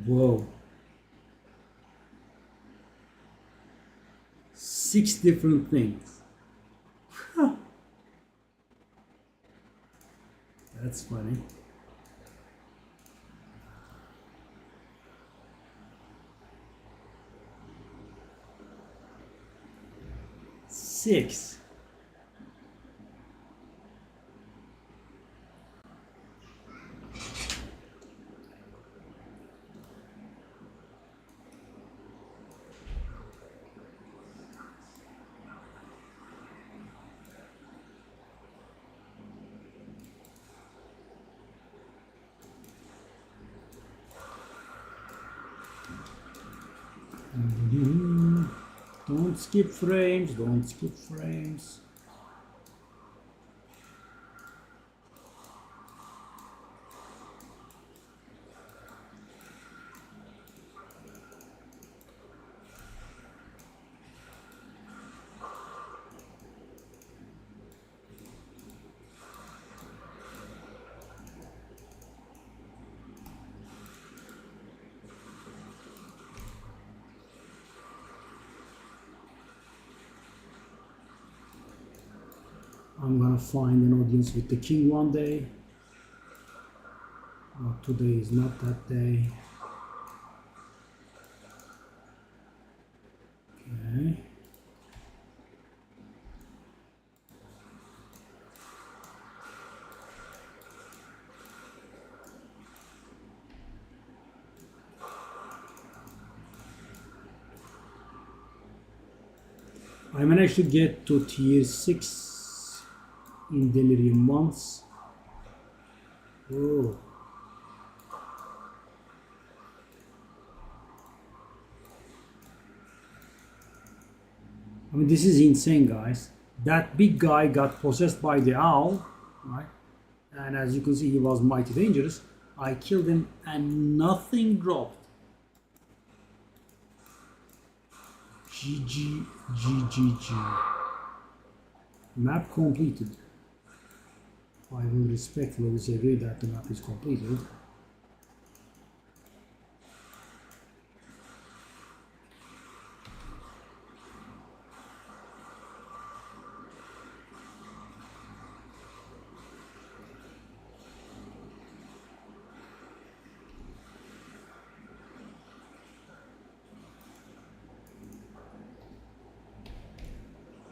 Whoa. 6 different things. That's funny. Six. Don't skip frames, don't skip frames. I'm gonna find an audience with the king one day. But today is not that day. Okay. I managed to get to tier 6 in delirium once. Oh. I mean, this is insane, guys. That big guy got possessed by the owl, right? And as you can see, he was mighty dangerous. I killed him and nothing dropped. GG, GGG. Map completed. I will respectfully disagree that the map is completed.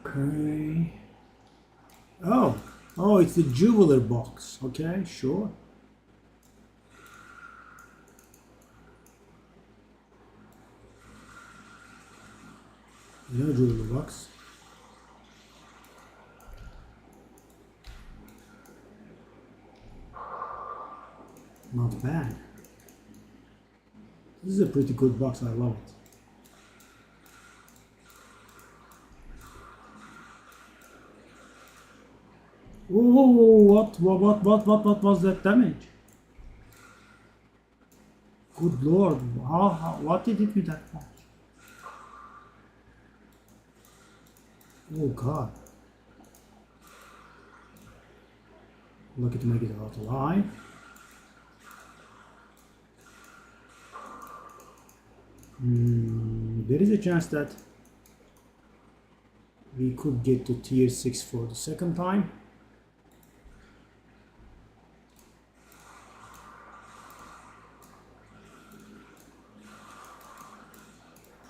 Okay. Oh, it's the jeweler box. Okay, sure. Yeah, jeweler box. Not bad. This is a pretty good box. I love it. Oh, what was that damage? Good Lord, what did it hit me that much? Oh God. Lucky to make it out alive. There is a chance that we could get to tier 6 for the second time.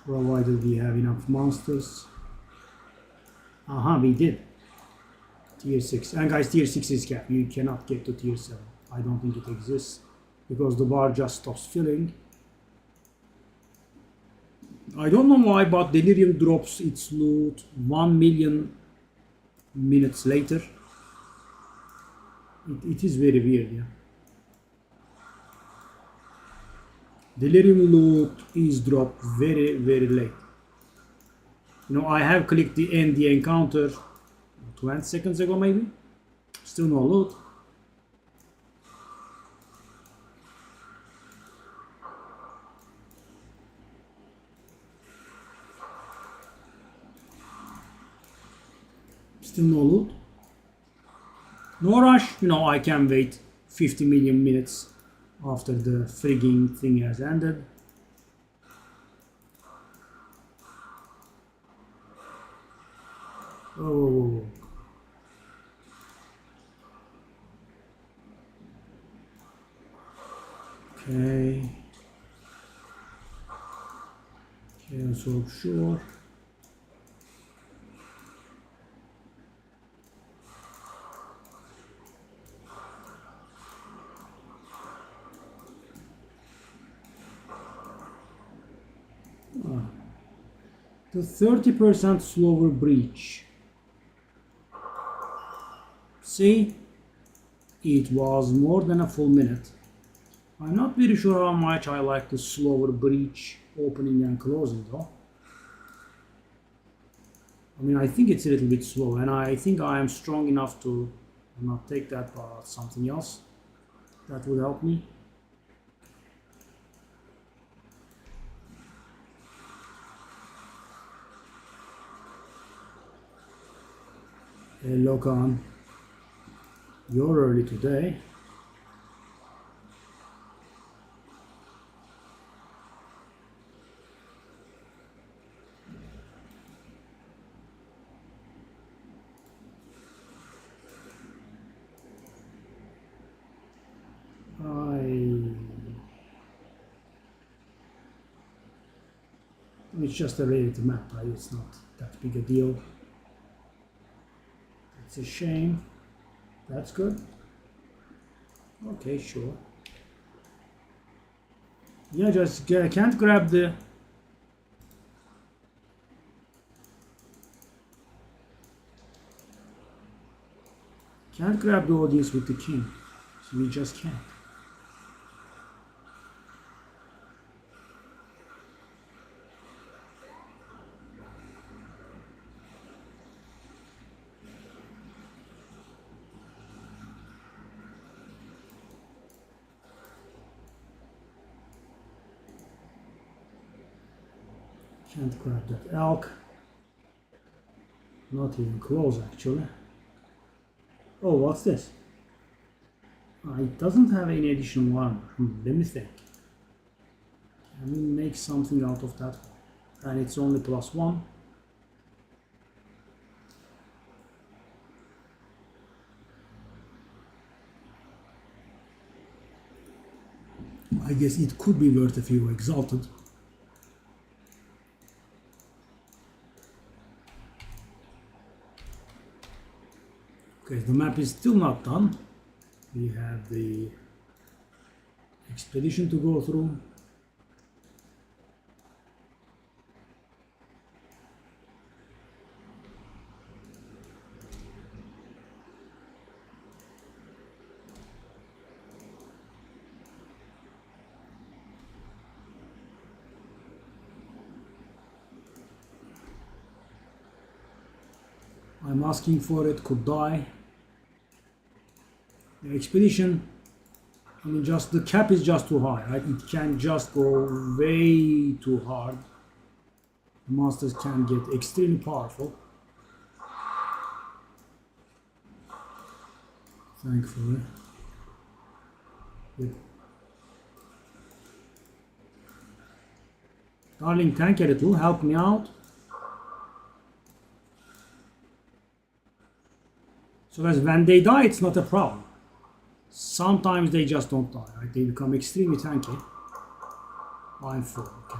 Provided we have enough monsters. We did. Tier 6. And guys, tier 6 is capped. You cannot get to tier 7. I don't think it exists because the bar just stops filling. I don't know why, but Delirium drops its loot 1 million minutes later. It is very weird, yeah. Delirium loot is dropped very, very late. You know, I have clicked the end the encounter 20 seconds ago maybe. Still no loot. Still no loot. No rush. You know, I can wait 50 million minutes after the frigging thing has ended. Oh. Okay. Cancel offshore. The 30% slower breach. See, it was more than a full minute. I'm not very sure how much I like the slower breach opening and closing though. I mean, I think it's a little bit slow, and I think I am strong enough to not take that, but something else that would help me. Hey, Lokan, you're early today. It's just a Reddit map, right? It's not that big a deal. It's a shame. That's good. Okay, sure. Yeah, just can't grab the... Can't grab the audience with the king. So we just can't. Can't grab that elk. Not even close, actually. Oh, what's this? It doesn't have any additional armor. Let me think. Can we make something out of that? And it's only +1. I guess it could be worth a few exalted. Okay, the map is still not done. We have the expedition to go through. I'm asking for it, could die. The expedition, I mean, just the cap is just too high, right? It can just go way too hard. The monsters can get extremely powerful. Thankfully. Yep. Darling, tank a little, help me out. So as when they die, it's not a problem. Sometimes they just don't die, right? They become extremely tanky. I'm full, okay.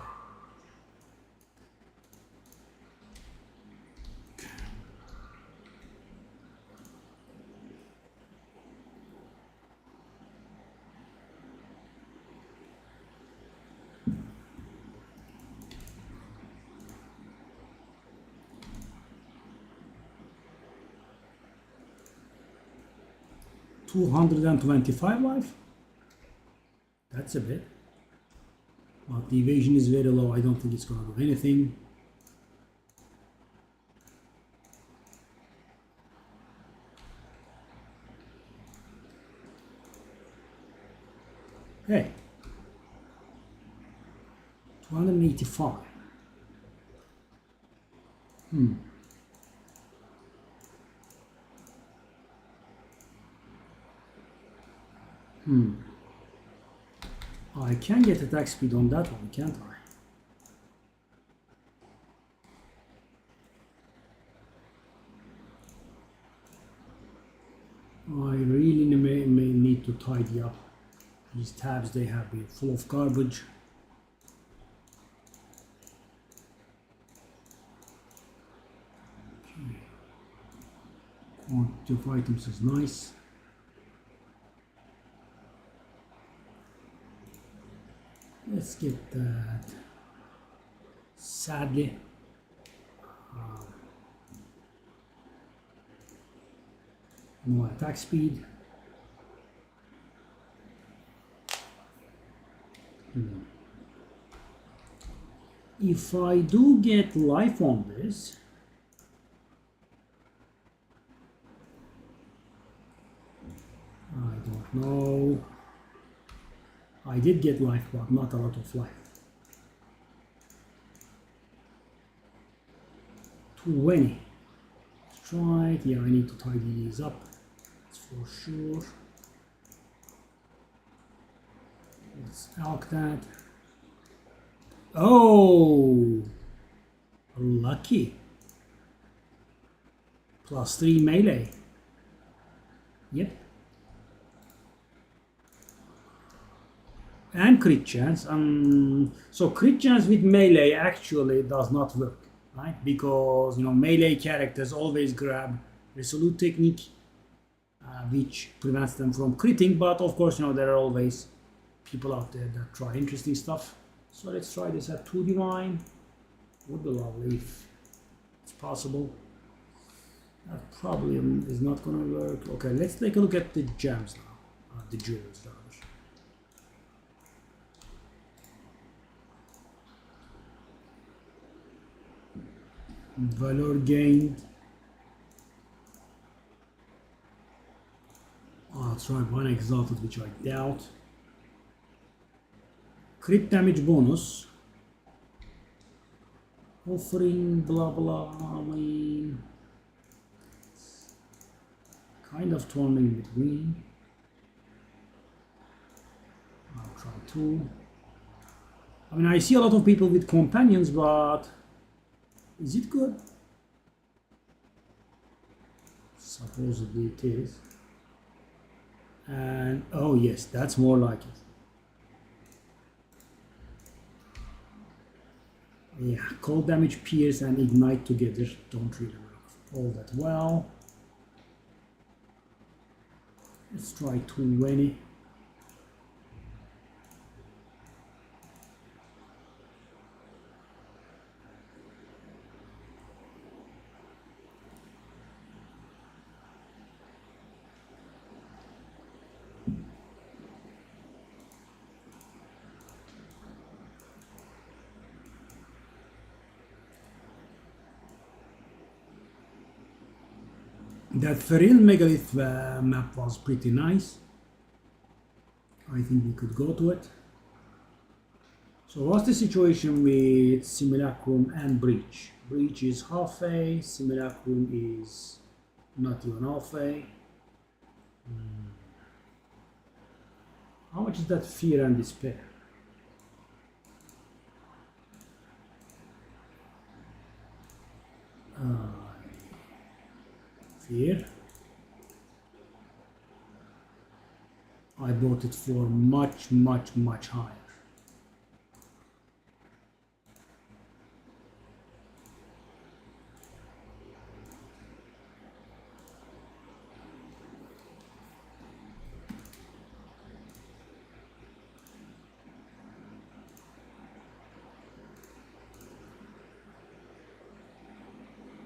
225 life? That's a bit. But the evasion is very low. I don't think it's going to do anything. Hey. 285. I can get attack speed on that one, can't I? I really may need to tidy up. These tabs, they have been full of garbage. Okay. Quantity of items is nice. Let's get that. Sadly, no attack speed. If I do get life on this, I don't know. I did get life, but not a lot of life. 20. Let's try it. Yeah, I need to tidy these up. That's for sure. Let's alk that. Oh! Lucky. +3 melee. Yep. And crit chance. So crit chance with melee actually does not work, right? Because melee characters always grab resolute technique, which prevents them from critting. But of course, there are always people out there that try interesting stuff. So let's try this at 2 divine. Would be lovely if it's possible. That probably is not gonna work. Okay, let's take a look at the gems now, the jewels rather. Valor gained. I'll try one exalted, which I doubt. Crit damage bonus. Offering blah blah. I mean, kind of torn in between. I'll try 2. I mean, I see a lot of people with companions, but is it good? Supposedly it is. And oh yes, that's more like it. Yeah, cold damage, pierce, and ignite together don't really work all that well. Let's try 20. That Feril Megalith map was pretty nice. I think we could go to it. So what's the situation with Simulacrum and Breach? Breach is half A, Simulacrum is not even half A. How much is that Fear and Despair? Fear. I bought it for much higher.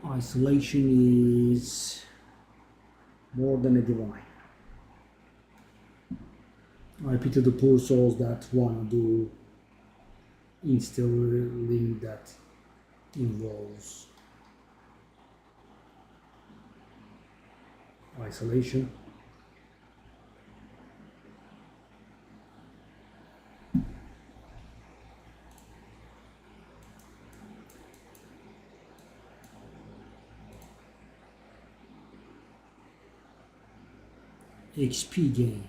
Isolation is more than a divine. I pity the poor souls that wanna do instilling that involves isolation. XP gain.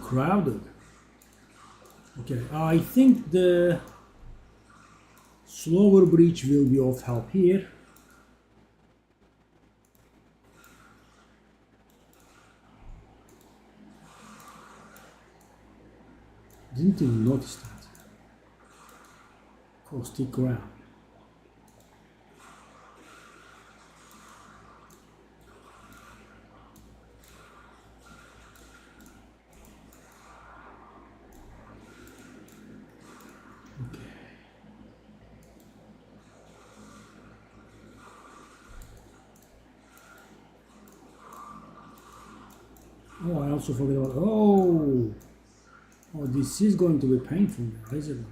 crowded. Okay, I think the slower breach will be of help here. Didn't even notice that. Caustic ground. Oh, I also forgot about. Oh, this is going to be painful now, isn't it?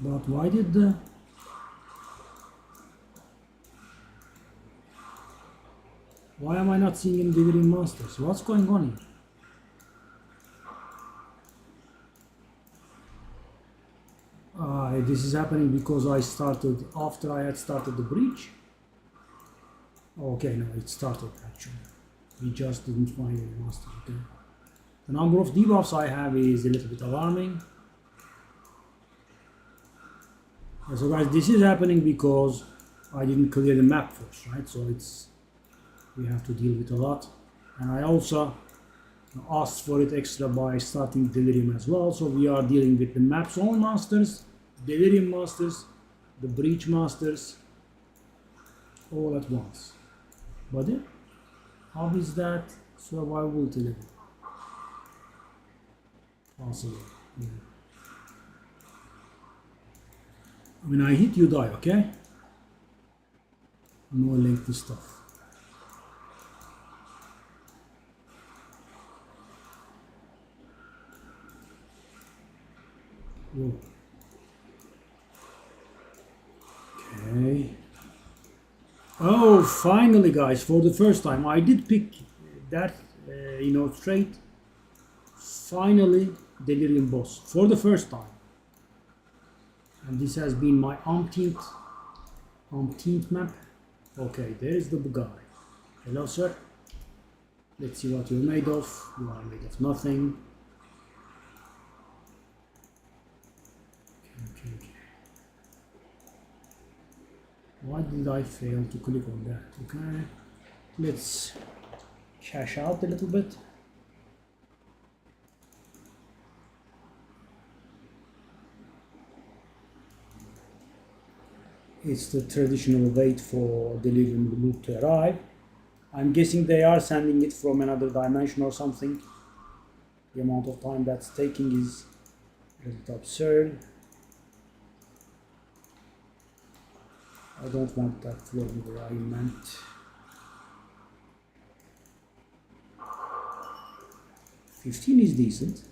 But why did the... Why am I not seeing him delivering monsters? What's going on here? This is happening because I started after I had started the breach. Okay, no, it started actually. We just didn't find any monster. Okay. The number of debuffs I have is a little bit alarming. So guys, this is happening because I didn't clear the map first, right? So we have to deal with a lot. And I also asked for it extra by starting Delirium as well. So we are dealing with the map's own monsters, Delirium monsters, the Breach monsters, all at once. But how is that survivability level? Possible. Yeah. When I hit, you die, okay? No lengthy stuff. Whoa. Okay. Oh, finally, guys, for the first time, I did pick that, trait. Finally, Delirium boss, for the first time. And this has been my umpteenth map. Okay, there is the guy. Hello, sir. Let's see what you're made of. You are made of nothing. Okay. Why did I fail to click on that? Okay, let's cash out a little bit. It's the traditional wait for delivering the loot to arrive. I'm guessing they are sending it from another dimension or something. The amount of time that's taking is a little absurd. I don't want that floating where I meant. $15 is decent.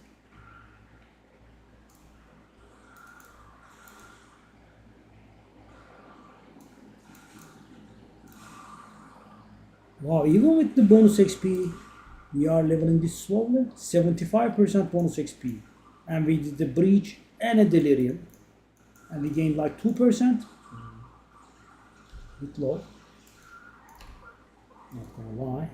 Wow, even with the bonus XP, we are leveling this slowly. 75% bonus XP. And we did the breach and a delirium. And we gained like 2%. Bit low. Not gonna lie.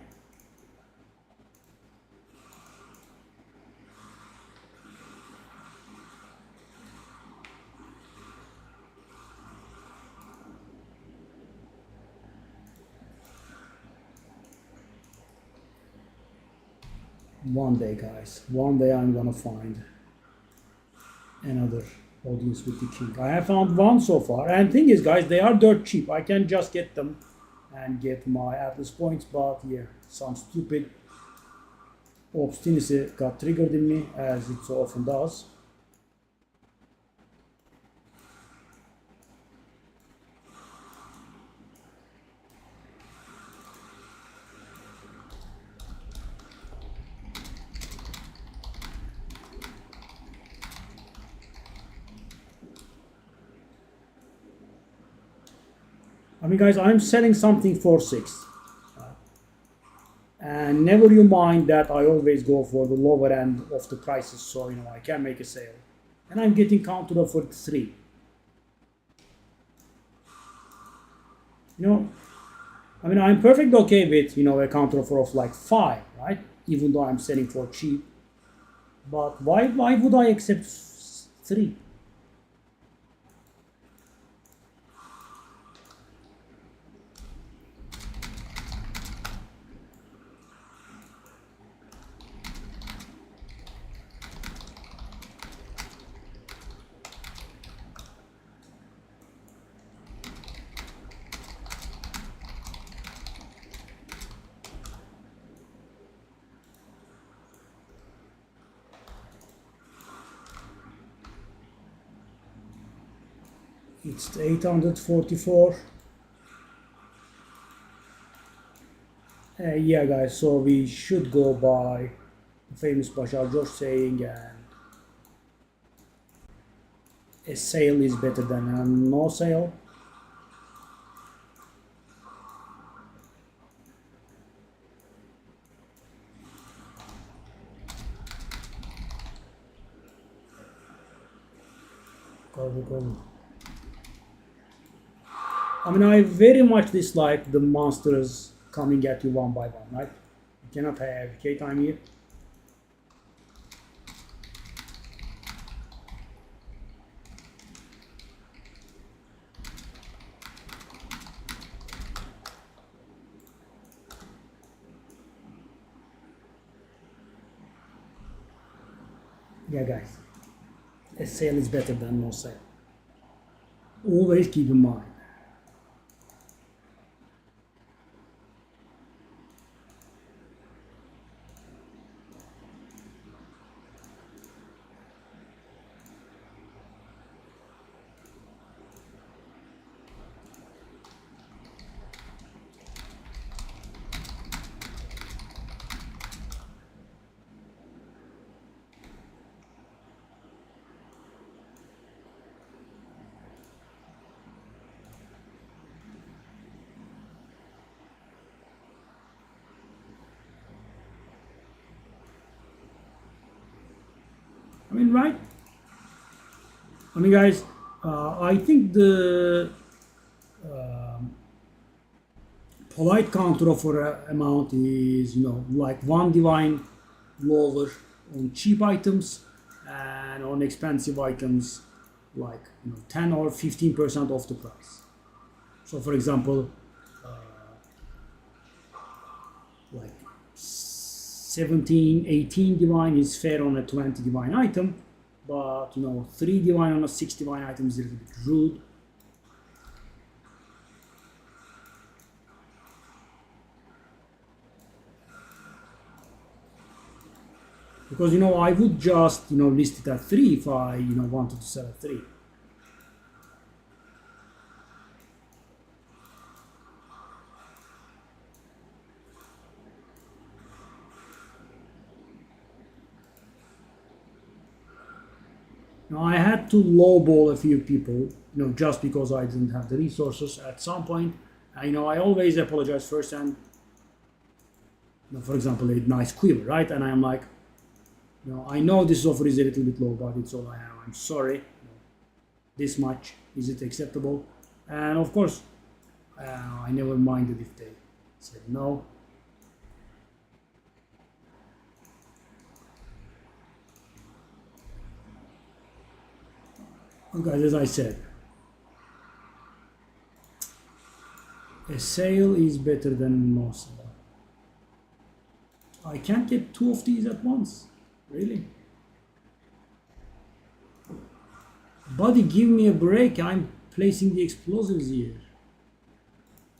One day, guys, one day I'm gonna find another audience with the king. I have found one so far, and thing is, guys, they are dirt cheap. I can just get them and get my Atlas points, but yeah, some stupid obstinacy got triggered in me, as it so often does. I mean, guys, I'm selling something for 6. And never you mind that I always go for the lower end of the prices, so I can make a sale. And I'm getting counted off for 3. You know, I mean, I'm perfectly okay with, a counteroffer of like 5, right? Even though I'm selling for cheap. But why would I accept 3? It's 844. Yeah, guys, so we should go by the famous Bashar George saying, and a sale is better than a no sale. I mean, I very much dislike the monsters coming at you one by one, right? You cannot have K time here. Yeah, guys, a sale is better than no sale. Always keep in mind. I mean, right? I mean, guys, I think the polite counteroffer amount is, like 1 divine lower on cheap items, and on expensive items like 10 or 15% off the price. So for example, like 17, 18 divine is fair on a 20 divine item, but 3 divine on a 6 divine item is a little bit rude. Because I would just list it at 3 if I wanted to sell at 3. Now I had to lowball a few people, just because I didn't have the resources at some point. I always apologize first, and for example, a nice quiver, right? And I'm like, I know this offer is a little bit low, but it's all I have. I'm sorry. This much, is it acceptable? And of course, I never minded if they said no. Well, guys, as I said, a sale is better than no sale. I can't get 2 of these at once. Really? Buddy, give me a break. I'm placing the explosives here.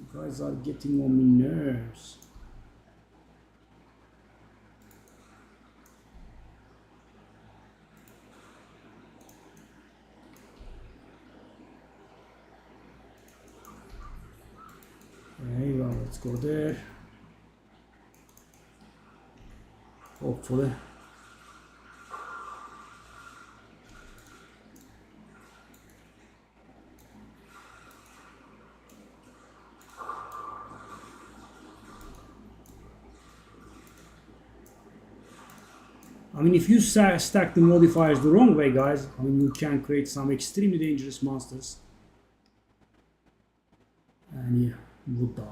You guys are getting on my nerves. Okay, well, let's go there. Hopefully. I mean, if you stack the modifiers the wrong way, guys, I mean, you can create some extremely dangerous monsters. And yeah. would die.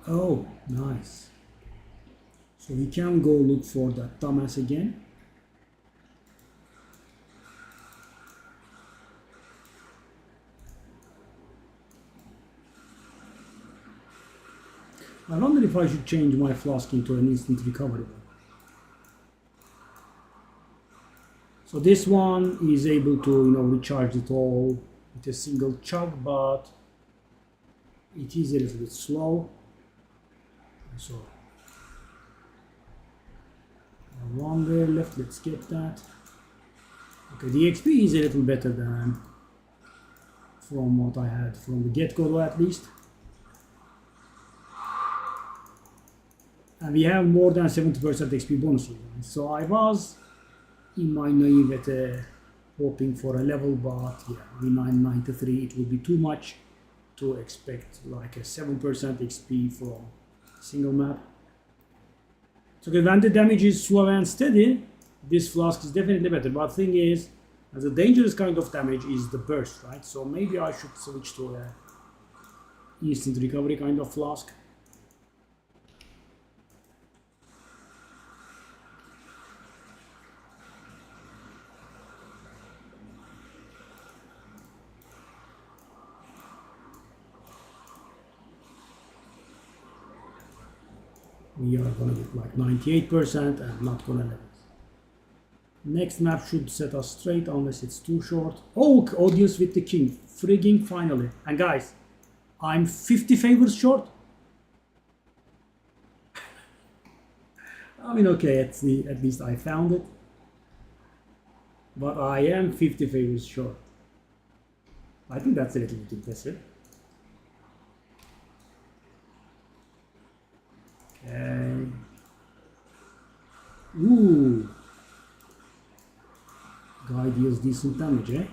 Oh, nice. So we can go look for that dumbass again. I wonder if I should change my flask into an instant recovery one. So this one is able to, recharge it all with a single chug, but it is a little bit slow. So one there left, let's get that. Okay, the XP is a little better than from what I had from the get-go at least. And we have more than 70% XP bonus. So I was in my naivety hoping for a level, but yeah, with 993 it would be too much to expect like a 7% XP from single map. So when the damage is slow and steady, this flask is definitely better. But the thing is, the dangerous kind of damage is the burst, right? So maybe I should switch to a instant recovery kind of flask. We are gonna get like 98% and not gonna let it. Next map should set us straight unless it's too short. Oh, audience with the king. Frigging finally. And guys, I'm 50 favors short. I mean, okay, at least I found it. But I am 50 favors short. I think that's a little bit impressive. Okay. Ooh. Guy deals decent damage, eh?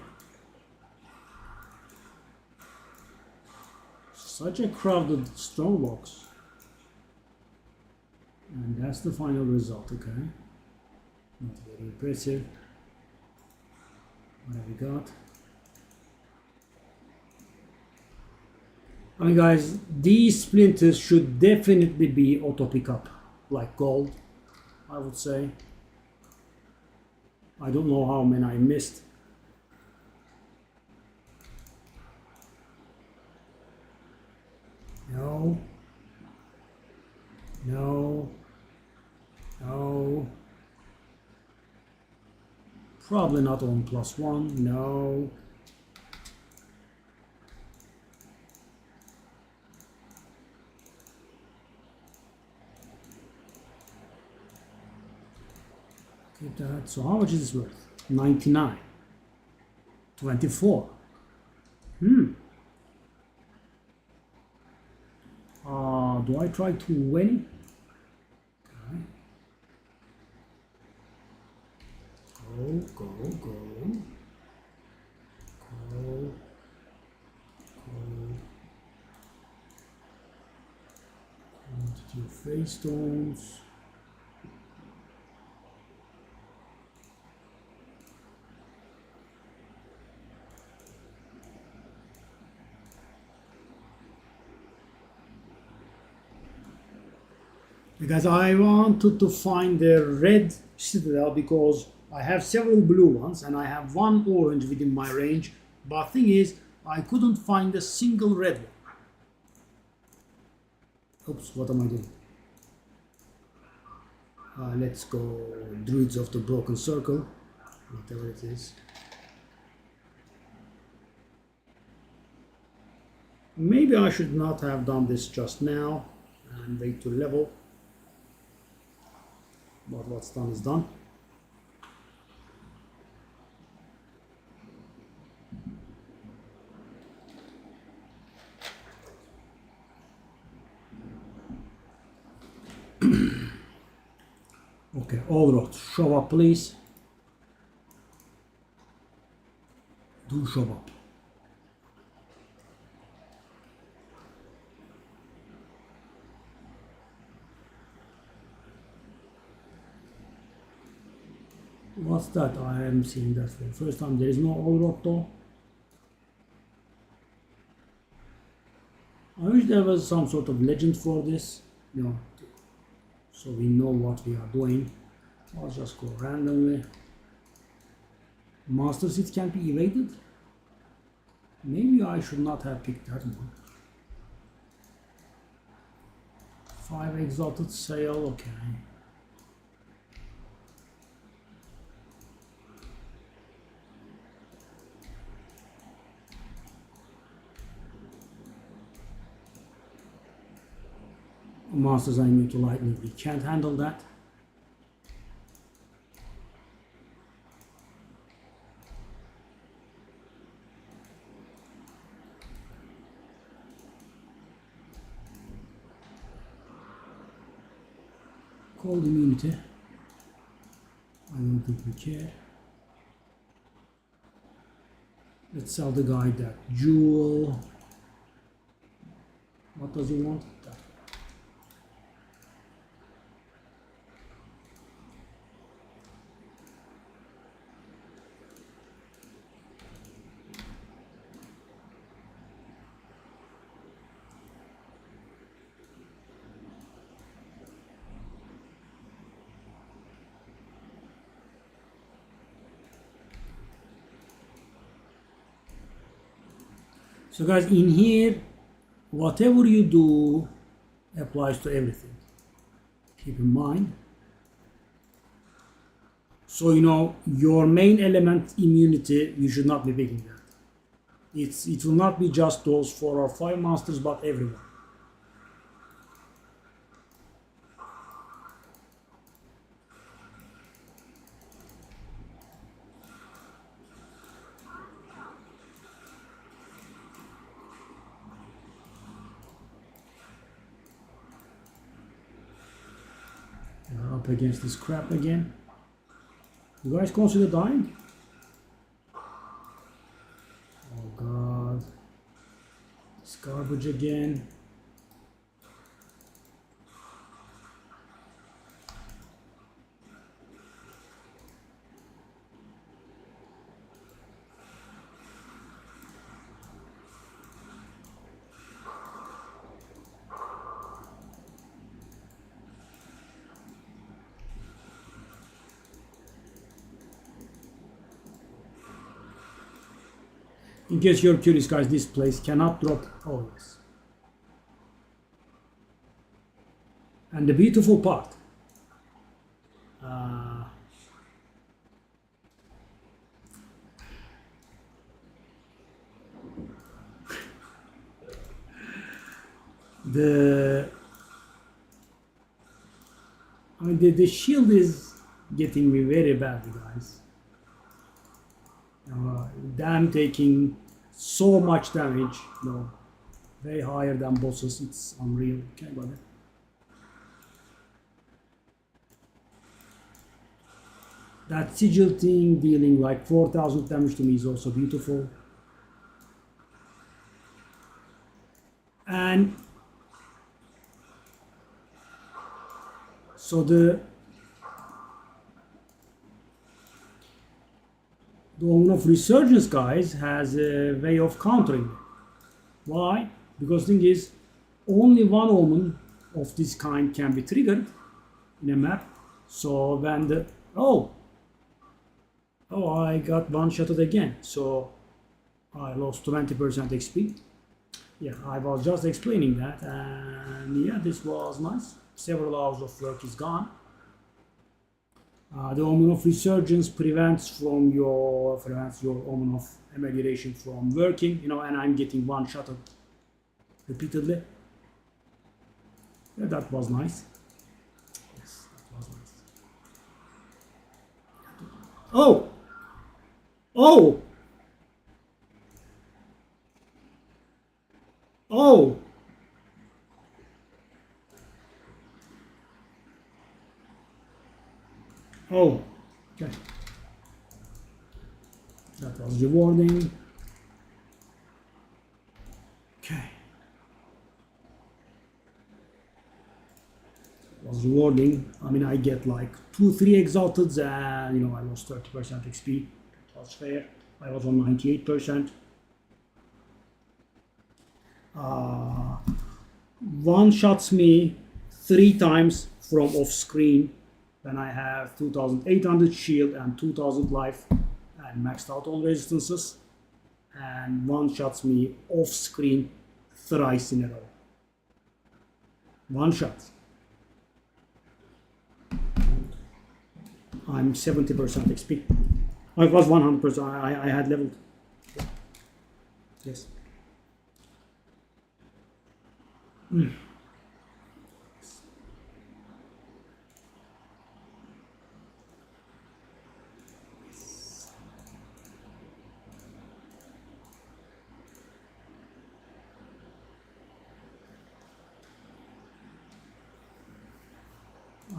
Such a crowded strongbox. And that's the final result, okay? Not very impressive. What have we got? I mean, guys, these splinters should definitely be auto pickup, like gold, I would say. I don't know how many I missed. No. No. No. Probably not on +1. No. Keep that. So how much is this worth? 99. 24. Do I try 20? Okay. Go. Quantity of face stones. Because I wanted to find the red citadel because I have several blue ones and I have one orange within my range, but thing is I couldn't find a single red one. Oops, what am I doing? Let's go Druids of the Broken Circle, whatever it is. Maybe I should not have done this just now and wait to level. But what's done is done. Okay, all right, show up please. Do show up. What's that? I am seeing that for the first time. There is no all though. I wish there was some sort of legend for this, so we know what we are doing. I'll just go randomly. Master seat can be evaded. Maybe I should not have picked that one. 5 exalted sail, okay. Masters are immune to lightning. We can't handle that. Cold immunity. I don't think we care. Let's sell the guy that jewel. What does he want? That. So guys, in here, whatever you do applies to everything. Keep in mind. So your main element immunity, you should not be picking that. It will not be just those 4 or 5 masters, but everyone. Up against this crap again. You guys consider dying? Oh god. It's garbage again. In case you're curious, guys, this place cannot drop. Oh, yes. And the beautiful part. The shield is getting me very bad, guys. Them taking so much damage, way higher than bosses. It's unreal. Okay, but that sigil thing dealing like 4,000 damage to me is also beautiful. And so the Omen of Resurgence, guys, has a way of countering it. Why? Because the thing is, only one Omen of this kind can be triggered in a map. So when I got one-shotted again. So I lost 20% XP. Yeah, I was just explaining that, and yeah, this was nice. Several hours of work is gone. The Omen of Resurgence prevents your Omen of Amelioration from working, and I'm getting one-shotted repeatedly. Yeah, that was nice. Yes, that was nice. Oh! Oh! Oh! Oh, okay. That was rewarding. was rewarding. I mean, I get like 2-3 exalteds, and you know, I lost 30% XP. It was fair. I was on 98%. One shots me 3 times from off screen when I have 2800 shield and 2000 life and maxed out all resistances, and one shots me off screen thrice in a row. One shot. I'm 70% XP. I was 100%. I had leveled. Yes.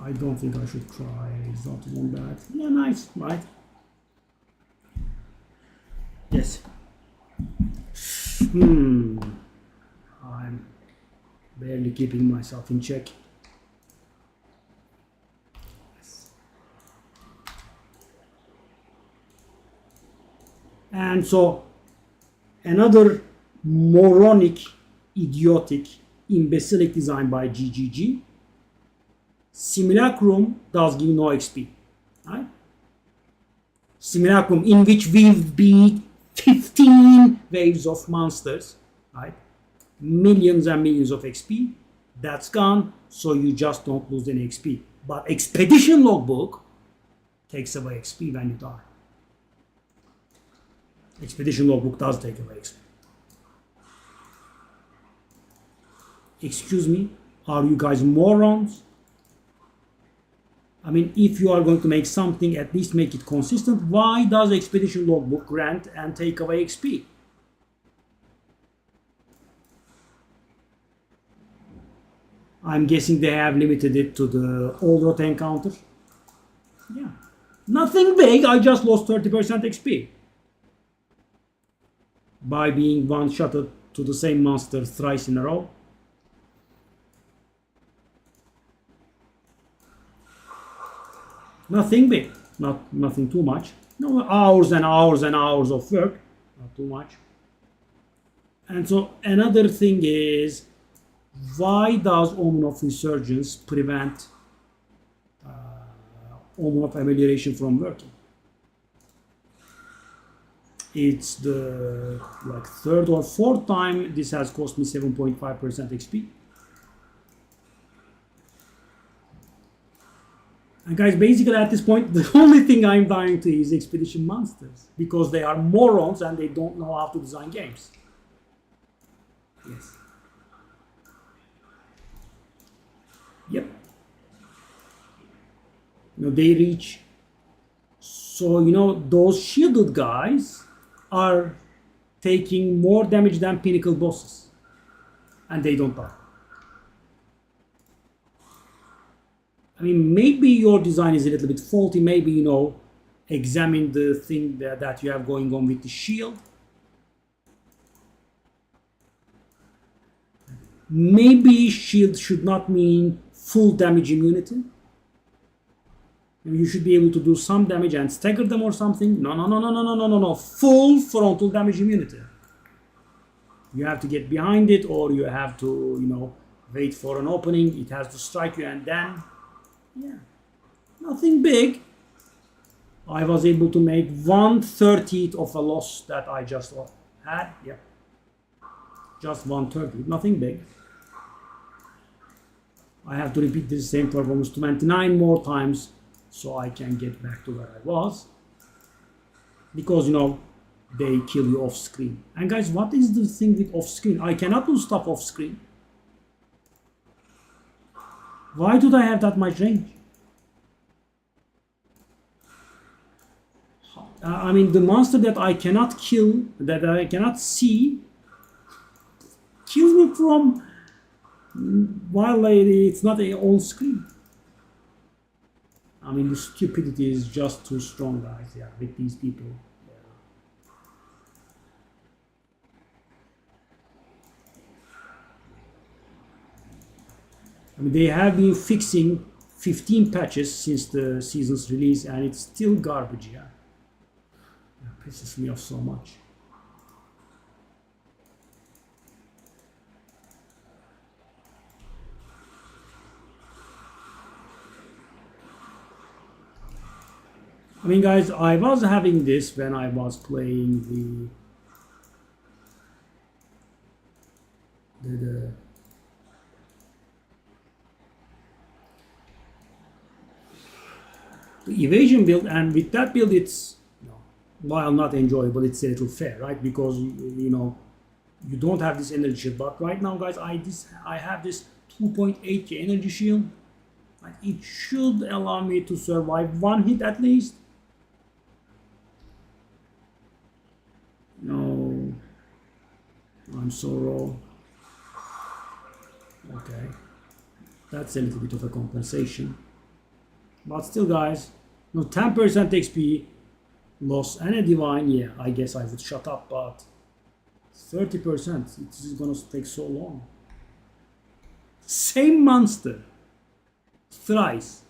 I don't think I should try exalted on that. Yeah, nice, right? Yes. I'm barely keeping myself in check. And so another moronic, idiotic, imbecilic design by GGG. Simulacrum does give no XP, right? Simulacrum, in which we beat 15 waves of monsters, right? Millions and millions of XP. That's gone, so you just don't lose any XP. But Expedition Logbook takes away XP when you die. Expedition Logbook does take away XP. Excuse me, are you guys morons? I mean, if you are going to make something, at least make it consistent. Why does Expedition Logbook grant and take away XP? I'm guessing they have limited it to the old rot encounter. Yeah. Nothing big, I just lost 30% XP. By being one-shotted to the same monster thrice in a row. Nothing big, nothing too much. No, hours and hours and hours of work, not too much. And so another thing is, why does Omen of Resurgence prevent Omen of Amelioration from working? It's the like 3rd or 4th time this has cost me 7.5% XP. And guys, basically at this point, the only thing I'm dying to is Expedition Monsters, because they are morons and they don't know how to design games. Yes. Yep. You know, they reach. So, you know, those shielded guys are taking more damage than pinnacle bosses. And they don't die. I mean, maybe your design is a little bit faulty. Maybe, you know, examine the thing that you have going on with the shield. Maybe shield should not mean full damage immunity. You should be able to do some damage and stagger them or something. No. Full frontal damage immunity. You have to get behind it, or you have to, you know, wait for an opening. It has to strike you, and then, yeah, nothing big. I was able to make 1/30th of a loss that I just had. Yeah, just 1/30th. Nothing big. I have to repeat the same performance 29 more times so I can get back to where I was. Because, you know, they kill you off screen. And guys, what is the thing with off screen? I cannot do stuff off screen. Why do I have that much range? I mean, the monster that I cannot kill, that I cannot see, kills me from while it's not on screen. I mean, the stupidity is just too strong, guys. Yeah, with these people. Yeah. I mean, they have been fixing 15 patches since the season's release, and it's still garbage. Yeah, it pisses me off so much. I mean, guys, I was having this when I was playing the evasion build, and with that build, it's, while not enjoyable, it's a little fair, right? Because you don't have this energy shield. But right now, guys, I have this 2.8k energy shield. Like, it should allow me to survive one hit at least. No, I'm so raw. Okay, that's a little bit of a compensation. But still, guys, 10% XP loss and a divine. Yeah, I guess I would shut up, but 30%, it's gonna take so long. Same monster, thrice.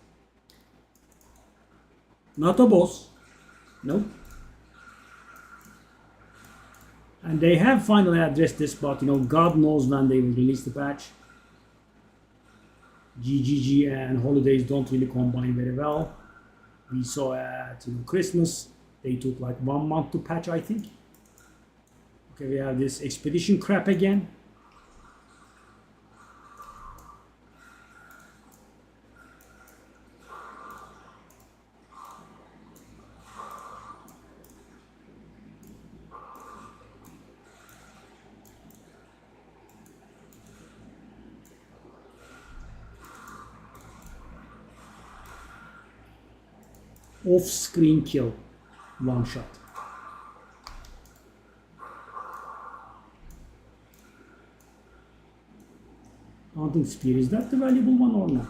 Not a boss. Nope. And they have finally addressed this, but God knows when they will release the patch. GGG and holidays don't really combine very well. We saw at Christmas, they took like 1 month to patch, I think. Okay, we have this expedition crap again. Off-screen kill, one shot. Hunting spear, is that the valuable one or not?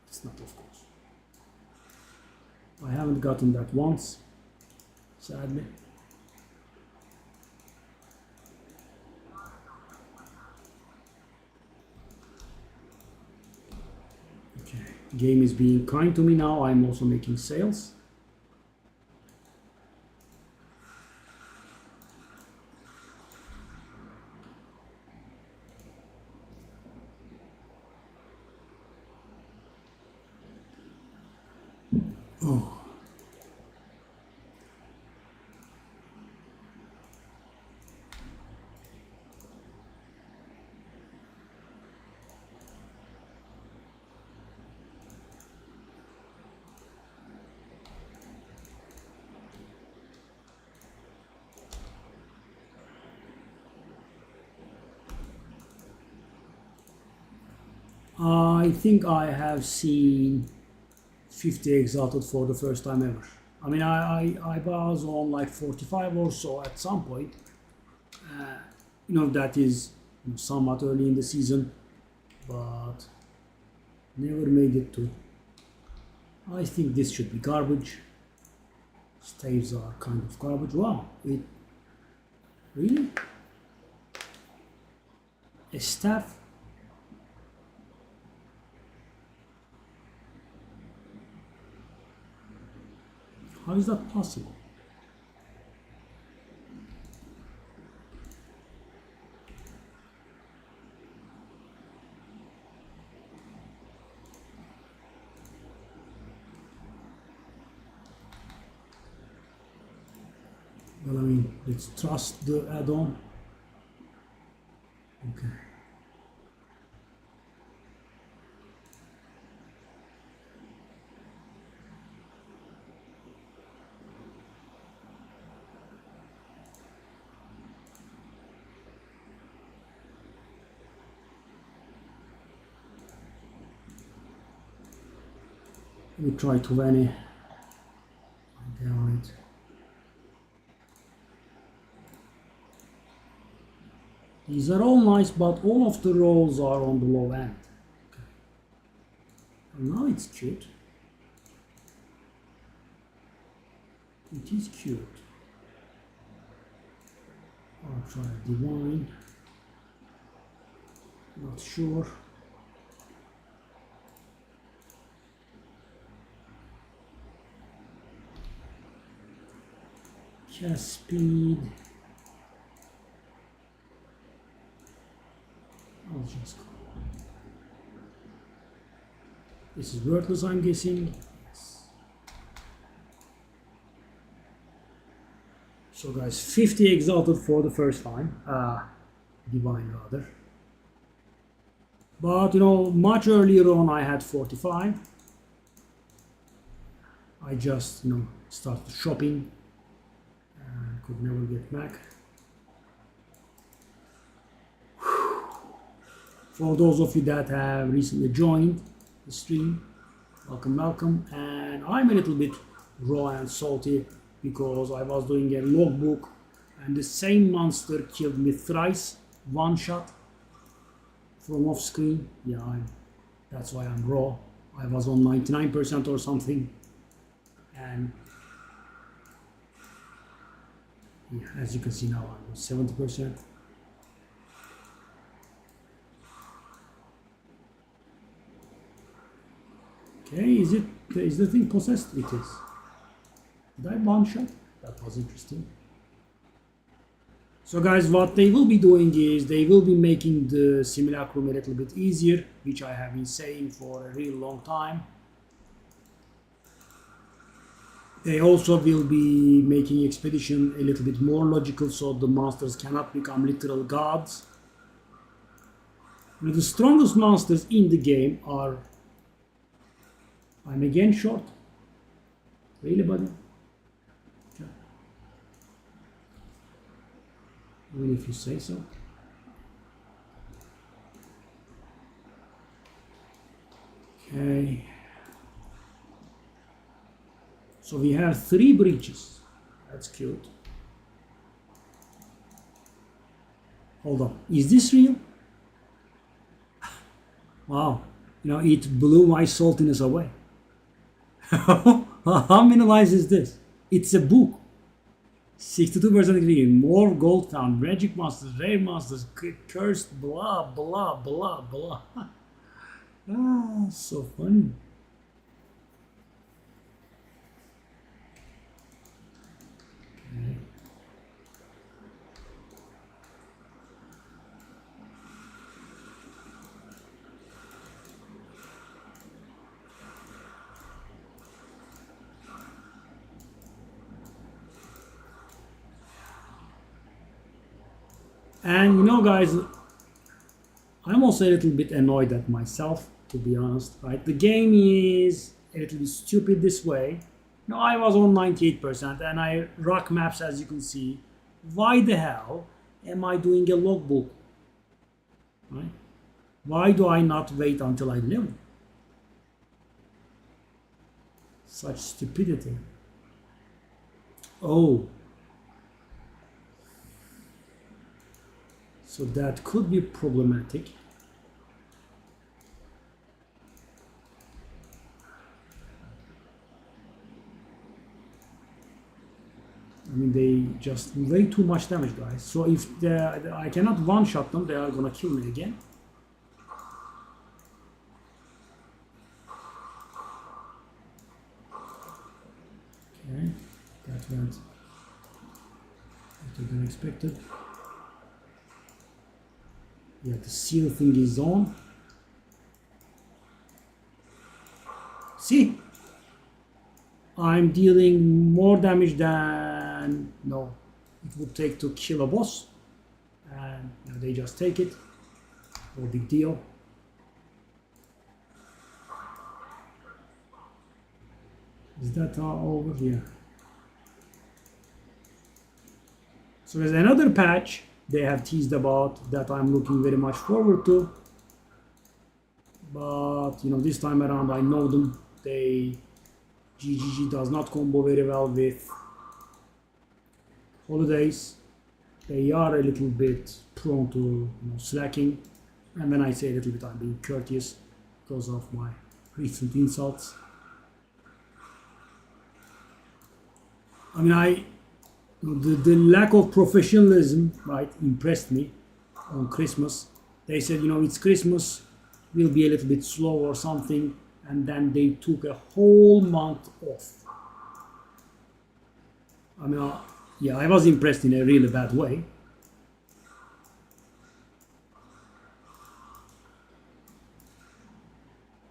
It's not, of course. I haven't gotten that once, sadly. Okay, game is being kind to me now. I'm also making sales. Oh. I think I have seen 50 exalted for the first time ever. I mean, I was on like 45 or so at some point. That is somewhat early in the season, but never made it to. I think this should be garbage. Staves are kind of garbage. Wow, it really? A staff? How is that possible? Well, I mean, let's trust the add-on. Okay. We try 20. Down it. These are all nice, but all of the rolls are on the low end. Okay. And now it's cute. It is cute. I'll try divine. Not sure. Cast speed. I'll just go. This is worthless, I'm guessing. Yes. So guys, 50 exalted for the first time. Divine rather. But you know, much earlier on I had 45. I just, you know, started shopping and could never get back. For those of you that have recently joined the stream, welcome. And I'm a little bit raw and salty because I was doing a logbook and the same monster killed me thrice, one shot from off screen. Yeah, that's why I'm raw. I was on 99% or something. And yeah, as you can see now, I'm on 70%. Okay, is the thing possessed? It is. Did I one shot? That was interesting. So guys, what they will be doing is they will be making the simulacrum a little bit easier, which I have been saying for a real long time. They also will be making expedition a little bit more logical so the monsters cannot become literal gods. The strongest monsters in the game are... I'm again short. Really, buddy? Okay. Even if you say so. Okay. So we have 3 breaches. That's cute. Hold on. Is this real? Wow. You know, it blew my saltiness away. How many lives is this? It's a book. 62% agree. More gold found. Magic monsters, rare monsters, cursed, blah, blah, blah, blah. Ah, so funny. Okay. And you know guys, I'm also a little bit annoyed at myself, to be honest, right? The game is a little bit stupid this way. Now I was on 98% and I rock maps, as you can see. Why the hell am I doing a logbook? Right? Why do I not wait until I level? Such stupidity. Oh. So that could be problematic. I mean, they just way too much damage, guys. So if I cannot one-shot them, they are gonna kill me again. Okay, that went better than expected. Yeah, the seal thing is on. See? I'm dealing more damage than it would take to kill a boss. And you know, they just take it. No big deal. Is that over here? So there's another patch they have teased about that I'm looking very much forward to. But you know, this time around I know them. GGG does not combo very well with holidays. They are a little bit prone to slacking. And when I say a little bit, I'm being courteous because of my recent insults. I mean, the lack of professionalism, right, impressed me on Christmas. They said, you know, it's Christmas, we'll be a little bit slow or something, and then they took a whole month off. I mean, Yeah, I was impressed in a really bad way.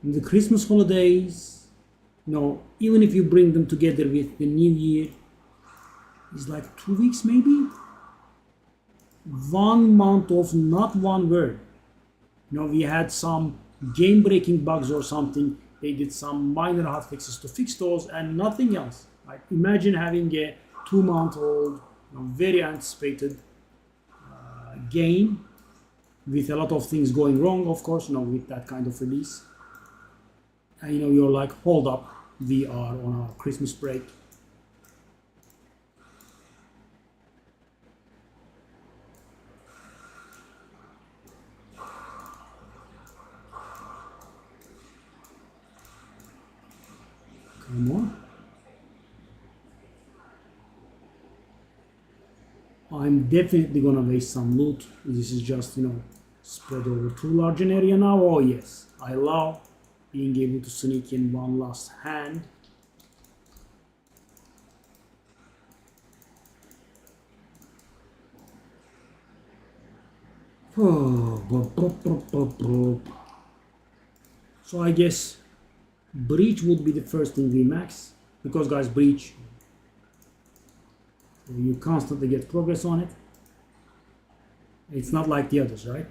In the Christmas holidays, even if you bring them together with the New Year, it's like 2 weeks maybe. 1 month of not one word. We had some game-breaking bugs or something. They did some minor hotfixes to fix those, and nothing else. Like imagine having a 2-month-old, very anticipated game with a lot of things going wrong, of course, with that kind of release. And you're like, hold up, we are on our Christmas break. Come on. I'm definitely gonna waste some loot. This is just, spread over too large an area now. Oh yes, I love being able to sneak in one last hand. So I guess breach would be the first thing we max, because guys, breach, you constantly get progress on it. It's not like the others, right?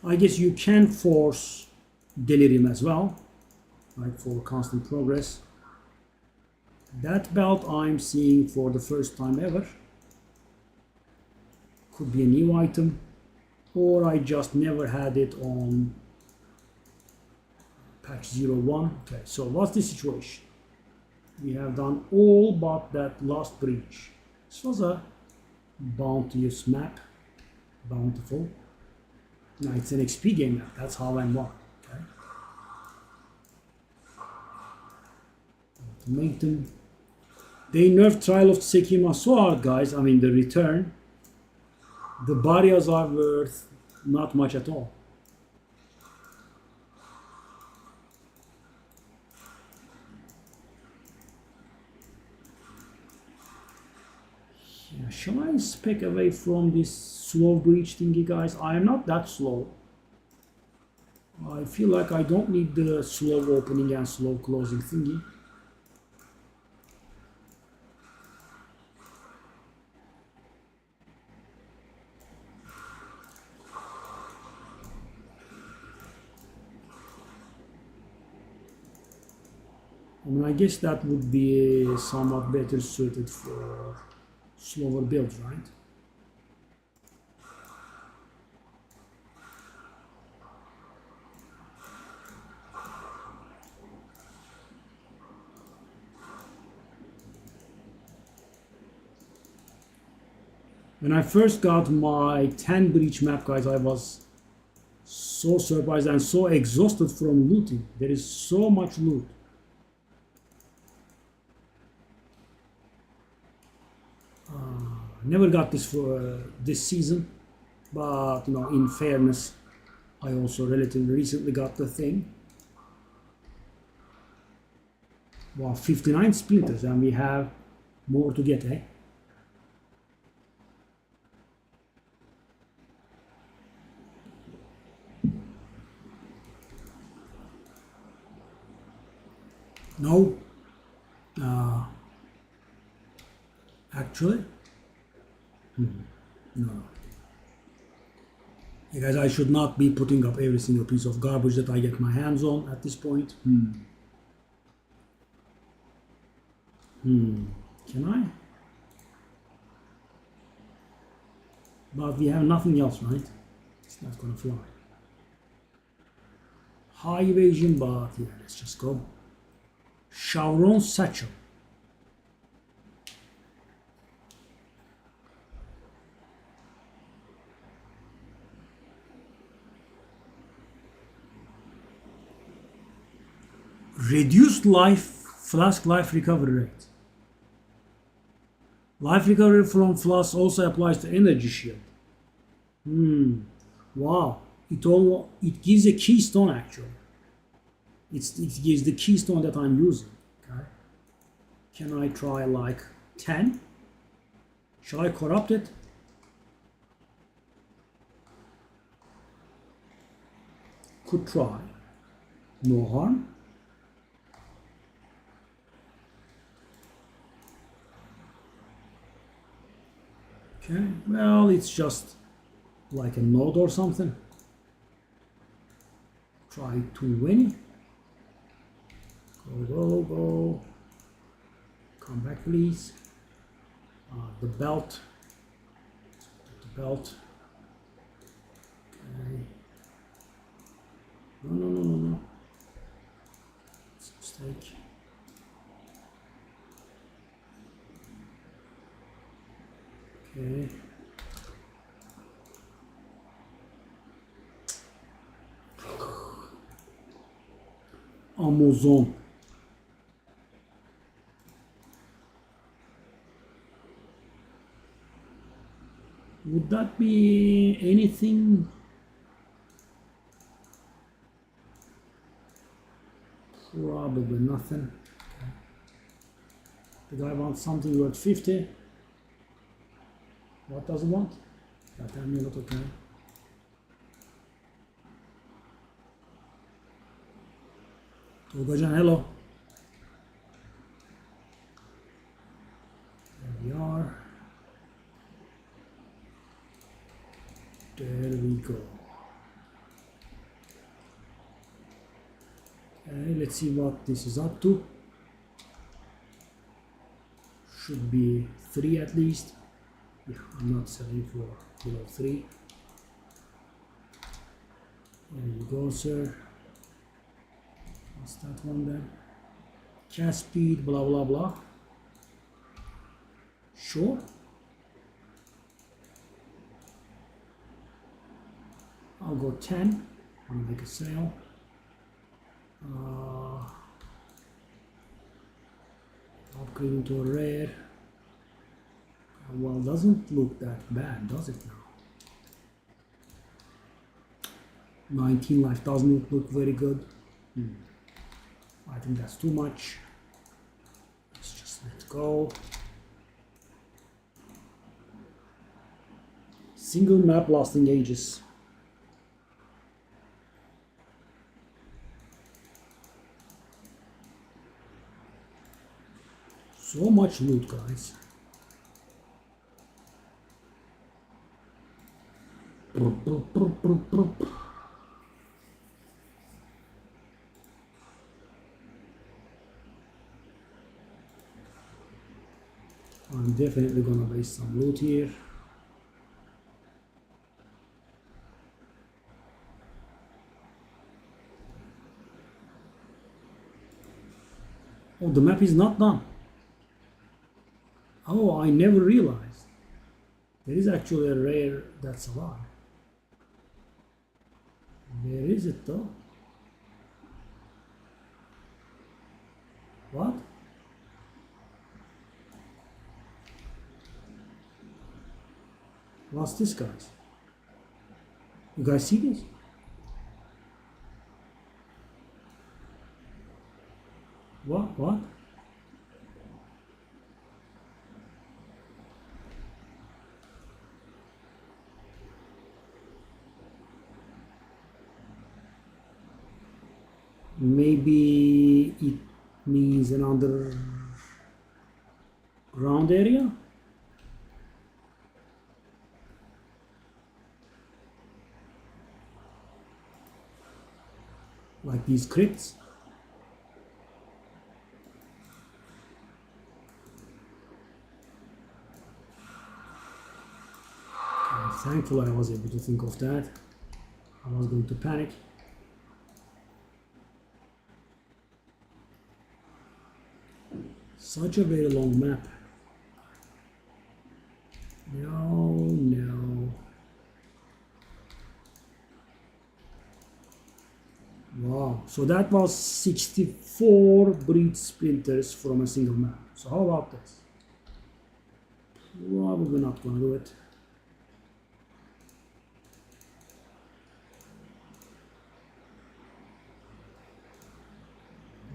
I guess you can force delirium as well, right, for constant progress. That belt I'm seeing for the first time ever. Could be a new item, or I just never had it on patch 01. Okay, so what's the situation? We have done all but that last breach. This was a bounteous map. Bountiful. Now it's an XP game map. That's how I'm won. Okay. Ultimatum. They nerfed Trial of Tsekima so hard, guys. I mean, the return. The barriers are worth not much at all. Yeah, shall I spec away from this slow breach thingy, guys? I am not that slow. I feel like I don't need the slow opening and slow closing thingy. I mean, I guess that would be somewhat better suited for slower builds, right? When I first got my 10 breach map, guys, I was so surprised and so exhausted from looting. There is so much loot. Never got this for this season, but in fairness, I also relatively recently got the thing. Wow, 59 splinters, and we have more to get, eh? No, actually, no. Hey guys, I should not be putting up every single piece of garbage that I get my hands on at this point. Can I? But we have nothing else, right? It's not gonna fly. High evasion, but yeah, let's just go. Chevron satchel. Reduced flask life recovery rate. Life recovery from flask also applies to energy shield. Wow. It gives a keystone actually. It gives the keystone that I'm using. Okay. Can I try like 10? Shall I corrupt it? Could try. No harm. Okay, well, it's just like a node or something. Try 20. Go. Come back, please. The belt. The belt. Okay. No. It's a mistake. Okay. Amazon. Would that be anything? Probably nothing. Okay. The guy wants something worth 50. What does he want? That amulet, okay. Tolgacan, hello. There we are. There we go. Okay, let's see what this is up to. Should be 3 at least. Yeah, I'm not selling for below 3. There you go, sir. What's that one then? Cast speed, blah blah blah. Sure. I'll go 10. I'll make a sale. Upgrade into a rare. Well, doesn't look that bad, does it now? 19 life doesn't look very good. I think that's too much. Let's just let go. Single map lasting ages. So much loot, guys. I'm definitely gonna waste some loot here. Oh, the map is not done. Oh, I never realized. There is actually a rare that's alive. Where is it though? What? What's this, guys? You guys see this? What? Maybe it means another ground area? Like these crypts? Thankfully, I was able to think of that. I was going to panic. Such a very long map. No. Wow. So that was 64 breed splinters from a single map. So how about this? Probably not gonna do it.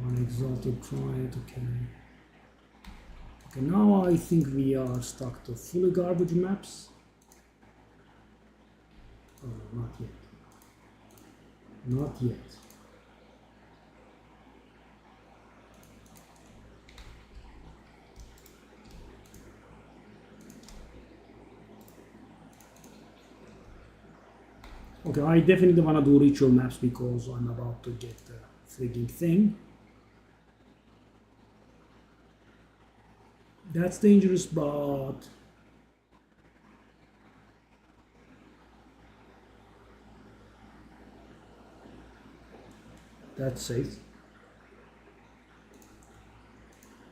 One exalted triad, okay. Okay, now I think we are stuck to fully garbage maps. Oh, no, not yet. Not yet. Okay, I definitely want to do ritual maps because I'm about to get the frigging thing. That's dangerous, but that's safe.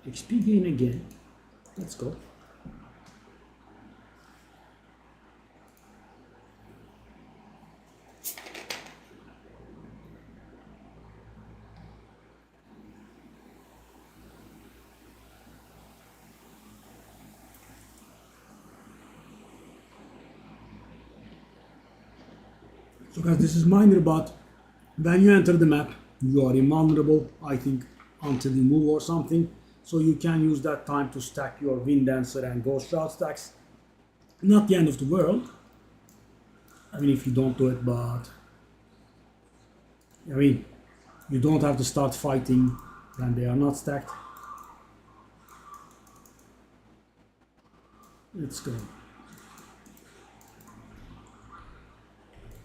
XP gain again. Let's go. So guys, this is minor, but when you enter the map, you are invulnerable, I think, until you move or something. So you can use that time to stack your Wind Dancer and Ghost Shroud stacks. Not the end of the world. I mean, if you don't do it, but I mean, you don't have to start fighting when they are not stacked. Let's go.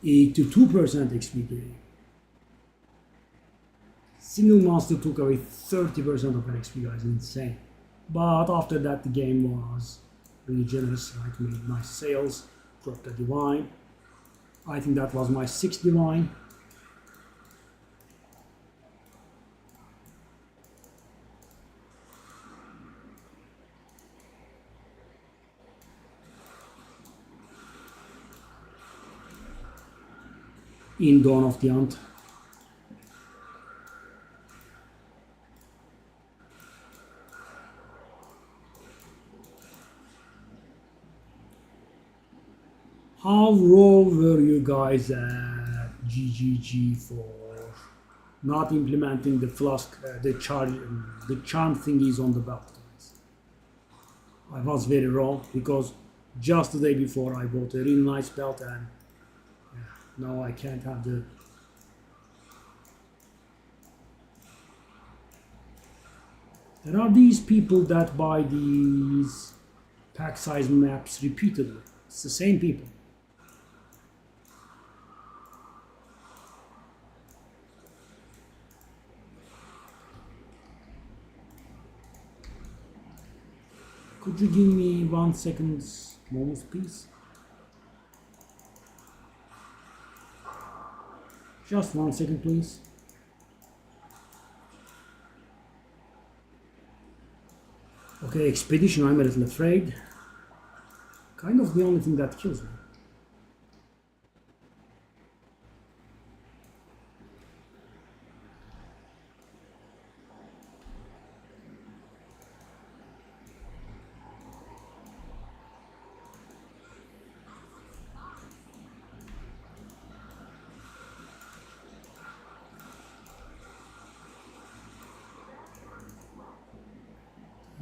82% XP gain. Single monster took away 30% of her XP, guys, insane. But after that, the game was really generous. I made nice sales, dropped a divine. I think that was my 6th divine. In Dawn of the Ant. How raw were you guys at GGG for not implementing the flask, the charm thingies on the belt, guys? I was very raw because just the day before I bought a really nice belt and now I can't have the. There are these people that buy these pack size maps repeatedly. It's the same people. Could you give me 1 second moment, please? Just 1 second, please. Okay, expedition, I'm a little afraid. Kind of the only thing that kills me.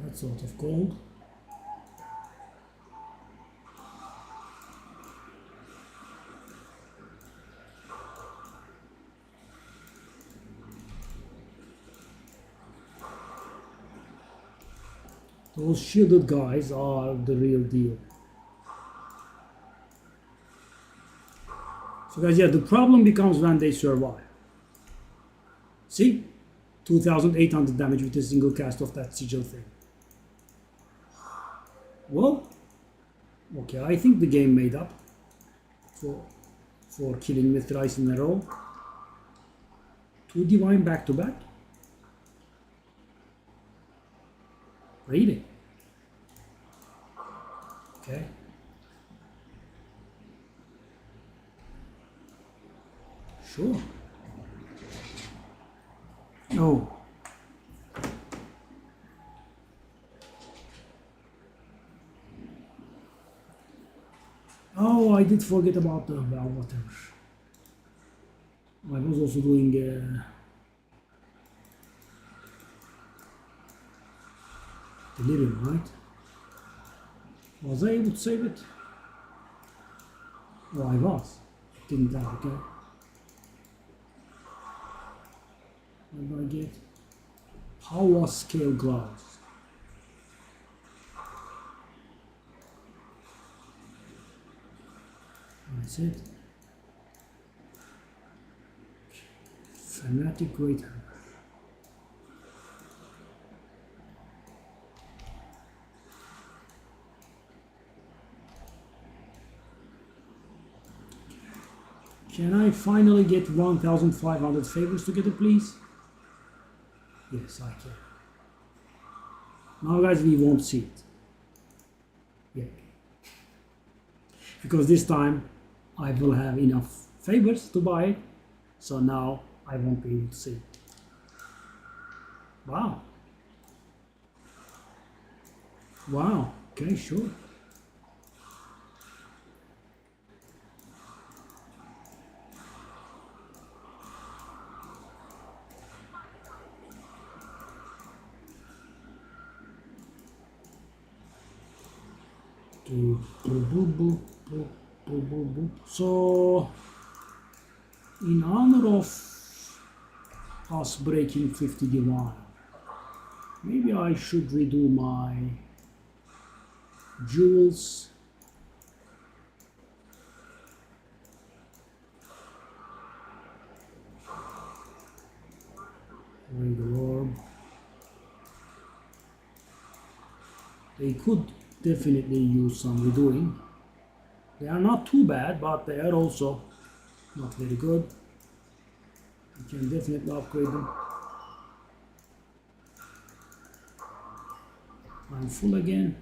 That's sort of gold. Those shielded guys are the real deal. So guys, yeah, the problem becomes when they survive. See? 2800 damage with a single cast of that sigil thing. Well, okay, I think the game made up for killing me thrice in a row. 2 divine back to back. Really? Okay. Sure. No. Oh, I did forget about the, well, whatever. I was also doing Delirium, right? Was I able to save it? Oh, I was. Didn't die, okay. What do I get? Power scale gloves. That's it. Fanatic Great Hammer. Can I finally get 1,500 favors together, please? Yes, I can. Now, guys, we won't see it. Yeah. Because this time I will have enough favors to buy it, so now I won't be able to see it. Wow. Wow. Okay, sure. So, in honor of us breaking 50 divine, maybe I should redo my jewels. Regal orb. They could definitely use some redoing. They are not too bad, but they are also not very good. You can definitely upgrade them. I'm full again.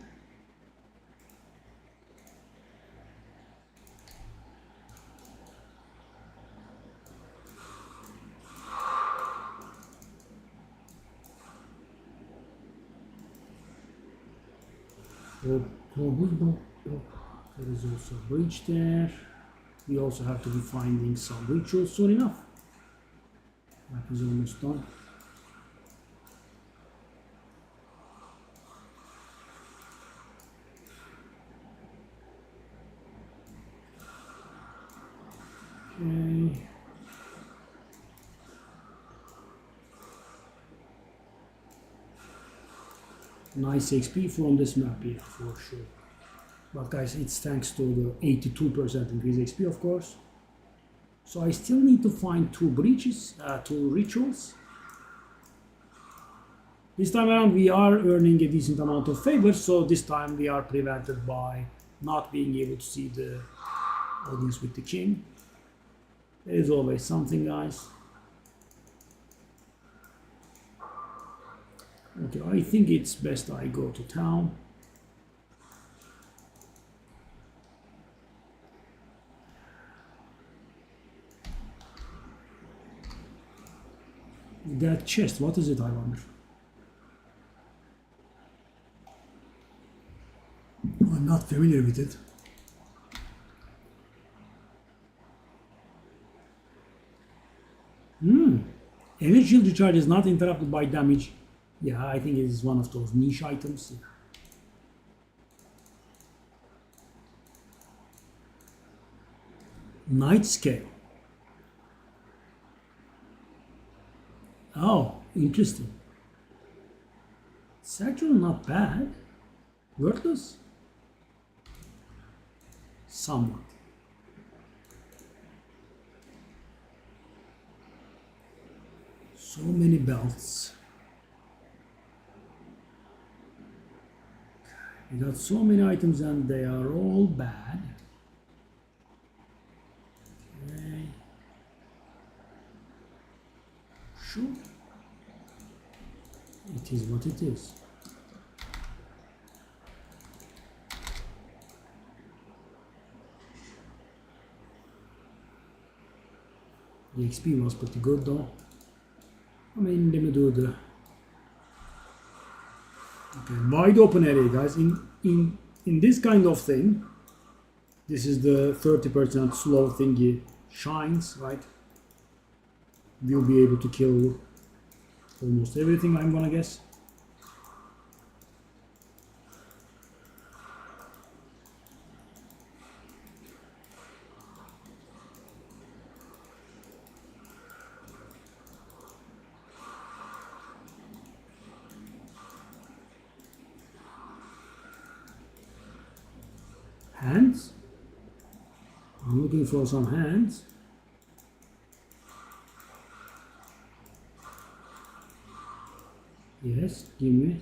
There is also a bridge there. We also have to be finding some rituals soon enough. Map is almost done. Okay. Nice XP from this map here for sure. But guys, it's thanks to the 82% increase XP, of course. So I still need to find two breaches, two rituals. This time around we are earning a decent amount of favors, so this time we are prevented by not being able to see the audience with the king. There is always something, guys. Okay, I think it's best I go to town. That chest, what is it, I wonder? I'm not familiar with it. Energy shield recharge is not interrupted by damage. Yeah, I think it is one of those niche items. Yeah. Night scale. Oh, interesting. It's actually not bad. Worthless? Somewhat. So many belts. We got so many items and they are all bad. Okay. Sure. It is what it is. The XP was pretty good though. I mean, let me do the wide open area, guys. In this kind of thing, this is the 30% slow thingy shines, right? We'll be able to kill almost everything, I'm gonna guess. Hands. I'm looking for some hands. Yes, give me.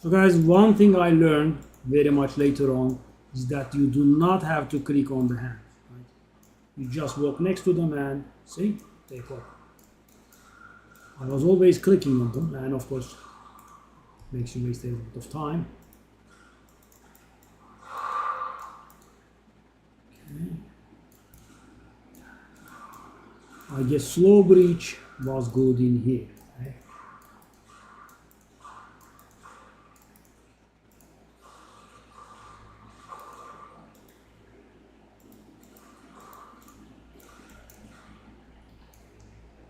So guys, one thing I learned very much later on is that you do not have to click on the hand. Right? You just walk next to them and see, take off. I was always clicking on them, and of course makes you waste a lot of time. Okay. I guess slow breach was good in here. Okay.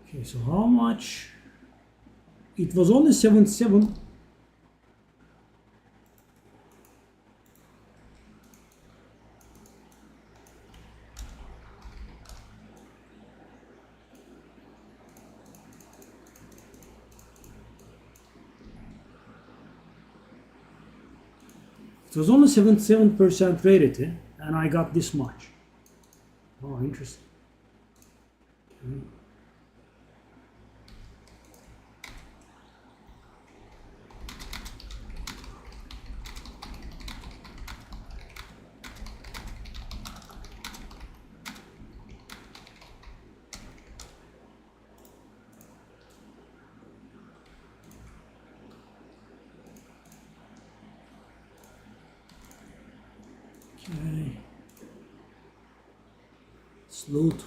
Okay, so how much? It was only 77. It was only 77% rarity, and I got this much. Oh, interesting. Okay. Okay. Sloot.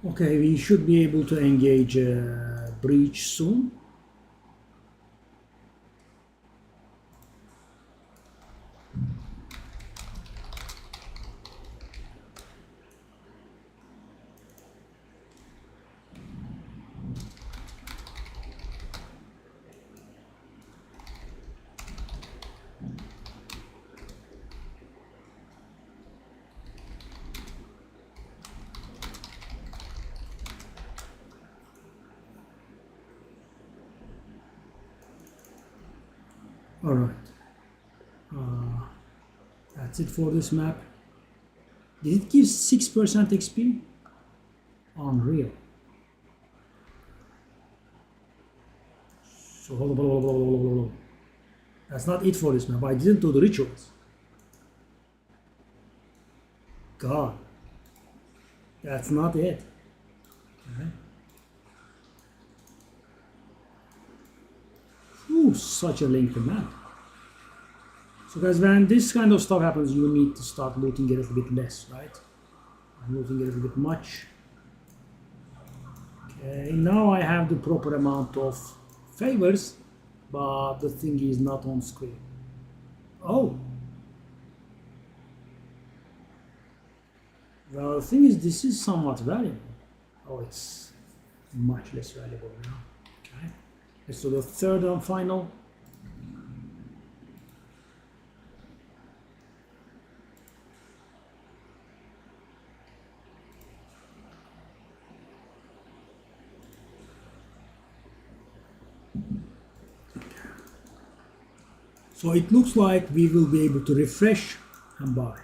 Okay, we should be able to engage breach soon. All right. That's it for this map. Did it give 6% XP? Unreal. So hold on. That's not it for this map. I didn't do the rituals. God. That's not it. Okay. Ooh, such a lengthy map. So guys, when this kind of stuff happens, you need to start looting it a little bit less, right? I'm looting it a little bit much. Okay, now I have the proper amount of favors, but the thing is not on screen. Oh. Well, the thing is, this is somewhat valuable. Oh, it's much less valuable now. Okay. Let's do the third and final. So it looks like we will be able to refresh and buy.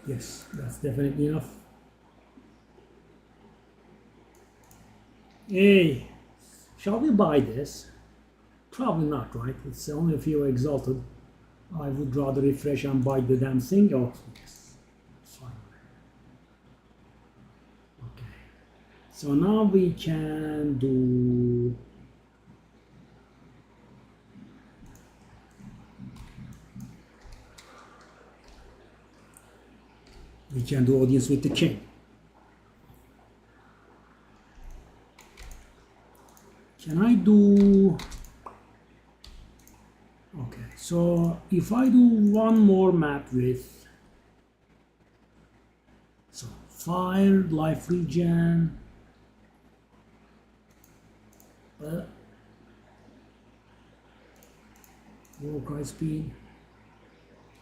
Yes, that's definitely enough. Hey, shall we buy this? Probably not, right? It's only if you're exalted. I would rather refresh and buy the damn thing. Oh, yes, fine. Okay. So now we can do. We can do audience with the king. Can I do? Okay, so if I do one more map with, so fire, life regen, walk high speed.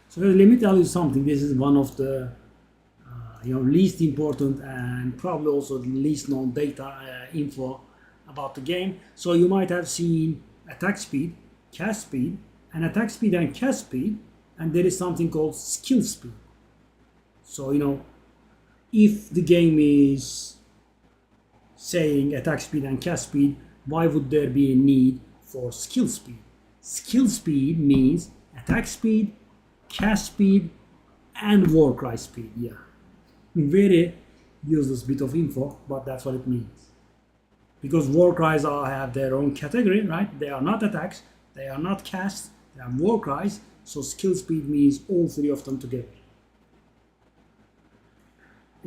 So let me tell you something. This is one of the least important and probably also the least known data info about the game. So you might have seen attack speed, cast speed, and attack speed and cast speed, and there is something called skill speed. So if the game is saying attack speed and cast speed, why would there be a need for skill speed? Skill speed means attack speed, cast speed, and war cry speed. Yeah, very useless bit of info, but that's what it means. Because war cries have their own category, right? They are not attacks, they are not casts, they are war cries. So skill speed means all three of them together.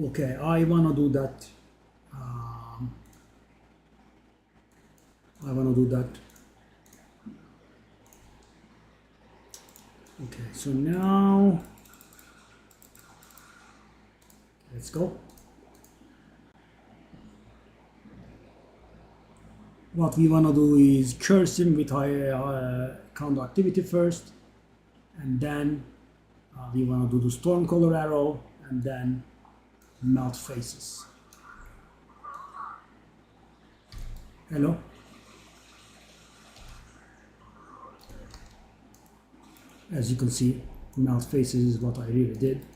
Okay, I wanna do that. I wanna do that. Okay, so now let's go. What we wanna do is curse him with high counter activity first, and then we wanna do the storm color arrow, and then melt faces. Hello. As you can see, melt faces is what I really did.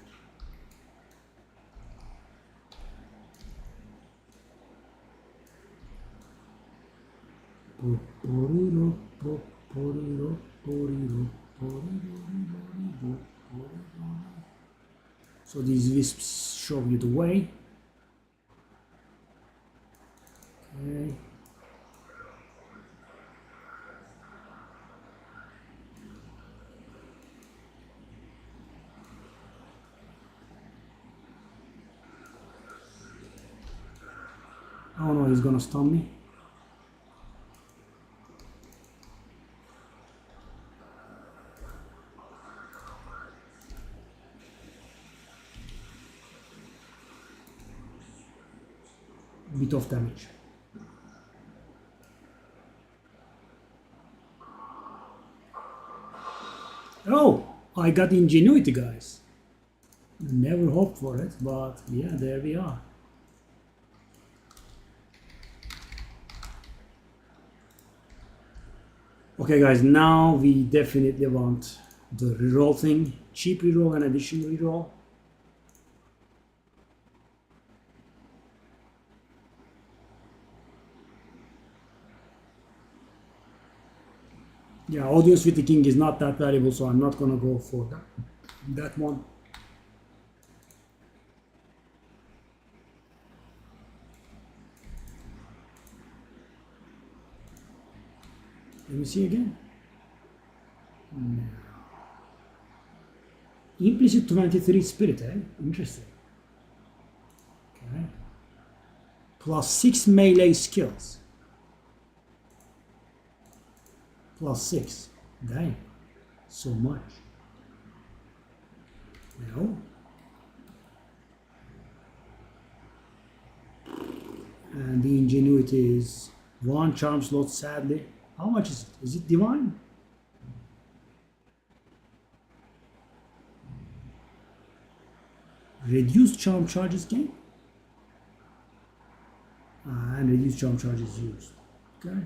So these wisps show you the way. Okay. Oh no, he's gonna stun me. Bit of damage. Oh, I got ingenuity, guys. Never hoped for it, but yeah, there we are. Okay, guys, now we definitely want the reroll thing. Cheap reroll and additional reroll. Yeah, audience with the king is not that valuable, so I'm not gonna go for that one. Let me see again. No. Implicit 23 spirit, eh? Interesting. Okay. Plus 6 melee skills. Plus 6. Dang. So much. No. And the ingenuity is 1 charm slot, sadly. How much is it? Is it divine? Reduced charm charges gain? And reduced charm charges used. Okay.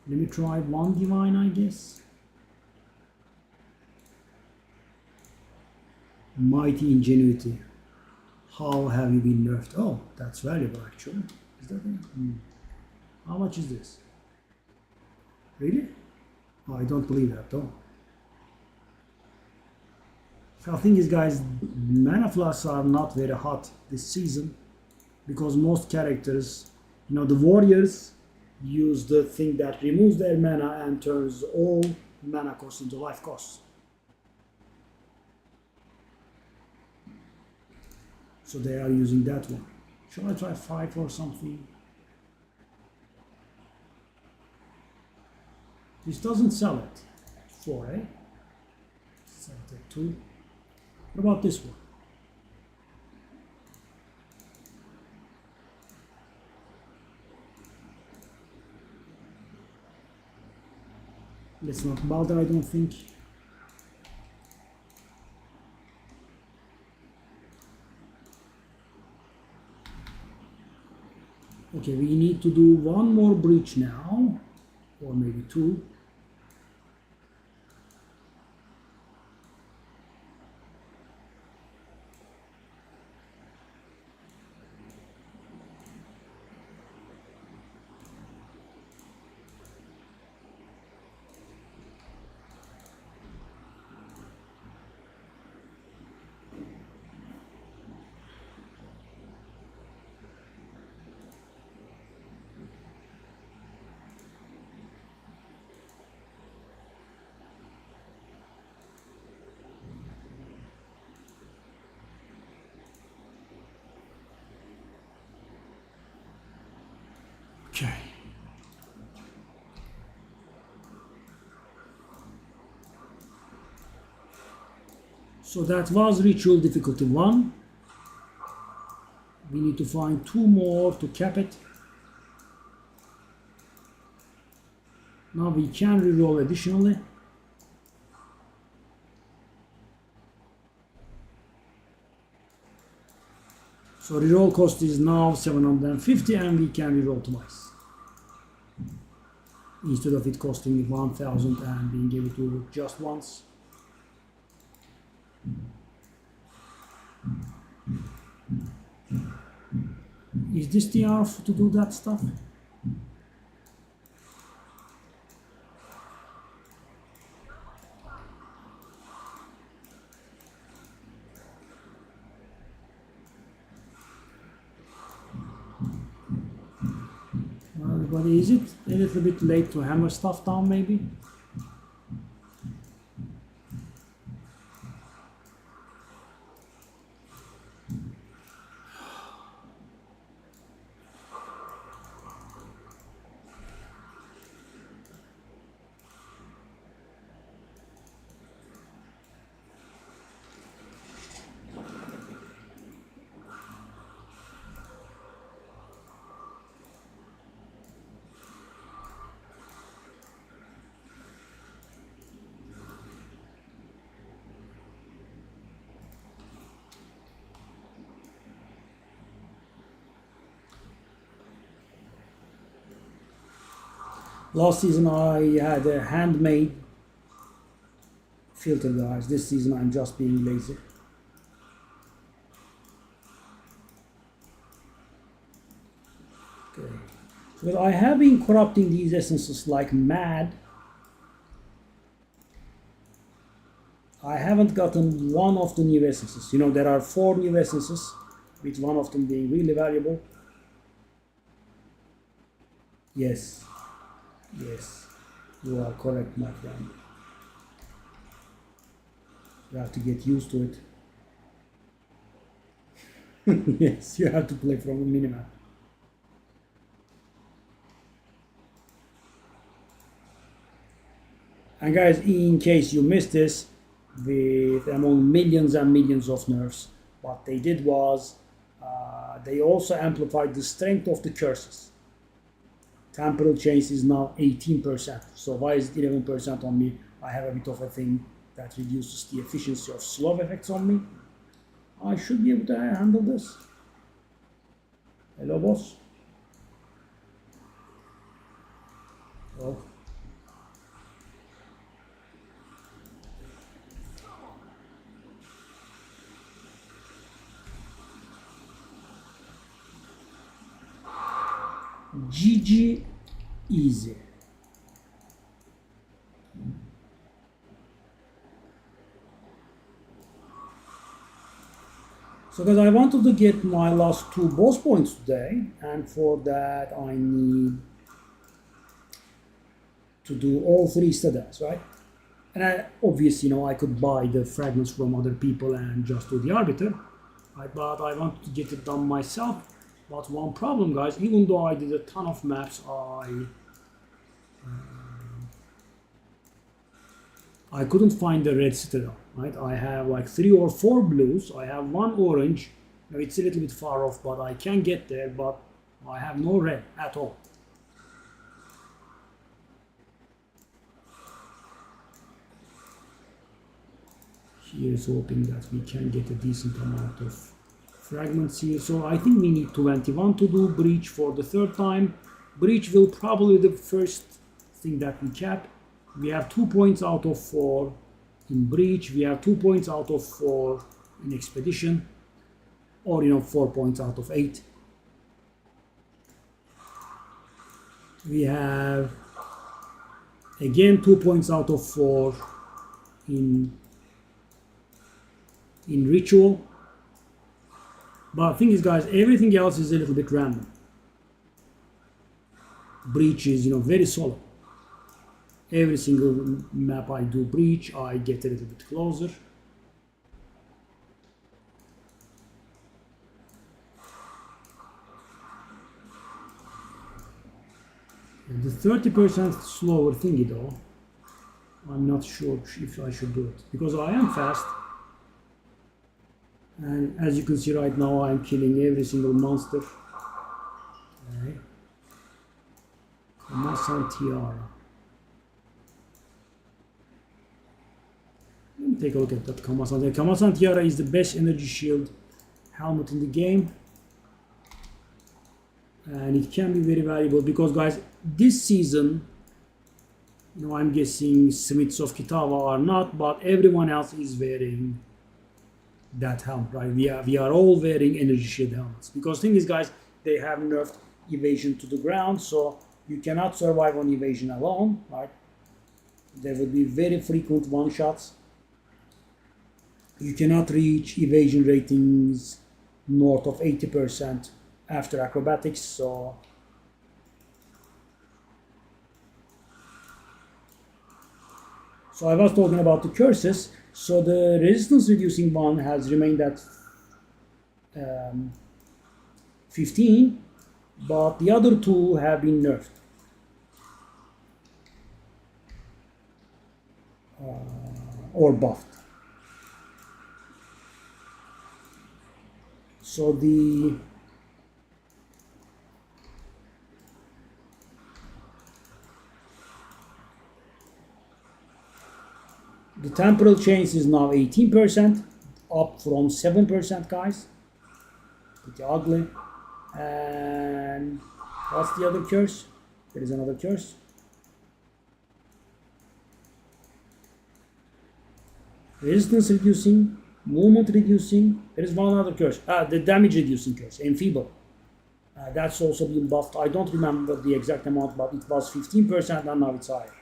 Let me try 1 divine, I guess. Mighty ingenuity. How have you been nerfed? Oh, that's valuable actually. Is that it? How much is this? Really? Oh, I don't believe that though. So the thing is, guys, mana flasks are not very hot this season because most characters, the warriors use the thing that removes their mana and turns all mana costs into life costs. So they are using that one. Shall I try 5 or something? This doesn't sell it. 4, eh? Sell it at 2. What about this one? Let's not bother, I don't think. Okay, we need to do one more breach now, or maybe 2. Okay. So that was ritual difficulty 1. We need to find 2 more to cap it. Now we can reroll additionally. So reroll cost is now 750 and we can reroll twice. Instead of it costing 1000 and being able to work just once. Is this the hour to do that stuff? But is it a little bit late to hammer stuff down maybe? Last season I had a handmade filter, guys. This season I'm just being lazy. Okay. Because I have been corrupting these essences like mad. I haven't gotten one of the new essences. There are 4 new essences, with one of them being really valuable. Yes. Yes, you are correct, my friend. You have to get used to it. Yes, you have to play from a minimap. And guys, in case you missed this, with among millions and millions of nerfs, what they did was they also amplified the strength of the curses. Temporal change is now 18%. So why is it 11% on me? I have a bit of a thing that reduces the efficiency of slow effects on me. I should be able to handle this. Hello, boss. Oh. GG, easy. So guys, I wanted to get my last 2 boss points today, and for that I need to do all 3 studies, right? And obviously, I could buy the fragments from other people and just do the arbiter, right? But I wanted to get it done myself. But one problem, guys, even though I did a ton of maps, I couldn't find the red citadel, right? I have like 3 or 4 blues. I have 1 orange. Now it's a little bit far off, but I can get there. But I have no red at all. Here's hoping that we can get a decent amount of fragments here. So I think we need 21 to do breach for the 3rd time. Breach will probably be the first thing that we cap. We have 2 points out of 4 in breach. We have 2 points out of 4 in expedition, or 4 points out of 8. We have again 2 points out of 4 in ritual. But the thing is, guys, everything else is a little bit random. Breach is very solid. Every single map I do breach, I get a little bit closer. And the 30% slower thingy though, I'm not sure if I should do it, because I am fast. And as you can see right now, I'm killing every single monster. Okay. Tiara. Let me take a look at that Kamasan. The Kamasan Tiara is the best energy shield helmet in the game. And it can be very valuable because, guys, this season, I'm guessing Smiths of Kitawa are not, but everyone else is wearing that helmet, right? We are all wearing energy shield helmets because thing is, guys, they have nerfed evasion to the ground, so you cannot survive on evasion alone, right? There will be very frequent one-shots. You cannot reach evasion ratings north of 80% after acrobatics, so I was talking about the curses. So the resistance reducing one has remained at 15, but the other 2 have been nerfed. Or buffed. So the temporal change is now 18%, up from 7%, guys. Pretty ugly. And what's the other curse? There is another curse. Resistance reducing, movement reducing. There is one other curse. The damage reducing curse, enfeeble. That's also been buffed. I don't remember the exact amount, but it was 15% and now it's higher.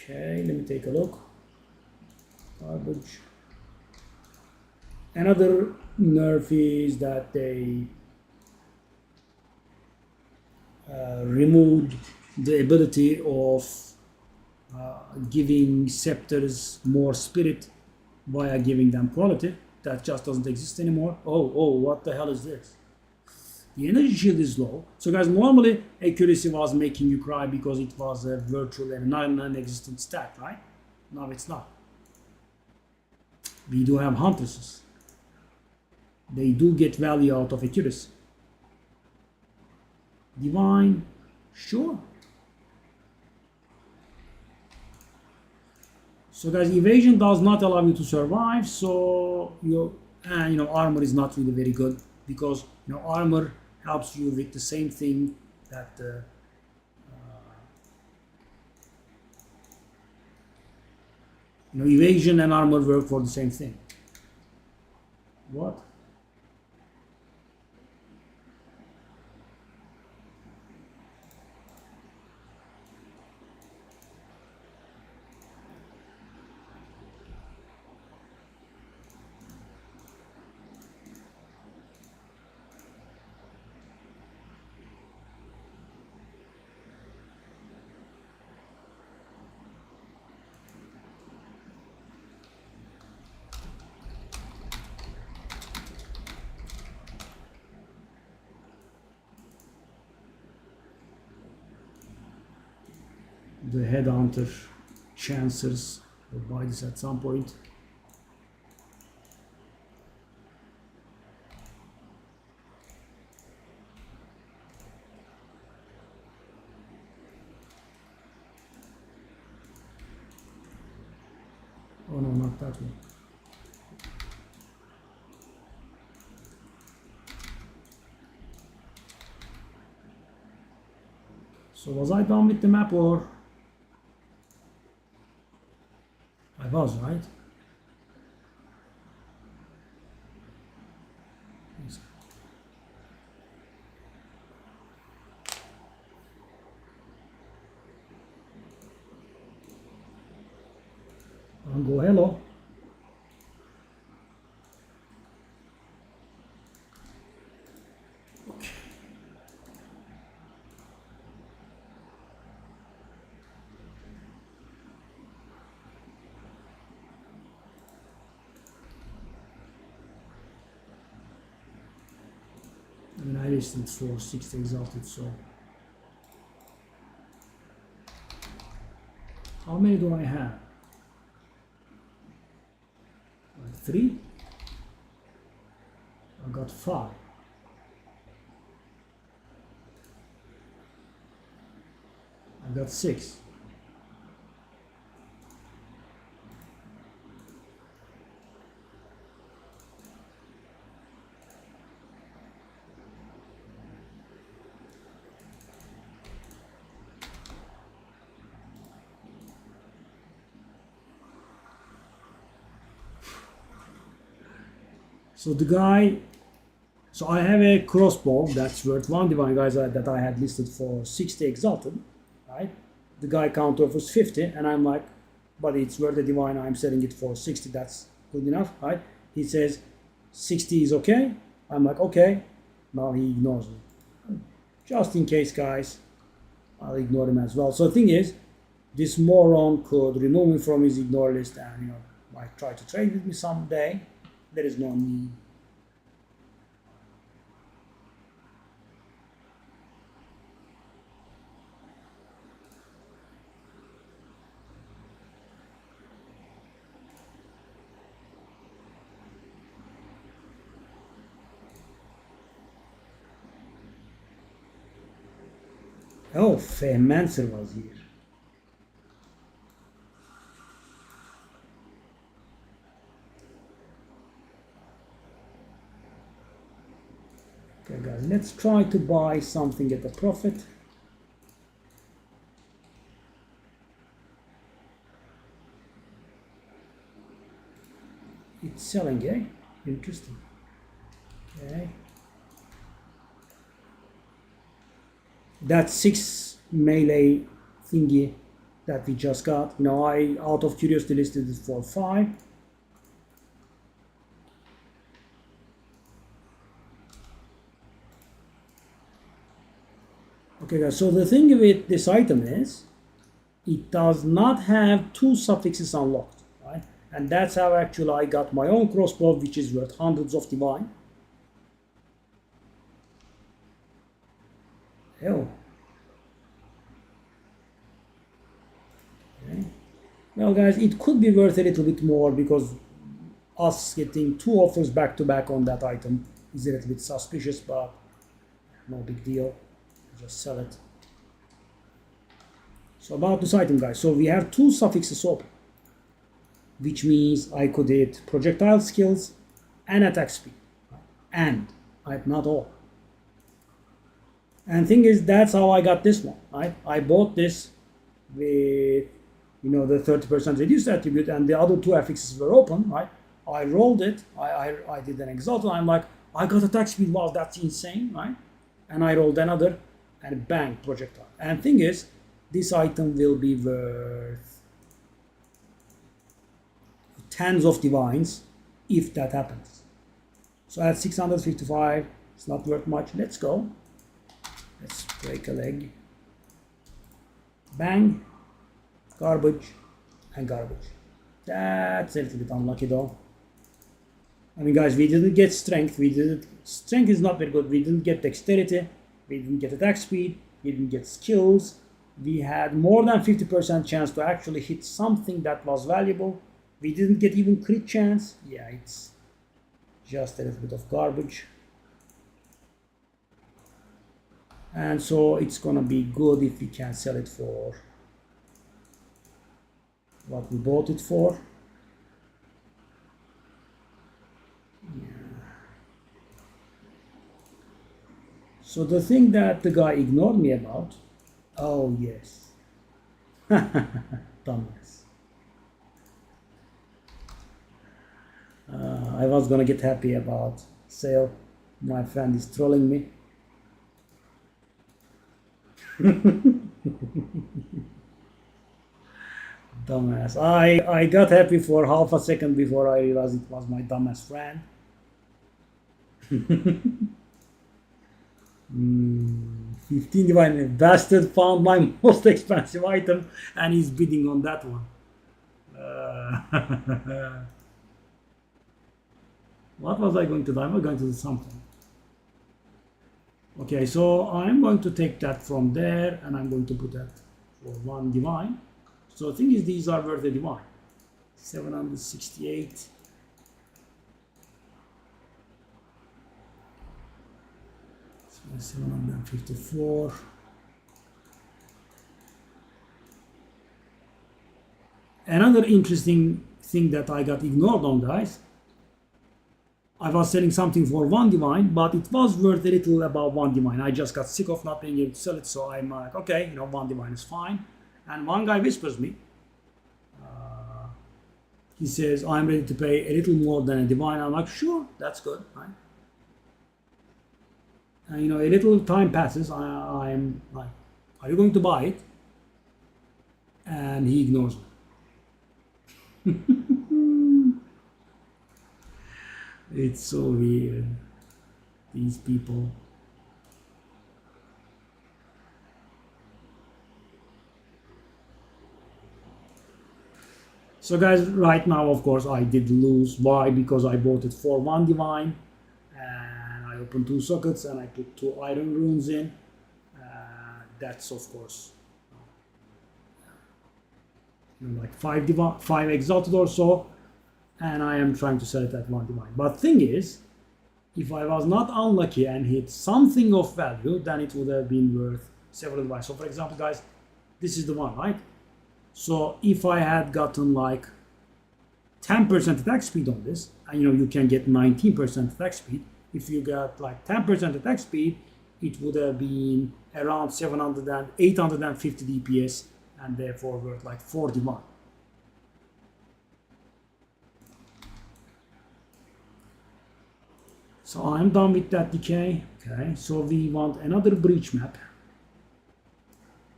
Okay, let me take a look. Garbage. Another nerf is that they removed the ability of giving scepters more spirit via giving them quality. That just doesn't exist anymore. Oh, what the hell is this? The energy shield is low. So guys, normally accuracy was making you cry because it was a virtual and non-existent stat, right? Now it's not. We do have huntresses. They do get value out of accuracy. Divine, sure. So guys, evasion does not allow you to survive, so your armor is not really very good because armor helps you with the same thing that evasion and armor work for the same thing. What? the headhunter chancers will buy this at some point. Oh no, not that one. So was I done with the map, or I was, right? Yes. Go hello. Okay. I mean, I listened for 6 exalted, so how many do I have? Like 3? I got 5. I got 6. So the guy, so I have a crossbow that's worth 1 divine, guys, that I had listed for 60 exalted, right? The guy counter offers 50, and I'm like, but it's worth a divine, I'm selling it for 60, that's good enough, right? He says 60 is okay. I'm like, okay. Now he ignores me. Just in case, guys, I'll ignore him as well. So the thing is, this moron could remove me from his ignore list and, you know, might try to trade with me someday. There is no need. Oh, Fehmancer was here. Okay, guys, let's try to buy something at a profit. It's selling, eh? Interesting. Okay. That 6 melee thingy that we just got, you know, I out of curiosity listed it for 5. Okay, guys, so the thing with this item is it does not have 2 suffixes unlocked, right? And that's how actually I got my own crossbow, which is worth hundreds of divine. Hell. Okay. Well, guys, it could be worth a little bit more because us getting 2 offers back to back on that item is a little bit suspicious, but no big deal. Just sell it. So about this item, guys. So we have 2 suffixes open, which means I could hit projectile skills and attack speed, and right, not all. And thing is, that's how I got this one. Right? I bought this with, you know, the 30% reduced attribute, and the other 2 affixes were open. Right? I rolled it. I did an exalted. I'm like, I got attack speed. Wow, that's insane, right? And I rolled another, and bang, projectile. And thing is, this item will be worth tens of divines if that happens. So at 655, it's not worth much. Let's go. Let's break a leg. Bang, garbage, and garbage. That's a little bit unlucky though. I mean, guys, we didn't get strength. Strength is not very good. We didn't get dexterity. We didn't get attack speed. We didn't get skills. we had more than 50% chance to actually hit something that was valuable. We didn't get even crit chance. Yeah, it's just a little bit of garbage. And so it's gonna be good if we can sell it for what we bought it for. So the thing that the guy ignored me about, oh yes, dumbass. I was gonna get happy about sale. My friend is trolling me. Dumbass. I got happy for half a second before I realized it was my dumbass friend. 15 divine. Bastard found my most expensive item and he's bidding on that one. What was I going to do? I was going to do something. Okay, so I'm going to take that from there and I'm going to put that for 1 divine. So the thing is, these are worth a divine. 768. So 754. Another interesting thing that I got ignored on, guys. I was selling something for 1 divine, but it was worth a little above 1 divine. I just got sick of not being able to sell it, so I'm like, okay, 1 divine is fine. And one guy whispers me, he says, I'm ready to pay a little more than a divine. I'm like, sure, that's good, right? And a little time passes. I'm like, are you going to buy it? And he ignores me. It's so weird, these people. So guys, right now, of course, I did lose. Why? Because I bought it for 1 divine and I opened 2 sockets and I put 2 iron runes in. That's, of course, like 5 exalted or so. And I am trying to sell it at 1 divine. But thing is, if I was not unlucky and hit something of value, then it would have been worth several divines. So for example, guys, this is the one, right? So if I had gotten like 10% attack speed on this, and you can get 19% attack speed. If you got like 10% attack speed, it would have been around 850 DPS, and therefore worth like 41. So I'm done with that decay. Okay, so we want another breach map.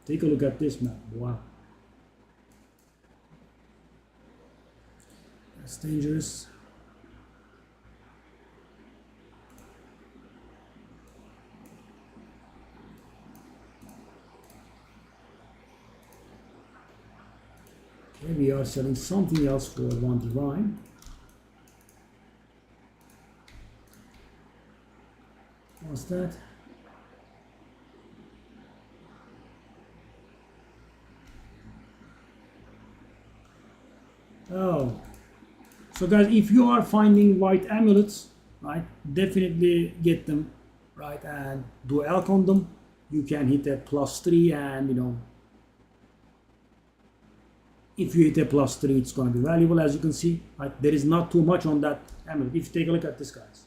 Take a look at this map. Wow. That's dangerous. Okay, we are selling something else for 1 divine. What's that? Oh. So guys, if you are finding white amulets, right, definitely get them, right, and do elk on them. You can hit a +3 and, if you hit a +3, it's going to be valuable, as you can see, right? There is not too much on that amulet. If you take a look at this, guys.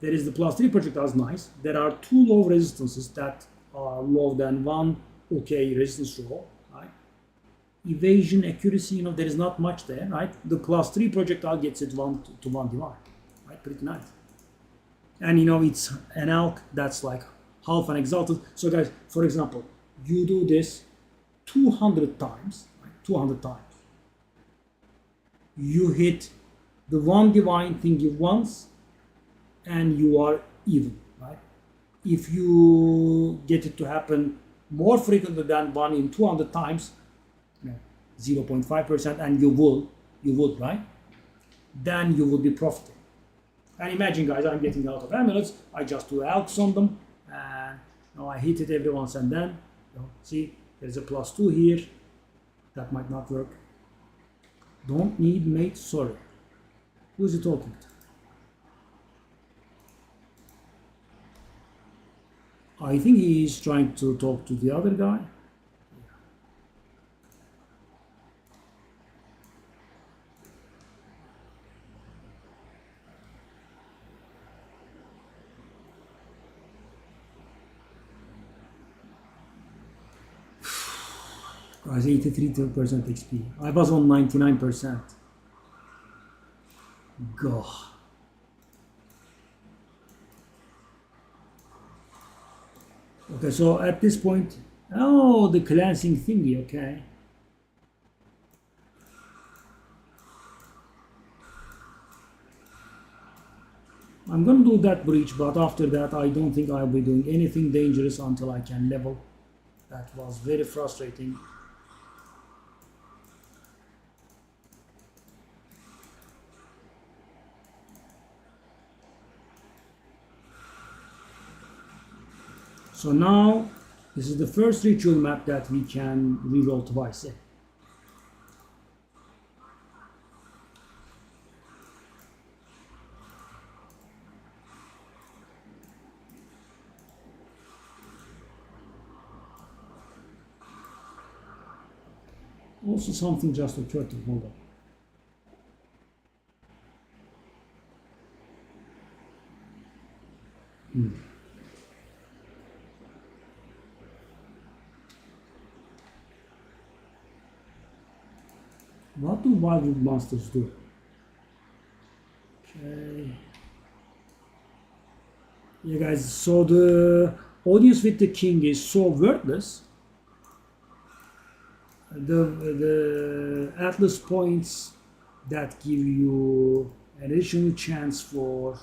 There is the +3 projectiles, nice. There are 2 low resistances that are lower than 1 okay resistance roll, right? Evasion, accuracy, there is not much there, right? The +3 projectile gets it 1 to 1 divine, right? Pretty nice. And it's an elk that's like half an exalted. So guys, for example, you do this 200 times, right? 200 times. You hit the 1 divine thingy once, and you are even, right? If you get it to happen more frequently than 1 in 200 times, 0.5%, and you would, right? Then you would be profiting. And imagine, guys, I'm getting out of amulets. I just do elks on them, and I hit it every once and then. See, There's a +2 here. That might not work. Don't need mate, sorry. Who is he talking to? I think he is trying to talk to the other guy. Guys, 83% XP. I was on 99%. God. Okay, so at this point, oh, the cleansing thingy, okay. I'm gonna do that breach, but after that, I don't think I'll be doing anything dangerous until I can level. That was very frustrating. So now, this is the first ritual map that we can reroll twice. Also something just occurred to me. Hold on. What do wildwood monsters do? Okay. Yeah, guys, so the audience with the king is so worthless. The Atlas points that give you an additional chance for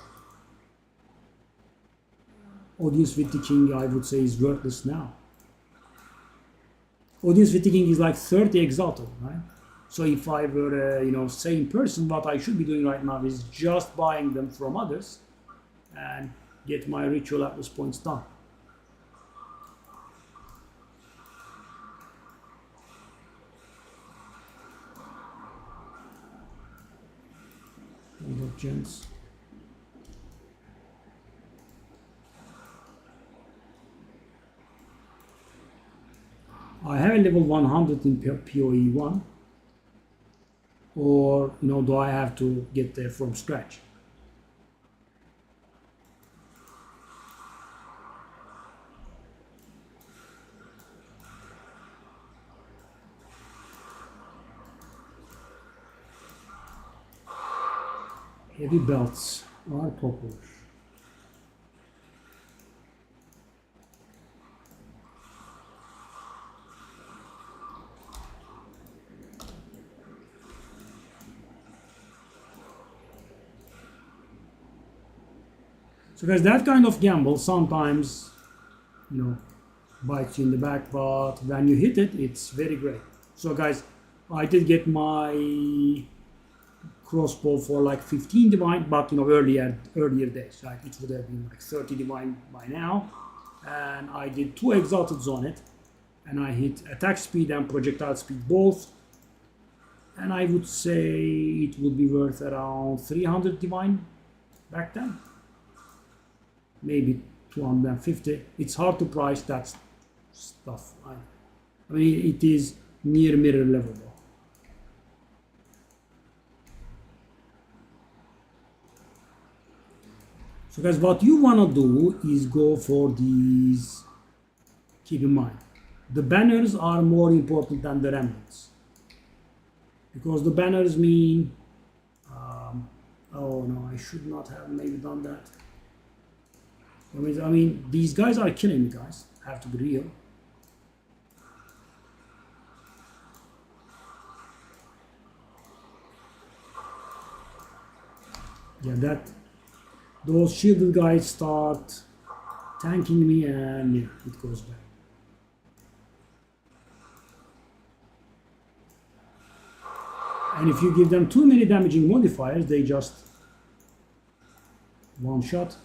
audience with the king, I would say, is worthless now. Audience with the king is like 30 exalted, right? So if I were a sane person, what I should be doing right now is just buying them from others and get my ritual Atlas points done. Hold up, gents. I have a level 100 in PoE 1. Or, do I have to get there from scratch? Heavy belts are popular. So guys, that kind of gamble sometimes, bites you in the back, but when you hit it, it's very great. So guys, I did get my crossbow for like 15 divine, but earlier days, right? It would have been like 30 divine by now. And I did 2 exalted on it, and I hit attack speed and projectile speed both. And I would say it would be worth around 300 divine back then. Maybe 250. It's hard to price that stuff. I mean, it is near mirror level though. So guys, what you want to do is go for these. Keep in mind, the banners are more important than the remnants. Because the banners mean, oh no, I should not have maybe done that. I mean, these guys are killing me, guys. I have to be real. Yeah, those shielded guys start tanking me, and yeah, it goes back. And if you give them too many damaging modifiers, they just one shot.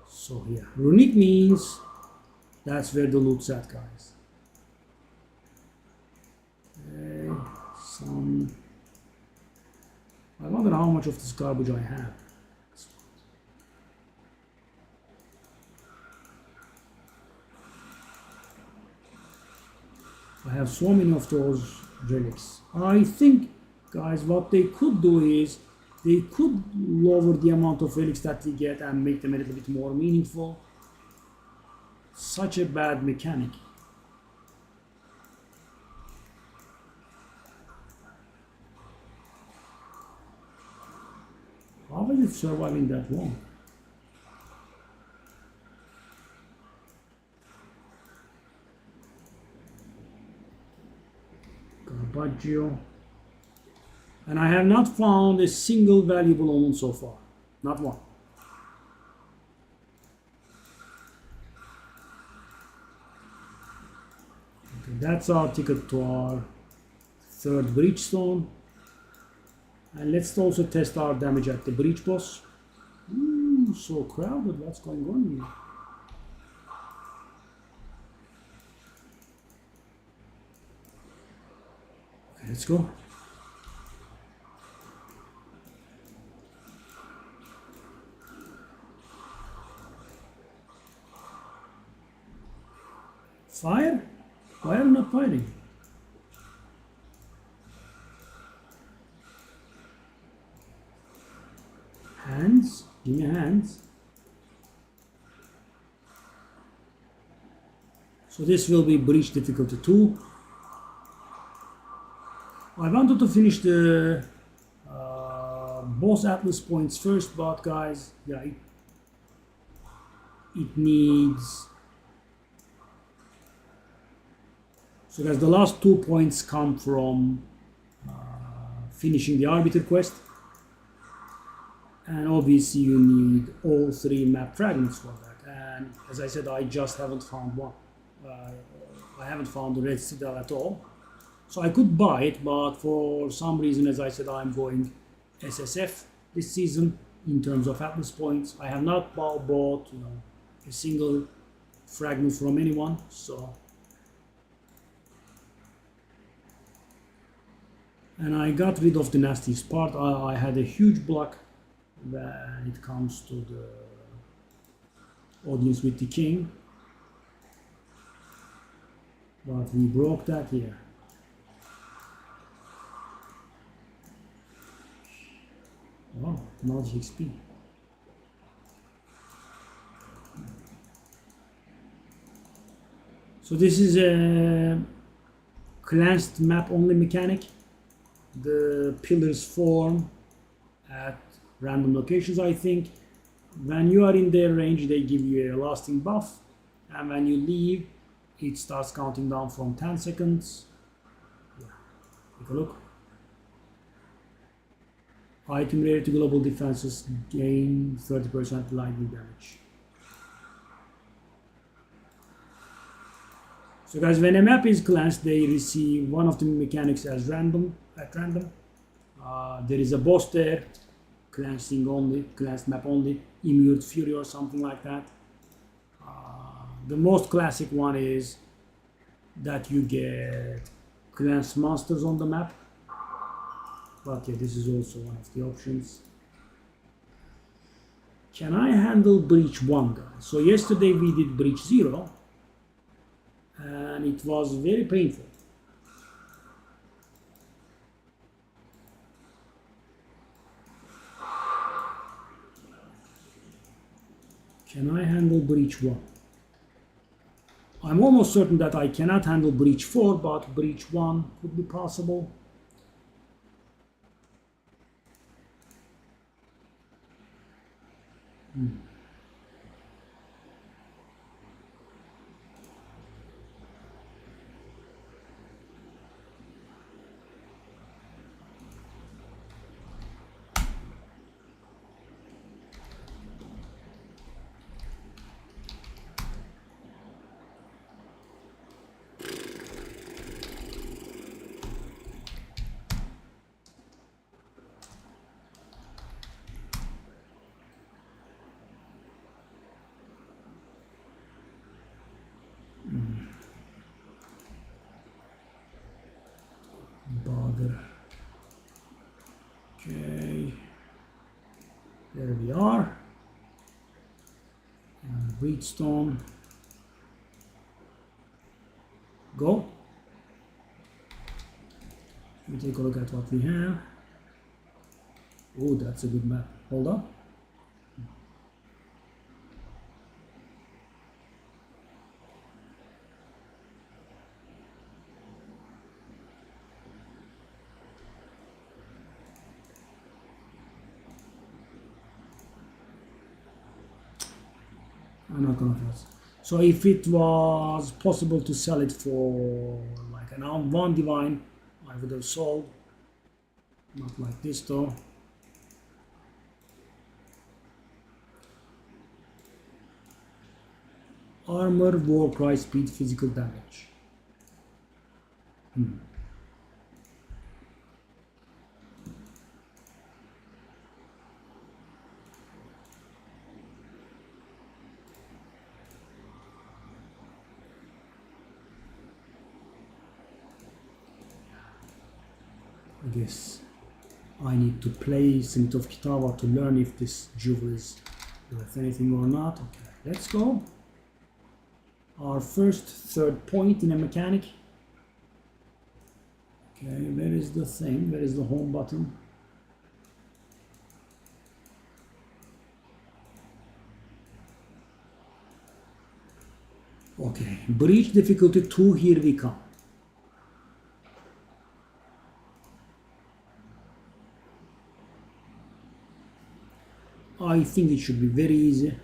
So yeah, runic means That's where the loot's at, guys. Okay, some. I wonder how much of this garbage I have. I have so many of those relics. I think, guys, what they could do is they could lower the amount of relics that we get and make them a little bit more meaningful. Such a bad mechanic. How is it surviving that long? Garbaggio. And I have not found a single valuable omen so far. Not one. Okay, that's our ticket to our third breachstone. And let's also test our damage at the breach boss. Ooh, so crowded. What's going on here? Okay, let's go. Fire? Why are you not firing? Hands? Give me hands. So this will be breach difficulty 2. I wanted to finish the boss atlas points first, but guys, yeah, it needs. So guys, the last 2 points come from finishing the arbiter quest. And obviously you need all 3 map fragments for that. And as I said, I just haven't found one. I haven't found the red citadel at all. So I could buy it, but for some reason, as I said, I'm going SSF this season in terms of atlas points. I have not bought a single fragment from anyone. So, and I got rid of the nastiest part. I had a huge block when it comes to the audience with the king, but we broke that here. Wow, knowledge XP. So this is a cleansed map only mechanic. The pillars form at random locations, I think. When you are in their range, they give you a lasting buff, and when you leave, it starts counting down from 10 seconds. Yeah. Take a look. Item related to global defenses gain 30% lightning damage. So guys, when a map is cleansed, they receive one of the mechanics as random. There is a boss there, cleansing only, cleansed map only, immured fury or something like that. The most classic one is that you get cleansed monsters on the map. But yeah, this is also one of the options. Can I handle breach 1, guys? So yesterday we did breach 0, and it was very painful. Can I handle breach 1? I'm almost certain that I cannot handle breach 4, but breach 1 could be possible. another. Okay, there we are. And Breedstone. Go. Let me take a look at what we have. Oh, that's a good map. Hold on. I'm not gonna force. So if it was possible to sell it for like an one divine, I would have sold. Not like this though. Armor, war cry, speed, physical damage. I guess I need to play Summit of Kitava to learn if this jewel is worth anything or not. Okay, let's go. Our first third point in a mechanic. Okay, where is the thing? Where is the home button? Okay, breach difficulty 2, here we come. I think it should be very easy.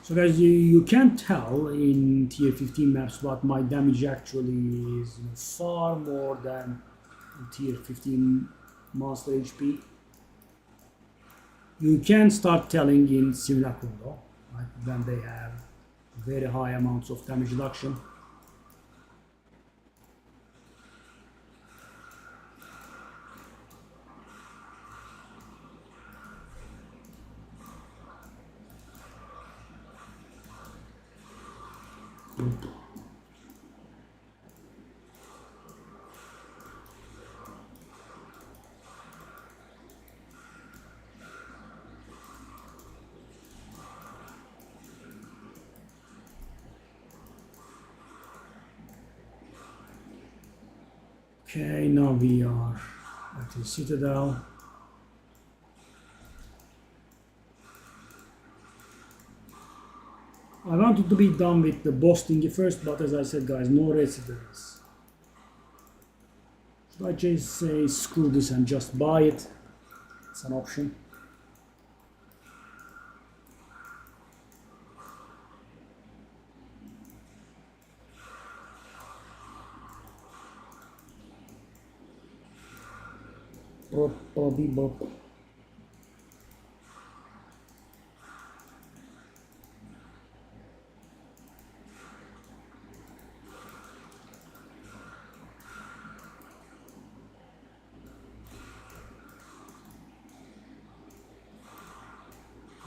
So guys, you can't tell in tier 15 maps what my damage actually is, far more than tier 15 master HP. You can start telling in Simulacrum though, right? When they have very high amounts of damage reduction. Okay, now we are at the Citadel. I wanted to be done with the boss thingy first, but as I said guys, no residence. Should I just say screw this and just buy it? It's an option. Bop.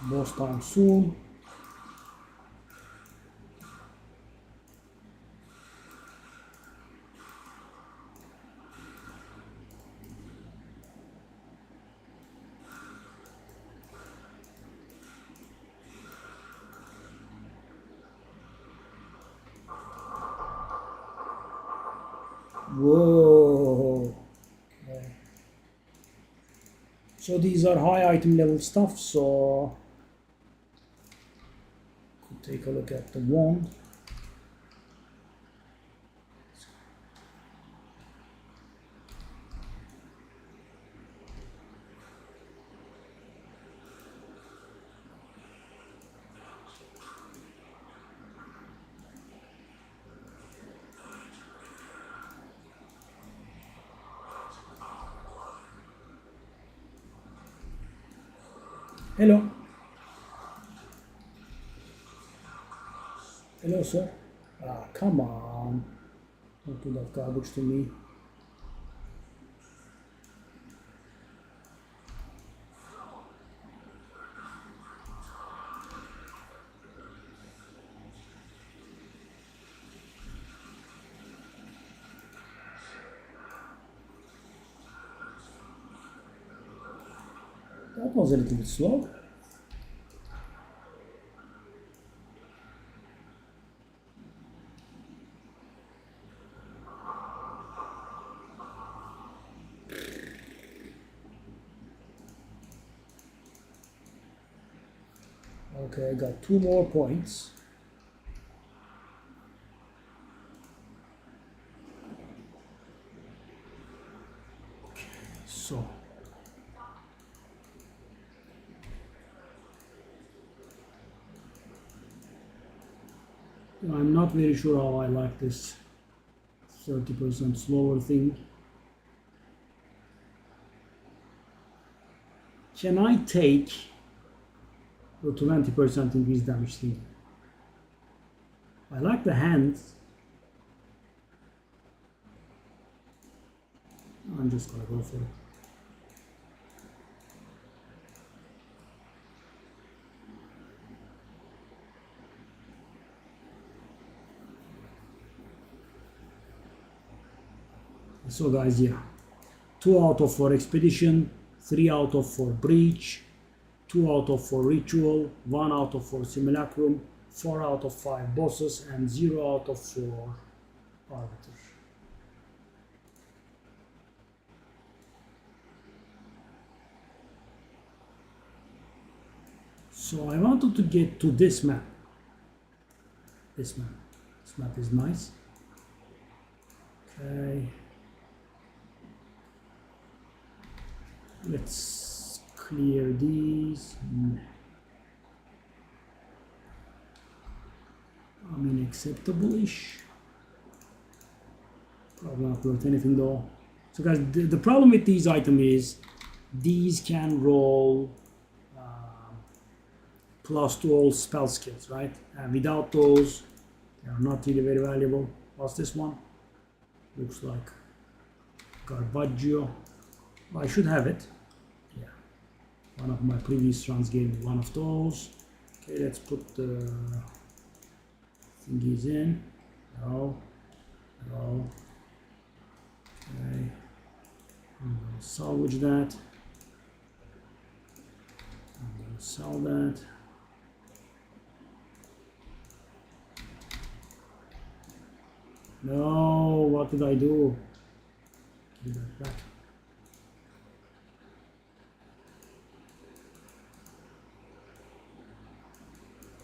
Boss time soon. Whoa. Okay. So these are high item level stuff, so could take a look at the wand. Hello. Hello, sir. Ah, come on. Don't do that garbage to me. That was a little bit slow. Okay, I got 2 more points. So I'm not very sure how I like this 30% slower thing. Can I take the 20% increase damage thing? I like the hands. I'm just gonna go for it. So guys, yeah, 2 out of 4 expedition, 3 out of 4 breach, 2 out of 4 ritual, 1 out of 4 simulacrum, 4 out of 5 bosses, and 0 out of 4 arbiter. So I wanted to get to this map. This map. This map is nice. Okay. Let's clear these. I mean, acceptable-ish. Probably not worth anything though. So guys, the problem with these items is these can roll plus to all spell skills, right? And without those, they are not really very valuable. What's this one? Looks like Garbaggio. Well, I should have it. Yeah. One of my previous runs gave me one of those. Okay, let's put the thingies in. No. No. Okay. I'm gonna salvage that. I'm gonna sell that. No, what did I do? Give that back.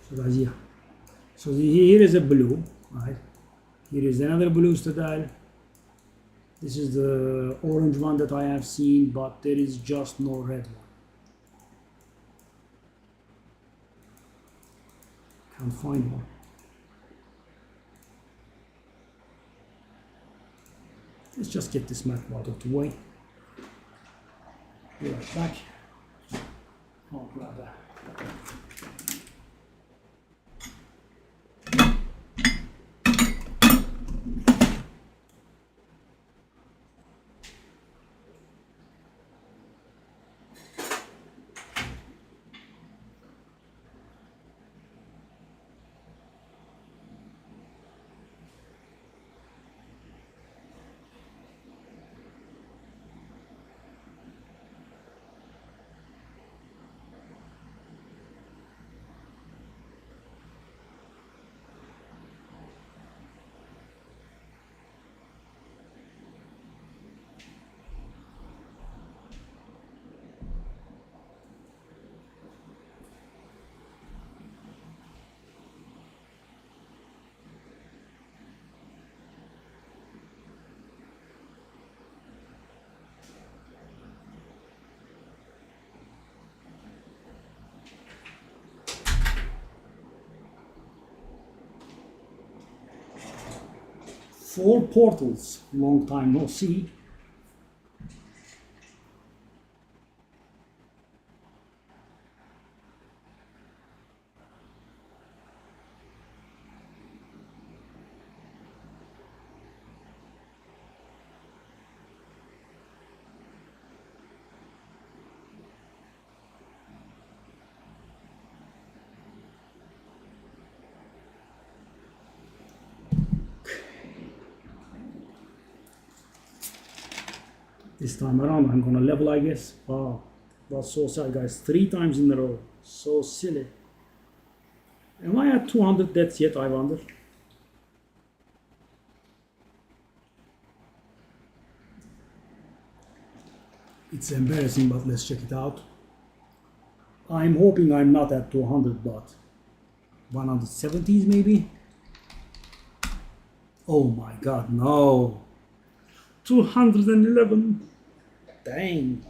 So guys, yeah. So here is a blue, right? Here is another blue style. This is the orange one that I have seen, but there is just no red one. Can't find one. Let's just get this map out of the way. Be right back. I'll grab that. Four portals, long time no see. This time around I'm gonna level, I guess. Wow, was so sad, guys. 3 times in a row. So silly. Am I at 200 deaths yet, I wonder? It's embarrassing, but let's check it out. I'm hoping I'm not at 200, but 170s maybe? Oh my god, no. 211. Dang.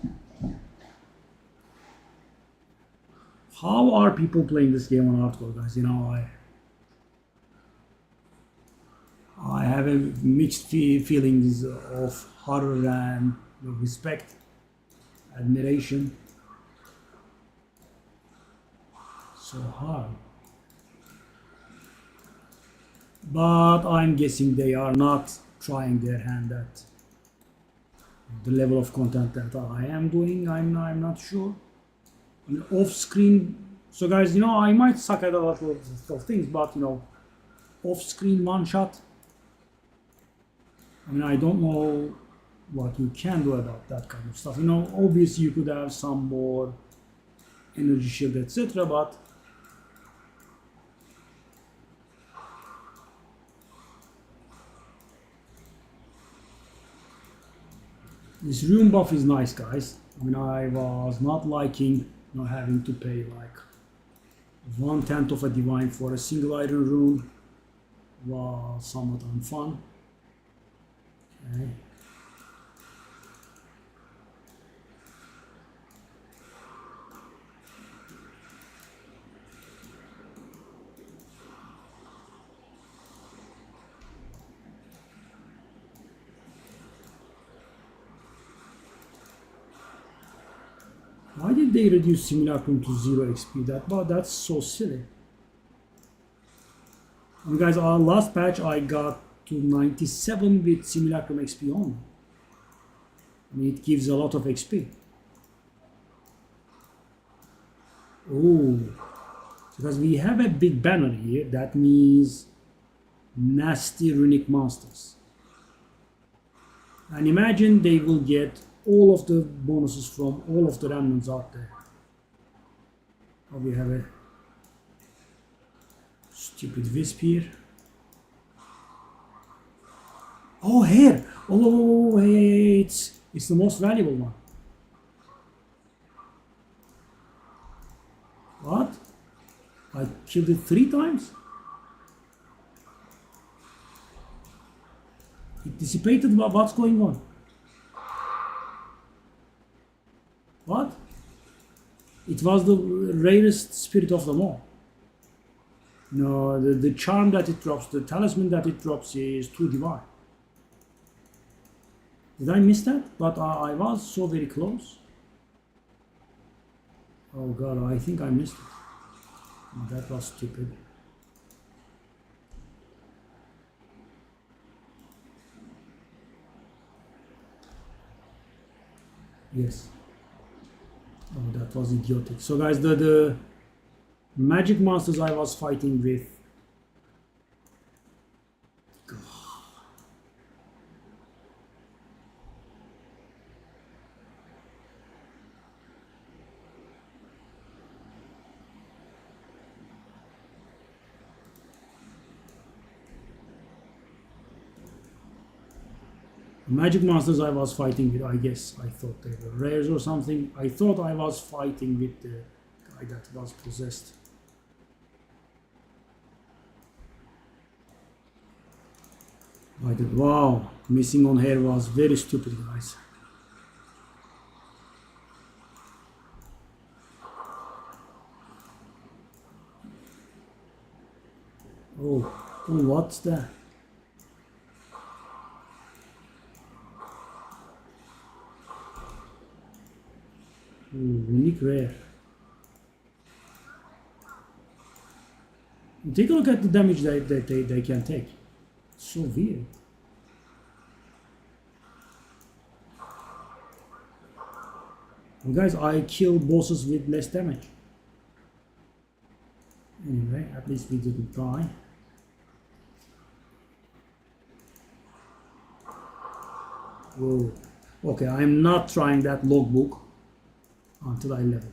How are people playing this game on hardcore, guys? You know, I have a mixed feelings of horror and respect, admiration. So hard. But I'm guessing they are not trying their hand at the level of content that I am doing. I'm not sure. I mean, off screen. So guys, you know, I might suck at a lot of things, but you know, off screen one shot. I mean, I don't know what you can do about that kind of stuff. You know, obviously you could have some more energy shield, etc. But this room buff is nice, guys. I mean, I was not liking, you know, having to pay like 1/10 of a divine for a single iron rune. Was somewhat unfun. Okay. Why did they reduce Simulacrum to 0 XP? That's so silly. And guys, our last patch I got to 97 with Simulacrum XP only. I mean, it gives a lot of XP. Oh, because we have a big banner here, that means nasty runic monsters. And imagine they will get all of the bonuses from all of the remnants out there. Oh, we have a stupid wisp here. Oh, here! Oh, hey, it's the most valuable one. What? I killed it 3 times? It dissipated. What's going on? What? It was the rarest spirit of them all. No, the charm that it drops, the talisman that it drops is too divine. Did I miss that? But I was so very close. Oh god, I think I missed it. Oh, that was stupid. Yes. Oh, that was idiotic. So guys, the magic monsters I was fighting with. Magic monsters I was fighting with, I guess, I thought they were rares or something. I thought I was fighting with the guy that was possessed. I did, wow, missing on hair was very stupid, guys. Oh, what's that? Unique rare. Take a look at the damage that they can take. So weird. Well, guys, I kill bosses with less damage. Anyway, at least we didn't die. Whoa. Okay, I'm not trying that logbook. until I level.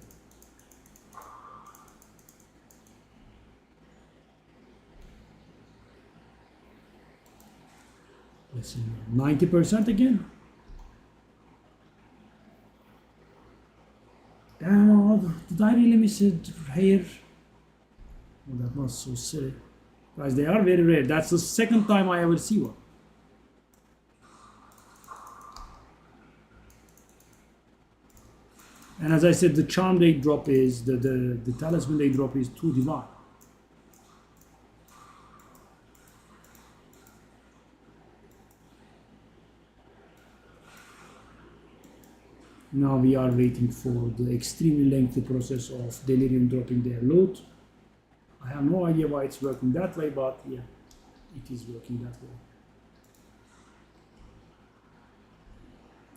Listen, 90% again. Damn, did I really miss it here? Oh, that was so silly. Guys, they are very rare. That's the second time I ever see one. And as I said, the charm they drop is, the talisman they drop is too divine. Now we are waiting for the extremely lengthy process of Delirium dropping their loot. I have no idea why it's working that way, but yeah, it is working that way.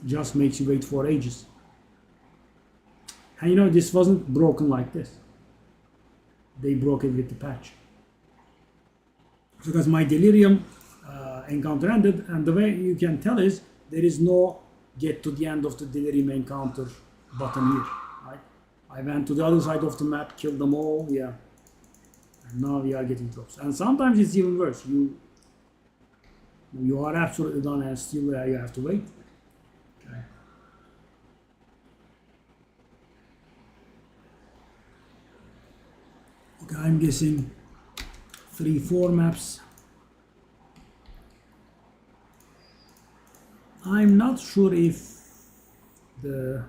Just makes you wait for ages. And you know, this wasn't broken like this. They broke it with the patch. Because my Delirium encounter ended, and the way you can tell is there is no get to the end of the Delirium encounter button here. Right? I went to the other side of the map, killed them all, yeah. And now we are getting drops. And sometimes it's even worse. You are absolutely done and still you have to wait. Okay. Okay, I'm guessing 3-4 maps. I'm not sure if the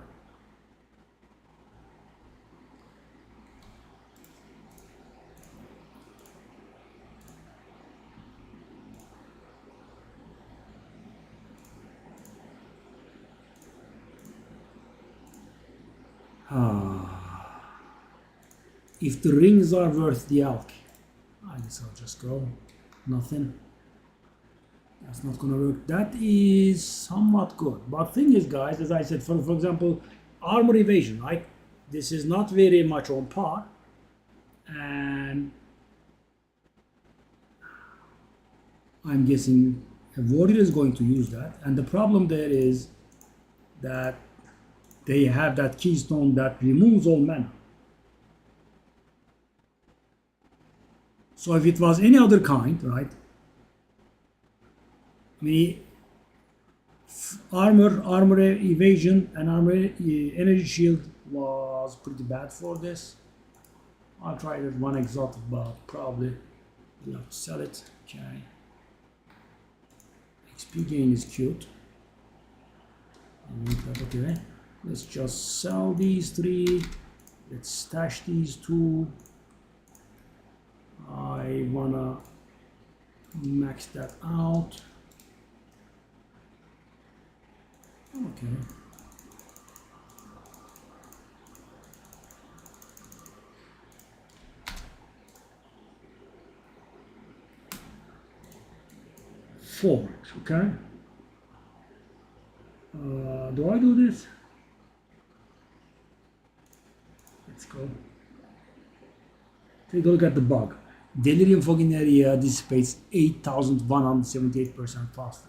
if the rings are worth the alk. I guess I'll just go. Nothing. That's not gonna work. That is somewhat good. But thing is, guys, as I said, for example, armor evasion, right? This is not very much on par. And I'm guessing a warrior is going to use that. And the problem there is that they have that keystone that removes all mana. So if it was any other kind, right? I mean, armor evasion, and armor energy shield was pretty bad for this. I'll try that one exotic, but probably we'll have to sell it. Okay. XP gain is cute. Okay. Let's just sell these 3. Let's stash these 2. I wanna max that out. Okay. Forward, okay. Do I do this? Let's go. Take a look at the bug. Delirium fog in area dissipates 8,178% faster.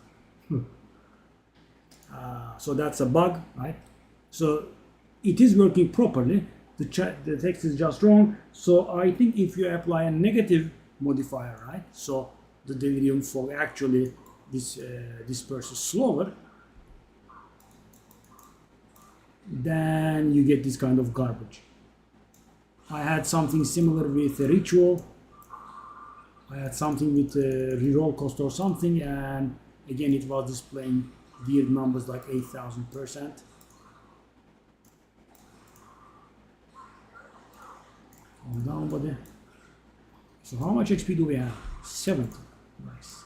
So that's a bug, right? So it is working properly. The text is just wrong. So I think if you apply a negative modifier, right? So the delirium fog actually disperses slower. Then you get this kind of garbage. I had something similar with a ritual. I had something with a reroll cost or something, and again it was displaying weird numbers like 8,000%. Calm down, buddy. So how much XP do we have? 70. Nice.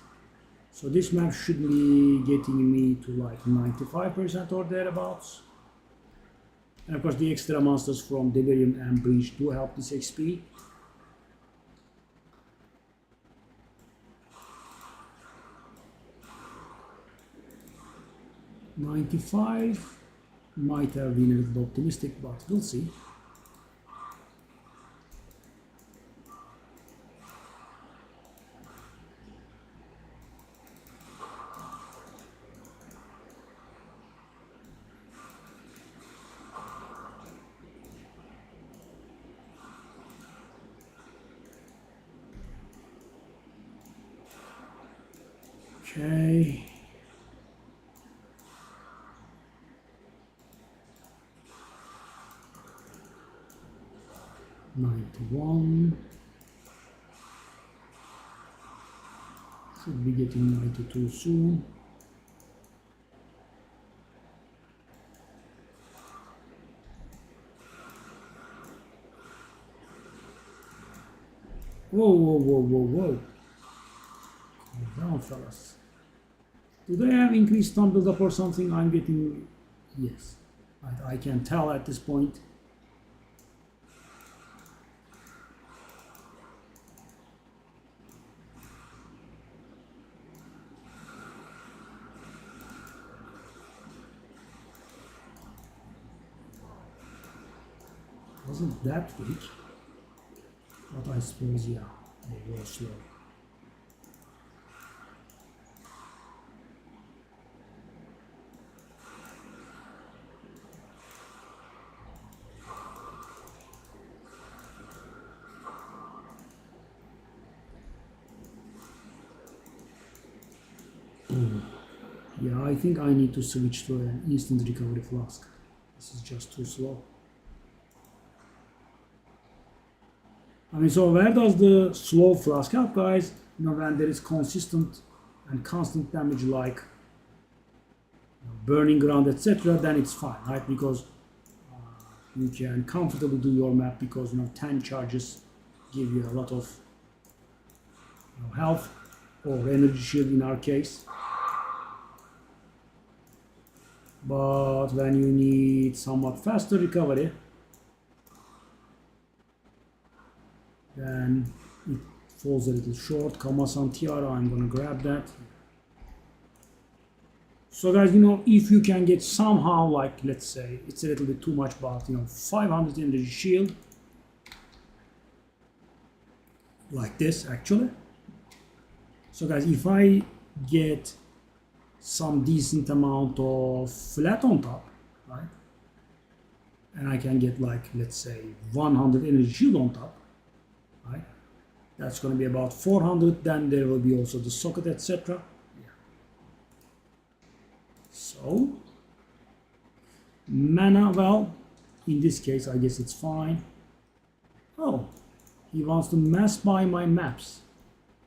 So this map should be getting me to like 95% or thereabouts. And of course the extra monsters from Delirium and Breach do help this XP. $95 might have been a little optimistic, but we'll see. Okay. $91. Should be getting 92 soon. Whoa, whoa, whoa, whoa, whoa. Calm down, fellas. Do they have increased stun build-up or something? I'm getting... Yes. I can tell at this point. Wasn't that weak? But I suppose, yeah, they were slow. Yeah, I think I need to switch to an instant recovery flask. This is just too slow. I mean, so where does the slow flask help, guys? You know, when there is consistent and constant damage like burning ground, etc., then it's fine, right? Because you can comfortably do your map because, you know, 10 charges give you a lot of, you know, health or energy shield in our case. But when you need somewhat faster recovery, then it falls a little short. Kamasan Tiara, I'm gonna grab that. So guys, you know, if you can get somehow, like, let's say, it's a little bit too much, but, you know, 500 energy shield, like this, actually. So guys, if I get some decent amount of flat on top, right, and I can get, like, let's say 100 energy shield on top, right, that's going to be about 400. Then there will be also the socket, etc. Yeah. So mana, well, in this case I guess it's fine. Oh, he wants to mass buy my maps.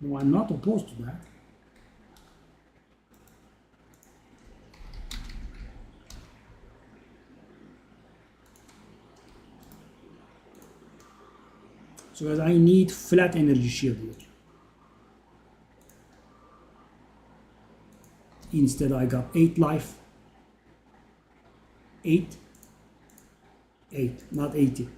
No, I'm not opposed to that. So guys, I need flat energy shield here. Instead I got 8 life. 8, not 80.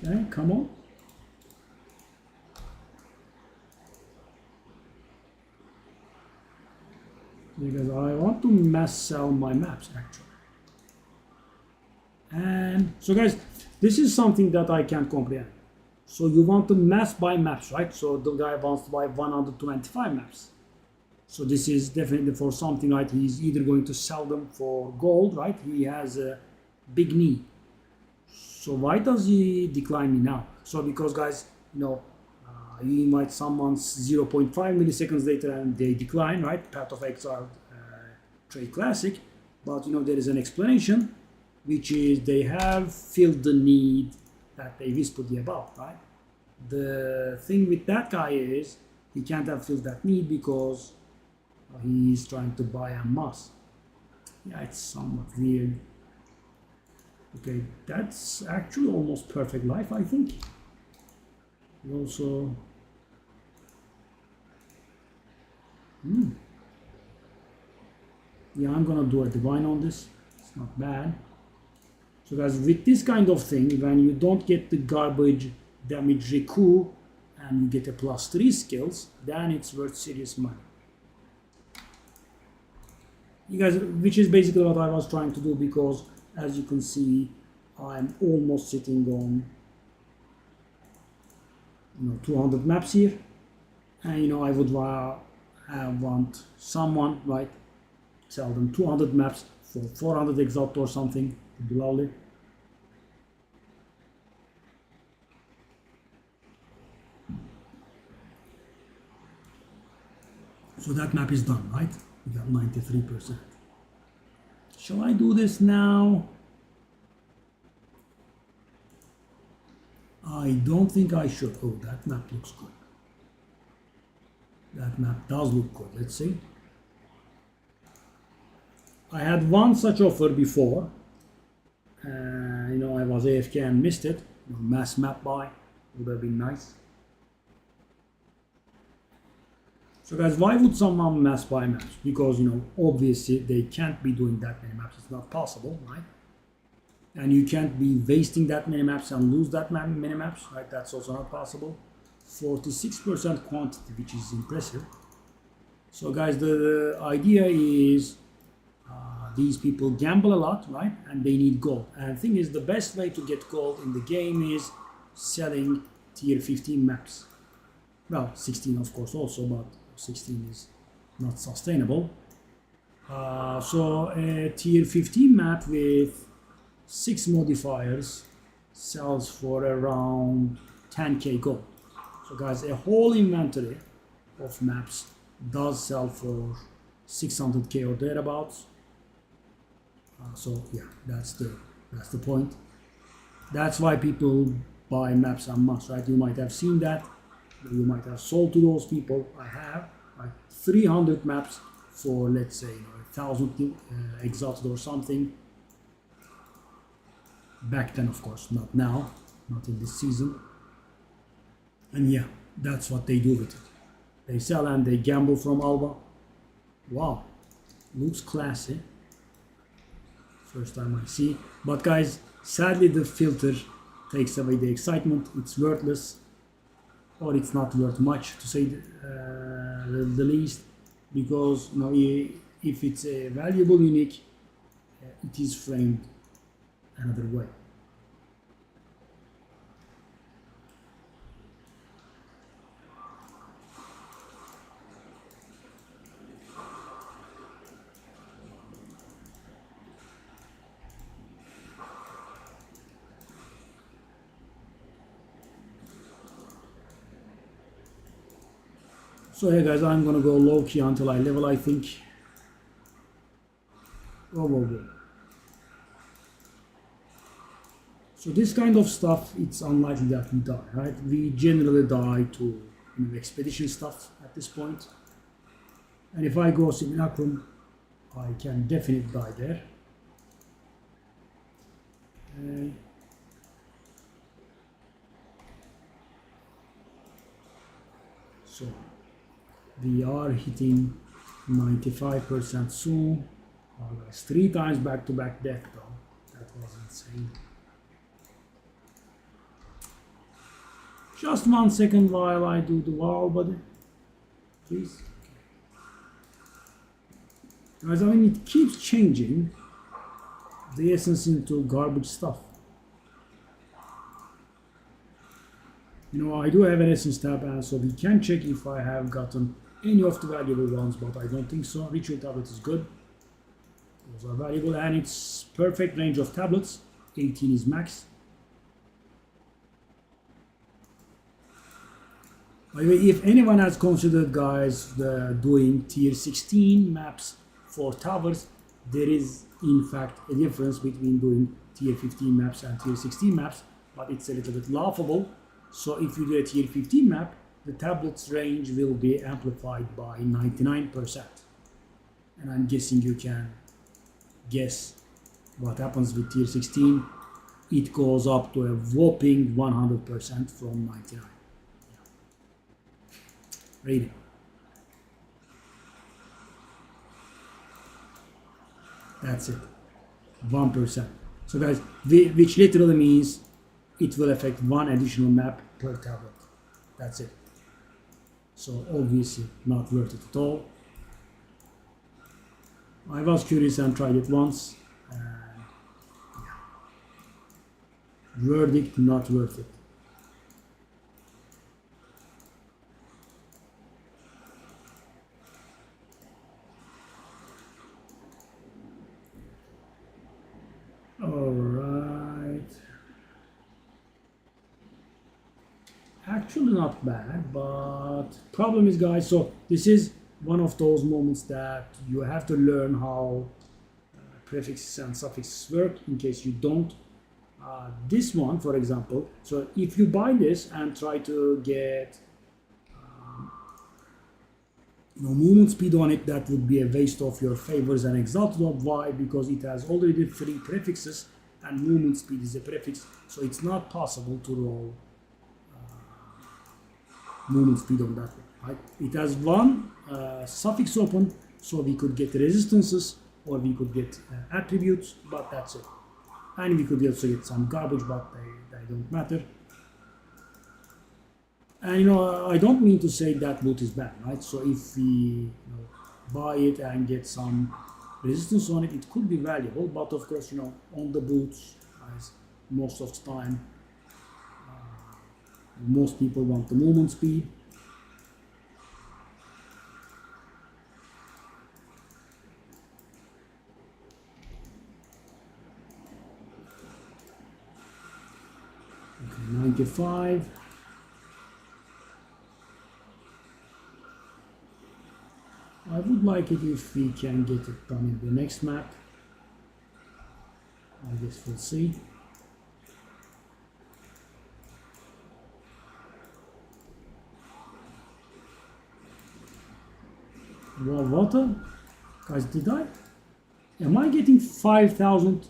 Okay, come on. Because I want to mass sell my maps actually. And so guys, this is something that I can't comprehend. So you want to mass buy maps, right? So the guy wants to buy 125 maps. So this is definitely for something, right? He's either going to sell them for gold, right? He has a big need. So why does he decline me now? So because guys, you know, you invite someone's 0.5 milliseconds later and they decline, right? Path of Exile trade classic. But you know, there is an explanation, which is they have filled the need that they whispered about, right? The thing with that guy is he can't have filled that need because he's trying to buy a mass. Yeah, it's somewhat weird. Okay, that's actually almost perfect life, I think. We also... Yeah, I'm gonna do a divine on this. It's not bad. So guys, with this kind of thing, when you don't get the garbage damage recoup and you get a +3 skills, then it's worth serious money. You guys, which is basically what I was trying to do, because as you can see, I'm almost sitting on 200 maps here, and I would want someone, right, sell them 200 maps for 400 exalt or something. Would be lovely. So that map is done, right? We got 93%. Shall I do this now? I don't think I should. Oh, that map looks good. That map does look good. Let's see. I had one such offer before. I was AFK and missed it. Mass map buy would have been nice. So guys, why would someone mass buy maps? Because obviously they can't be doing that many maps. It's not possible, right? And you can't be wasting that many maps and lose that many maps, right? That's also not possible. 46% quantity, which is impressive. So guys, the idea is these people gamble a lot, right? And they need gold. And the thing is, the best way to get gold in the game is selling tier 15 maps. Well, 16 of course also, but 16 is not sustainable. So a tier 15 map with 6 modifiers sells for around 10k gold. So guys, a whole inventory of maps does sell for 600k or thereabouts. So yeah, that's the point. That's why people buy maps en masse, right? You might have seen that. You might have sold to those people. I have 300 maps for, let's say, 1,000 exalted or something. Back then, of course, not now, not in this season. And yeah, that's what they do with it. They sell and they gamble from Alba. Wow, looks classy. First time I see. But guys, sadly the filter takes away the excitement. It's worthless, or it's not worth much, to say the least, because if it's a valuable unique, it is framed another way. So hey guys, I'm gonna go low key until I level, I think. Whoa. So this kind of stuff, it's unlikely that we die, right? We generally die to expedition stuff at this point. And if I go Simulacrum, I can definitely die there. So we are hitting 95% soon. Oh, guys, 3 times back-to-back death though. That was insane. Just 1 second while I do the wall, buddy. Please. Guys, it keeps changing the essence into garbage stuff. I do have an essence tab, and so we can check if I have gotten any of the valuable ones, but I don't think so. Ritual tablet is good. Those are valuable, and it's perfect range of tablets. 18 is max. By the way, if anyone has considered, guys, doing tier 16 maps for towers, there is in fact a difference between doing tier 15 maps and tier 16 maps, but it's a little bit laughable. So if you do a tier 15 map, the tablet's range will be amplified by 99%. And I'm guessing you can guess what happens with tier 16. It goes up to a whopping 100% from 99. Really. That's it. 1%. So guys, which literally means it will affect 1 additional map per tablet. That's it. So obviously not worth it at all. I was curious and tried it once. And yeah. Verdict, not worth it. Alright. Actually not bad, but problem is, guys, so this is one of those moments that you have to learn how prefixes and suffixes work in case you don't. This one, for example, so if you buy this and try to get movement speed on it, that would be a waste of your favors and exalted of. Why? Because it has already 3 prefixes and movement speed is a prefix, so it's not possible to roll movement speed on that one. Right? It has 1 suffix open, so we could get resistances or we could get attributes, but that's it. And we could also get some garbage, but they don't matter. And I don't mean to say that boot is bad, right? So if we buy it and get some resistance on it, it could be valuable. But of course, on the boots, guys, most of the time, most people want the movement speed. Okay, 95. I would like it if we can get it done in the next map. I guess we'll see. Well, water? Guys, am I getting 5,000?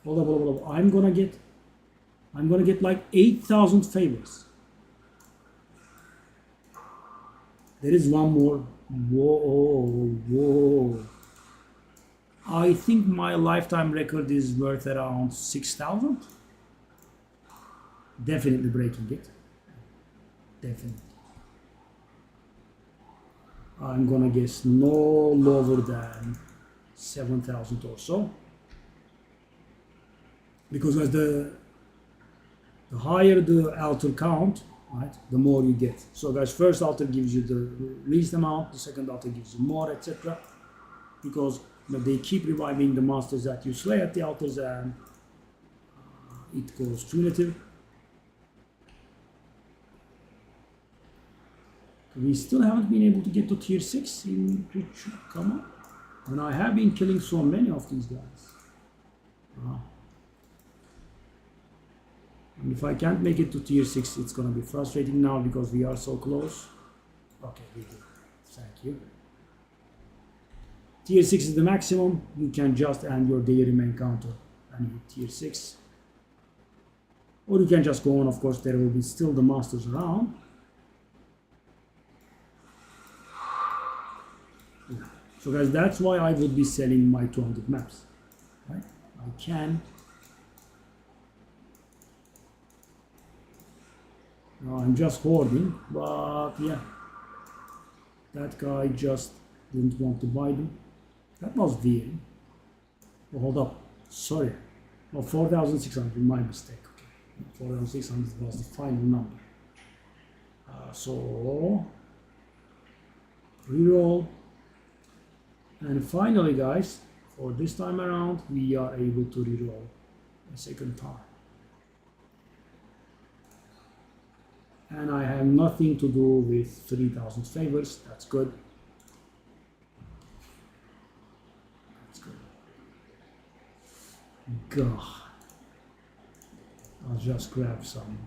Hold up. I'm gonna get like 8,000 favors. There is one more. Whoa. I think my lifetime record is worth around 6,000. Definitely breaking it. Definitely. I'm gonna guess no lower than 7,000 or so. Because as the higher the altar count, right, the more you get. So guys, first altar gives you the least amount, the second altar gives you more, etc. Because they keep reviving the monsters that you slay at the altars, and it goes cumulative. We still haven't been able to get to tier 6 in Twitch. Come on. And I have been killing so many of these guys. And if I can't make it to tier 6, it's gonna be frustrating now because we are so close. Okay, we did. Thank you. Tier 6 is the maximum. You can just end your daily remain counter and hit tier 6. Or you can just go on, of course, there will be still the masters around. Yeah. So guys, that's why I would be selling my 200 maps. Right? I can. No, I'm just hoarding, but yeah, that guy just didn't want to buy them. That was weird. Oh, hold up, sorry. Oh, 4,600, my mistake. Okay. 4,600 was the final number. So, reroll. And finally, guys, for this time around, we are able to reroll a second time. And I have nothing to do with 3,000 favors. That's good. That's good. God. I'll just grab some.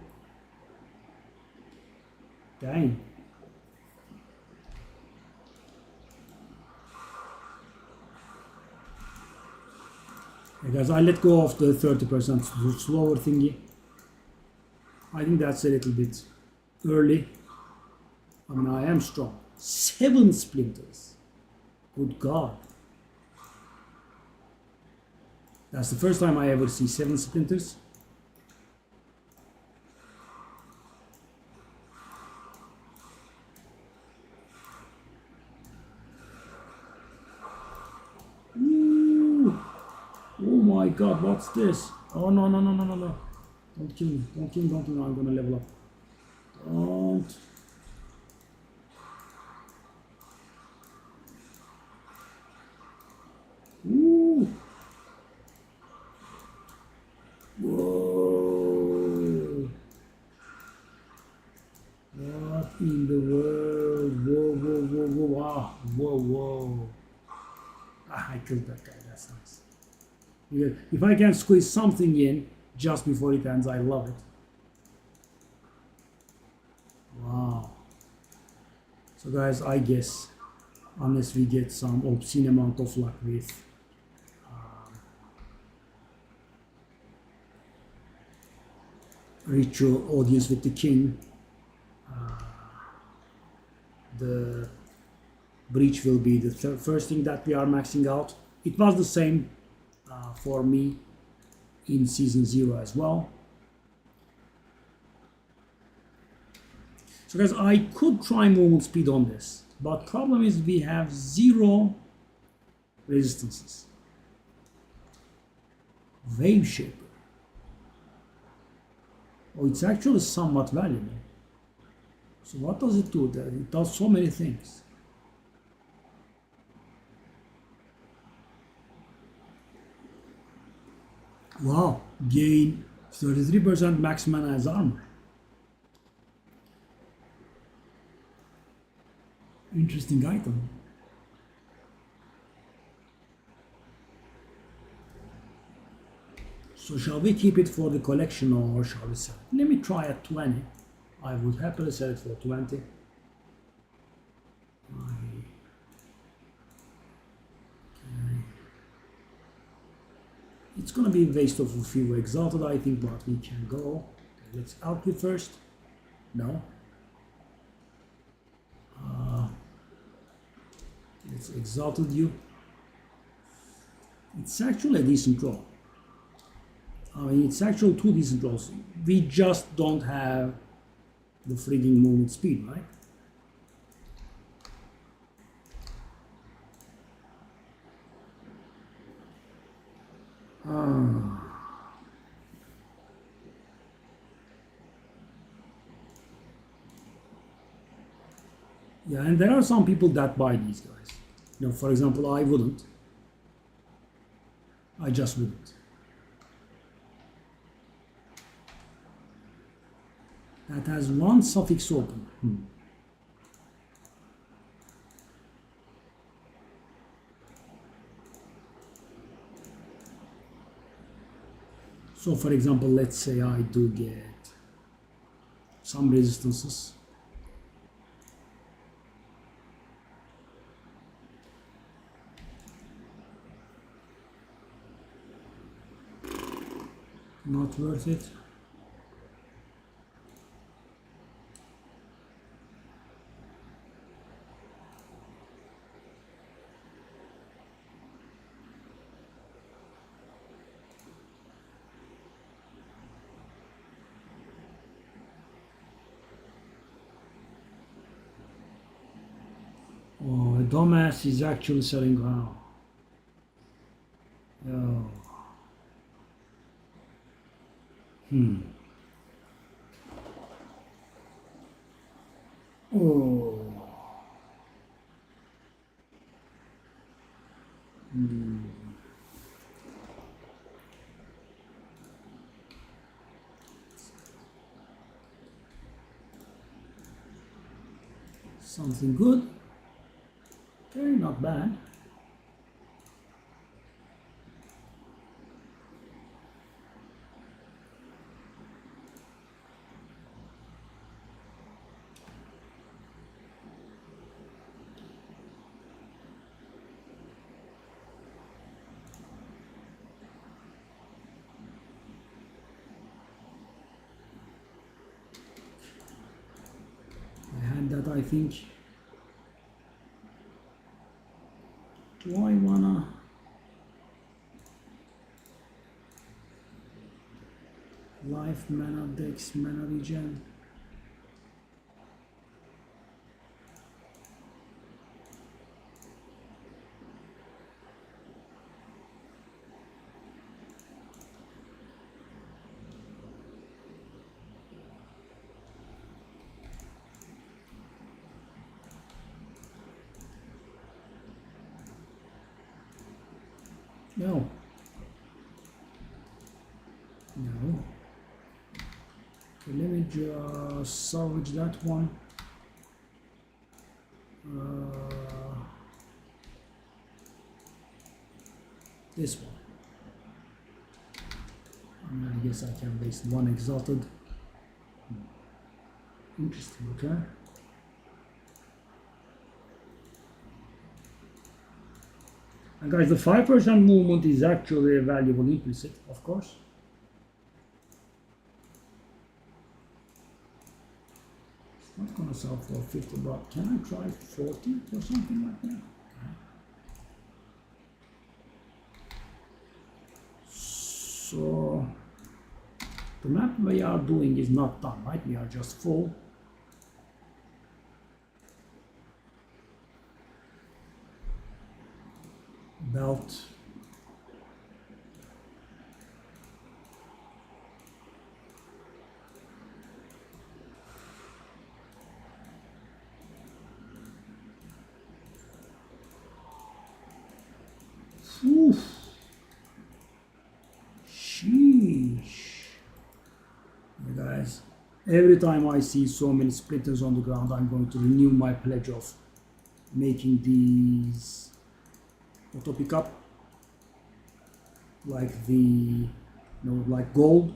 Dang. Hey guys, I let go of the 30% slower thingy. I think that's a little bit early. I mean, I am strong. 7 splinters. Good God. That's the first time I ever see 7 splinters. Ooh. Oh my God, what's this? Oh no no no no no no! Don't kill me! Don't kill me! Don't kill me! I'm gonna level up. Don't. Ooh. Whoa! What in the world? Whoa whoa whoa whoa! Ah, whoa whoa! Ah, I killed that guy. That's nice. Yeah, if I can squeeze something in just before it ends, I love it. Wow. So guys, I guess unless we get some obscene amount of luck with ritual audience with the king, the breach will be the first thing that we are maxing out. It was the same for me in season 0 as well. So guys, I could try movement speed on this, but problem is we have 0 resistances. Wave shaper. Oh, it's actually somewhat valuable. So what does it do? It does so many things. Wow, gain 33% max mana as armor. Interesting item. So shall we keep it for the collection or shall we sell it? Let me try at 20. I would happily sell it for 20. It's gonna be a waste of a few exalted, I think, but we can go. Okay, let's output first. No. Let's exalted you. It's actually a decent draw. I mean, it's actually 2 decent draws. We just don't have the frigging movement speed, right? Yeah, and there are some people that buy these guys. You know, for example, I wouldn't. I just wouldn't. That has 1 suffix open. So for example, let's say I do get some resistances. Not worth it. Oh, a dumbass is actually selling ground. Oh. Oh. Something good. Okay, not bad. I had that, I think. Do I wanna? Life, mana, dex, mana regen. No. No. Okay, let me just salvage that one. This one. I guess I can waste one exalted. Interesting, okay? And guys, the 5% movement is actually a valuable implicit, of course. It's not gonna sell for 50, but can I try 40 or something like that? So the map we are doing is not done, right? We are just full. Belt. Oof. Sheesh. Yeah, guys, every time I see so many splinters on the ground, I'm going to renew my pledge of making these auto pickup like like gold.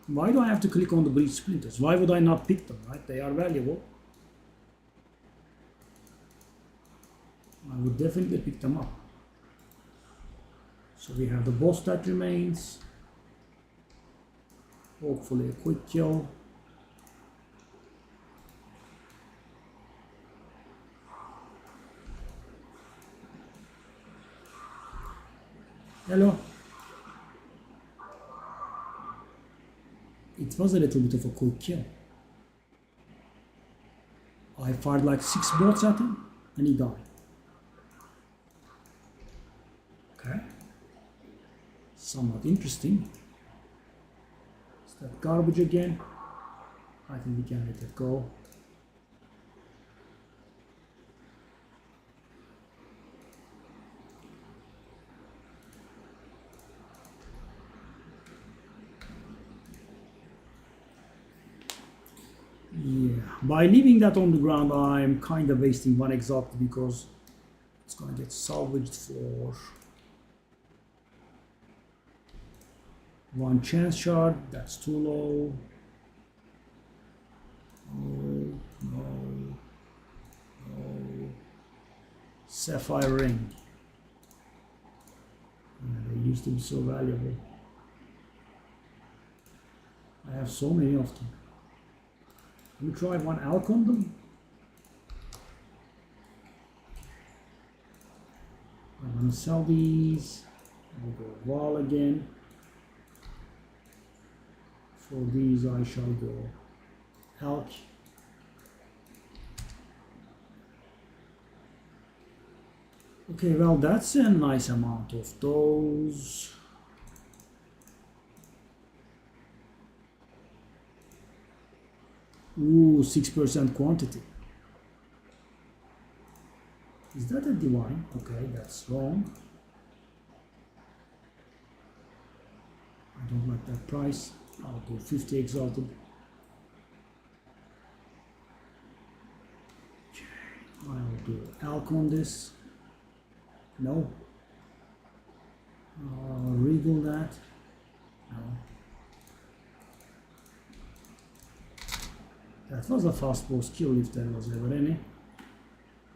Why do I have to click on the breach splinters? Why would I not pick them, right? They are valuable. I would definitely pick them up. So we have the boss that remains. Hopefully a quick kill. Hello. It was a little bit of a quick kill. I fired like 6 bolts at him and he died. Okay. Somewhat interesting. Is that garbage again? I think we can let it go. Yeah, by leaving that on the ground, I'm kind of wasting one exalt because it's gonna get salvaged for one chance shard. That's too low. Oh, no, no. Sapphire ring. Yeah, they used to be so valuable. I have so many of them. Let me try one alch on them. I'm gonna sell these. We'll go wall again. For these I shall go alch. Okay, well that's a nice amount of those. Ooh, 6% quantity. Is that a divine? Okay, that's wrong. I don't like that price. I'll go 50 exalted. Okay, I'll do alch on this. No. Regal that. No. That was a fastball skill if there was ever any.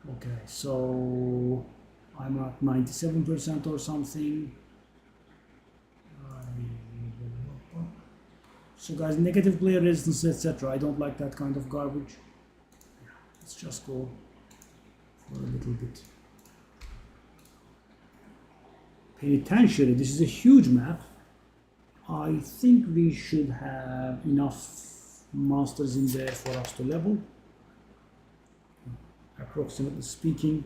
Okay, so I'm at 97% or something. So guys, negative player resistance, etc. I don't like that kind of garbage. Let's just go for a little bit. Penitentiary, this is a huge map. I think we should have enough monsters in there for us to level, approximately speaking.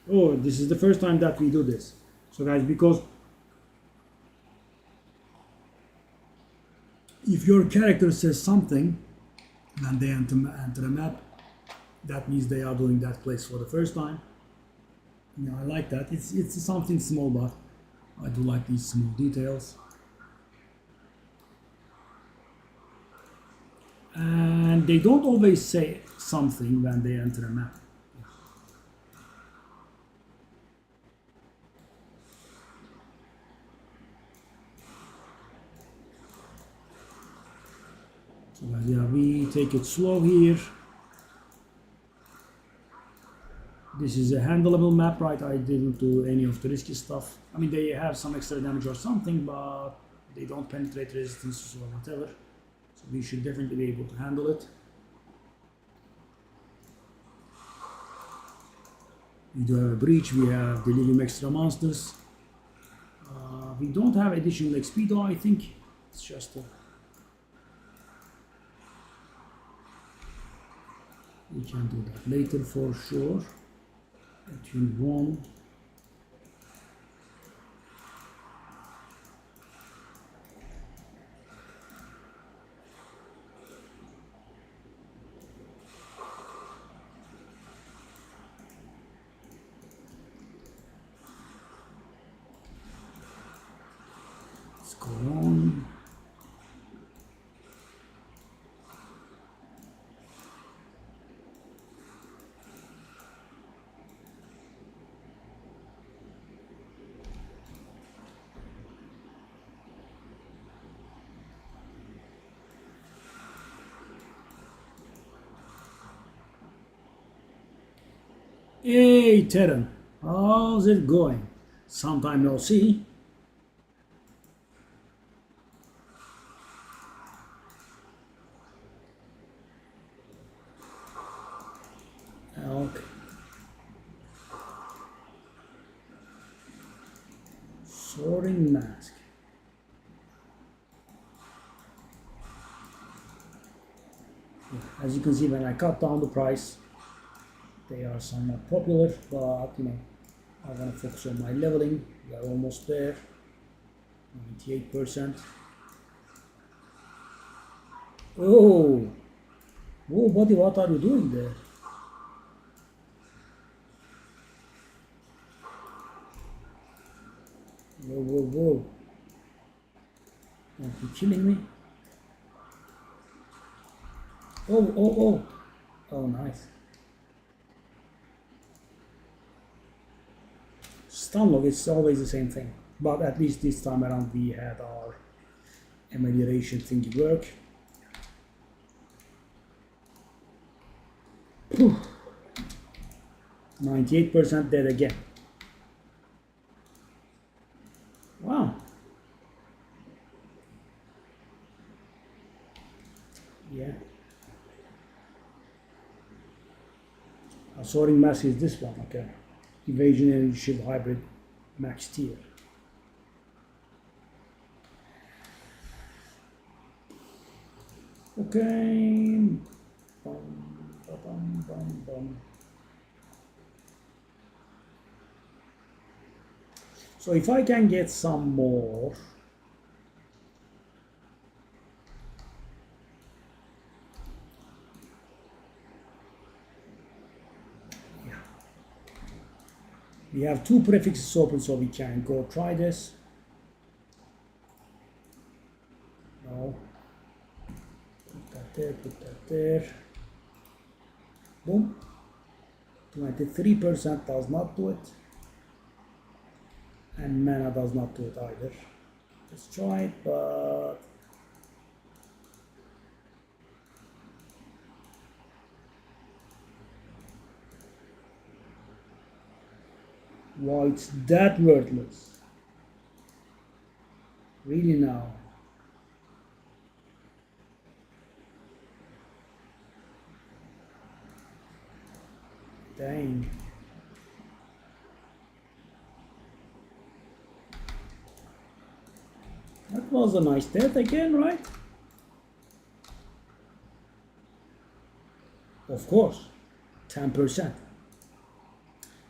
Oh, this is the first time that we do this. So guys, because if your character says something and they enter a map, that means they are doing that place for the first time. Yeah, I like that. It's something small, but I do like these small details. And they don't always say something when they enter a map. So yeah, we take it slow here. This is a handleable map, right? I didn't do any of the risky stuff. I mean, they have some extra damage or something, but they don't penetrate resistances or whatever. So we should definitely be able to handle it. We do have a breach, we have delirium extra monsters. We don't have additional XP though, I think. It's just a... We can do that later for sure. Attune 1. Let's go on. Hey Terran, how's it going? Sometime no see. Okay. Soaring mask. As you can see, when I cut down the price, they are somewhat popular, but you know, I want to focus on my leveling. We are almost there. 98%. Oh, whoa, buddy, what are you doing there? Whoa, whoa, whoa. Are you killing me? Oh, oh, oh. Oh, nice. Stunlock is always the same thing. But at least this time around we had our amelioration thingy work. 98% dead again. Wow. Yeah. Soaring mask is this one, okay. Evasion energy shield hybrid max tier. Okay. Bum, ba-bum, bum, bum. So if I can get some more, yeah. We have two prefixes open, so we can go try this. No. Put that there, put that there. Boom. 23% does not do it. And mana does not do it either. Let's try it, but wow, it's that worthless. Really now. Dang. That was a nice death again, right? Of course, 10%.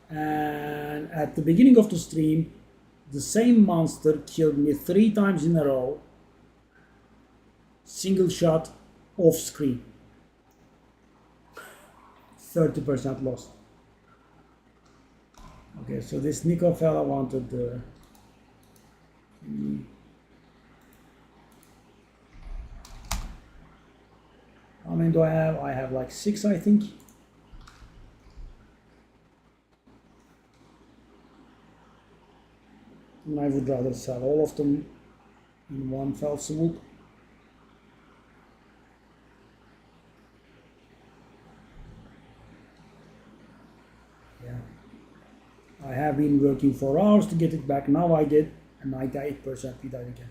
And at the beginning of the stream, the same monster killed me 3 times in a row. Single shot, off screen. 30% loss. Okay, so this Nico fella wanted how many do I have? I have like 6, I think. And I would rather sell all of them in one fell swoop. Yeah. I have been working for hours to get it back. Now I get a 98% with that again.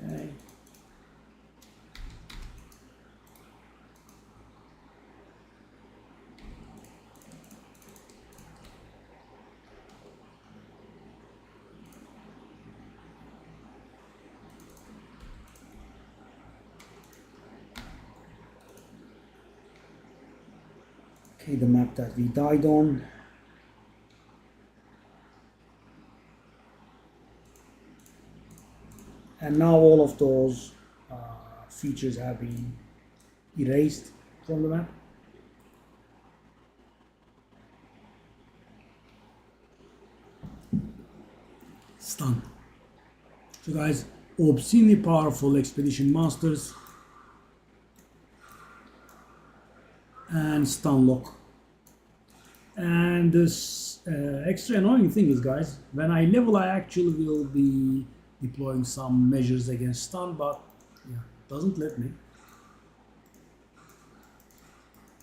Okay. Okay, the map that we died on. And now all of those features have been erased from the map. Stun. So guys, obscenely powerful expedition monsters and stun lock. And this extra annoying thing is, guys, when I level I actually will be deploying some measures against stun, but yeah, doesn't let me.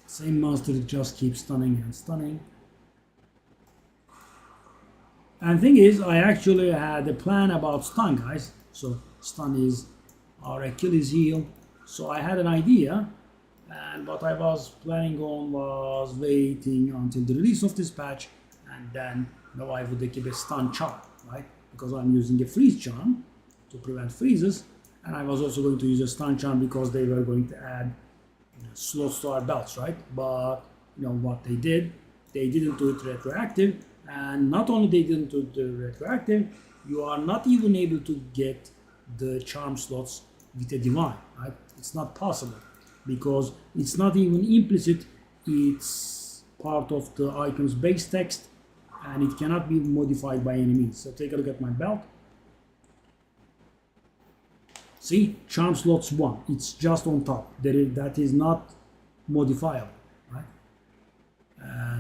Same monster just keeps stunning and stunning. And thing is, I actually had a plan about stun, guys. So stun is our Achilles heel. So I had an idea, and what I was planning on was waiting until the release of this patch, and then I would equip a stun char, right? Because I'm using a freeze charm to prevent freezes, and I was also going to use a stun charm because they were going to add slots to our belts, right? But what they did, they didn't do it retroactive, and not only they didn't do it retroactive, you are not even able to get the charm slots with a divine, right? It's not possible because it's not even implicit, it's part of the icon's base text and it cannot be modified by any means. So take a look at my belt. See, charm slots 1, it's just on top. That is not modifiable, right?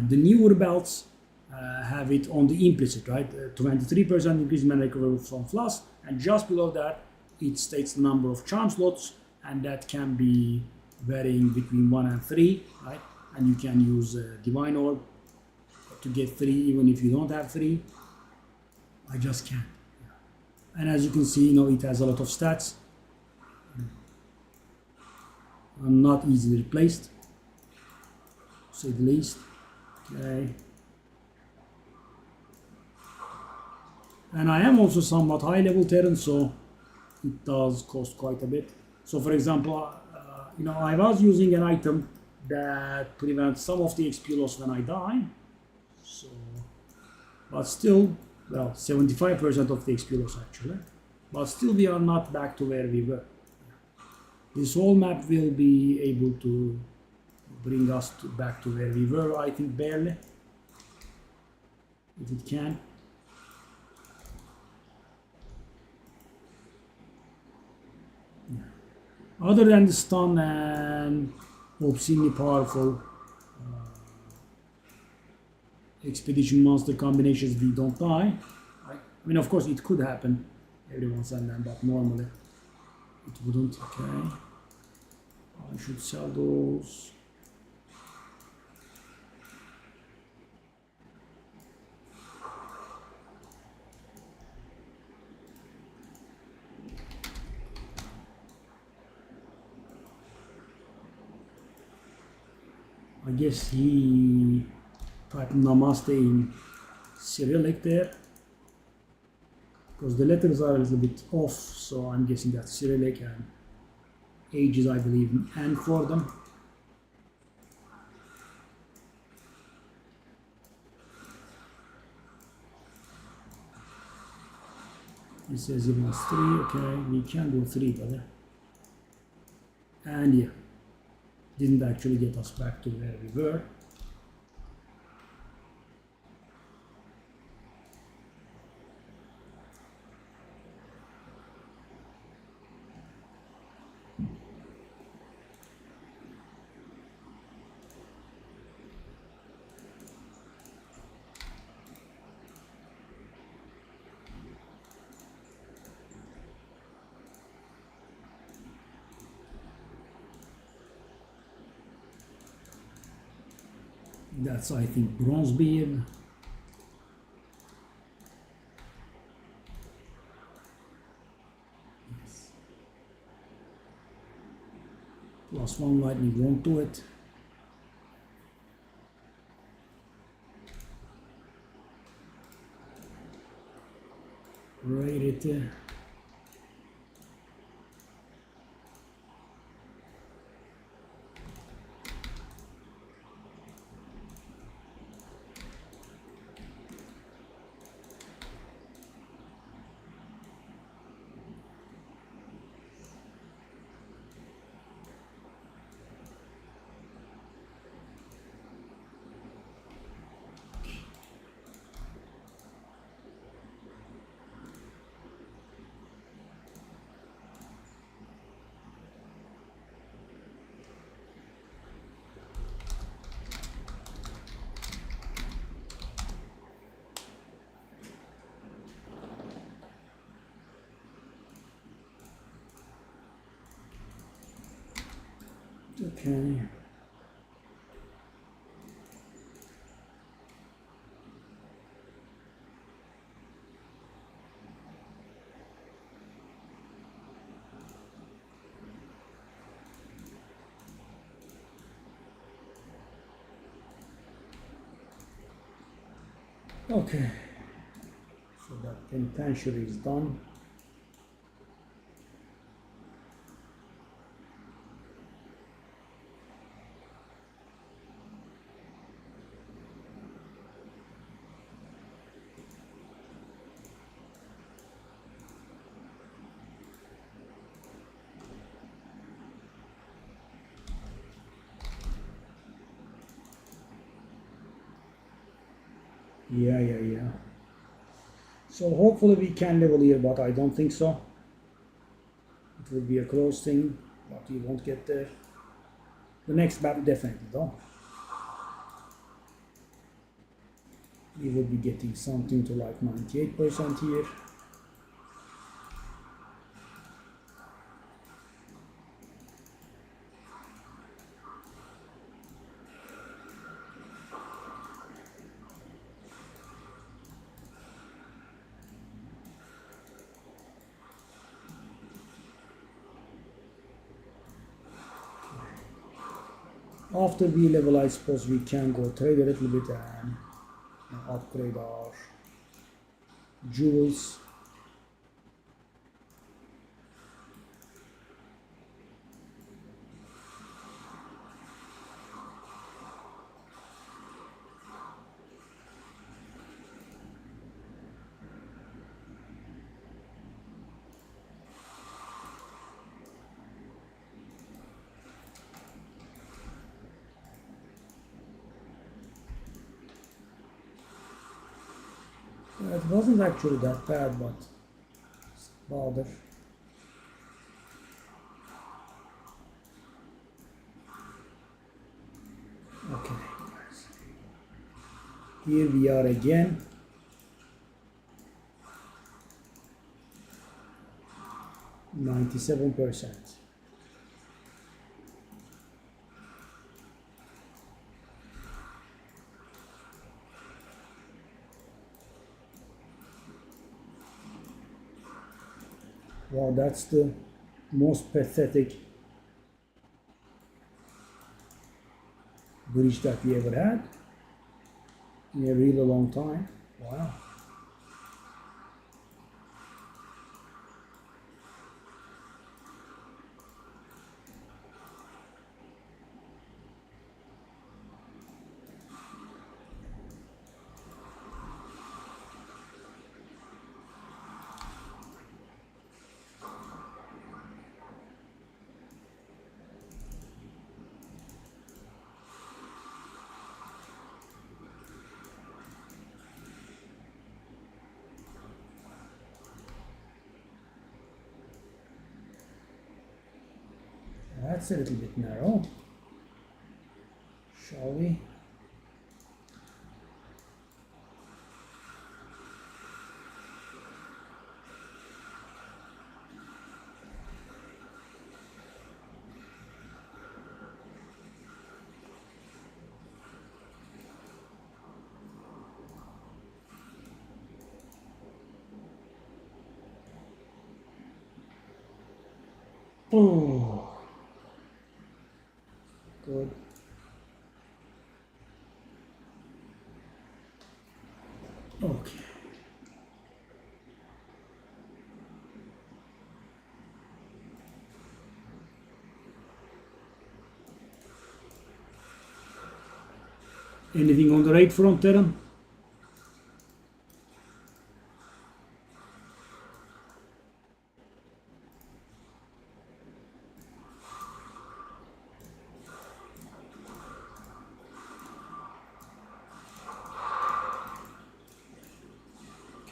The newer belts have it on the implicit, right? 23% increasement recoverable from flask, and just below that it states the number of charm slots, and that can be varying between 1 and 3, right? And you can use Divine Orb to get 3 even if you don't have 3. I just can't. And as you can see, it has a lot of stats. Not easily replaced, to say the least. Okay. And I am also somewhat high level Terran, so it does cost quite a bit. So for example, I was using an item that prevents some of the XP loss when I die. So, but still, 75% of the XP loss actually. But still we are not back to where we were. This whole map will be able to bring us back to where we were, I think, barely. If it can. Other than the stun and obscenely powerful expedition monster combinations, we don't die. I mean, of course, it could happen every once and then, but normally it wouldn't. Okay, I should sell those. I guess he typed Namaste in Cyrillic there, because the letters are a little bit off, so I'm guessing that's Cyrillic, and ages, I believe, N for them. He says he wants 3, okay, we can do 3, brother. And yeah, didn't actually get us back to where we were. That's, I think, bronze beard. Yes. Plus one lightning won't do it. Right it there. Okay. Okay. So that penitentiary is done. Yeah. So hopefully we can level here, but I don't think so. It will be a close thing, but we won't get there. The next battle definitely though. We will be getting something to like 98% here. After we level, I suppose we can go trade a little bit and upgrade our jewels. It wasn't actually that bad, but it's bother. Okay, guys. Here we are again. 97%. Wow, that's the most pathetic bridge that we ever had in a really long time. Wow. That's a little bit narrow. Shall we? Oh, good. Okay. Anything on the right front, Terran?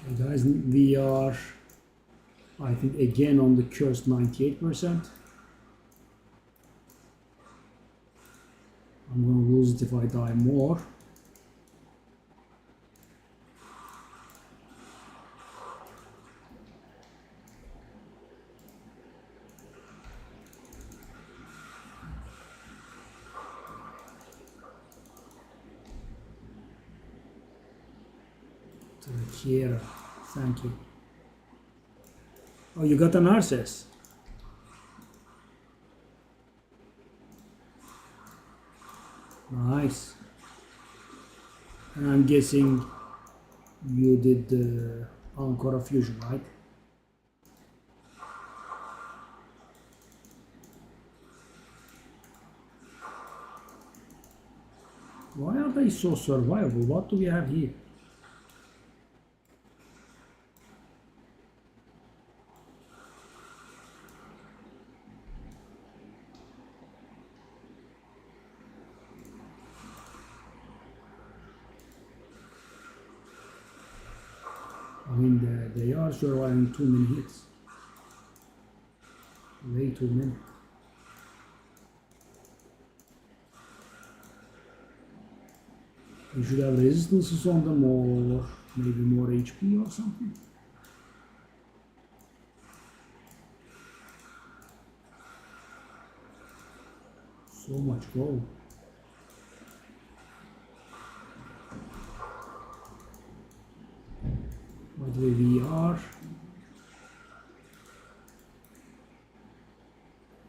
Okay, guys, we are, I think, again on the cursed 98%. I'm going to lose it if I die more. To the Kiera. Thank you. Oh, you got an Arces. Nice. And I'm guessing you did the Ankara fusion, right? Why are they so survivable? What do we have here? I mean, they are surviving too many hits. Way too many. You should have resistances on them or maybe more HP or something. So much gold. By the way, we are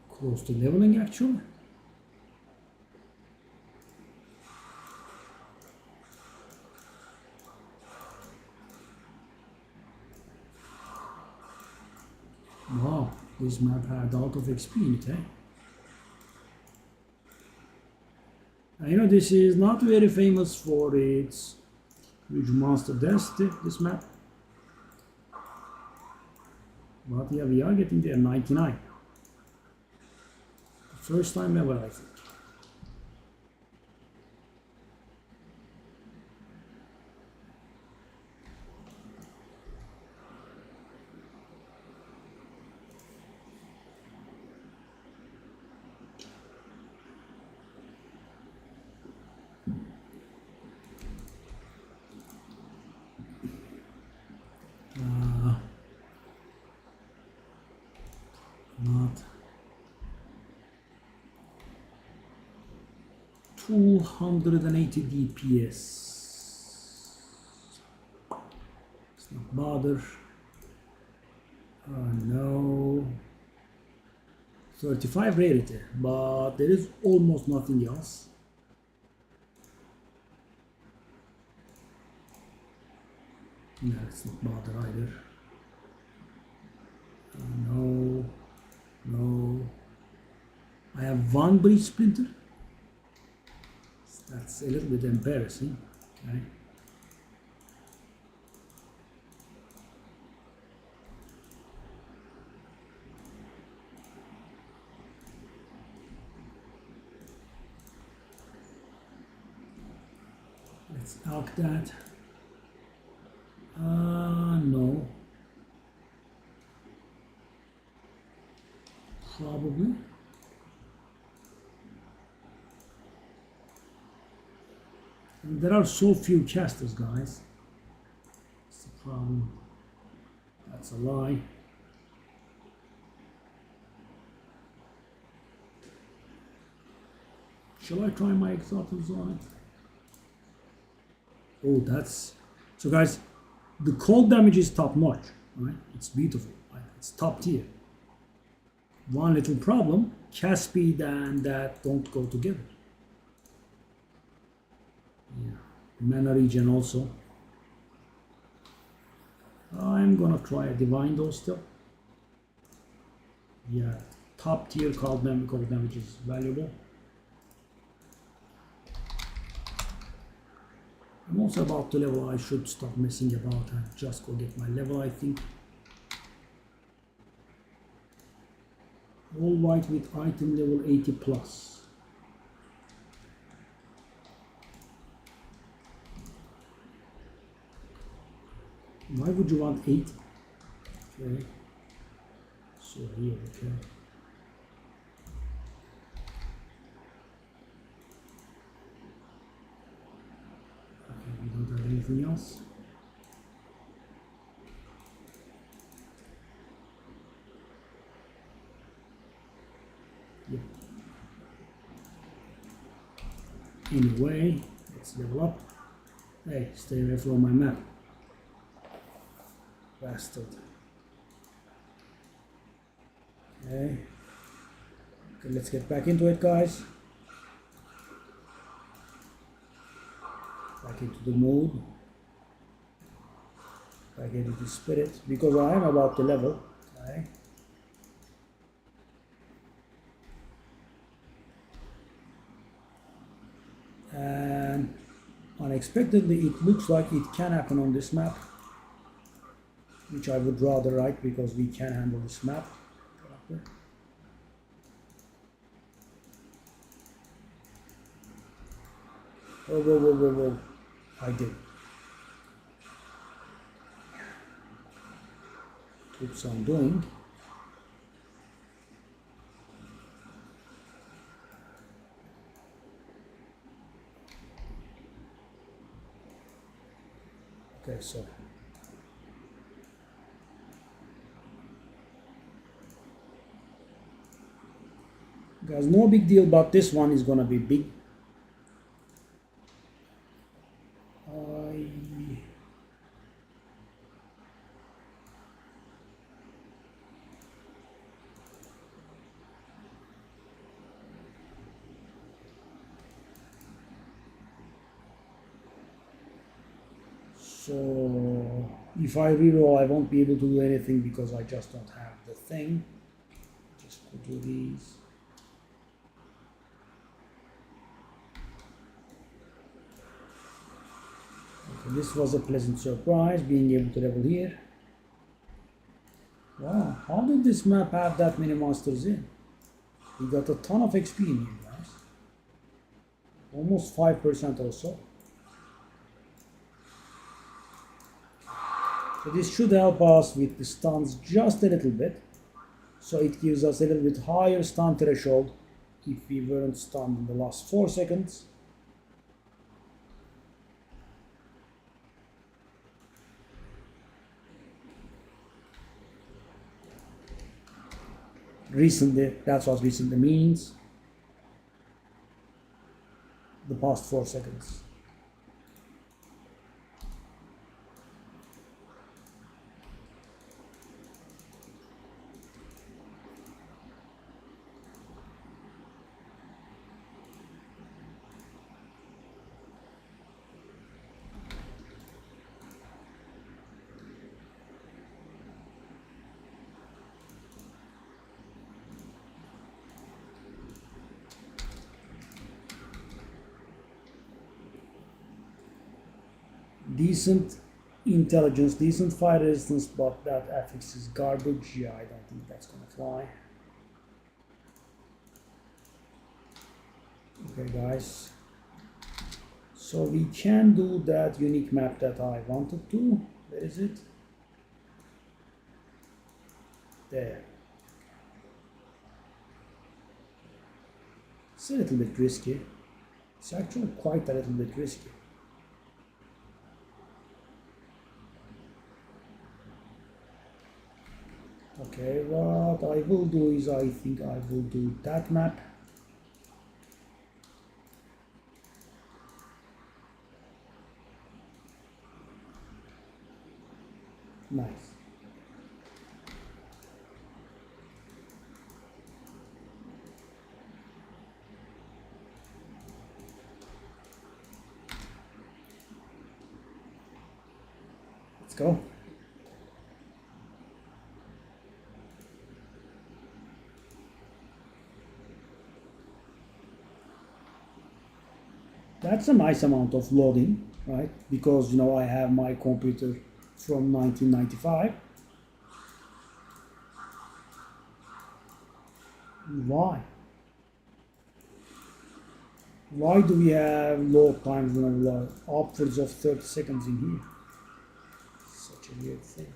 close to leveling actually. Wow, this map had a lot of XP in it, eh? And you know, this is not very famous for its huge monster density, this map. But yeah, we are getting there, 99. First time ever, I think. Not 280 DPS. It's not bother. No. 35 rarity, but there is almost nothing else. No, it's not bother either. No. No. I have one breach splinter. That's a little bit embarrassing. Okay. Let's arc that. No. Probably. And there are so few casters, guys. That's the problem. That's a lie. Shall I try my exotics on it? Oh, that's... So guys, the cold damage is top notch, right? It's beautiful, right? It's top tier. One little problem, cast speed and that don't go together. Yeah. Mana regen also. I'm gonna try a divine dose still. Yeah, top tier cold damage is valuable. I'm also about to level. I should stop messing about and just go get my level, I think. All white with item level 80 plus. Why would you want 80? Okay. So here, okay. Okay, we don't have anything else. Yep. Anyway, let's level up. Hey, stay away from my map. Bastard. Okay. Okay, let's get back into it, guys. Back into the mood. Back into the spirit. Because I am about to level. Okay. And unexpectedly, it looks like it can happen on this map. Which I would rather write because we can handle this map. Oh, whoa, whoa, whoa, whoa. I did. Keeps on doing. Okay, so. Guys, no big deal, but this one is gonna be big. So if I reroll, I won't be able to do anything because I just don't have the thing. Just do these. Okay, this was a pleasant surprise, being able to level here. Wow, how did this map have that many monsters in? We got a ton of XP in here, guys. Almost 5% or so. So this should help us with the stuns just a little bit. So it gives us a little bit higher stun threshold if we weren't stunned in the last 4 seconds. Recently, that's what recently means. The past 4 seconds. Decent intelligence, decent fire resistance, but that affix is garbage. Yeah, I don't think that's gonna fly. Okay, guys. So we can do that unique map that I wanted to. Where is it? There. It's a little bit risky. It's actually quite a little bit risky. Okay, what I will do is I think I will do that map. Nice. Let's go. That's a nice amount of loading, right? Because I have my computer from 1995. Why? Why do we have load times upwards of 30 seconds in here? Such a weird thing.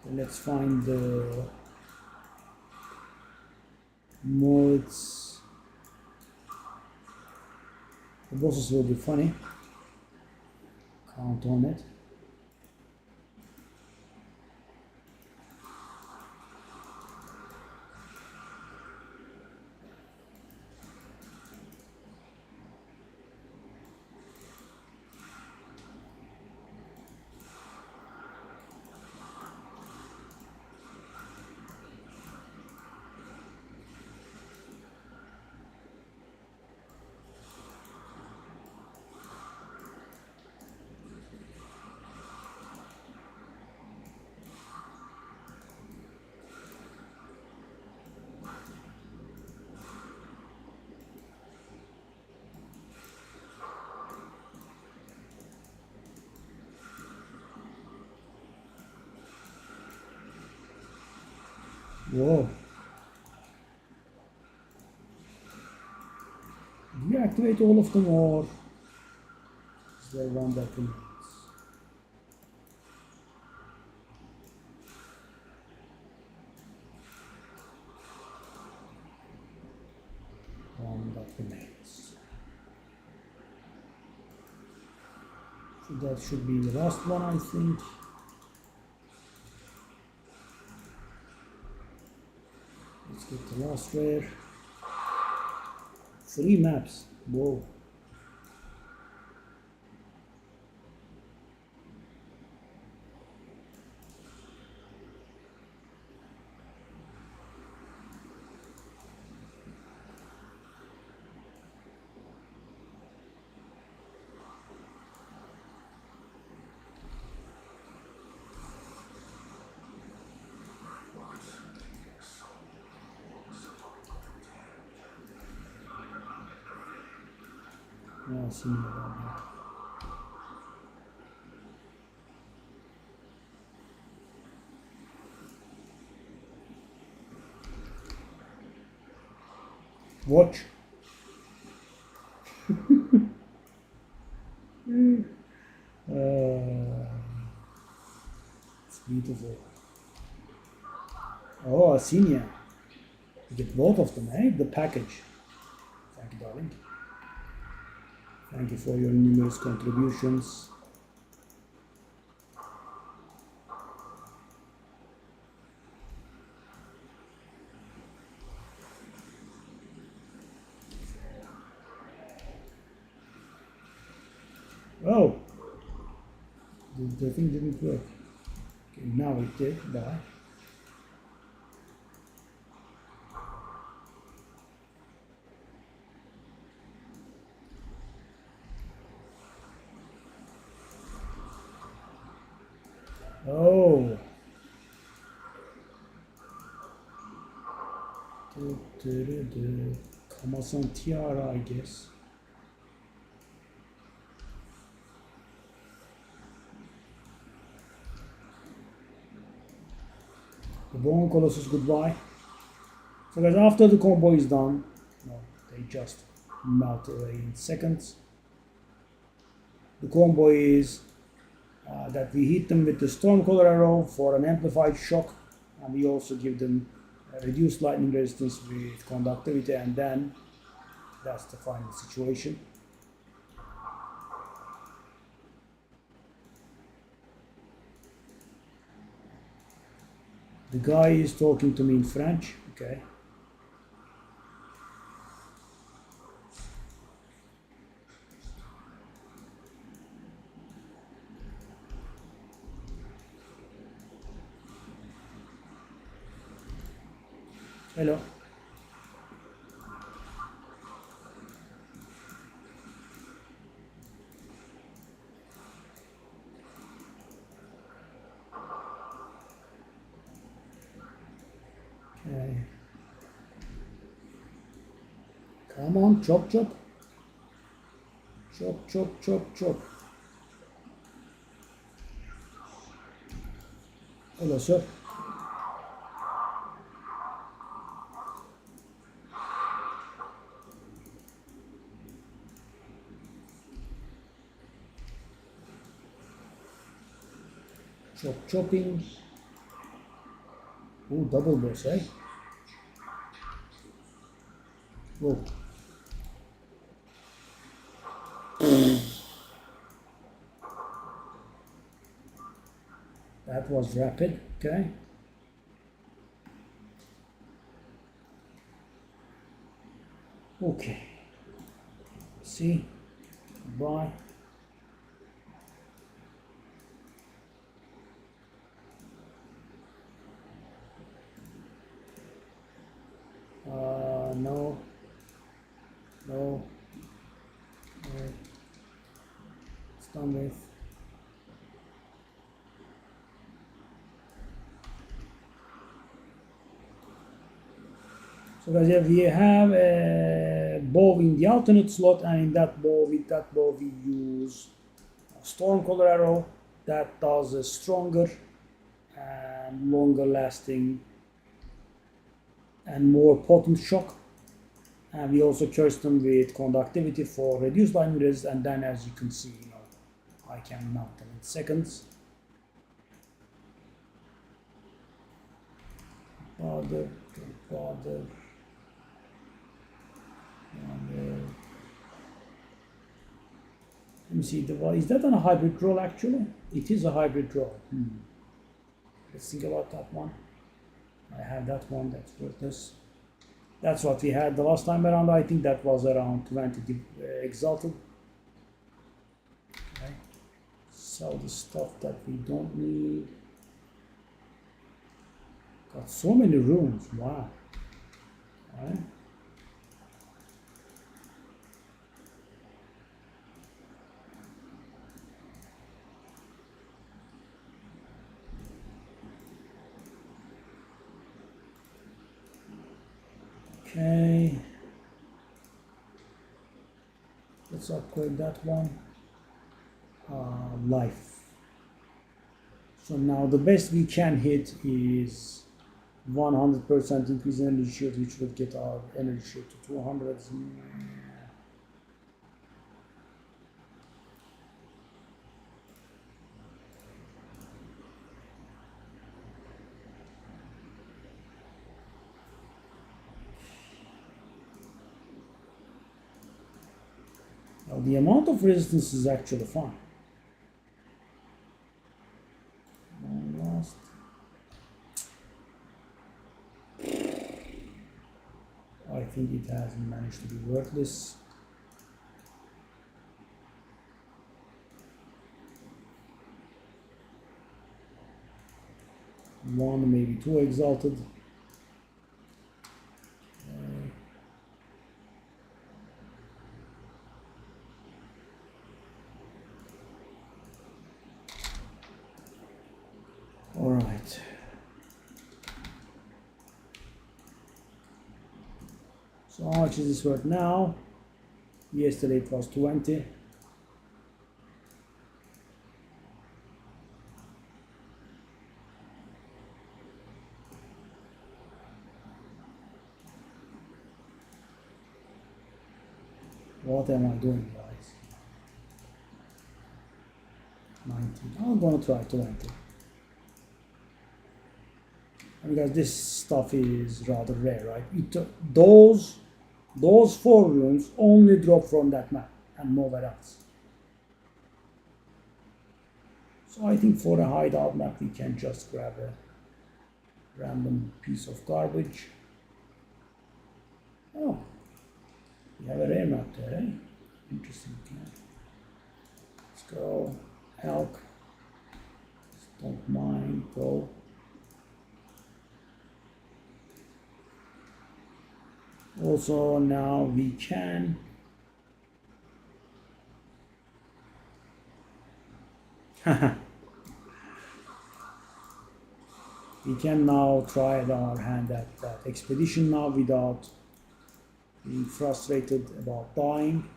So let's find the modes. The bosses will be funny. Count on it. Whoa. Do we activate all of them or is there one that remains? One that remains. So that should be the last one, I think. Let's get the last rare. 3 maps. Whoa. Yeah, I've seen that. Watch. It's beautiful. Oh, Asinia. You get both of them, eh? The package. Thank you, darling. Thank you for your numerous contributions. Oh, the thing didn't work. Okay, now it did. Bye. Oh. Kamasan tiara, I guess. The Bone Colossus goodbye. So guys, after the combo is done, they just melt away in seconds. The combo is that we hit them with the Stormcaller arrow for an amplified shock, and we also give them reduced lightning resistance with conductivity, and then that's the final situation. The guy is talking to me in French, okay. Hello. Okay. Come on, chop, chop. Chop, chop, chop, chop. Hello, sir. Chop, chopping. Ooh, double boss, eh? Whoa. That was rapid, okay? Okay. See? Bye. No. No. It's done with. So guys, yeah, we have a bow in the alternate slot, and in that bow, with that bow, we use a Stormcaller arrow that does a stronger and longer lasting and more potent shock. And we also curse them with conductivity for reduced lightning resist, and then as you can see, I can melt them in seconds. Bother, bother. Let me see, is that on a hybrid roll actually? It is a hybrid roll. Let's think about that one. I have that one, that's worthless. That's what we had the last time around. I think that was around 20 exalted. Okay. Sell the stuff that we don't need. Got so many runes, wow. All right. Okay, let's upgrade that one. Life. So now the best we can hit is 100% increase in energy shield, which will get our energy shield to 200. Now the amount of resistance is actually fine. Last. I think it has managed to be worthless. One, maybe two exalted. All right. So how much is this worth now? Yesterday it was 20. What am I doing, guys? 19. I'm gonna try 20. Because this stuff is rather rare, right? Those 4 runes only drop from that map and nowhere else. So I think for a hideout map we can just grab a random piece of garbage. Oh, we have a rare map there, eh? Interesting. Let's go. Elk. Don't mind, go. Also now we can We can now try our hand at that expedition now without being frustrated about dying.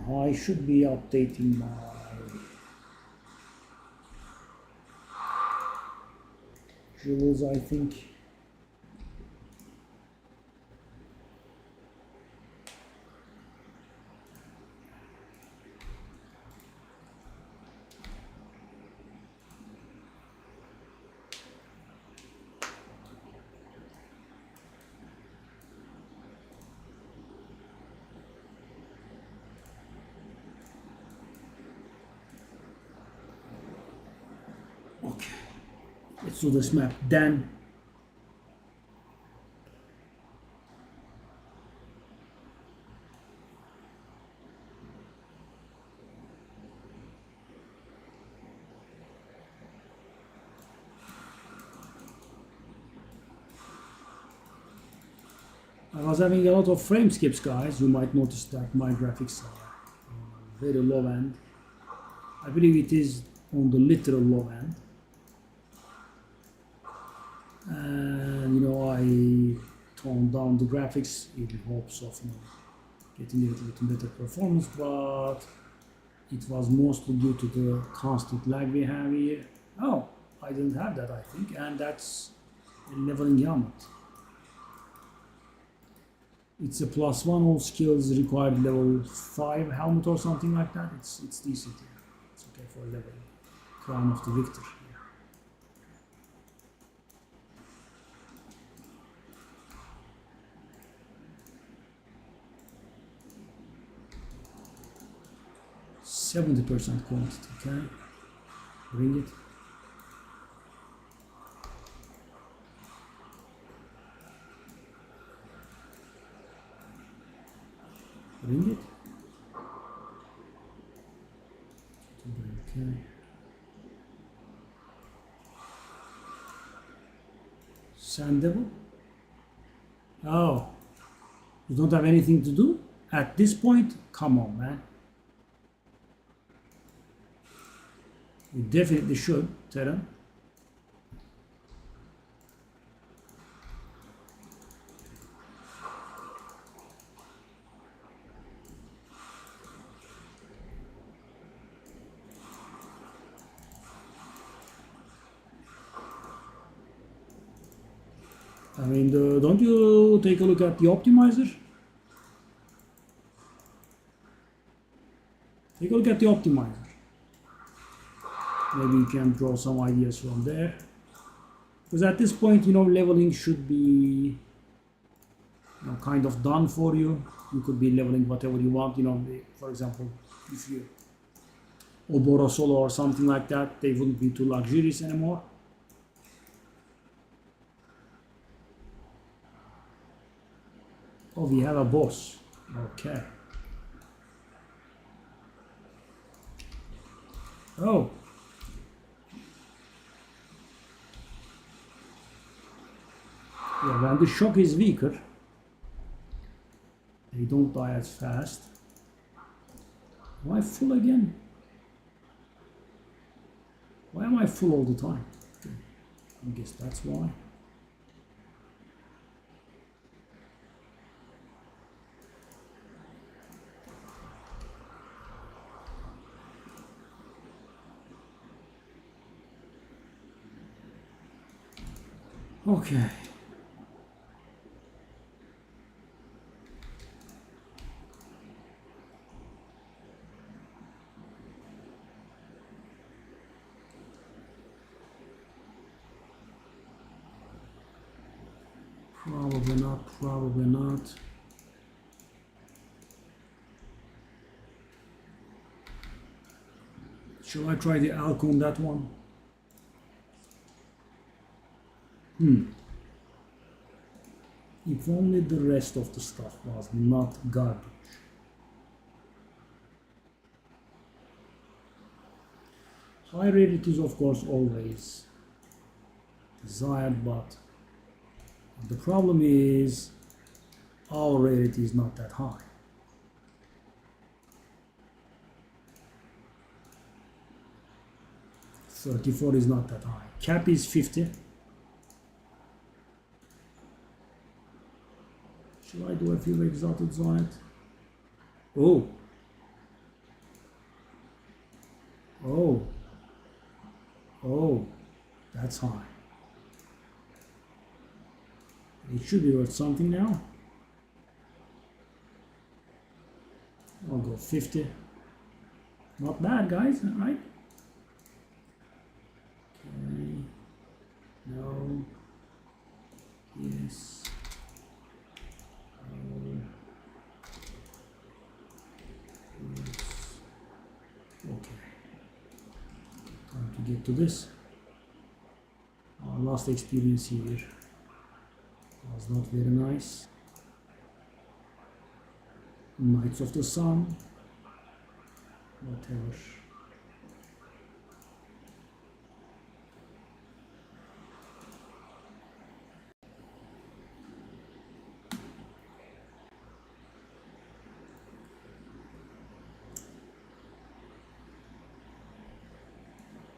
I should be updating my jewels, I think. Okay, let's do this map then. I was having a lot of frame skips, guys. You might notice that my graphics are very low end. I believe it is on the literal low end. And I toned down the graphics in hopes of getting a little bit better performance, but it was mostly due to the constant lag we have here. Oh, I didn't have that, I think, and that's a leveling helmet. It's a +1 all skills required level 5 helmet or something like that. It's decent here. It's okay for leveling. Crown of the Victor. Yeah. 70% quantity, okay? Bring it. Bring it. Okay. Sand Devil. Oh, you don't have anything to do at this point? Come on, man. You definitely should, Terran. I mean, don't you take a look at the optimizer? Take a look at the optimizer. Maybe you can draw some ideas from there. Because at this point, leveling should be kind of done for you. You could be leveling whatever you want. For example, if you Oboro Solo or something like that, they wouldn't be too luxurious anymore. Oh, we have a boss. Okay. Oh. Yeah, when the shock is weaker, they don't die as fast. Am I full again? Why am I full all the time? Okay. I guess that's why. Okay. Probably not, probably not. Shall I try the alk on that one? If only the rest of the stuff was not garbage. High rarity is of course always desired, but the problem is our rarity is not that high. $34 is not that high. Cap is 50. Should I do a few exotics on it? Oh. Oh. Oh. That's high. It should be worth something now. I'll go 50. Not bad, guys, right? Okay. No. Yes. No. Yes. Okay. Time to get to this. Our last experience here was not very nice. Knights of the Sun. Whatever.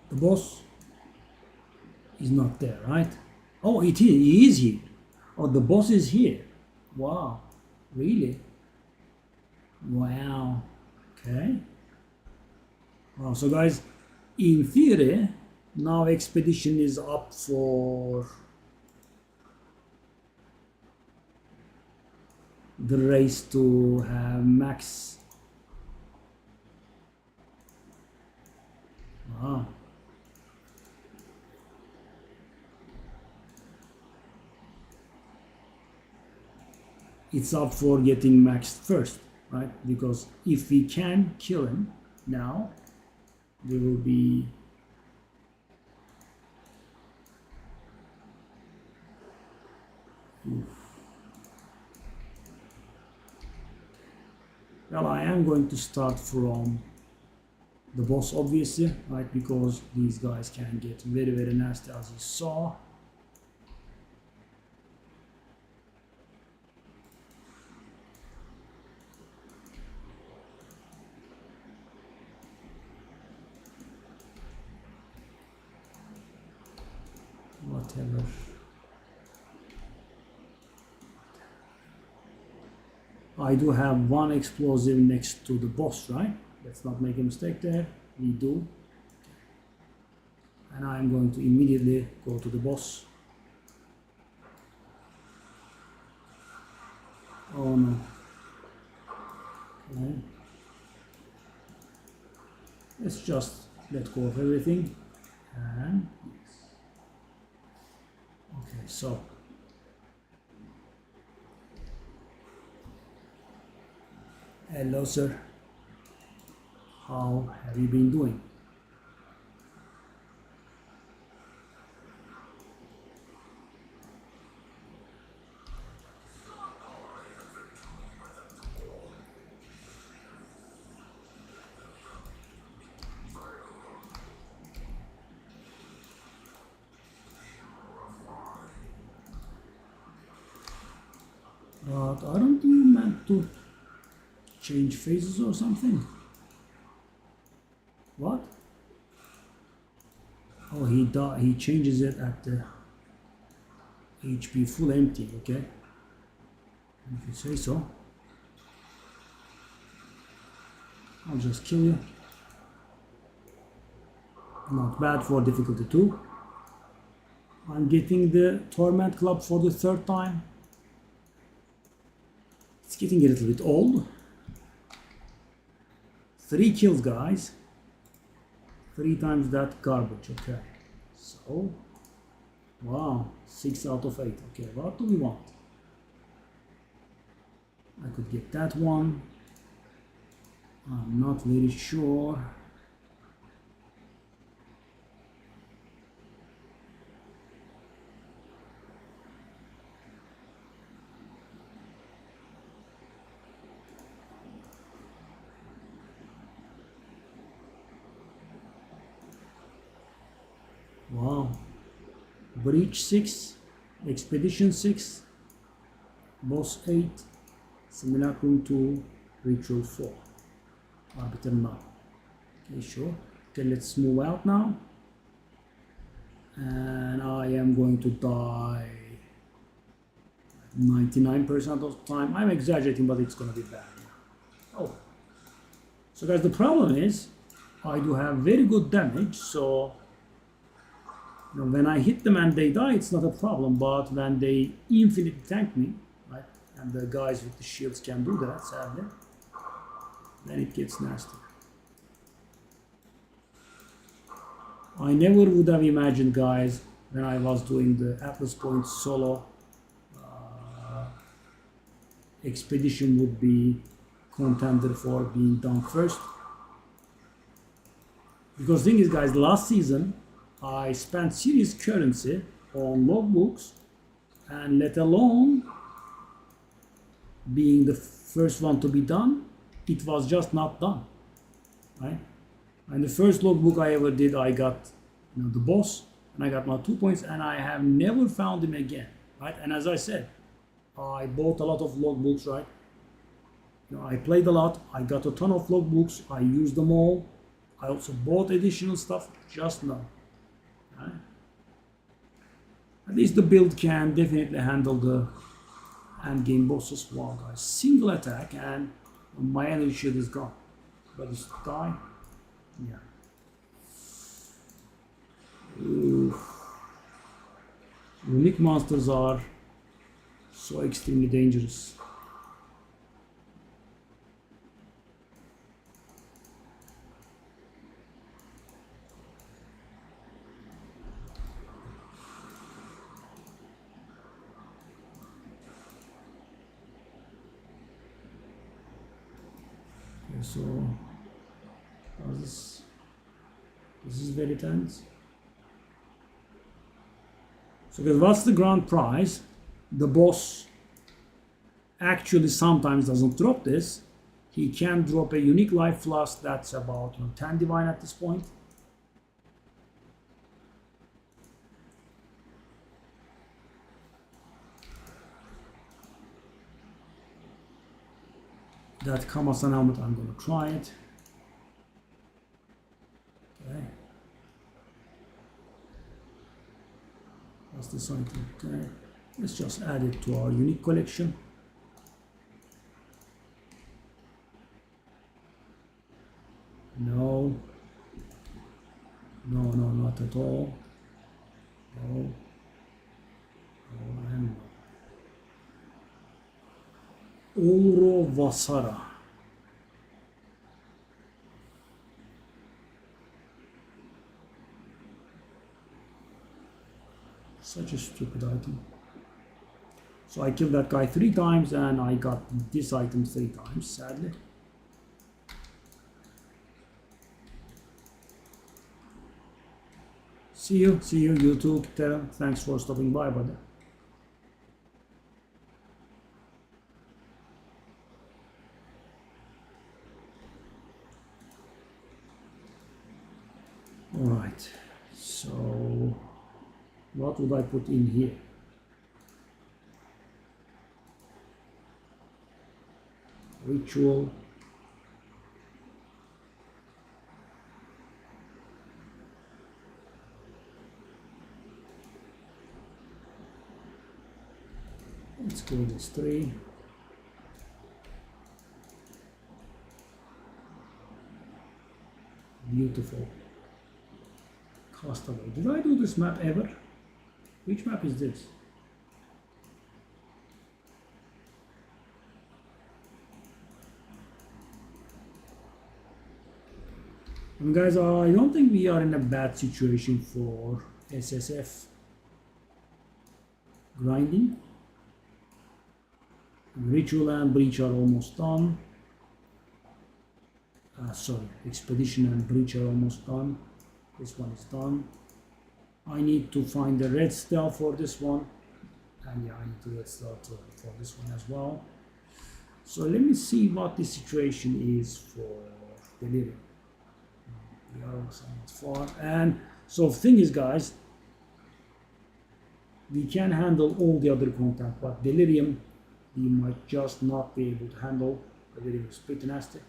The boss is not there, right? Oh, it is. He is here. Oh, the boss is here. Wow. Really? Wow. Okay. Wow. So, guys, in theory, now expedition is up for the race to have max. Wow. It's up for getting maxed first, right? Because if we can kill him now, there will be well, I am going to start from the boss, obviously, right? Because these guys can get very, very nasty, as you saw. Whatever. I do have one explosive next to the boss, right? Let's not make a mistake there. We do. And I'm going to immediately go to the boss. Oh no. Okay. Let's just let go of everything. And yes. Okay, so hello, sir. How have you been doing? But I don't think you meant to change phases or something. What? Oh, he changes it at the HP full empty, okay? If you say so. I'll just kill you. Not bad for difficulty 2. I'm getting the Torment Club for the 3rd time. It's getting a little bit old. 3 kills, guys. 3 times that garbage, okay. So, wow, 6 out of 8. Okay, what do we want? I could get that one. I'm not very sure. breach 6, expedition 6, boss 8, simulacrum 2, ritual 4, arbiter 9. Okay, sure. Okay, let's move out now. And I am going to die 99% of the time. I'm exaggerating, but it's going to be bad. Oh. So guys, the problem is I do have very good damage, so when I hit them and they die, it's not a problem, but when they infinitely tank me, right, and the guys with the shields can do that, sadly, then it gets nasty. I never would have imagined, guys, when I was doing the Atlas Point solo expedition would be contender for being done first. Because the thing is, guys, last season I spent serious currency on logbooks, and let alone being the first one to be done, it was just not done, right? And the first logbook I ever did, I got the boss, and I got my 2 points, and I have never found him again, right? And as I said, I bought a lot of logbooks, right? I played a lot, I got a ton of logbooks, I used them all. I also bought additional stuff just now. Right? At least the build can definitely handle the end game bosses. Wow, guys, single attack and my energy shield is gone. But it's die. Yeah. Oof. Unique monsters are so extremely dangerous. So this is very tense. So because what's the grand prize? The boss actually sometimes doesn't drop this. He can drop a unique life flask that's about 10 divine at this point. That Kamasan helmet, I'm going to try it. Okay. That's this item. Okay. Let's just add it to our unique collection. No. No, no, not at all. No. No, and Oro Vasara. Such a stupid item. So I killed that guy 3 times and I got this item 3 times, sadly. See you, you too, Terra. Thanks for stopping by, buddy. Alright, so what would I put in here? Ritual. Let's go this 3. Beautiful. Castaway. Did I do this map ever? Which map is this? And guys, I don't think we are in a bad situation for SSF grinding. Ritual and Breach are almost done. Sorry, Expedition and Breach are almost done. This one is done. I need to find the red star for this one. And yeah, I need the red star for this one as well. So let me see what the situation is for Delirium. We are somewhat far. And so the thing is, guys, we can handle all the other content, but Delirium, we might just not be able to handle. Delirium is pretty nasty.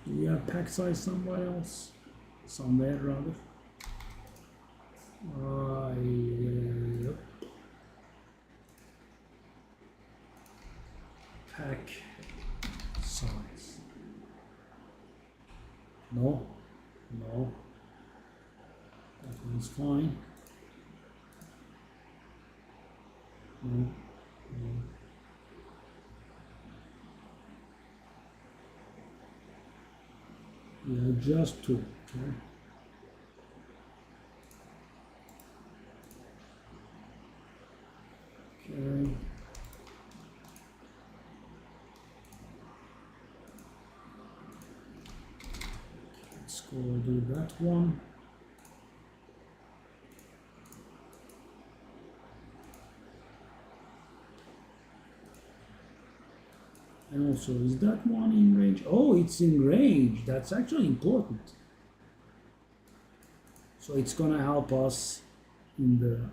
We have pack size somewhere else, somewhere rather. Yep. Pack size. No, no. That one's fine. No, no. Yeah, just two. Okay. Okay. Let's go do that one. And also, is that one in range? Oh, it's in range. That's actually important. So it's gonna help us in the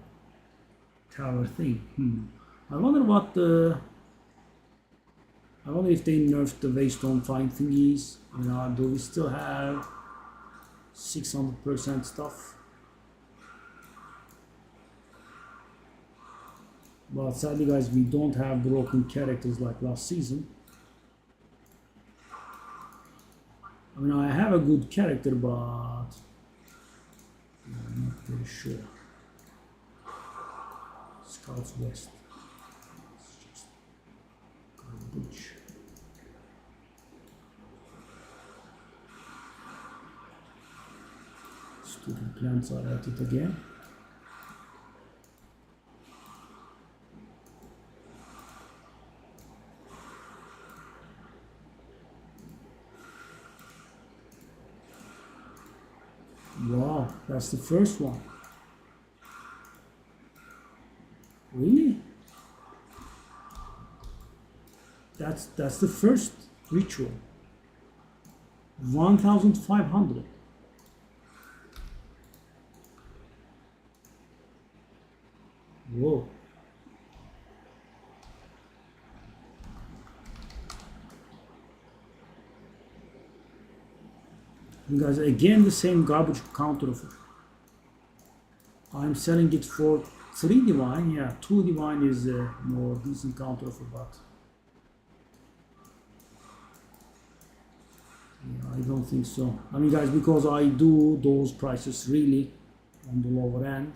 tower thing. I wonder what the. I wonder if they nerfed the waystone flying thingies. You know, do we still have 600% stuff? But sadly, guys, we don't have broken characters like last season. I mean, I have a good character, but I'm not very sure. Scouts West. It's just garbage. Stupid plants are at it again. Wow, that's the first one. Really? That's the first ritual. 1,500. Whoa. You guys, again the same garbage counter offer. I'm selling it for 3 divine. Yeah, 2 divine is a more decent counter offer, but yeah, I don't think so. I mean, guys, because I do those prices really on the lower end.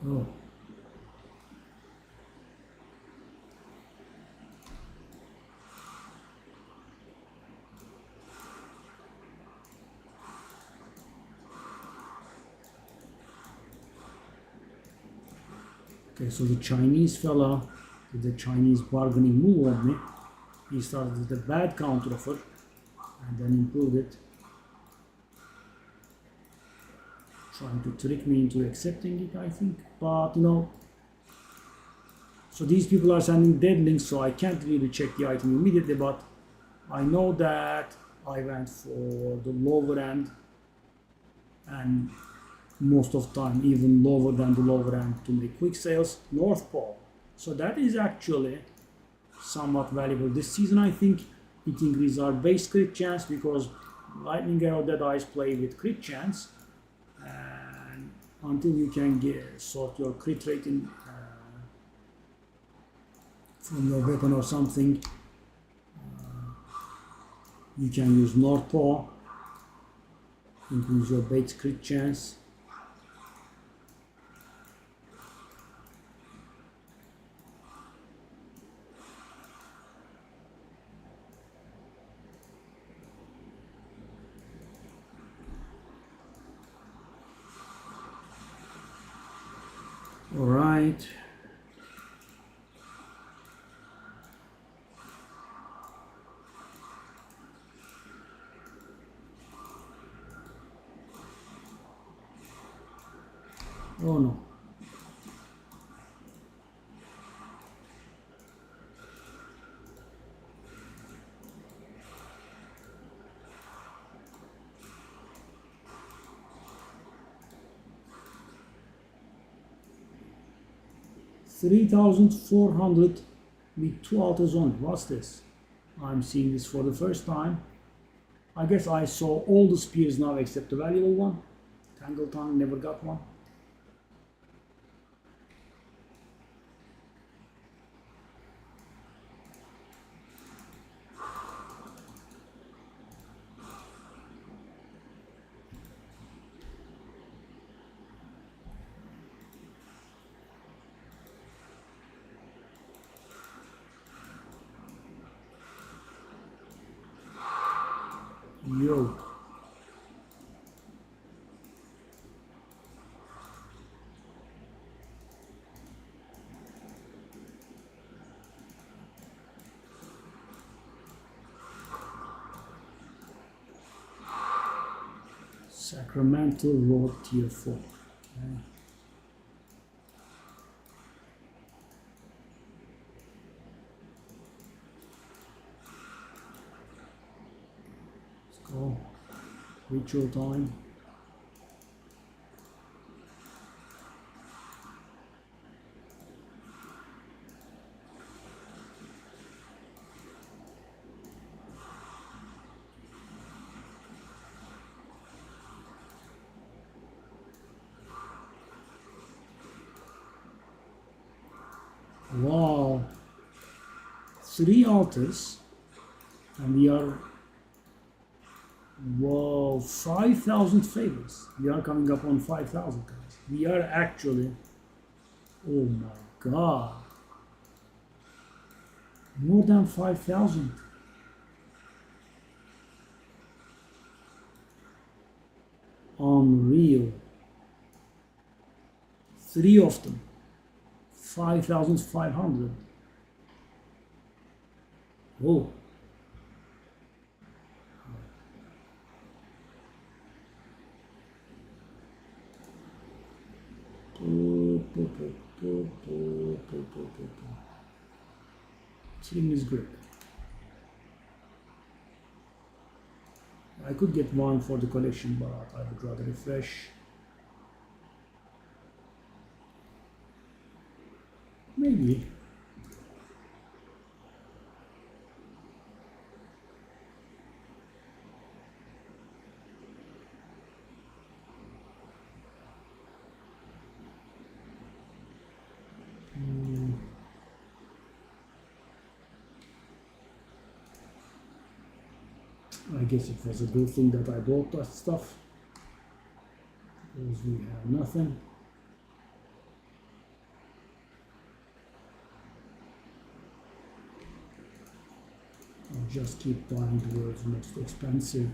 Oh. Okay, so the Chinese fella did the Chinese bargaining move on me. He started with a bad counter offer and then improved it, trying to trick me into accepting it, I think. But you know, so these people are sending dead links, so I can't really check the item immediately, but I know that I went for the lower end and most of the time even lower than the lower end to make quick sales. North Pole. So that is actually somewhat valuable. This season I think it increases our base crit chance because Lightning Arrow Dead Eyes play with crit chance, and until you can sort your crit rate in from your weapon or something, you can use North Paw, increase your base crit chance. All right. Oh no. $3,400 with 2 alters on. What's this? I'm seeing this for the first time. I guess I saw all the spears now except the valuable one. Tangle Tongue never got one. Yo. Sacramento Road Tier 4. Okay. Let's go. Ritual time. Wow. 3 altars. And we are, whoa, 5,000 favors. We are coming up on 5,000 guys. We are actually, oh my god, more than 5,000. Unreal. 3 of them, 5,500. Oh. Team is good. I could get one for the collection, but I would rather refresh. Maybe. I guess it was a good thing that I bought that stuff, because we have nothing. I'll just keep buying the world's most expensive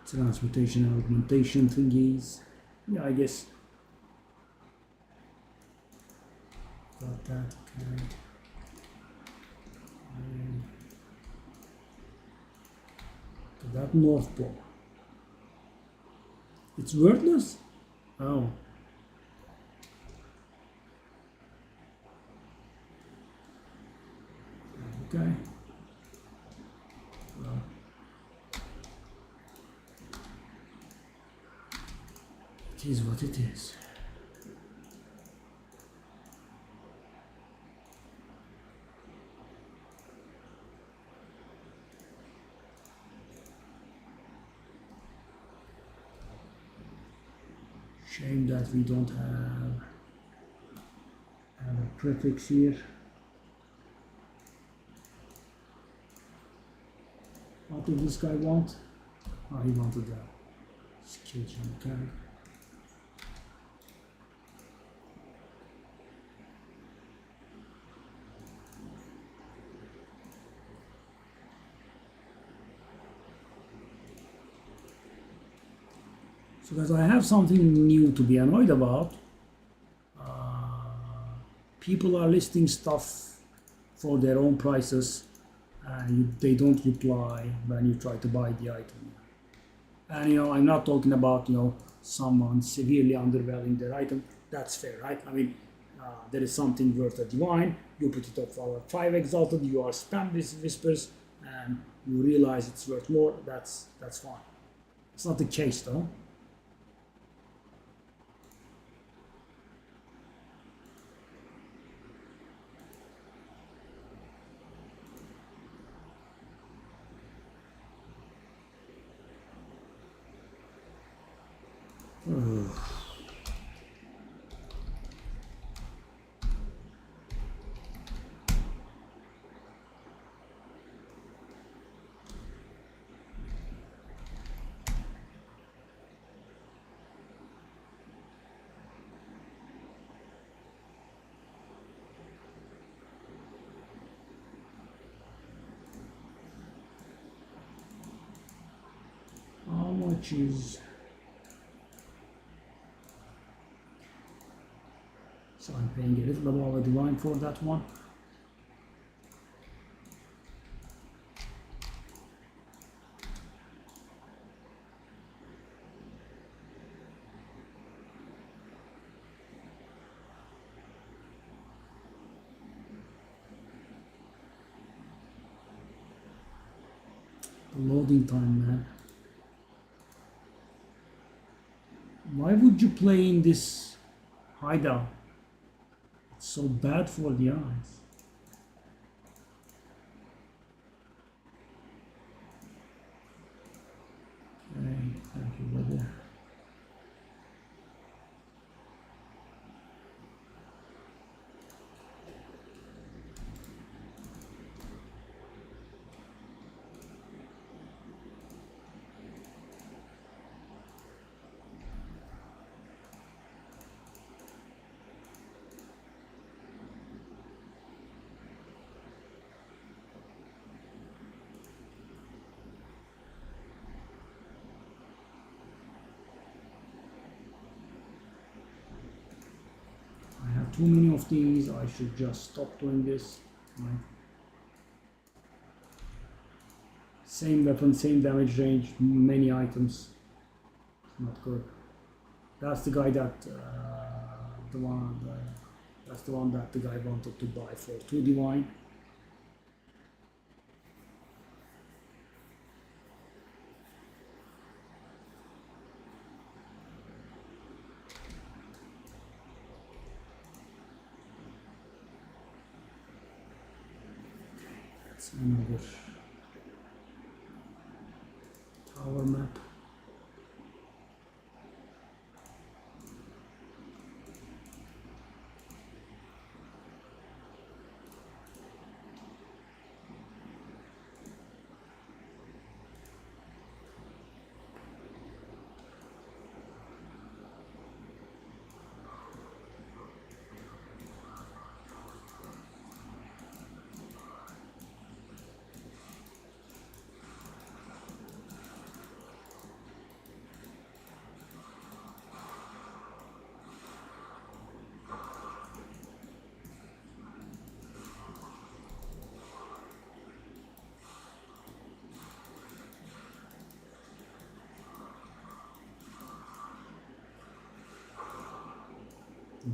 transportation and augmentation thingies. Yeah, I guess. Got that, okay. That North Pole. It's worthless? Oh. Okay. Well. It is what it is. Shame that we don't have a prefix here. What did this guy want? Oh, he wanted that skill jump carry. So guys, I have something new to be annoyed about. People are listing stuff for their own prices and they don't reply when you try to buy the item. And I'm not talking about someone severely undervaluing their item. That's fair, right? I mean, there is something worth a divine. You put it up for 5 exalted. You are spam whispers, and you realize it's worth more. That's fine. It's not the case though. How much is... So I'm paying a little above a divine for that one. The loading time, man. Why would you play in this hideout? It's so bad for the eyes. Okay, thank you, brother. I have too many of these. I should just stop doing this. Right. Same weapon, same damage range, many items. Not good. That's the guy that that's the one that the guy wanted to buy for 2 divine. That's another tower map.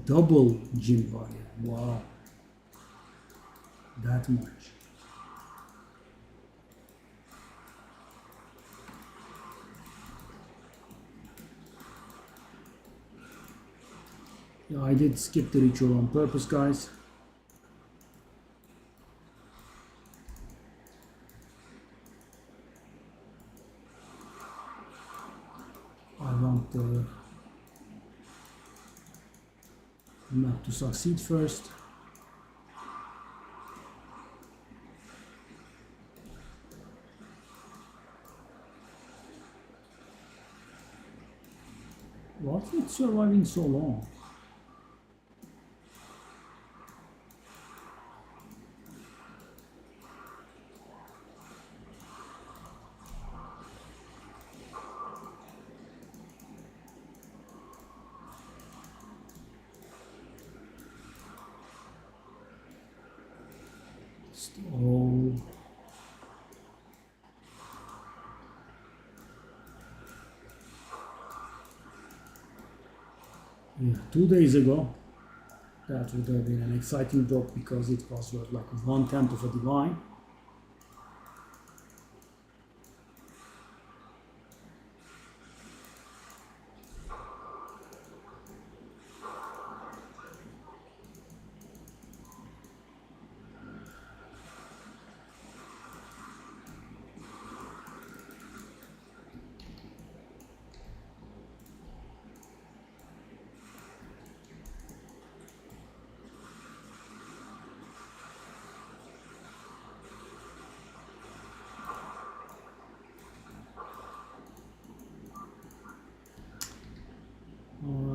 Double gym value. Wow. That much. Yeah, I did skip the ritual on purpose, guys. I want the map to succeed first. What's it surviving so long? Oh. Yeah, 2 days ago, that would have been an exciting drop because it was worth like 1/10 of a divine.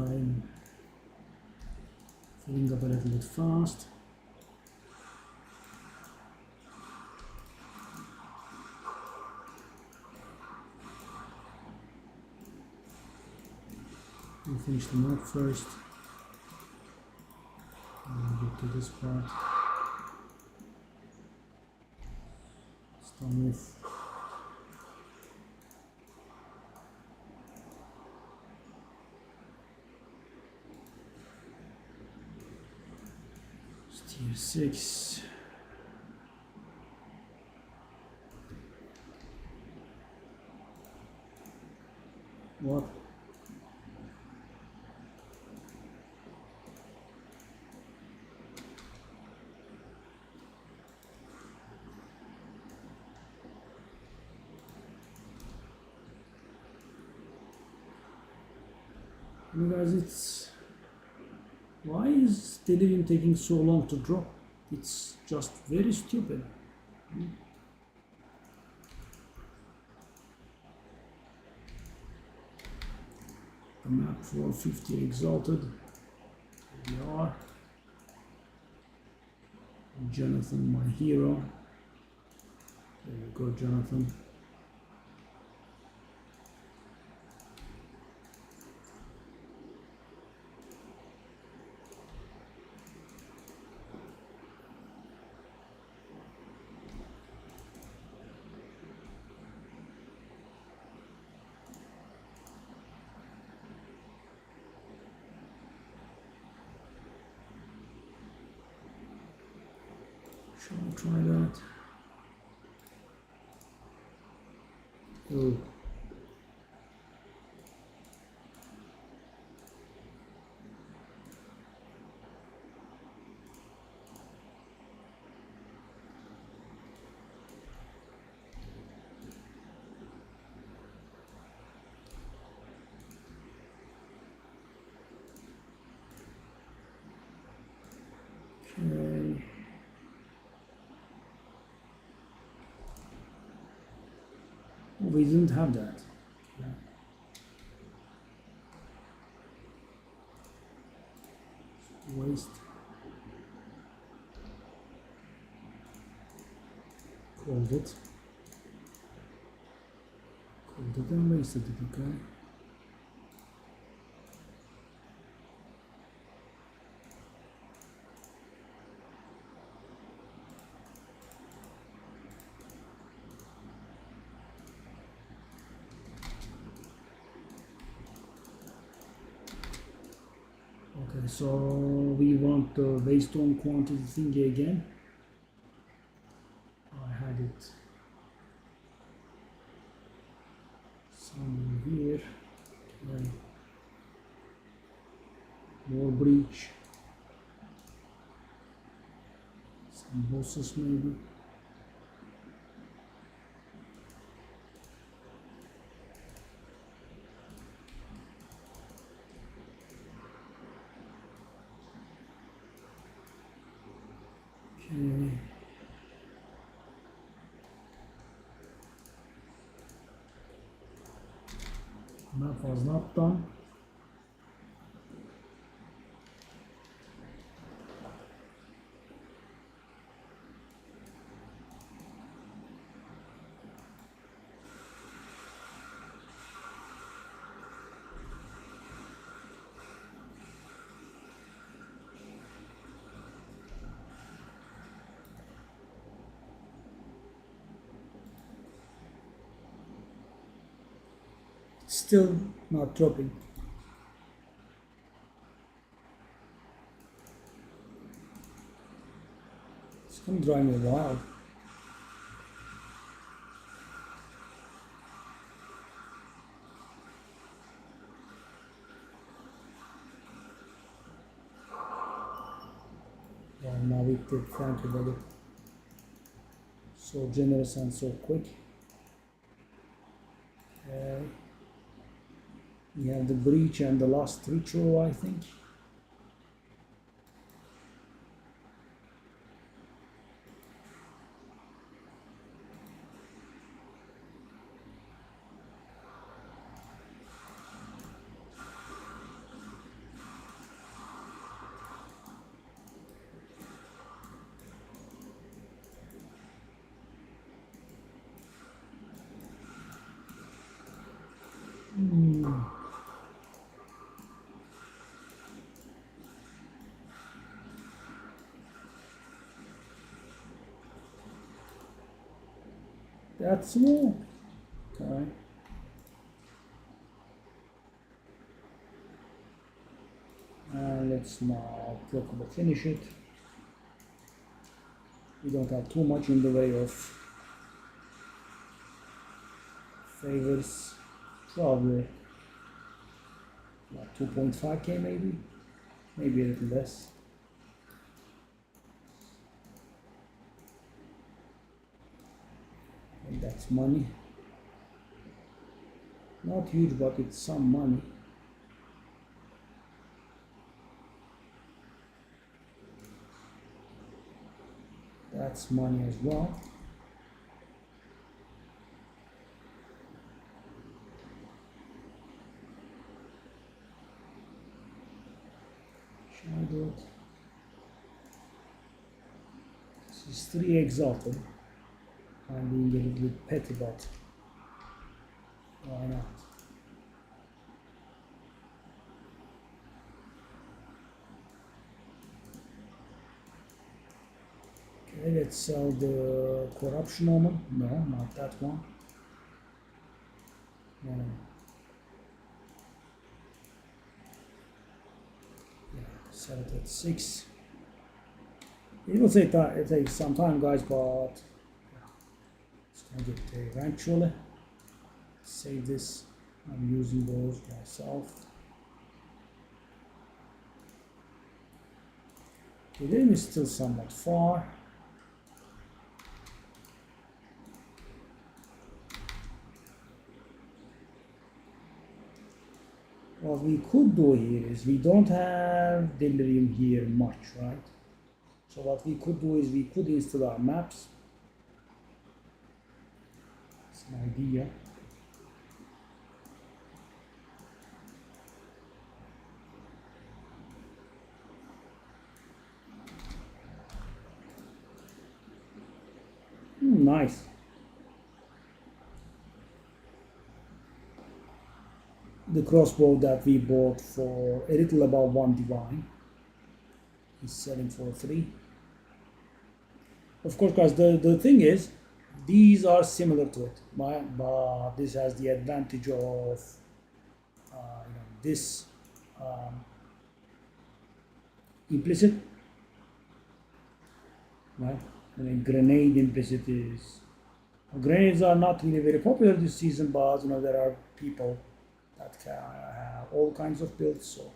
I'm filling up a little bit fast. We'll finish the map first. And get to this part. Start with tier 6. What? You guys, it's why is Delirium taking so long to drop? It's just very stupid. The map 450 exalted. Here we are. Jonathan, my hero. There you go, Jonathan. Shall I try that? Oh. Okay. Oh, we didn't have that. Yeah. Waste. Called it. Called it and wasted it, okay? Okay, so we want the waystone quantity thingy again. I had it somewhere here. Okay. More breach. breach. Some bosses maybe. Okay. Map was not done. Still not dropping. It's gonna drive me wild. Yeah, now it did. Thank you, brother. So generous and so quick. Okay. We have the breach and the last ritual, I think. That's more. Okay. Let's now probably finish it. We don't have too much in the way of favors. Probably 2.5k maybe a little less. And that's money. Not huge, but it's some money. That's money as well. Should I do it? This is 3 exalted. I'm being a little bit petty, but why not? Okay, let's sell the corruption omen. No, not that one. No. Yeah, sell it at 6. It will take some time, guys, but it's going to get eventually. Save this. I'm using those myself. The game is still somewhat far. What we could do here is we don't have delirium here much, right? So what we could do is we could install our maps. It's an idea. Nice. The crossbow that we bought for a little above 1 divine is selling for 3. Of course, guys, the thing is, these are similar to it, but this has the advantage of this implicit, right? And then grenade implicit is, grenades are not really very popular this season, but there are people that can have all kinds of builds. So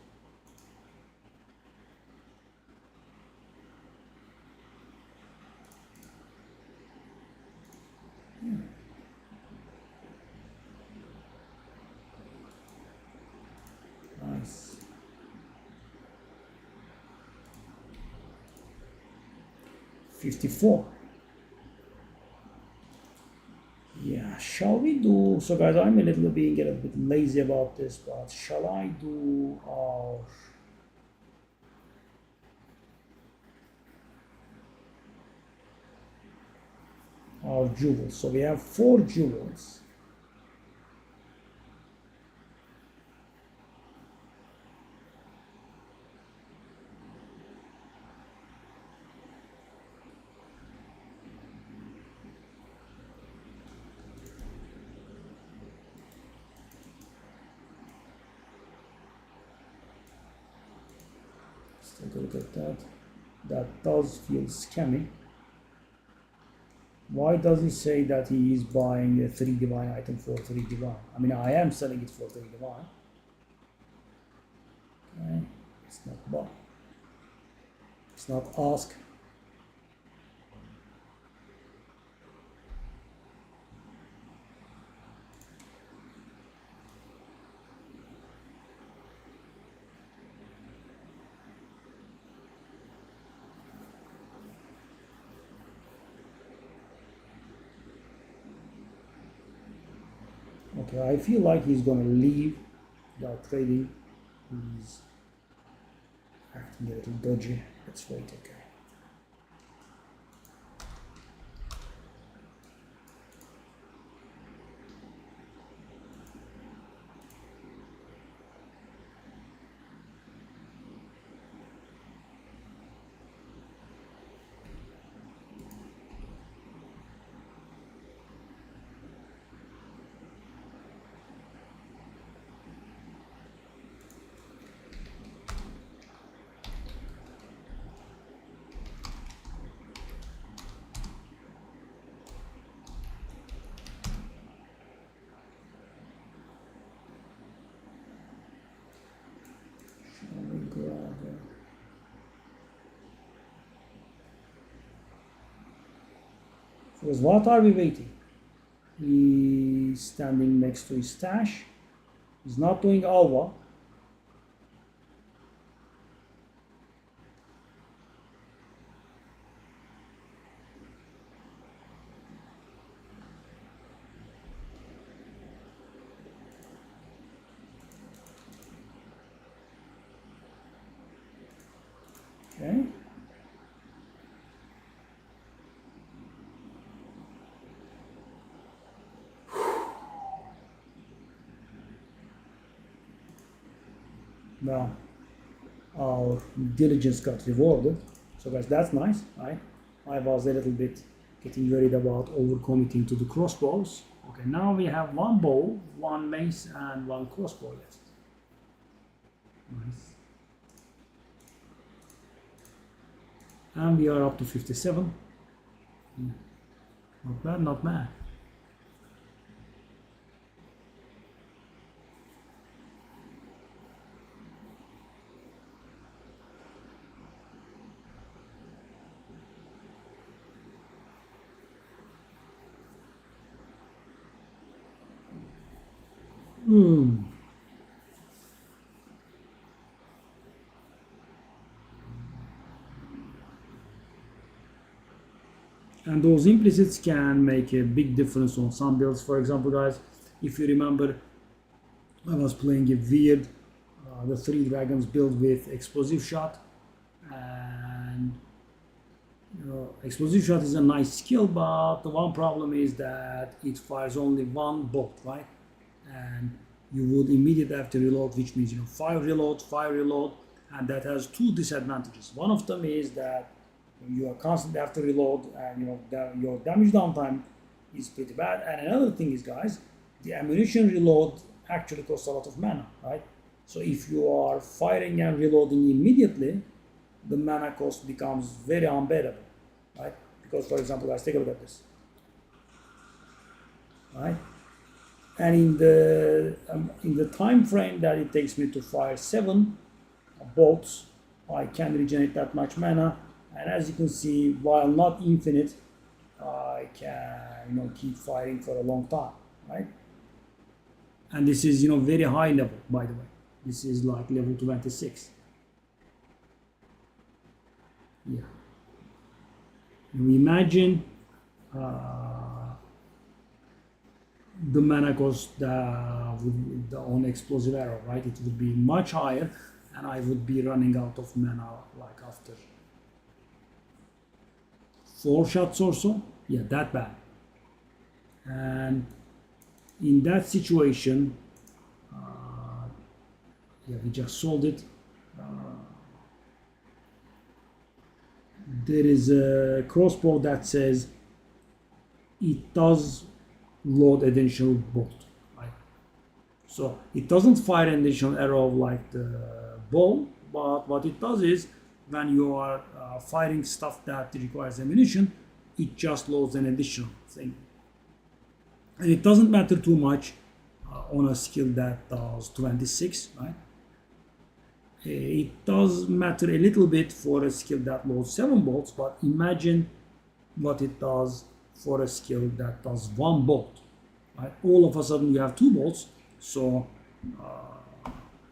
54. Yeah, shall we do, so guys, I'm being a little bit lazy about this, but shall I do our jewels? So we have 4 jewels. Let's take a look at that. That does feel scammy. Why does he say that he is buying a 3 divine item for 3 divine? I mean, I am selling it for 3 divine. Okay, it's not buy. It's not ask. Okay, I feel like he's gonna leave without trading. He's acting a little dodgy. Let's wait, okay. Because what are we waiting? He's standing next to his stash. He's not doing alva. Okay. Now, our diligence got rewarded. So guys, that's nice, right? I was a little bit getting worried about overcommitting to the crossbows. Okay, now we have 1 bow, 1 mace, and 1 crossbow left. Nice. And we are up to 57. Not bad, not bad. And those implicits can make a big difference on some builds. For example, guys, if you remember, I was playing a weird, the 3 dragons build with explosive shot, and explosive shot is a nice skill, but the one problem is that it fires only 1 bolt, right? And you would immediately have to reload, which means fire reload, and that has 2 disadvantages. One of them is that you are constantly have to reload, and your damage downtime is pretty bad. And another thing is, guys, the ammunition reload actually costs a lot of mana, right? So if you are firing and reloading immediately, the mana cost becomes very unbearable, right? Because, for example, guys, take a look at this, right? And in the time frame that it takes me to fire 7 bolts, I can regenerate that much mana. And as you can see, while not infinite, I can keep firing for a long time, right? And this is very high level, by the way. This is like level 26. Yeah. You imagine the mana cost with the on explosive arrow, right? It would be much higher, and I would be running out of mana like after 4 shots or so. Yeah, that bad. And in that situation, yeah, we just solved it. There is a crossbow that says it does load additional bolt, right? So it doesn't fire an additional arrow like the bow, but what it does is when you are firing stuff that requires ammunition, it just loads an additional thing. And it doesn't matter too much on a skill that does 26, right? It does matter a little bit for a skill that loads 7 bolts, but imagine what it does for a skill that does 1 bolt. Right? All of a sudden you have 2 bolts, so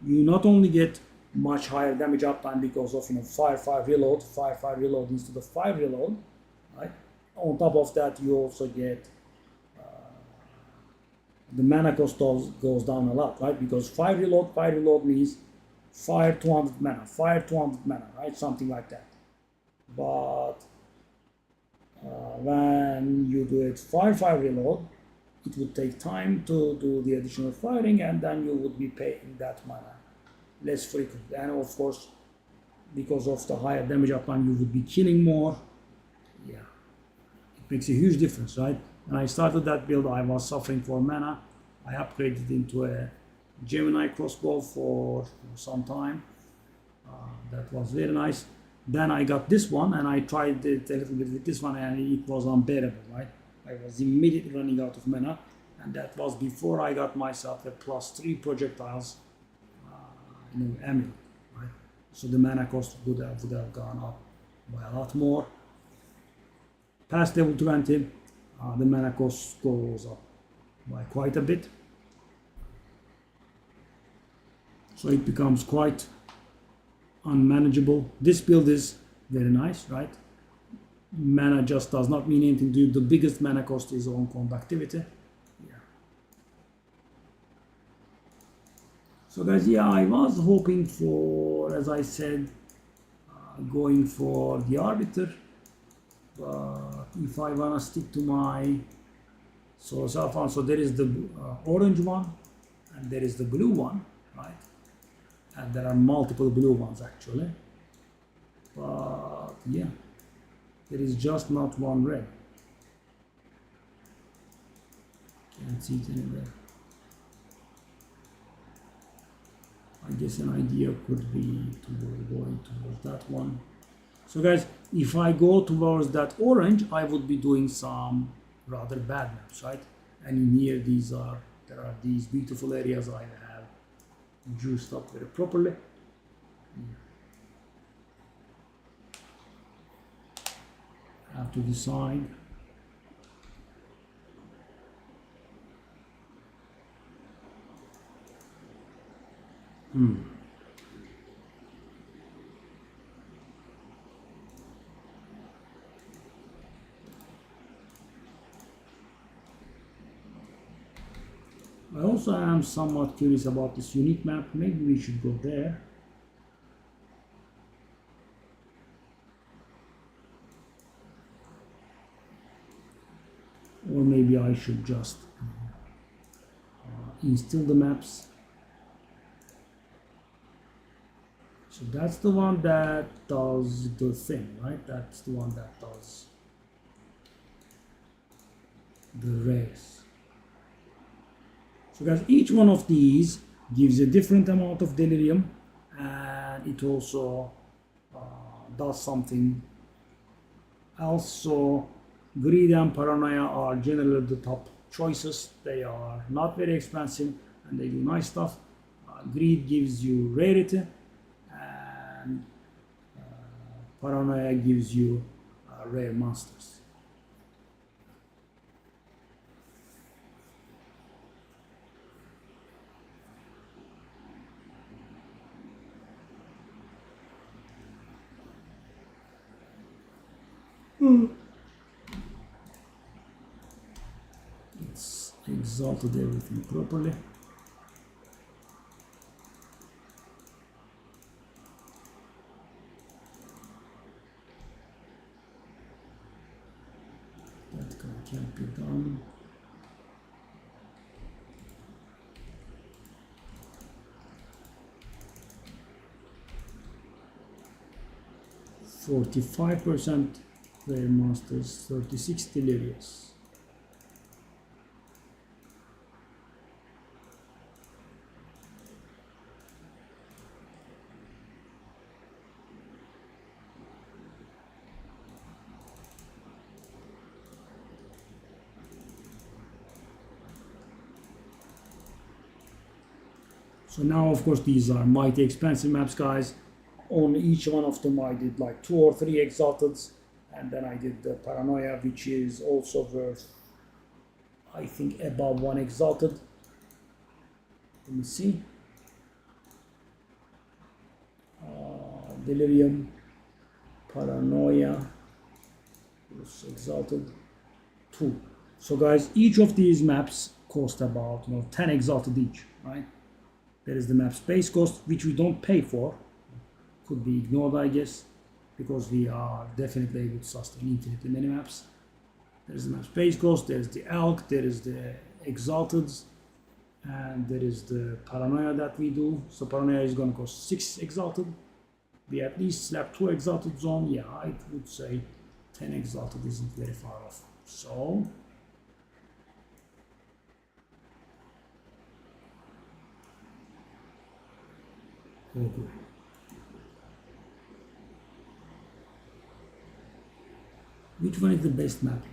you not only get much higher damage uptime because of fire reload, fire reload instead of 5 reload, right? On top of that, you also get the mana cost goes down a lot, right? Because fire reload means fire 200 mana, right? Something like that. But when you do it fire reload, it would take time to do the additional firing, and then you would be paying that mana less frequent. And of course, because of the higher damage uptime, you would be killing more. Yeah, it makes a huge difference, right? When I started that build, I was suffering for mana. I upgraded into a Gemini crossbow for some time. That was very nice. Then I got this one, and I tried it a little bit with this one, and it was unbearable, right? I was immediately running out of mana, and that was before I got myself a +3 projectiles amulet, right? So the mana cost would have gone up by a lot more. Past level 20, the mana cost goes up by quite a bit. So it becomes quite unmanageable. This build is very nice, right? Mana just does not mean anything to you. The biggest mana cost is on conductivity. Yeah. So guys, yeah, I was hoping for, as I said, going for the arbiter. But if I wanna stick to my so there is the orange one, and there is the blue one, right? And there are multiple blue ones actually. But yeah, there is just not one red. Can't see it anywhere. I guess an idea could be going towards that one. So guys, if I go towards that orange, I would be doing some rather bad maps, right? And in here, there are these beautiful areas I have juiced up very properly. I have to decide. I also am somewhat curious about this unique map. Maybe we should go there. Or maybe I should just instill the maps. So that's the one that does the thing, right? That's the one that does the race. So guys, each one of these gives a different amount of delirium, and it also does something else. So greed and paranoia are generally the top choices. They are not very expensive and they do nice stuff. Greed gives you rarity, and paranoia gives you rare monsters. exalted everything properly. That can't be done. %45% player masters, 36 delirious. So now, of course, these are mighty expensive maps, guys. On each one of them, I did like 2 or 3 exalteds, and then I did the paranoia, which is also worth, I think, above 1 exalted. Let me see. Delirium, paranoia, exalted 2. So, guys, each of these maps cost about 10 exalted each, right? There is the map space cost, which we don't pay for. Could be ignored, I guess, because we are definitely able to sustain infinitely many maps. There's the map space cost, there's the elk, there is the exalteds, and there is the paranoia that we do. So paranoia is going to cost 6 exalted. We at least slap 2 exalted on. Yeah, I would say 10 exalted isn't very far off. So okay. Which one is the best map here?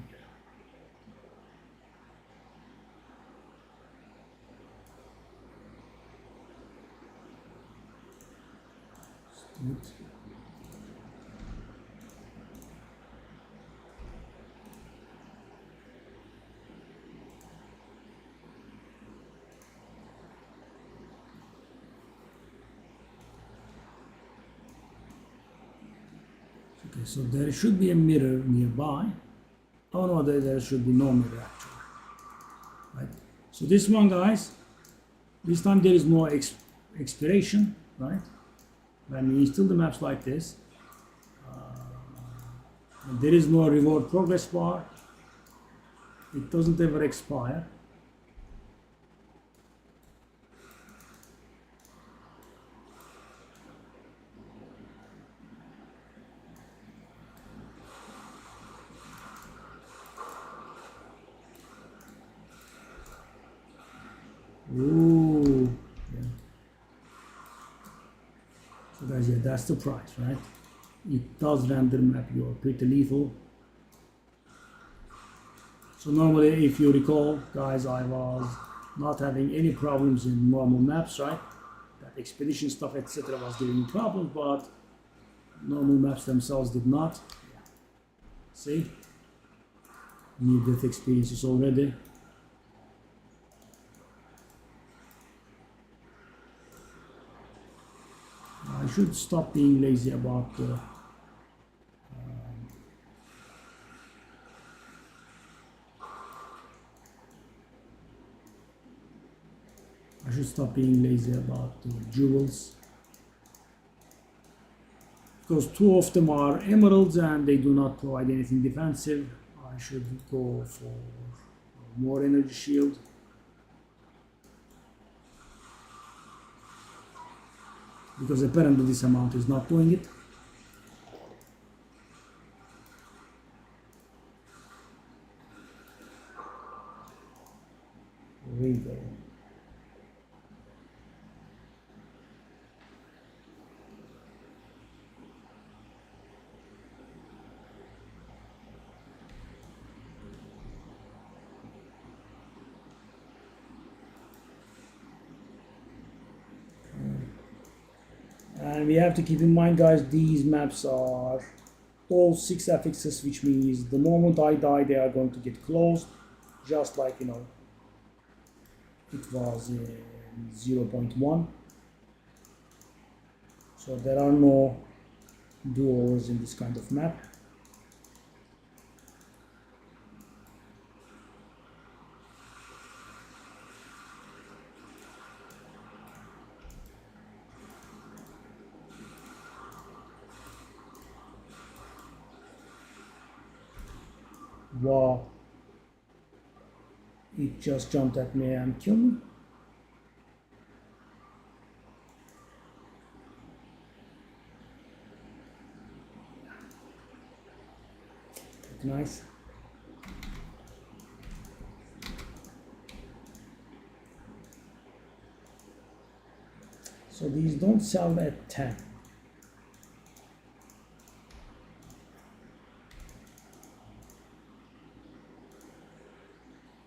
Okay, so there should be a mirror nearby. Oh no, there should be no mirror actually. Right. So this one, guys, this time there is no expiration, right? When we install the maps like this, there is no reward progress bar. It doesn't ever expire. Ooh, yeah. So guys, yeah, that's the price, right? It does render map you're pretty lethal. So normally, if you recall, guys, I was not having any problems in normal maps, right? That expedition stuff, etc., was giving me problems, but normal maps themselves did not. Yeah. See? Near-death experiences already. I should stop being lazy about the I should stop being lazy about the jewels, because 2 of them are emeralds and they do not provide anything defensive. I should go for more energy shield. Because apparently this amount is not doing it. Reader. And we have to keep in mind, guys, these maps are all 6 affixes, which means the moment I die, they are going to get closed, just like, it was in 0.1. So there are no do-overs in this kind of map. Wow. It just jumped at me and killed me. Nice. So these don't sell at 10.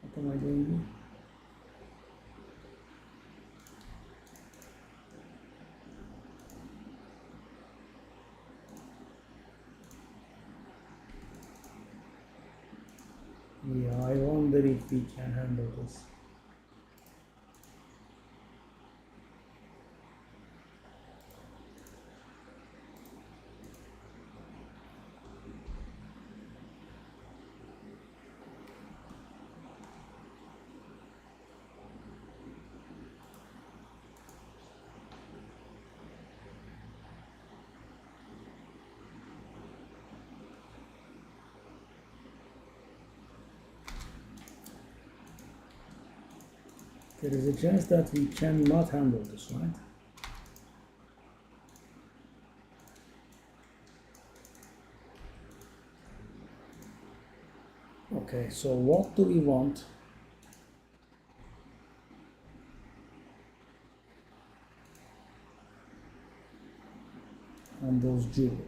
What am I doing here? Yeah, I wonder if we can handle this. There is a chance that we cannot handle this, right? Okay, so what do we want? On those jewels.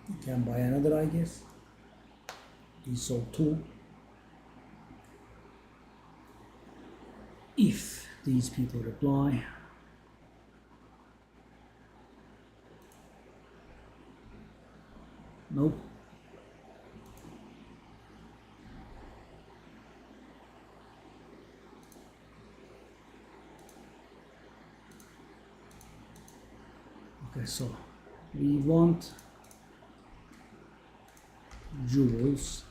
You can buy another, I guess. He sold 2. If these people reply. Nope. Okay, so we want jewels.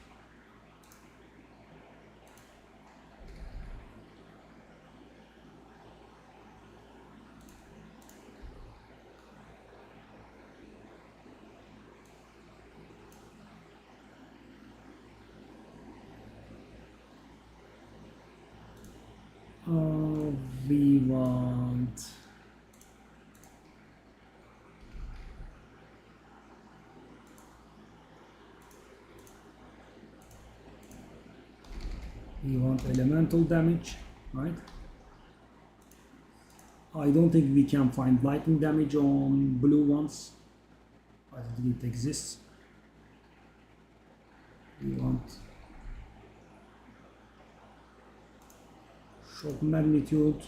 We want elemental damage, right? I don't think we can find lightning damage on blue ones. I don't think it exists. We want shock magnitude.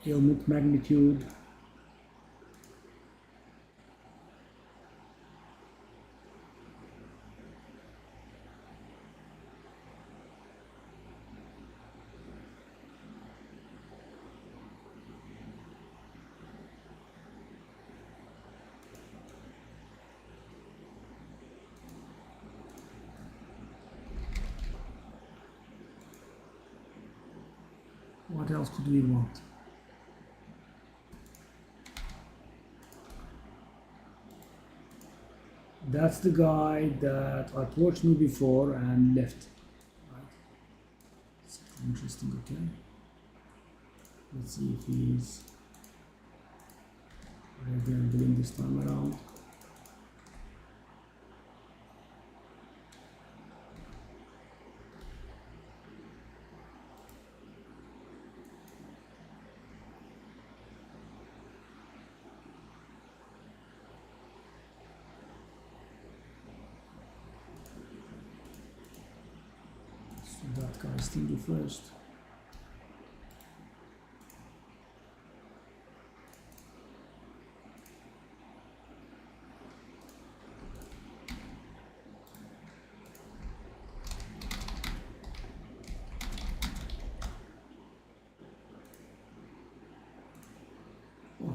Ailment magnitude. What else could we want? That's the guy that approached me before and left. Right. It's interesting, okay? Let's see if he's gambling this time around. So that guy's thinking first.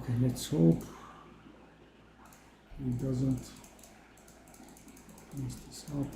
Okay, let's hope he doesn't mess this up.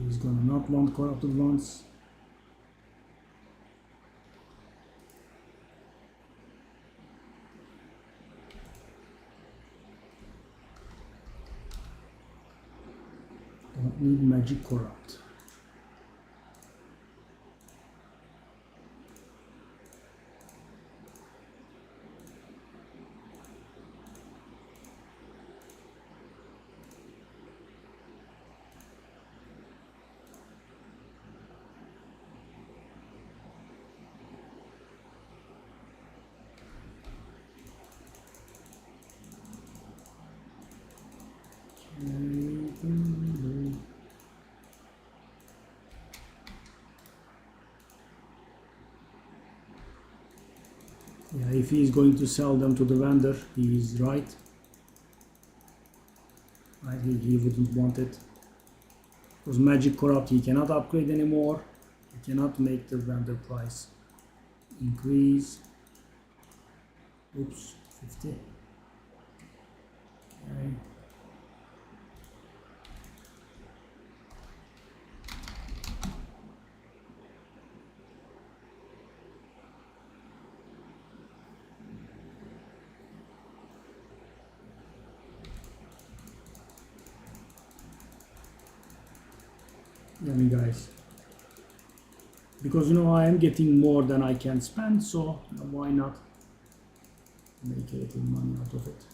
He's gonna not want corrupted ones. Don't need magic corrupt. Yeah, if he is going to sell them to the vendor, he is right. Right, he wouldn't want it. Because magic corrupt, he cannot upgrade anymore. He cannot make the vendor price increase. Oops, 50. Okay. Yummy guys. Because I am getting more than I can spend, so why not make a little money out of it.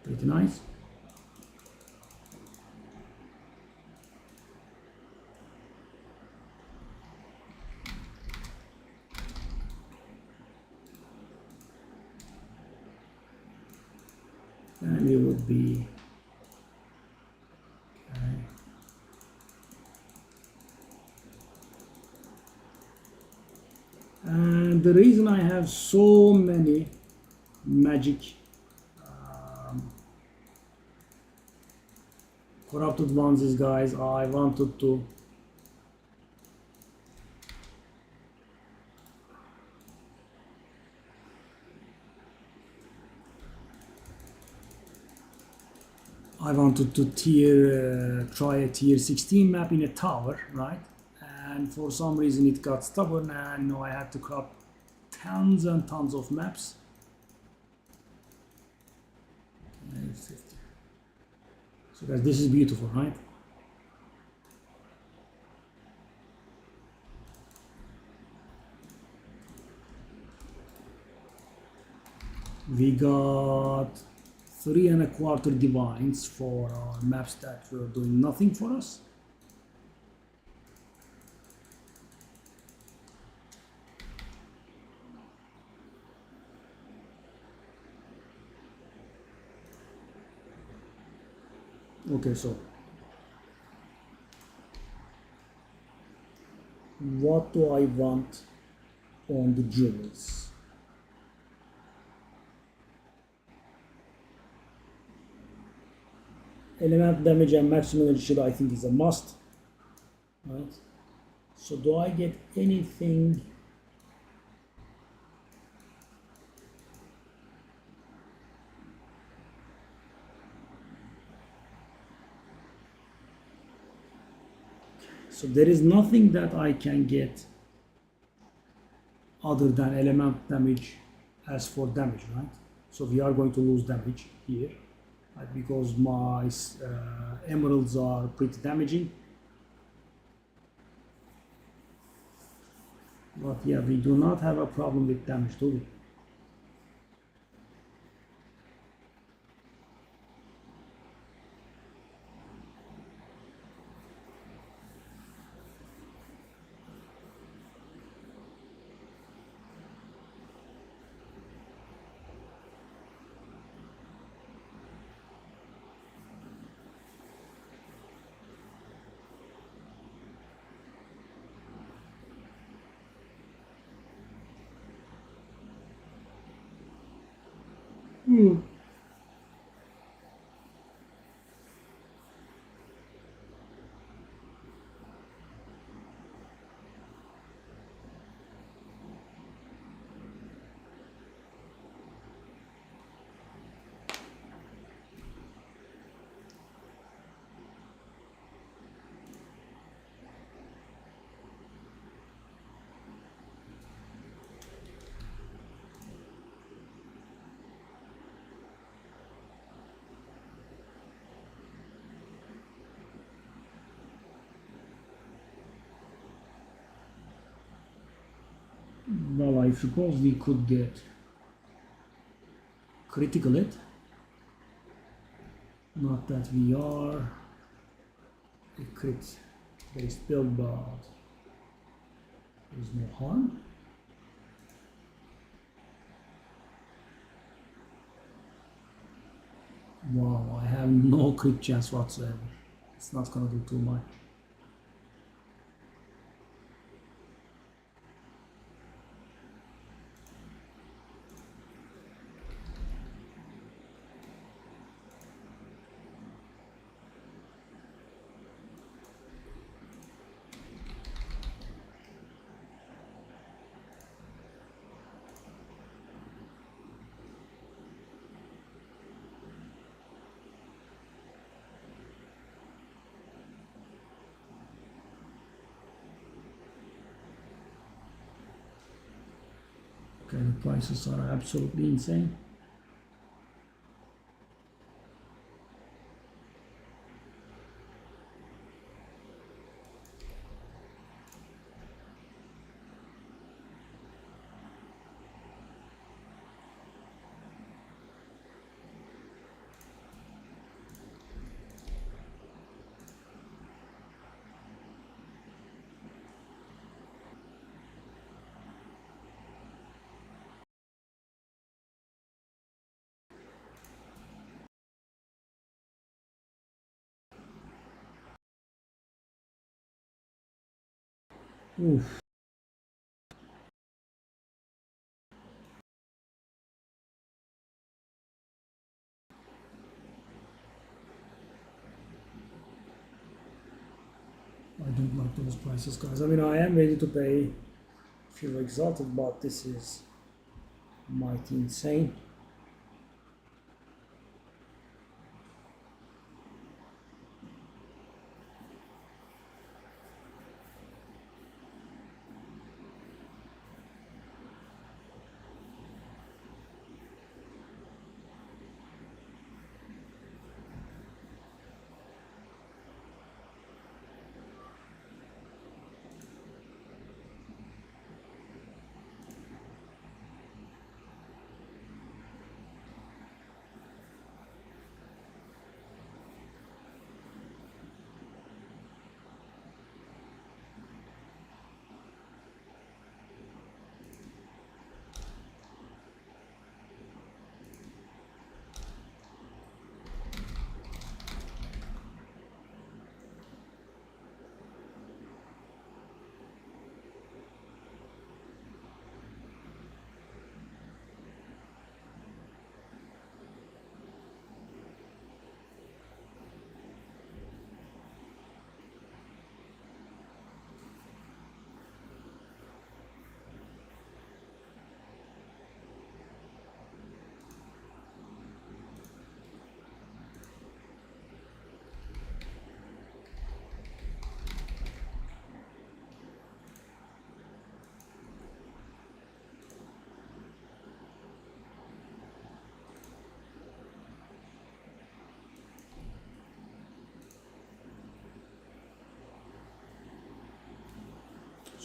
Pretty nice. And it would be okay. And the reason I have so many magic corrupted ones is, guys, I wanted to try a tier 16 map in a tower, right? And for some reason it got stubborn, and I had to crop tons and tons of maps. So guys, this is beautiful, right? We got 3.25 divines for our maps that were doing nothing for us. Okay, so what do I want on the jewels? Element damage and maximum energy shield, I think, is a must, right? So do I get anything? So there is nothing that I can get other than element damage as for damage, right? So we are going to lose damage here, right? Because my emeralds are pretty damaging. But yeah, we do not have a problem with damage, do we? Well, I suppose we could get critical hit. Not that we are a crit based build, but there is no harm. Wow, I have no crit chance whatsoever. It's not gonna do too much. Okay, the prices are absolutely insane. Oof. I don't like those prices, guys. I mean, I am ready to pay if you're exalted, but this is mighty insane.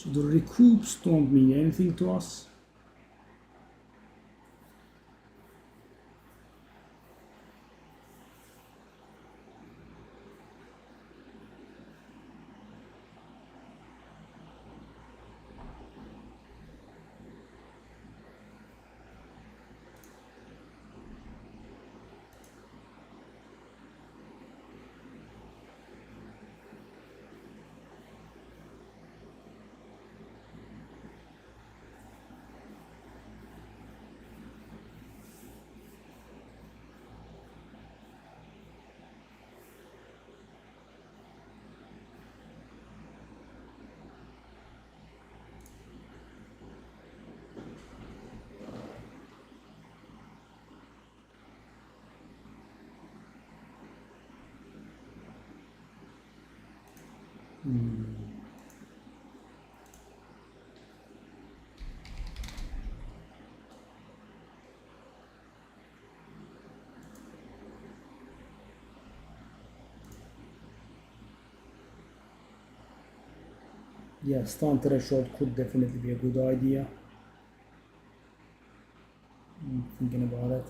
So the recoups don't mean anything to us. Yeah, stun threshold could definitely be a good idea. I'm thinking about it.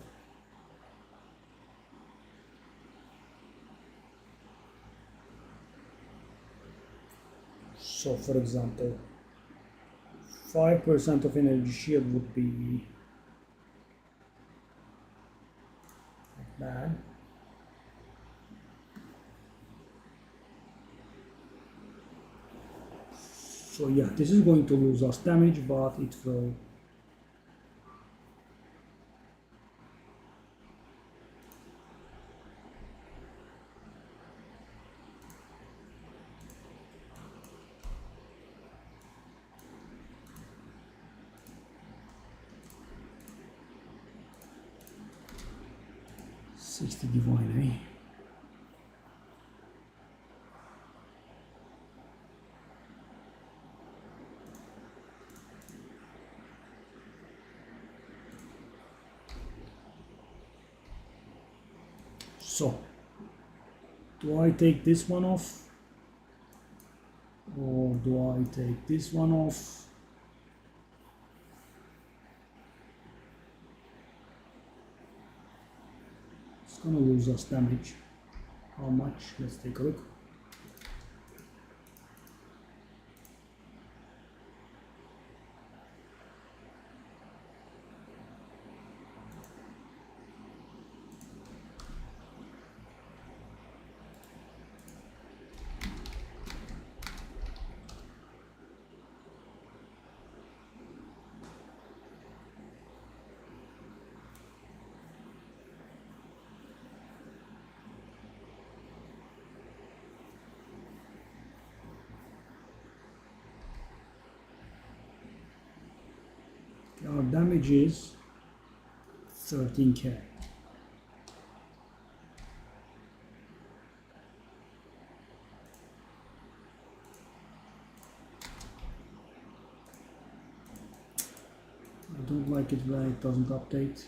So for example, 5% of energy shield would be not bad. So yeah, this is going to lose us damage, but it will. "60 divine, eh?" So, do I take this one off? Or do I take this one off? It's gonna lose us damage. How much? Let's take a look. Our damage is 13k. I don't like it when it doesn't update.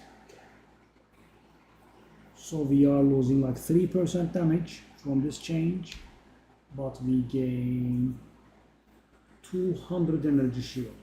So we are losing like 3% damage from this change, but we gain 200 energy shield.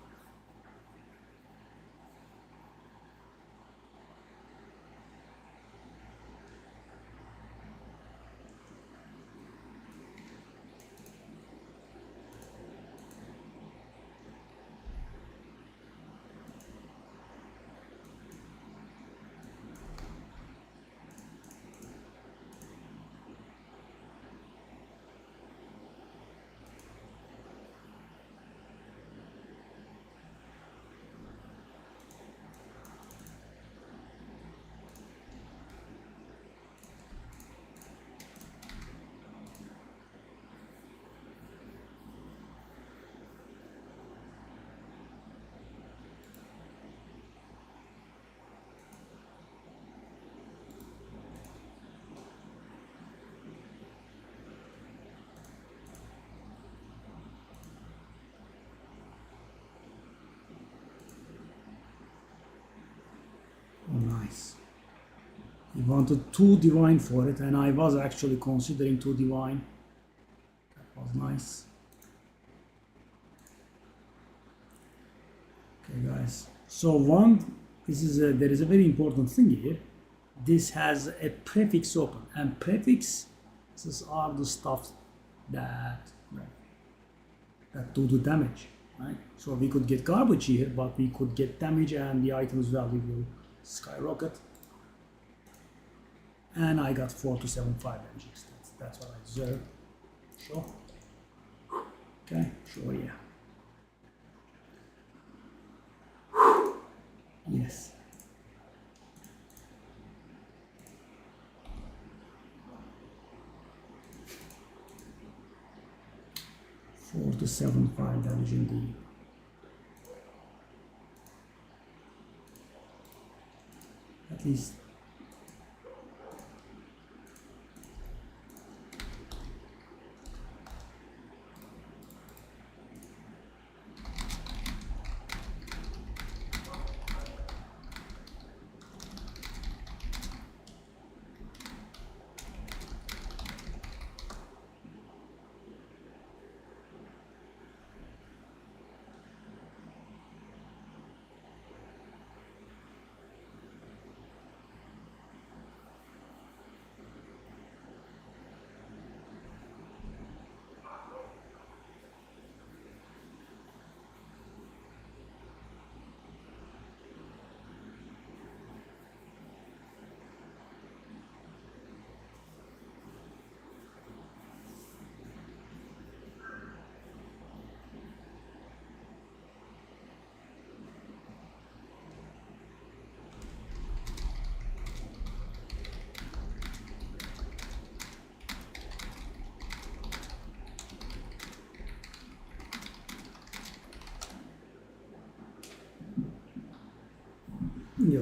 Oh, nice. He wanted 2 divine for it, and I was actually considering 2 divine. That was nice. Okay, guys. So there is a very important thing here. This has a prefix open, and prefixes are the stuff that do the damage, right? So we could get garbage here, but we could get damage, and the item's value will skyrocket. And I got 4275 MGs. That's what I deserve. Sure. Okay, sure, yeah. Yes. 4275 damage indeed. At least. Yeah.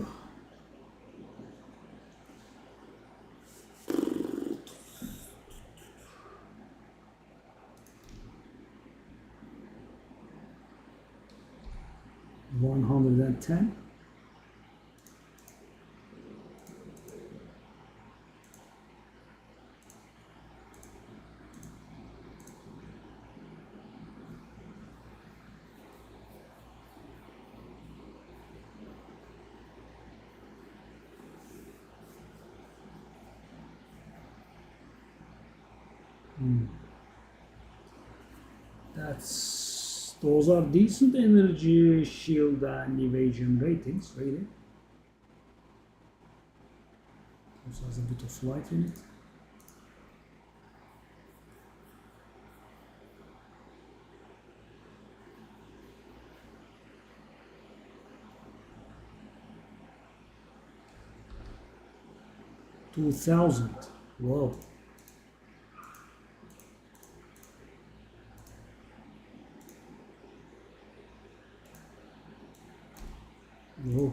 $110. Those are decent energy, shield, and evasion ratings, really. Also has a bit of light in it. $2,000. Whoa. Whoa.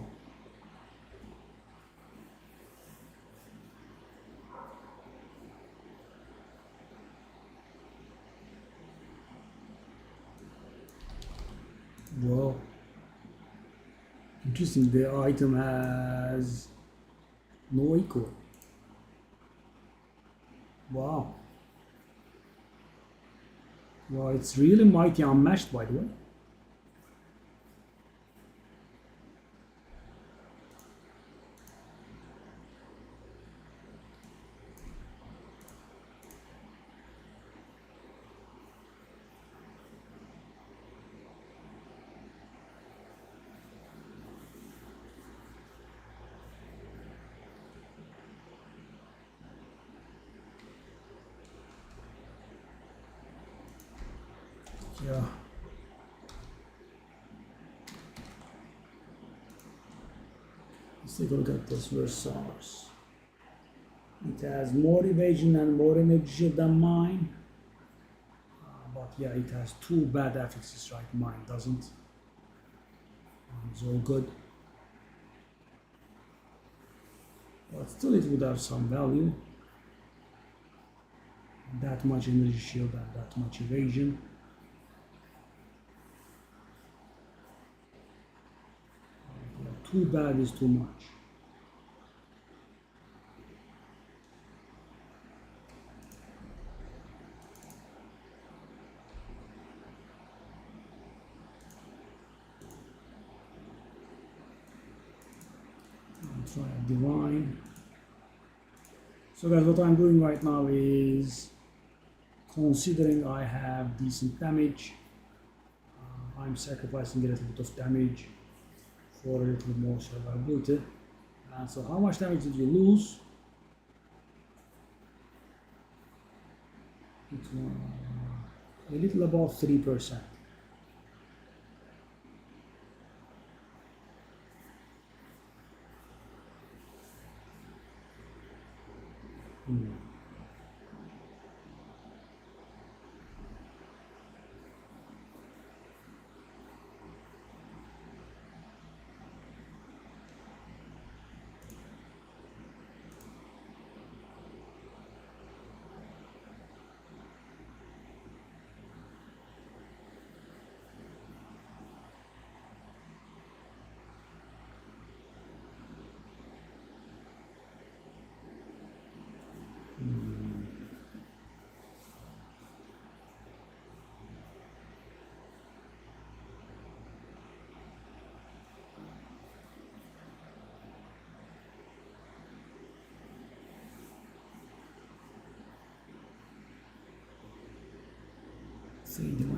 Whoa. Interesting. The item has no echo. Wow. Wow, it's really mighty unmatched, by the way. Yeah. Let's take a look at this Versailles. It has more evasion and more energy than mine. But yeah, it has two bad affixes, right? Mine doesn't. It's all good. But still it would have some value. That much energy shield and that much evasion. Too bad is too much. try a divine. So guys, what I'm doing right now is, considering I have decent damage, I'm sacrificing a little bit of damage for a little more survivability. So how much damage did you lose? It was a little above 3%.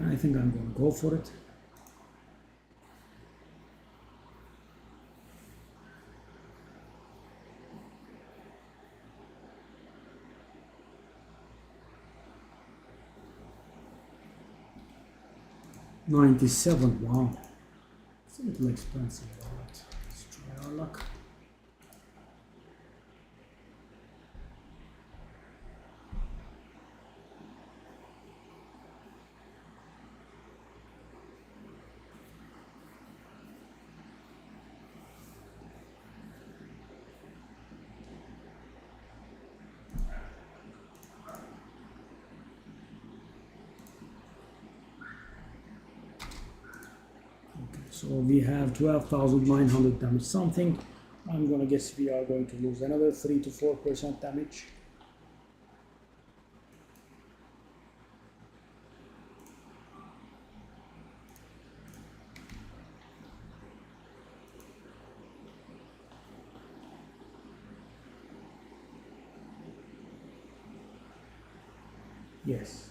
I think I'm going to go for it. $97, wow. It's a little expensive, alright. Let's try our luck. So we have 12,900 damage something. I'm gonna guess we are going to lose another 3 to 4% damage. Yes.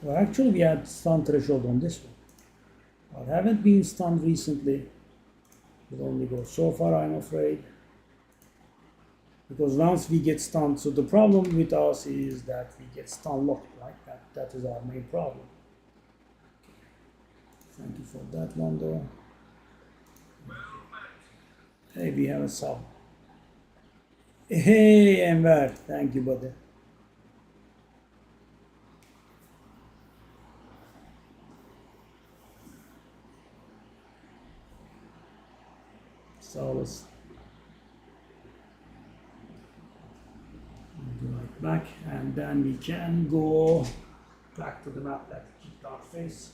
Well, actually, we had stun threshold on this one. I haven't been stunned recently. It only goes so far, I'm afraid. Because once we get stunned, so the problem with us is that we get stun locked, right? That is our main problem. Thank you for that one, though. Hey, we have a sub. Hey, Enver. Thank you, buddy. So let's go right back, and then we can go back to the map that kicked our face.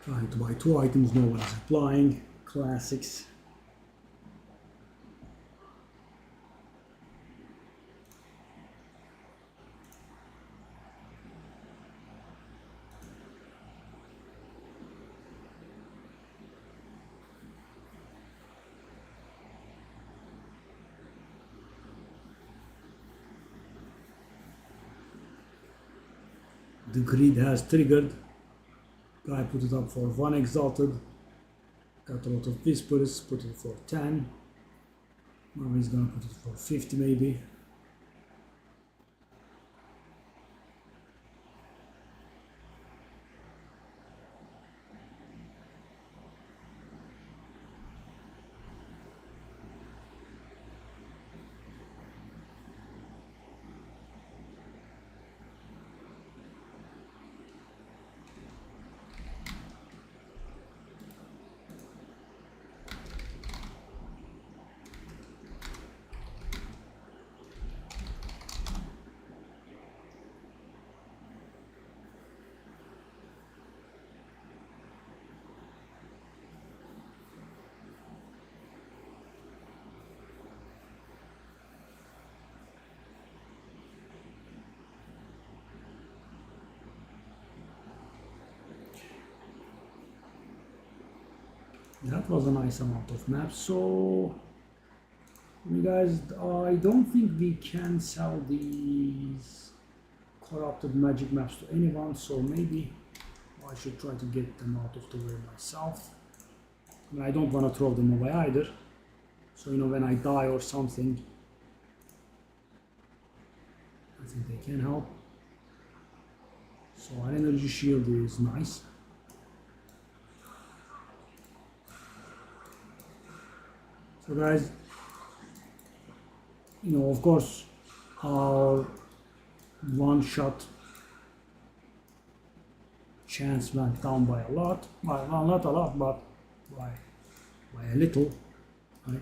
Trying to buy 2 items, no one is applying. Classics. The grid has triggered. Guy put it up for 1 exalted. Got a lot of whispers, put it for 10. Now he's gonna put it for 50 maybe. That was a nice amount of maps. So, you guys, I don't think we can sell these corrupted magic maps to anyone. So maybe I should try to get them out of the way myself. And I don't want to throw them away either. So, when I die or something, I think they can help. So, our energy shield is nice. So guys, of course, our one-shot chance went down by a lot. Well, not a lot, but by a little. Right?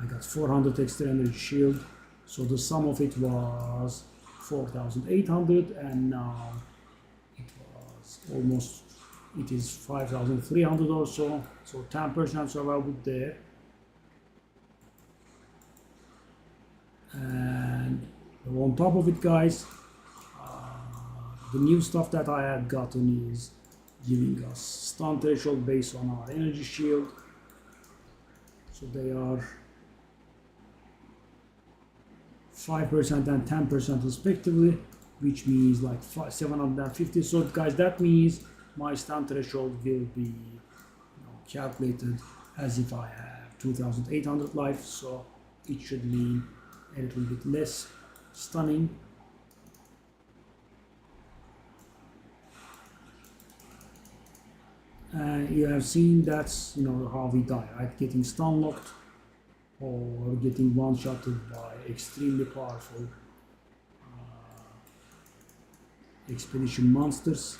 I got 400 extra energy shield, so the sum of it was 4,800, and now it was almost. It is 5,300 or so. So 10% survival there. And on top of it, guys, the new stuff that I have gotten is giving us stun threshold based on our energy shield. So they are 5% and 10% respectively, which means like 750. So guys, that means my stun threshold will be calculated as if I have 2,800 life. So it should mean a little bit less stunning. And you have seen that's how we die, right? Getting stun locked or getting one-shotted by extremely powerful expedition monsters.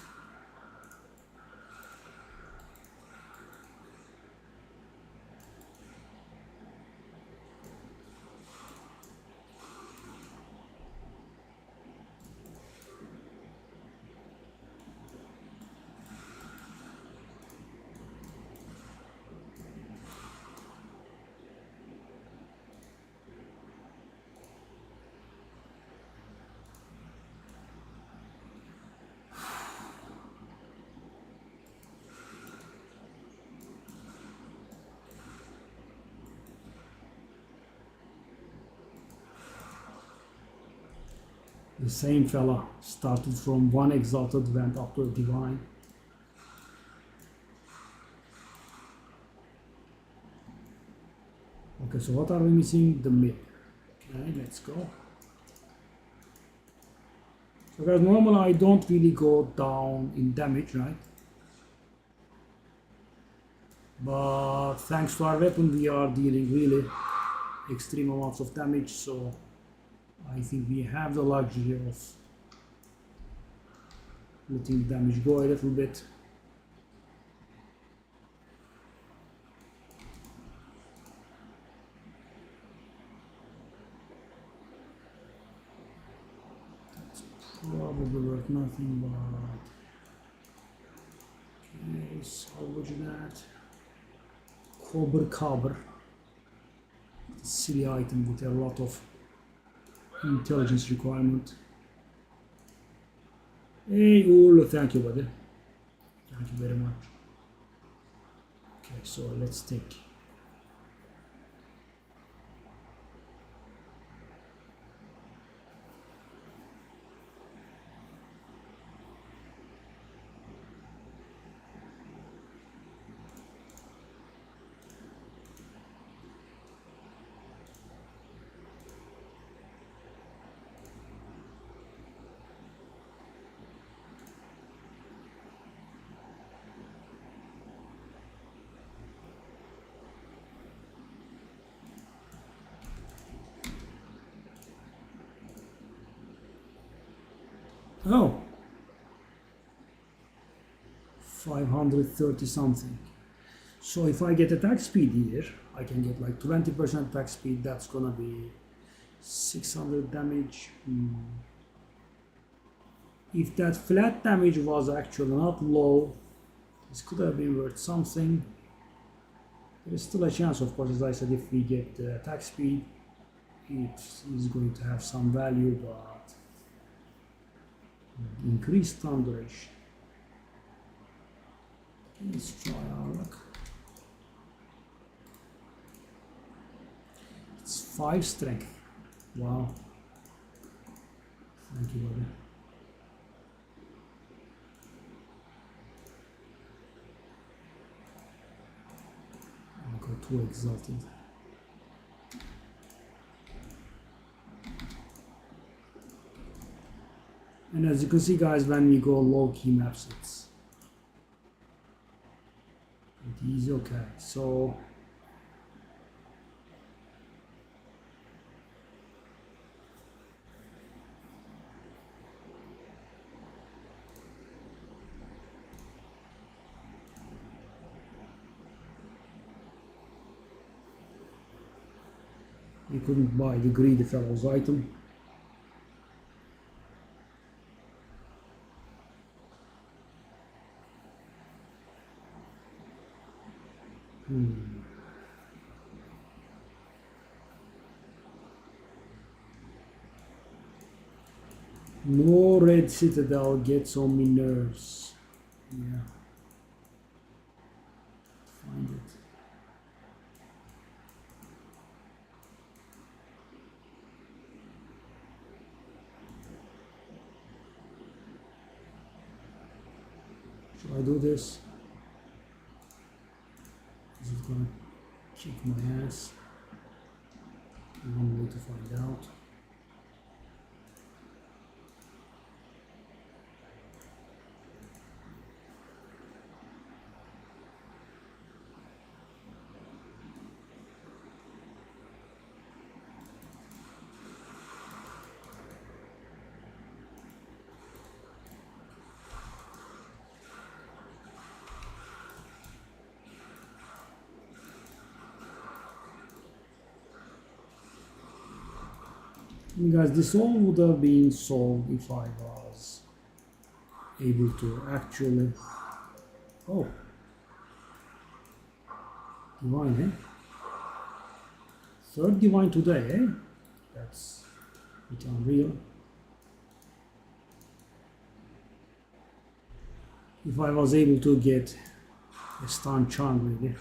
The same fella started from 1 exalted, went up to a divine. Okay, so what are we missing? The mid. Okay, let's go. So guys, normally I don't really go down in damage, right? But thanks to our weapon, we are dealing really extreme amounts of damage, so I think we have the luxury of letting the damage go a little bit. That's probably worth nothing, but salvage that. Cobber. Silly item with a lot of intelligence requirement. Hey, Ul, thank you, buddy. Thank you very much. Okay, so let's take. Oh, 530 something. So if I get attack speed here, I can get like 20% attack speed. That's gonna be 600 damage. If that flat damage was actually not low, this could have been worth something. There is still a chance, of course, as I said, if we get the attack speed, it is going to have some value, but increased turn duration. Let's try our luck. It's 5 strength. Wow. Thank you, buddy. I got too exalted. And as you can see, guys, when we go low key maps, it's easy. Okay, so we couldn't buy the greedy fellow's item. No red citadel gets on me nerves. Yeah. Find it. Should I do this? Is it gonna kick my ass? One way to find out. Guys, this all would have been solved if I was able to actually. Oh, divine, eh? Third divine today, eh? That's a bit unreal. If I was able to get a stun charm, really.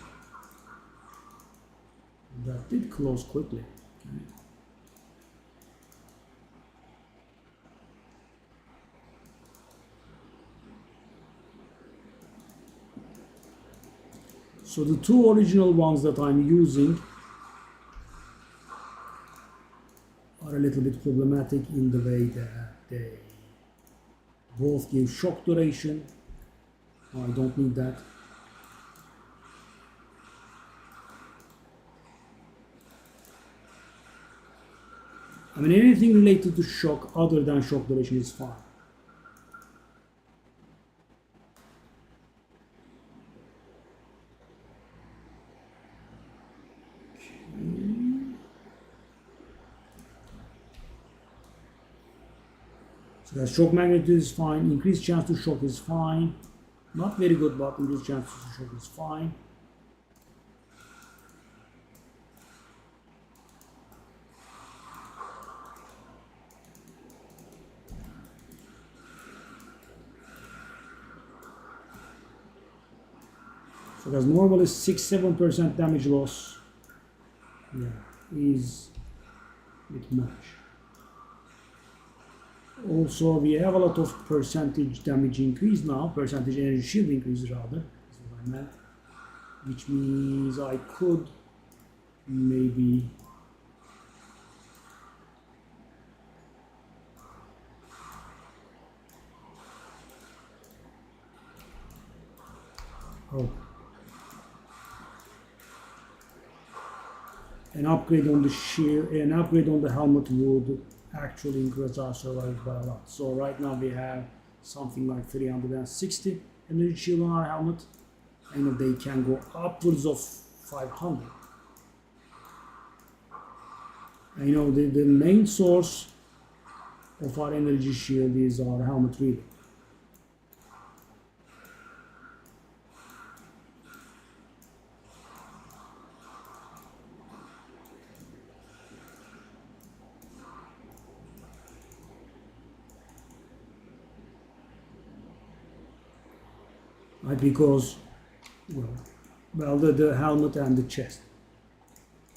That did close quickly. Okay. So the two original ones that I'm using are a little bit problematic in the way that they both give shock duration. I don't need that. I mean, anything related to shock other than shock duration is fine. So that shock magnitude is fine, increased chance to shock is fine. Not very good, but induced transfer shock is fine. So that's normally 6-7% damage loss. Yeah, is a bit much. Also, we have a lot of percentage damage increase now, percentage energy shield increase rather, is what I meant. Which means I could maybe oh, an upgrade on the shield, an upgrade on the helmet would actually increase our survival by a lot. So right now we have something like 360 energy shield on our helmet. And they can go upwards of 500. And the main source of our energy shield is our helmet really. Right, because well the helmet and the chest.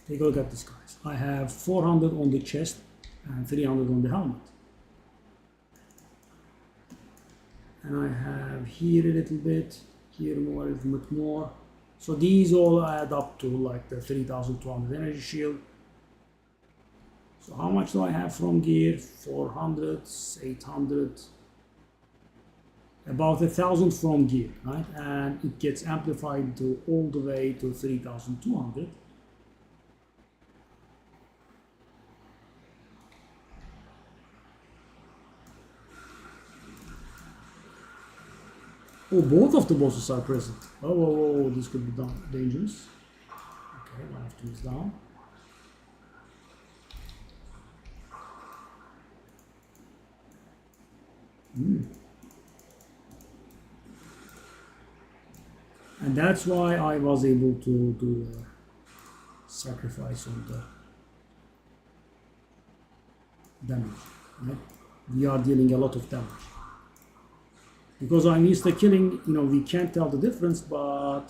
Take a look at this, guys. I have 400 on the chest and 300 on the helmet. And I have here a little bit, here more, a little bit more. So these all add up to like the 3200 energy shield. So how much do I have from gear? 400, 800, about 1000 from gear, right? And it gets amplified to all the way to 3200. Oh, both of the bosses are present. Oh, this could be dangerous. Okay, one of them is down. And that's why I was able to do a sacrifice on the damage. Right? We are dealing a lot of damage. Because I'm used to killing, we can't tell the difference, but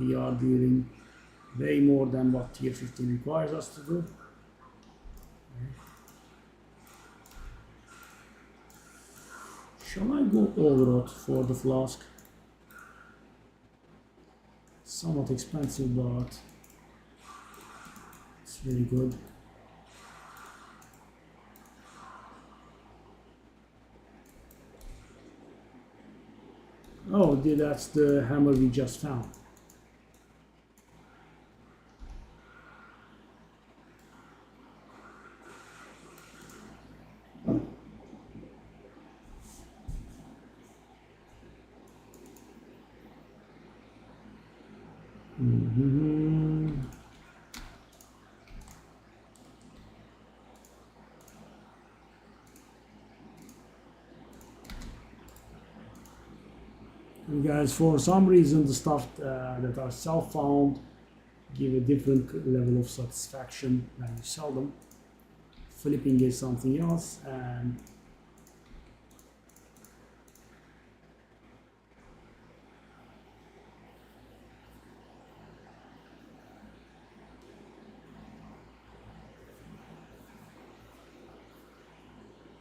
we are dealing way more than what tier 15 requires us to do. Okay. Shall I go overrot for the flask? Somewhat expensive, but it's very good. Oh, that's the hammer we just found. And guys, for some reason, the stuff that are self-found give a different level of satisfaction when you sell them. Flipping is something else, and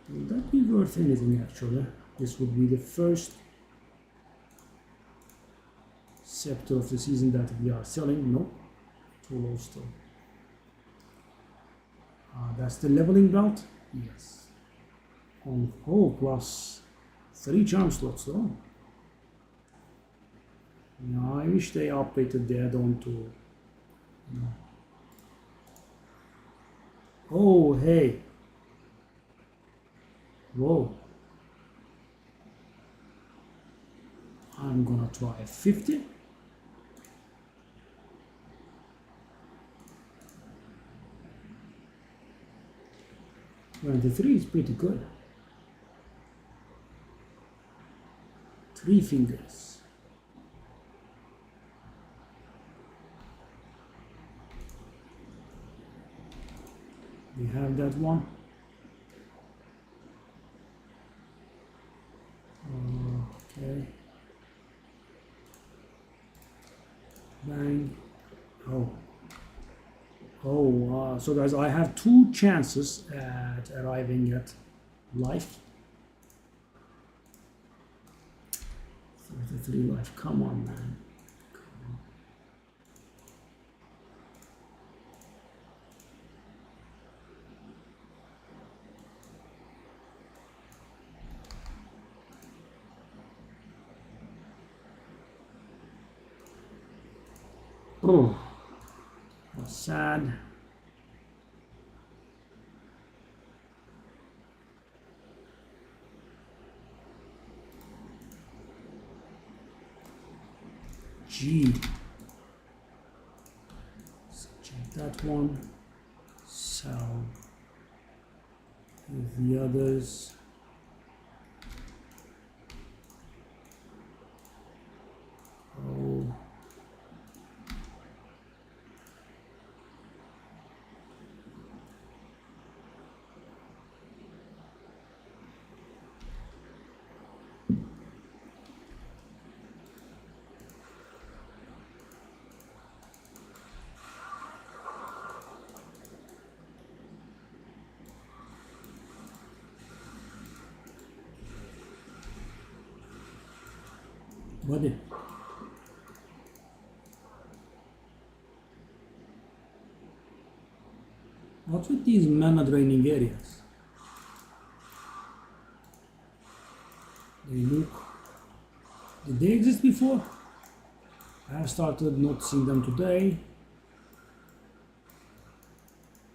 would that be worth anything actually? This would be the first scepter of the season that we are selling. No, too low still. That's the leveling belt. Yes. Plus 3 charm slots though. Yeah, I wish they updated the add-on to. Oh, hey. Whoa. I'm gonna try 50. 23 is pretty good. 3 fingers. We have that one. Okay. Bang. So guys, I have 2 chances at arriving at life. 33 life. Come on, man. Oh, that's sad. G. So check that one. Sell with the others. Oh. Buddy. What's with these mana draining areas? They look... Did they exist before? I have started noticing them today.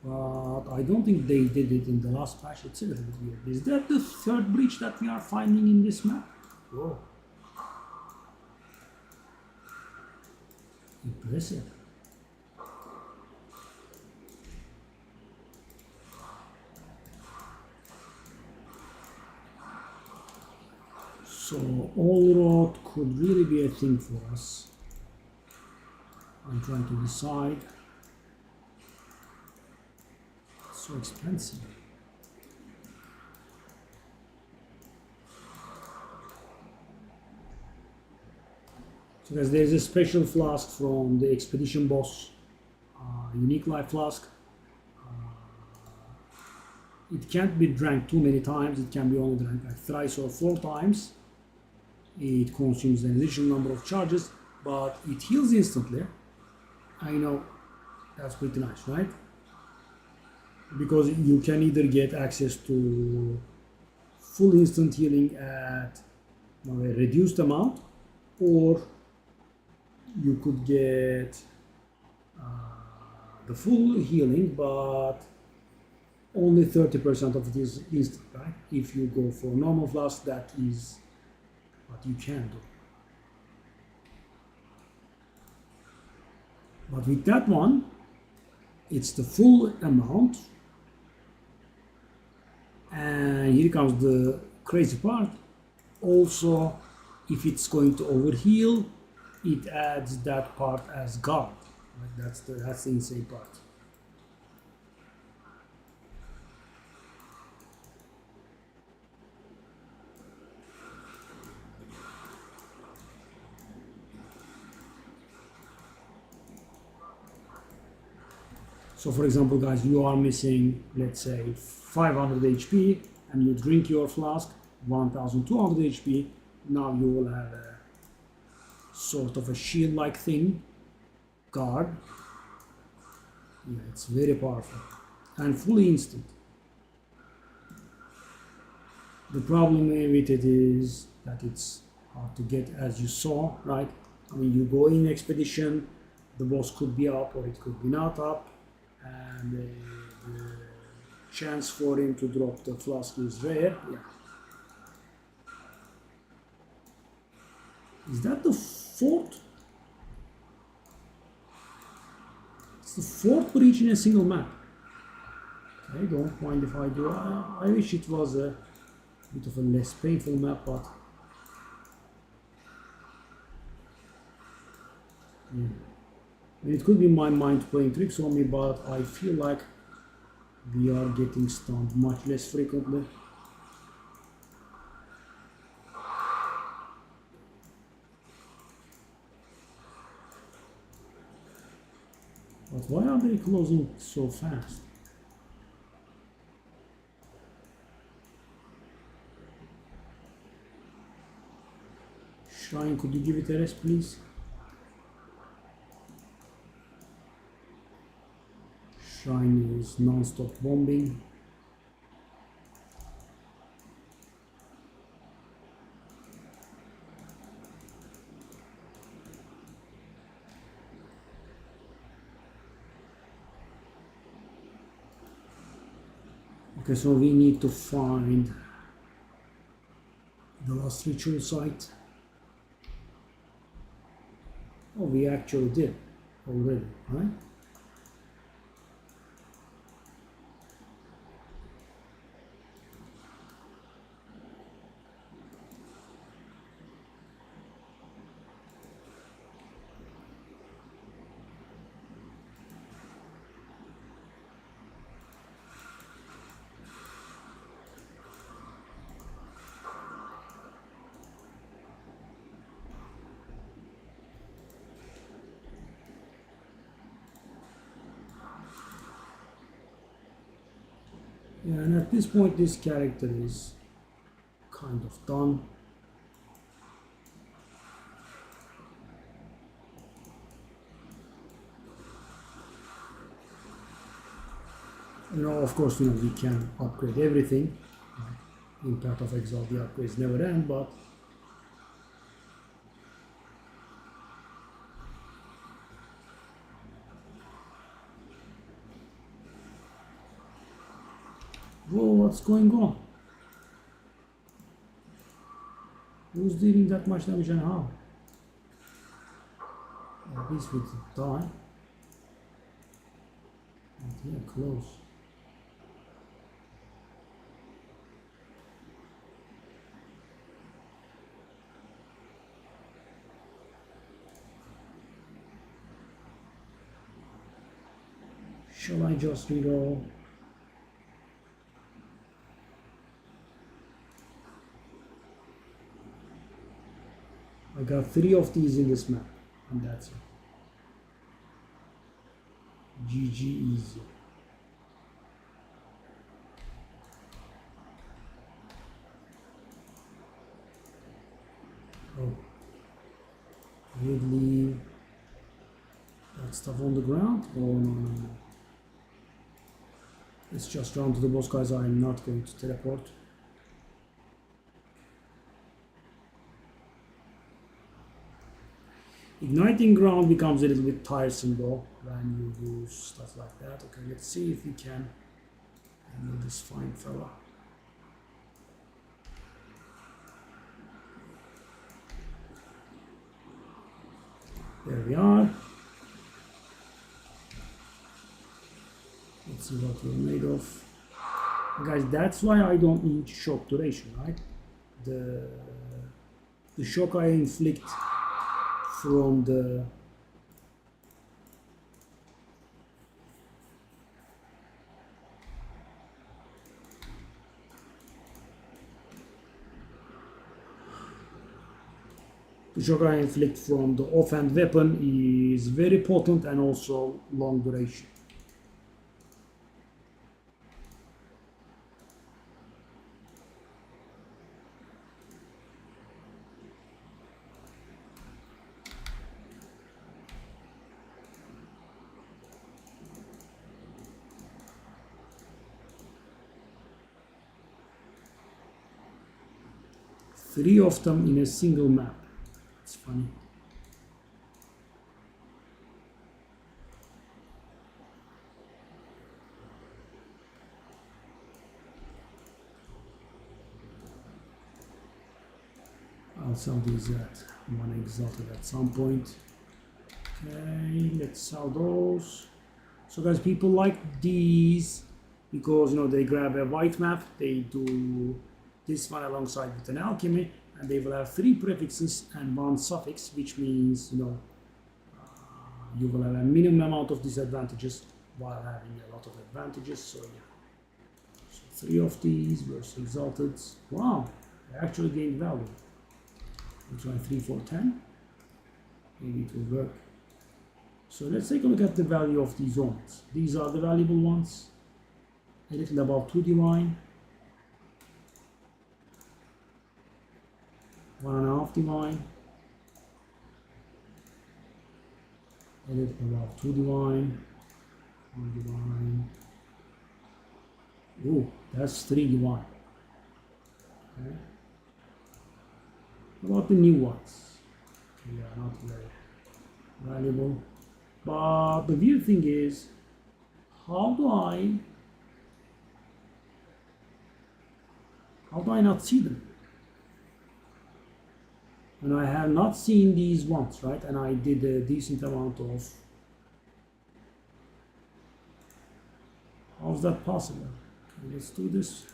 But I don't think they did it in the last patch. It's a little bit weird. Is that the 3rd breach that we are finding in this map? Whoa. Impressive. So all road could really be a thing for us. I'm trying to decide. It's so expensive. So guys, there's a special flask from the expedition boss, unique life flask. It can't be drank too many times. It can be only drank like thrice or 4 times. It consumes an additional number of charges, but it heals instantly. I know that's pretty nice, right? Because you can either get access to full instant healing at a reduced amount, or you could get the full healing, but only 30% of it is instant, right? If you go for normal flask, that is what you can do. But with that one, it's the full amount. And here comes the crazy part. Also, if it's going to overheal, it adds that part as guard. Right? That's the insane part. So for example, guys, you are missing, let's say, 500 HP, and you drink your flask, 1200 HP. Now you will have a sort of a shield-like thing, guard. Yeah, it's very powerful and fully instant. The problem with it is that it's hard to get, as you saw, right? I mean, you go in expedition, the boss could be up or it could be not up, and the chance for him to drop the flask is rare. Yeah. Is that the 4th? It's the 4th breach in a single map. I don't mind if I do. I wish it was a bit of a less painful map, but Yeah. It could be my mind playing tricks on me, but I feel like we are getting stunned much less frequently. But why are they closing so fast? Shrine, could you give it a rest, please? Shrine is non-stop bombing. Okay, so we need to find the last ritual site. Oh, we actually did already, right? Yeah, and at this point, this character is kind of done. Of course, we can upgrade everything. In Path of Exile, the upgrades never end, but whoa, what's going on? Who's dealing that much damage and how? At least we did die. But yeah, close. Shall I just reroll? I got 3 of these in this map, and that's it. GG easy. Oh, leave that stuff on the ground? Oh no. Let's just run to the boss, guys. I'm not going to teleport. Igniting ground becomes a little bit tiresome though when you use stuff like that. Okay, let's see if we can handle this fine fella. There we are. Let's see what we're made of. Guys, that's why I don't need shock duration, right? The shock I inflict from the shock I inflict from the offhand weapon is very potent and also long duration. Three of them in a single map. It's funny. I'll sell these at 1 exalted at some point. Okay, let's sell those. So guys, people like these because they grab a white map, they do this one alongside with an alchemy, and they will have 3 prefixes and 1 suffix, which means You will have a minimum amount of disadvantages while having a lot of advantages. So yeah, so 3 of these versus exalted. Wow, I actually gained value. I'll try 3 for 10. Maybe it will work. So let's take a look at the value of these zones. These are the valuable ones. A little above 2 divine. 1.5 divine. A little above 2 divine. 1 divine. Oh, that's 3 divine. Okay. What about the new ones? They are not very valuable. But the weird thing is, how do I not see them? And I have not seen these ones, right? And I did a decent amount of. How's that possible? Okay, let's do this.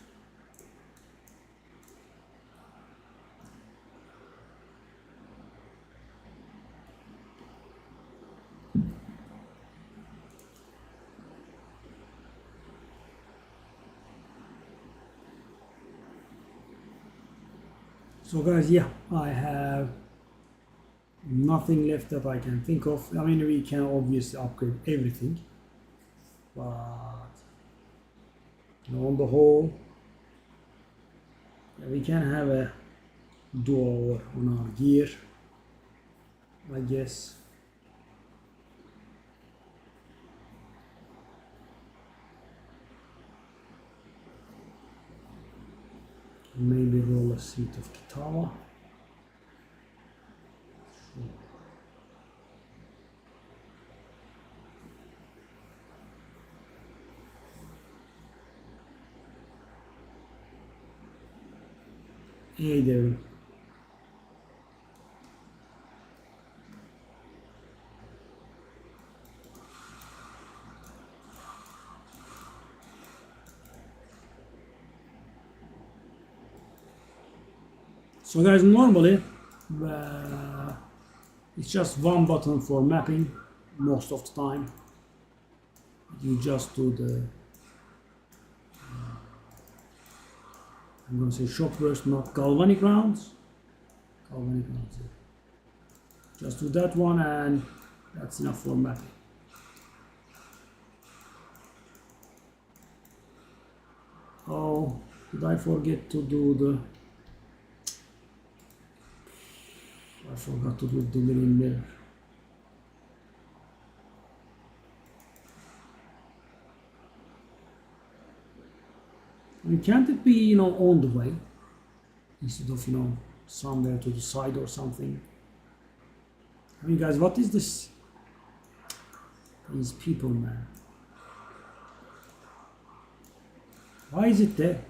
So guys, yeah, I have nothing left that I can think of. I mean, we can obviously upgrade everything, but on the whole, yeah, we can have a duo on our gear, I guess. Maybe roll a seat of Kitawa. Hey there. So guys, normally it's just one button for mapping most of the time. You just do the I'm going to say shock burst, not galvanic rounds. Galvanic rounds. Yeah. Just do that one, and that's enough for mapping. Oh, did I forget to do the? I forgot to do the mirror. I mean, can't it be, on the way instead of, somewhere to the side or something? I mean, guys, what is this? These people, man. Why is it there?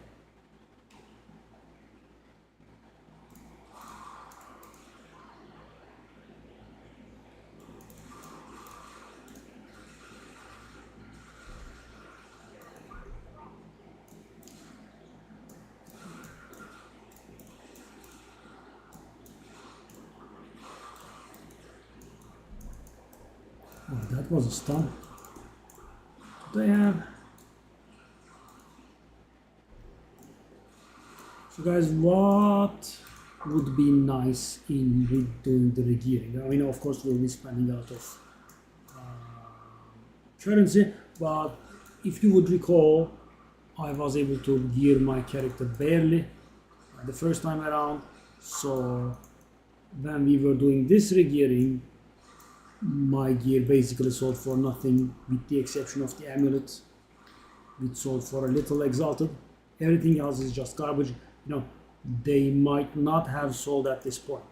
Oh, that was a stun. Do they have? So guys, what would be nice in doing the regearing? I mean, of course, we'll be spending a lot of currency, but if you would recall, I was able to gear my character barely the first time around. So when we were doing this regearing, my gear basically sold for nothing, with the exception of the amulet, which sold for a little exalted. Everything else is just garbage. They might not have sold at this point.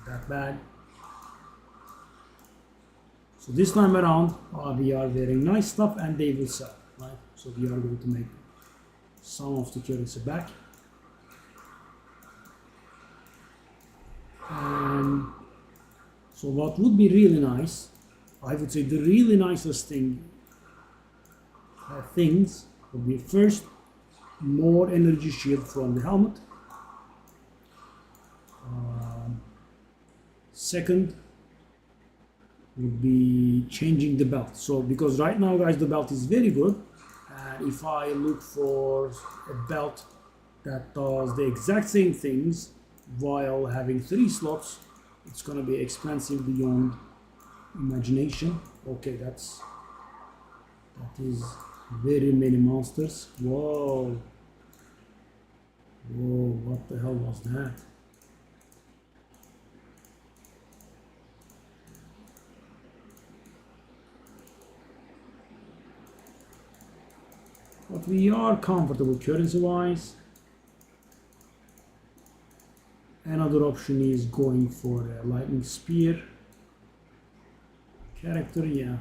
That bad. So this time around, we are wearing nice stuff, and they will sell, right? So we are going to make some of the currency back. And so what would be really nice, I would say the really nicest things would be first, more energy shield from the helmet. Second, would be changing the belt. So because right now, guys, the belt is very good, and if I look for a belt that does the exact same things while having 3 slots, it's gonna be expensive beyond imagination. Okay, that is very many monsters. Whoa, whoa, what the hell was that? But we are comfortable currency-wise. Another option is going for a lightning spear character, yeah.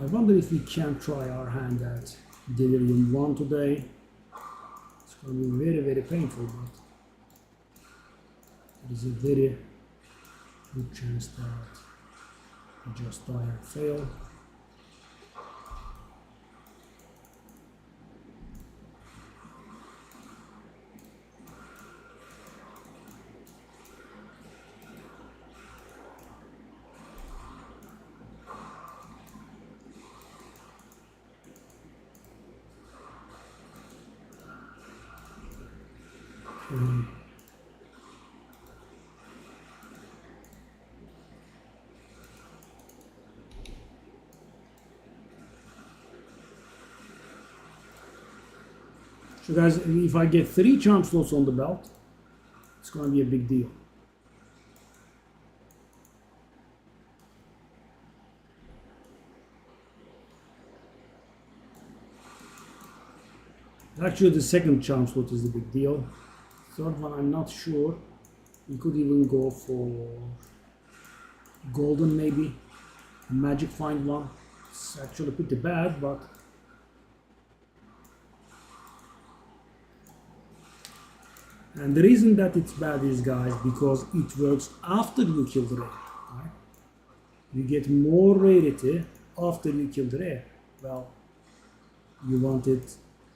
I wonder if we can try our hand at Delirium 1 today. It's going to be very, very painful, but there is a very good chance that we just die and fail. So guys, if I get 3 charm slots on the belt, it's going to be a big deal. Actually, the second charm slot is the big deal. Third one, I'm not sure. We could even go for golden, maybe. A magic find one. It's actually pretty bad, but and the reason that it's bad is, guys, because it works after you kill the rare. Right? You get more rarity after you kill the rare. Well, you want it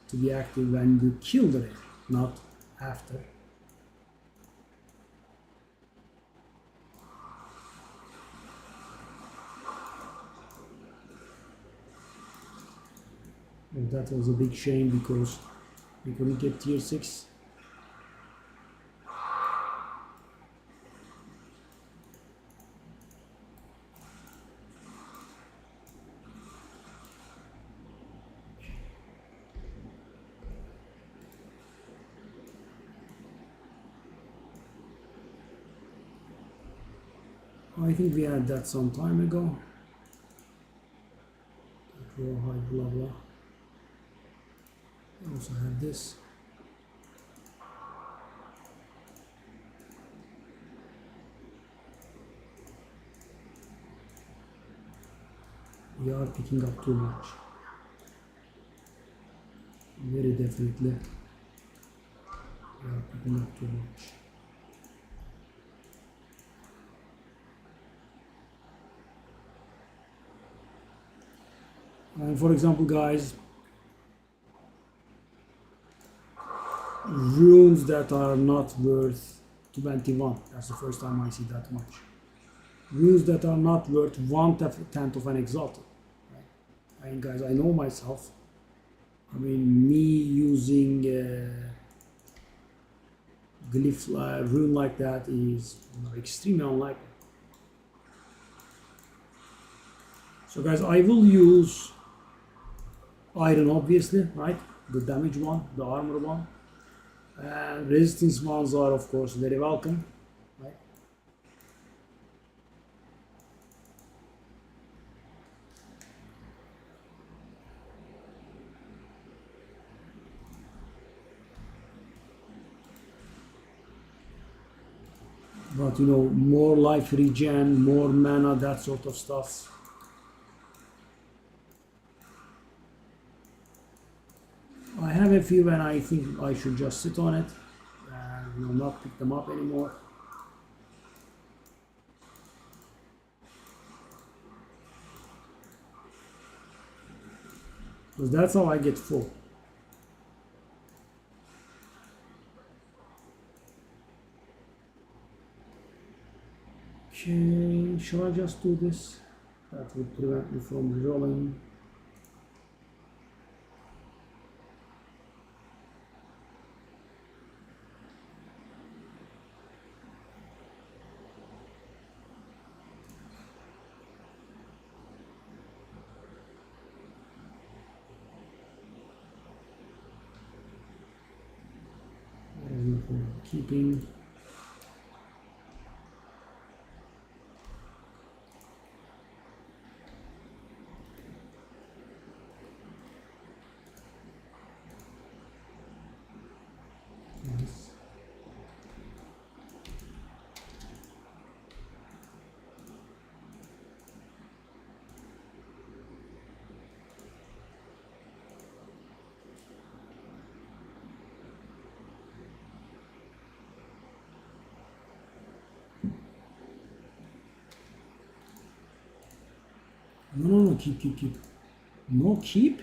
to be active when you kill the rare, not after. And that was a big shame because we couldn't get tier 6. I think we had that some time ago. Rawhide, blah blah. I also have this. We are picking up too much. Very definitely. We are picking up too much. And for example, guys, runes that are not worth 21. That's the first time I see that much. Runes that are not worth 1/10 of an exalted. Right? I mean, guys, I know myself. I mean, me using glyph rune like that is extremely unlikely. So, guys, I will use iron, obviously, right? The damage one, the armor one. And resistance ones are, of course, very welcome, right? But you know, more life regen, more mana, that sort of stuff. I have a few and I think I should just sit on it and you know, not pick them up anymore. Because that's how I get full. Okay, shall I just do this? That would prevent me from rolling. Keeping. Yes. No, keep. No, keep?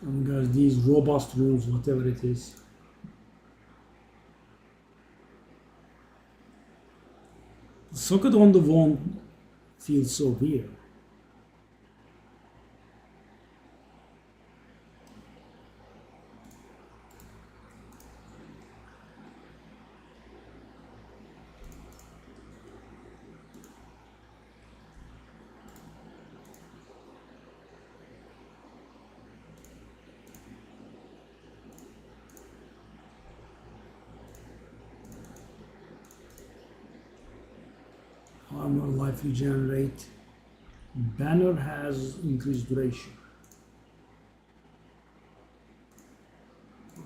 And guys, these robust rules, whatever it is. The socket on the wand feels so weird. Armor life regenerate. Banner has increased duration.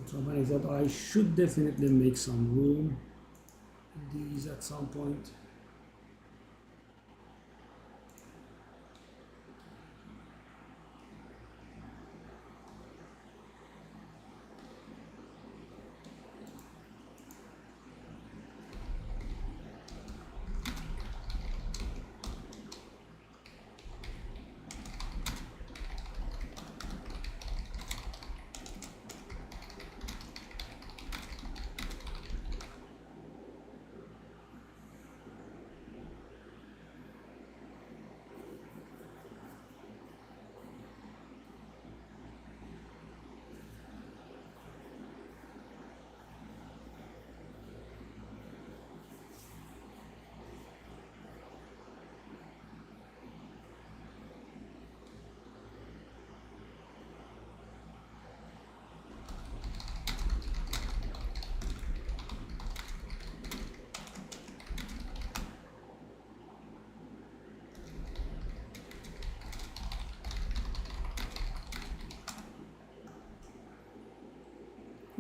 So when I thought I should definitely make some room in these at some point.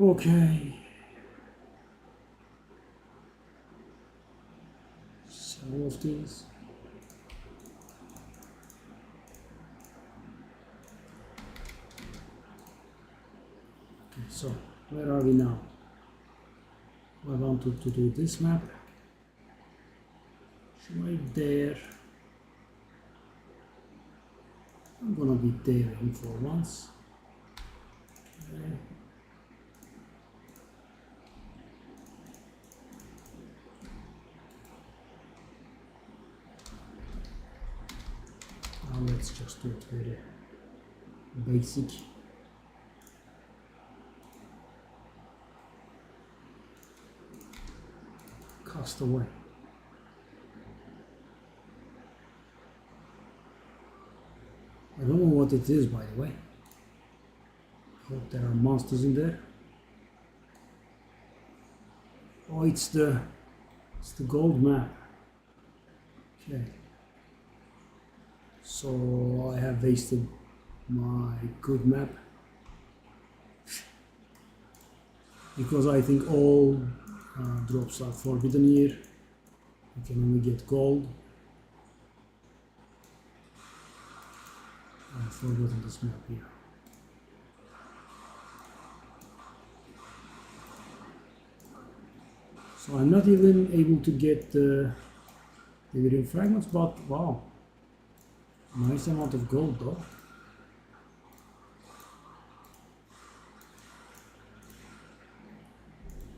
Okay. Some of these. Okay, so where are we now? I wanted to do this map. Right there. I'm gonna be there in for once. Okay. Now let's just do it very basic. Cast away. I don't know what it is, by the way. Hope there are monsters in there. Oh, it's the gold map. Okay. So I have wasted my good map because I think all drops are forbidden here. You can only get gold. I've forgotten this map here. So I'm not even able to get the Iridium fragments, but wow, nice amount of gold though.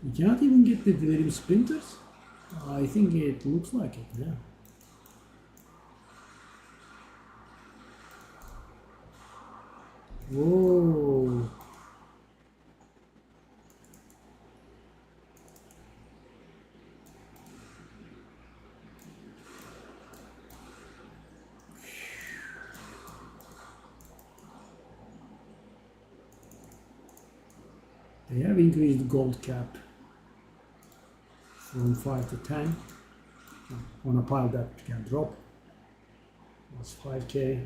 You cannot even get the Iridium splinters? I think it looks like it, yeah. Whoa. They have increased the gold cap from 5 to 10 on a pile that can drop. That's 5k.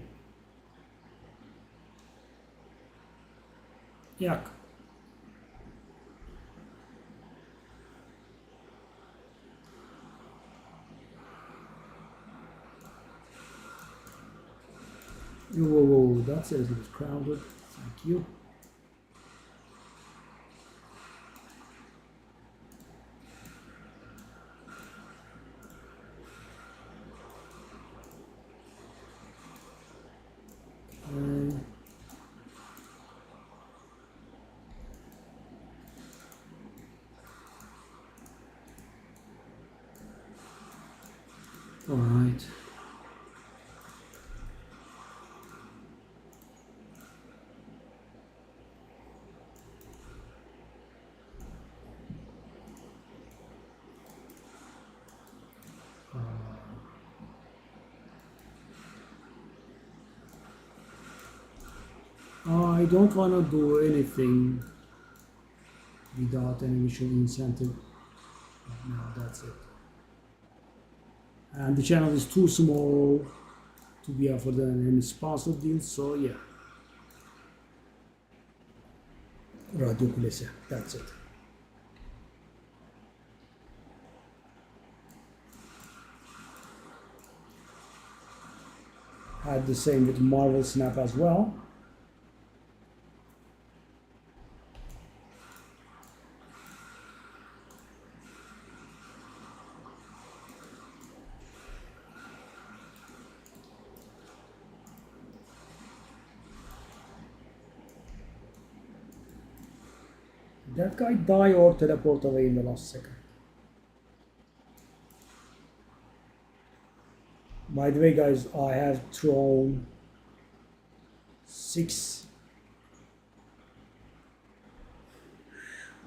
Yuck. Whoa, whoa, that's a little bit crowded. Thank you. All right. I don't want to do anything without any visual incentive. No, that's it. And the channel is too small to be offered any sponsor deals, so yeah. Radio Kulesi, that's it. Had the same with Marvel Snap as well. That guy die or teleport away in the last second. By the way, guys, I have thrown 6.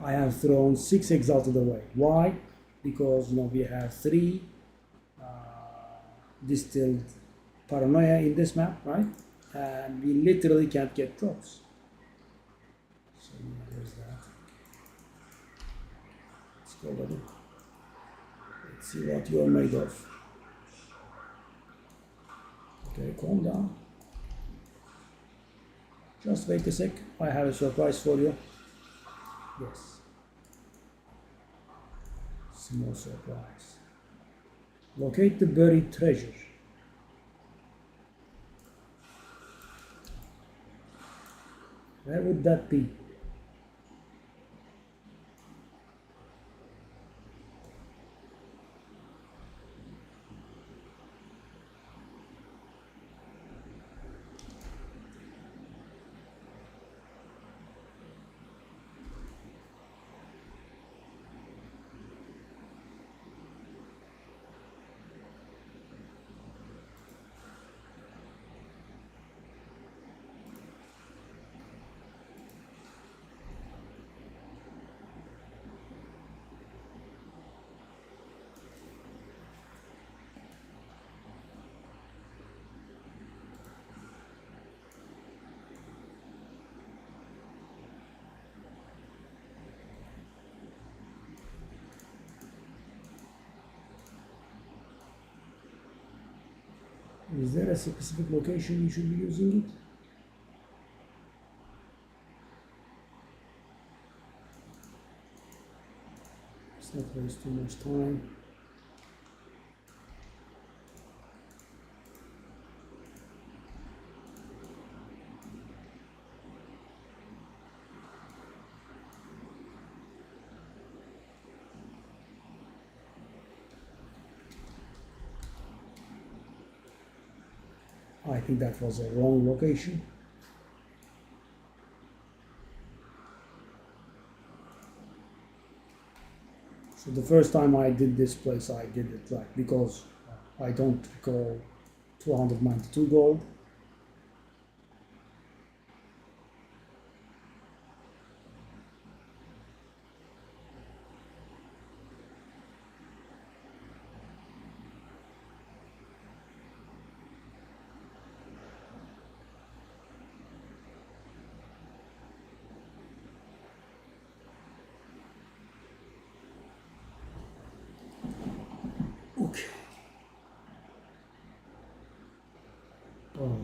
I have thrown 6 exalted away. Why? Because we have 3 distilled paranoia in this map, right? And we literally can't get drops. So yeah, there's that. Let's go, buddy. Let's see what you're made of. Okay, calm down. Just wait a sec. I have a surprise for you. Yes. Small surprise. Locate the buried treasure. Where would that be? Is there a specific location you should be using it? Let's not waste too much time. I think that was a wrong location. So the first time I did this place, I did it right because I don't recall 292 gold. Okay. Oh.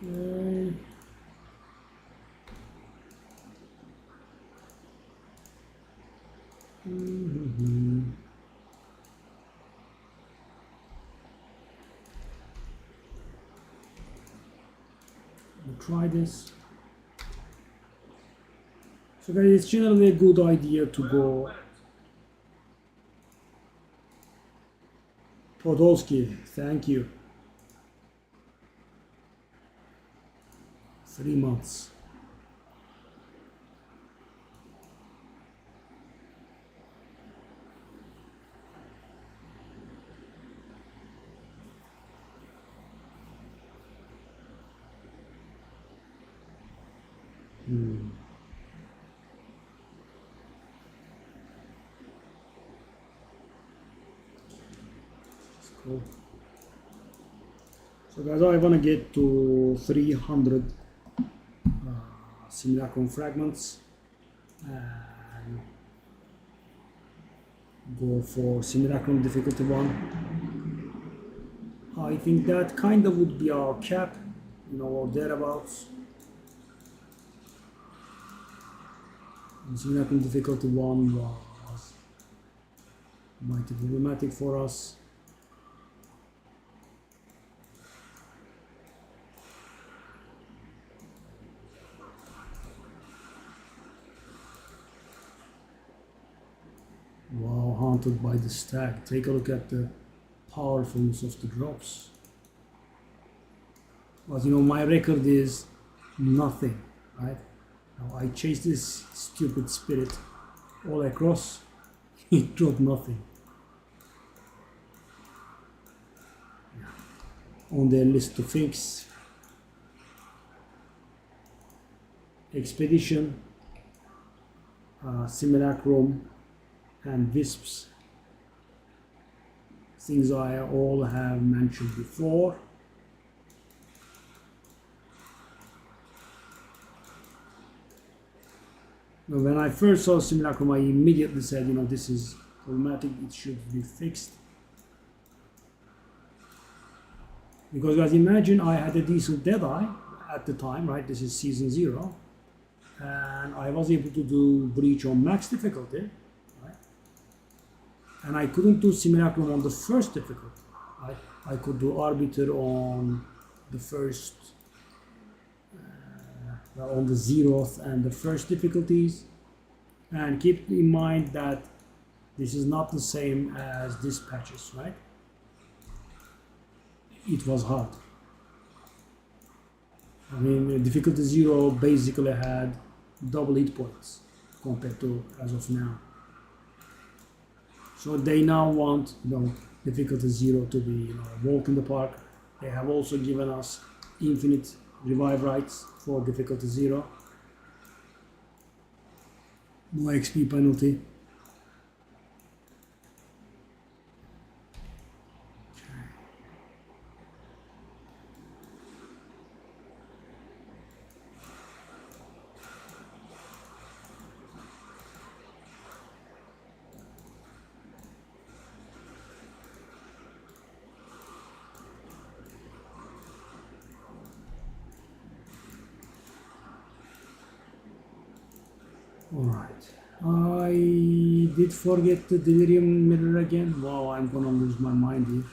Okay. We'll try this. So guys, it's generally a good idea to go Podolsky, thank you. 3 months. Cool. So guys, I want to get to 300 simulacrum fragments and go for simulacrum difficulty 1. I think that kind of would be our cap, or thereabouts. And simulacrum difficulty 1 was mighty problematic for us. Wow, haunted by the stag. Take a look at the powerfulness of the drops. But my record is nothing, right? Now I chase this stupid spirit all across, it dropped nothing. On their list to fix. Expedition, simulacrum, and wisps, things I all have mentioned before. Now, when I first saw simulacrum, I immediately said, this is problematic, it should be fixed. Because guys, imagine I had a decent deadeye at the time, right? This is season 0, and I was able to do breach on max difficulty. And I couldn't do simulacrum on the first difficulty. I could do arbiter on the first, on the 0th and the first difficulties. And keep in mind that this is not the same as dispatches, right? It was hard. I mean, difficulty 0 basically had double hit points compared to as of now. So they now want, difficulty 0 to be, a walk in the park. They have also given us infinite revive rights for difficulty 0. No XP penalty. Alright. I did forget the delirium mirror again. Wow, I'm gonna lose my mind here.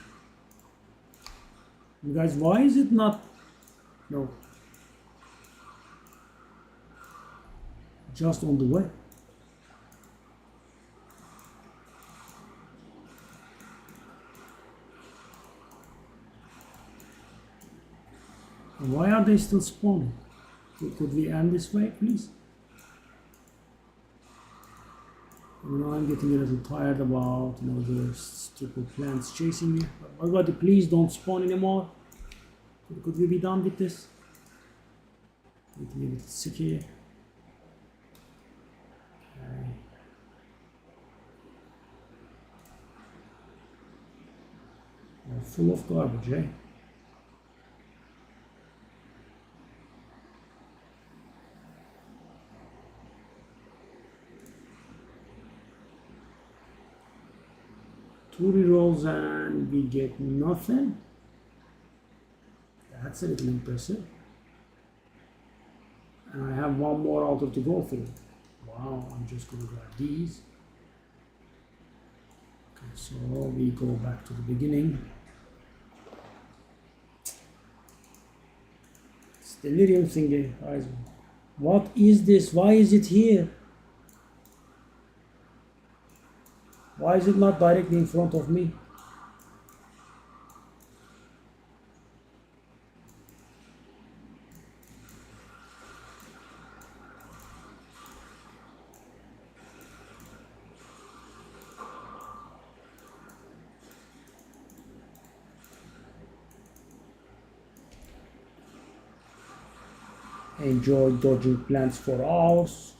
You guys, why is it not? No, just on the way. Why are they still spawning? Could we end this way, please? You know, I'm getting a little tired about, you know, the stupid plants chasing me. Everybody, please don't spawn anymore. Could we be done with this? Getting a little sick here. Okay. We're full of garbage, eh? Two rerolls and we get nothing. That's a little impressive. And I have one more altar to go through. Wow, I'm just going to grab these. Okay, so we go back to the beginning. It's the delirium thingy. What is this? Why is it here? Why is it not directly in front of me? Enjoy dodging plants for hours.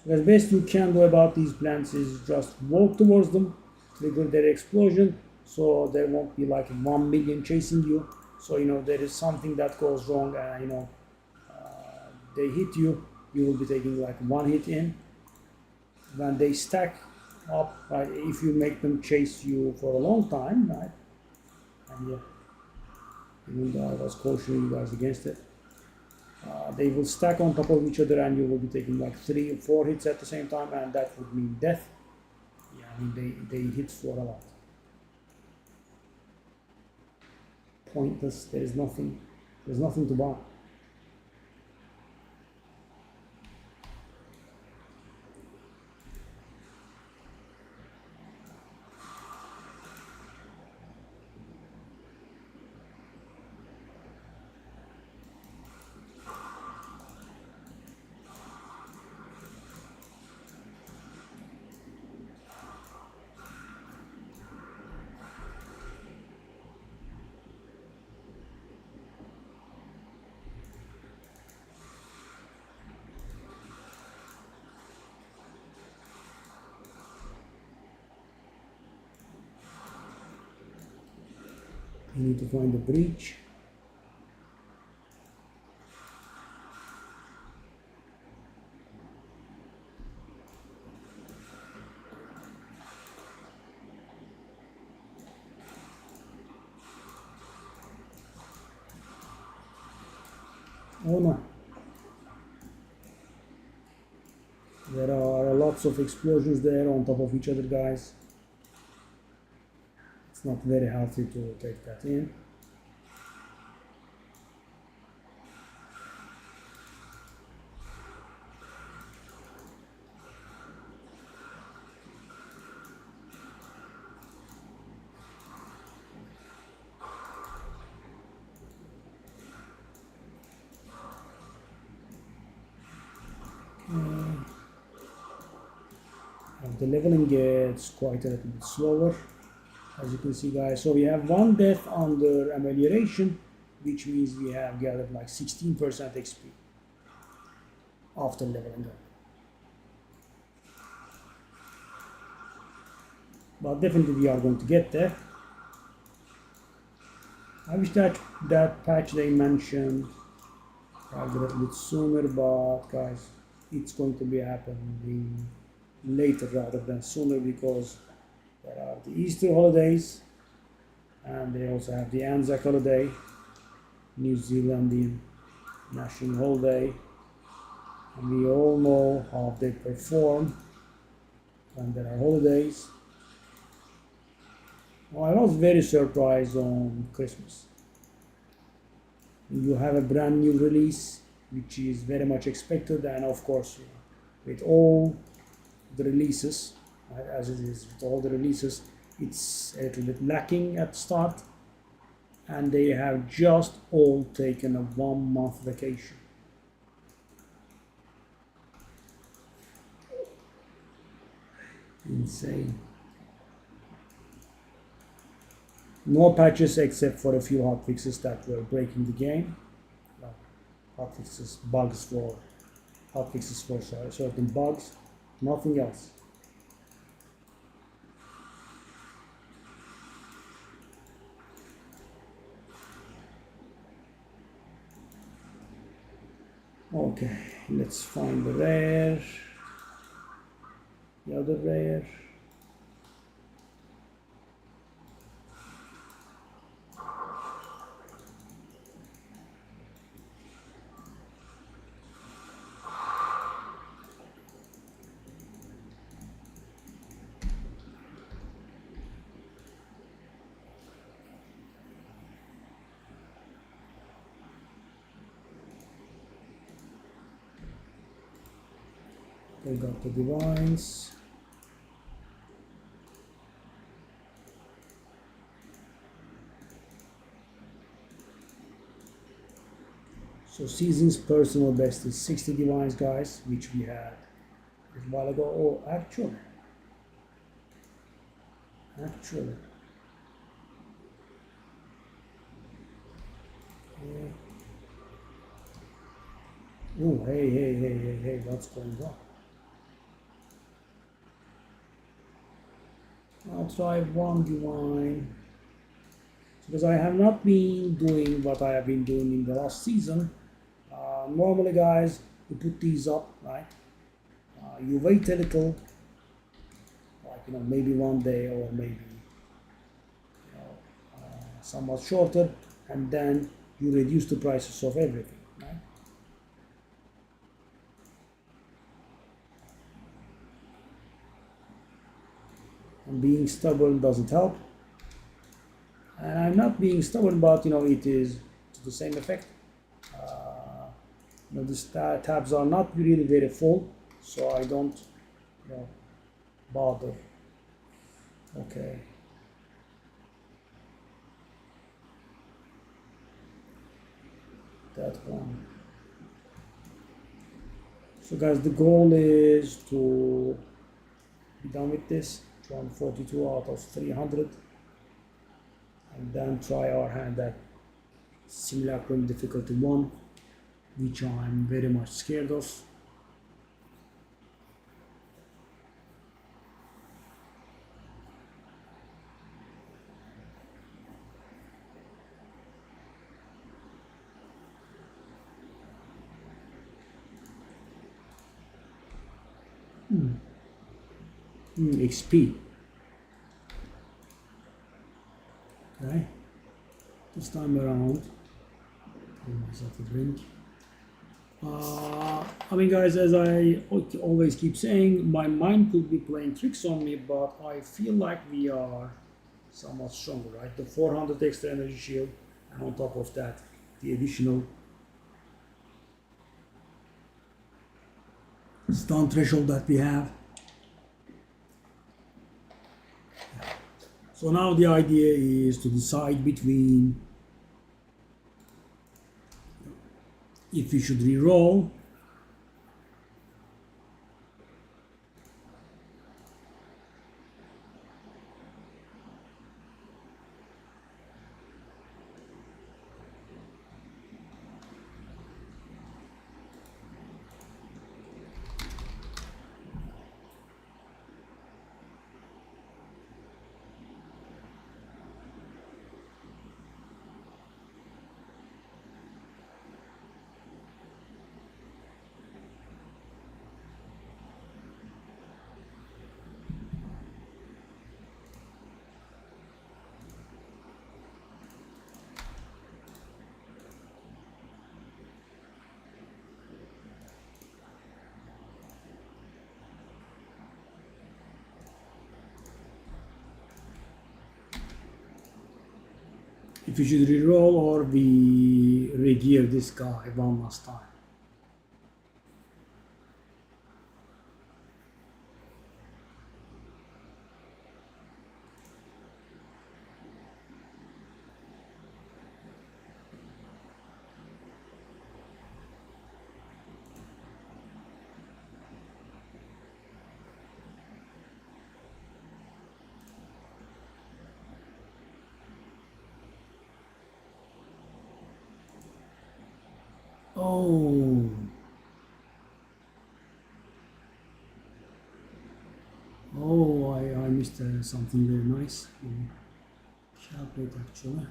The best you can do about these plants is just walk towards them, trigger their explosion, so there won't be like 1 million chasing you. So you know there is something that goes wrong, and you know they hit you, you will be taking like one hit in. When they stack up, right, if you make them chase you for a long time, right, and yeah, even though I was cautioning you guys against it. They will stack on top of each other and you will be taking like 3 or 4 hits at the same time, and that would mean death. Yeah, I mean they hit for a lot. Pointless, there's nothing to buy. You need to find the breach. Oh no. There are lots of explosions there on top of each other, guys. It's not very healthy to take that in. The leveling gets quite a little bit slower, as you can see, guys. So we have 1 death under amelioration, which means we have gathered like 16% XP after leveling up. But definitely we are going to get there. I wish that patch they mentioned a little bit sooner, but guys, it's going to be happening later rather than sooner, because there are the Easter holidays and they also have the Anzac holiday. New Zealandian national holiday, and we all know how they perform when there are holidays. Well, I was very surprised on Christmas. You have a brand new release, which is very much expected, and of course, with all the releases, as it is with all the releases, it's a little bit lacking at the start, and they have just all taken a 1 month vacation. Insane. No patches except for a few hotfixes that were breaking the game. Hotfixes, bugs for hotfixes for certain bugs. Nothing else. Okay, let's find the rare. The other rare. They got the divines. So season's personal best is 60 divines, guys, which we had a while ago. Oh, actually. Yeah. Oh, hey, what's going on? I'll try one divine. Because I have not been doing what I have been doing in the last season. Normally, guys, you put these up, right? You wait a little, like maybe 1 day or maybe somewhat shorter, and then you reduce the prices of everything, right? And being stubborn doesn't help. And I'm not being stubborn, but it is to the same effect. The tabs are not really very full, so I don't bother. Okay. That one. So guys, the goal is to be done with this. 142 out of 300, and then try our hand at simulacrum difficulty 1, which I'm very much scared of. XP. Okay. This time around, pour myself a drink. Guys, as I always keep saying, my mind could be playing tricks on me, but I feel like we are somewhat stronger, right? The 400 extra energy shield, and on top of that, the additional stun threshold that we have. So now the idea is to decide between if we should re-roll if you should reroll or we regear this guy one last time. Oh. Oh, I missed something very nice. Shall plate actually.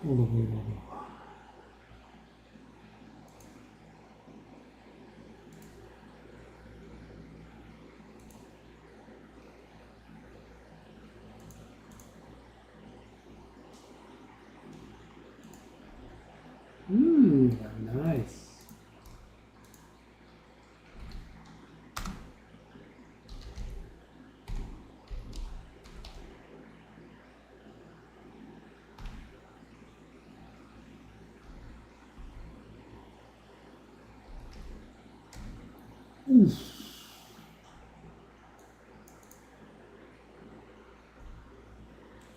Olur olur olur. Very nice. Oof.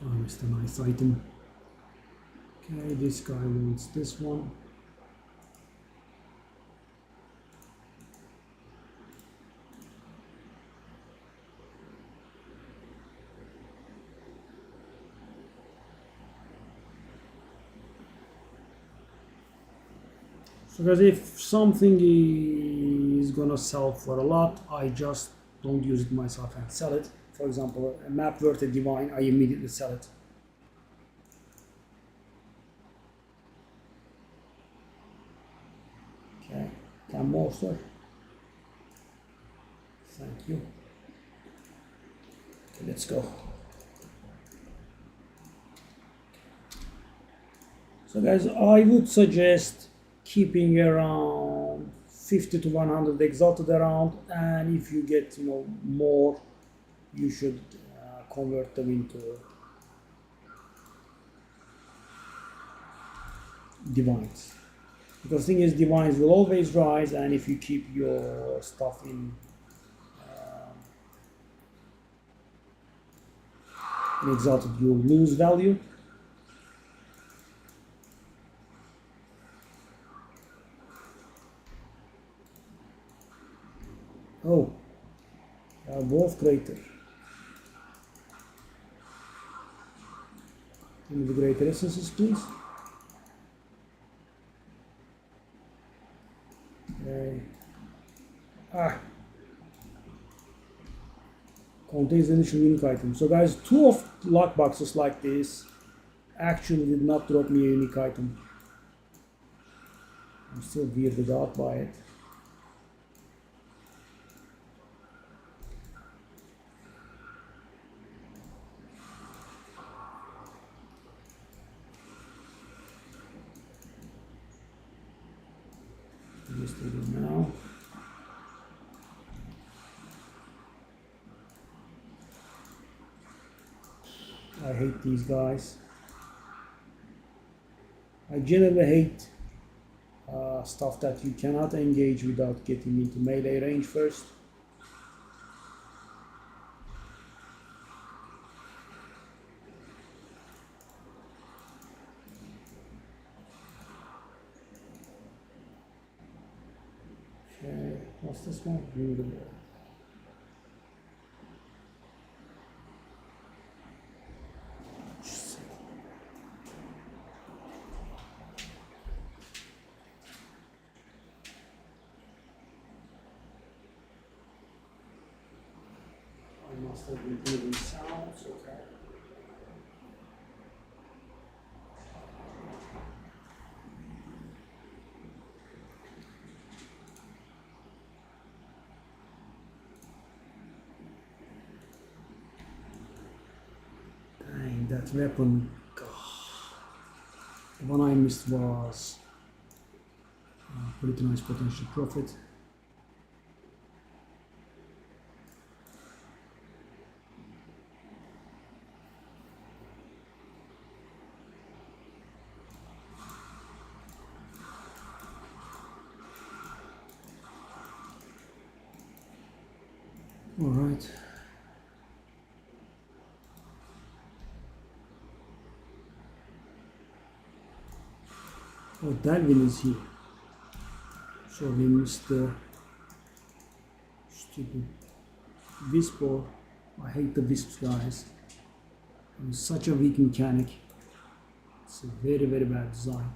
I missed a nice item. Okay, this guy wants this one. So guys, if something is gonna sell for a lot, I just don't use it myself and sell it. For example, a map worth a divine, I immediately sell it. Okay, 10 more, sir. Thank you. Okay, let's go. So guys, I would suggest keeping around 50 to 100 exalted around, and if you get more, you should convert them into divines, because the thing is, divines will always rise, and if you keep your stuff in exalted, you'll lose value. Oh, they are both greater. Give me the greater essences, please. Okay. Contains initial unique item. So guys, 2 of lock boxes like this actually did not drop me a unique item. I'm still weirded out by it. Just do it now. I hate these guys. I generally hate stuff that you cannot engage without getting into melee range first. Okay, what's this one? Beautiful. I must have been hearing sounds, okay. weapon. The one I missed was pretty nice potential profit. All right. Oh, Dalvin is here. So we missed the stupid wisp. I hate the wisps, guys. It's such a weak mechanic. It's a very, very bad design.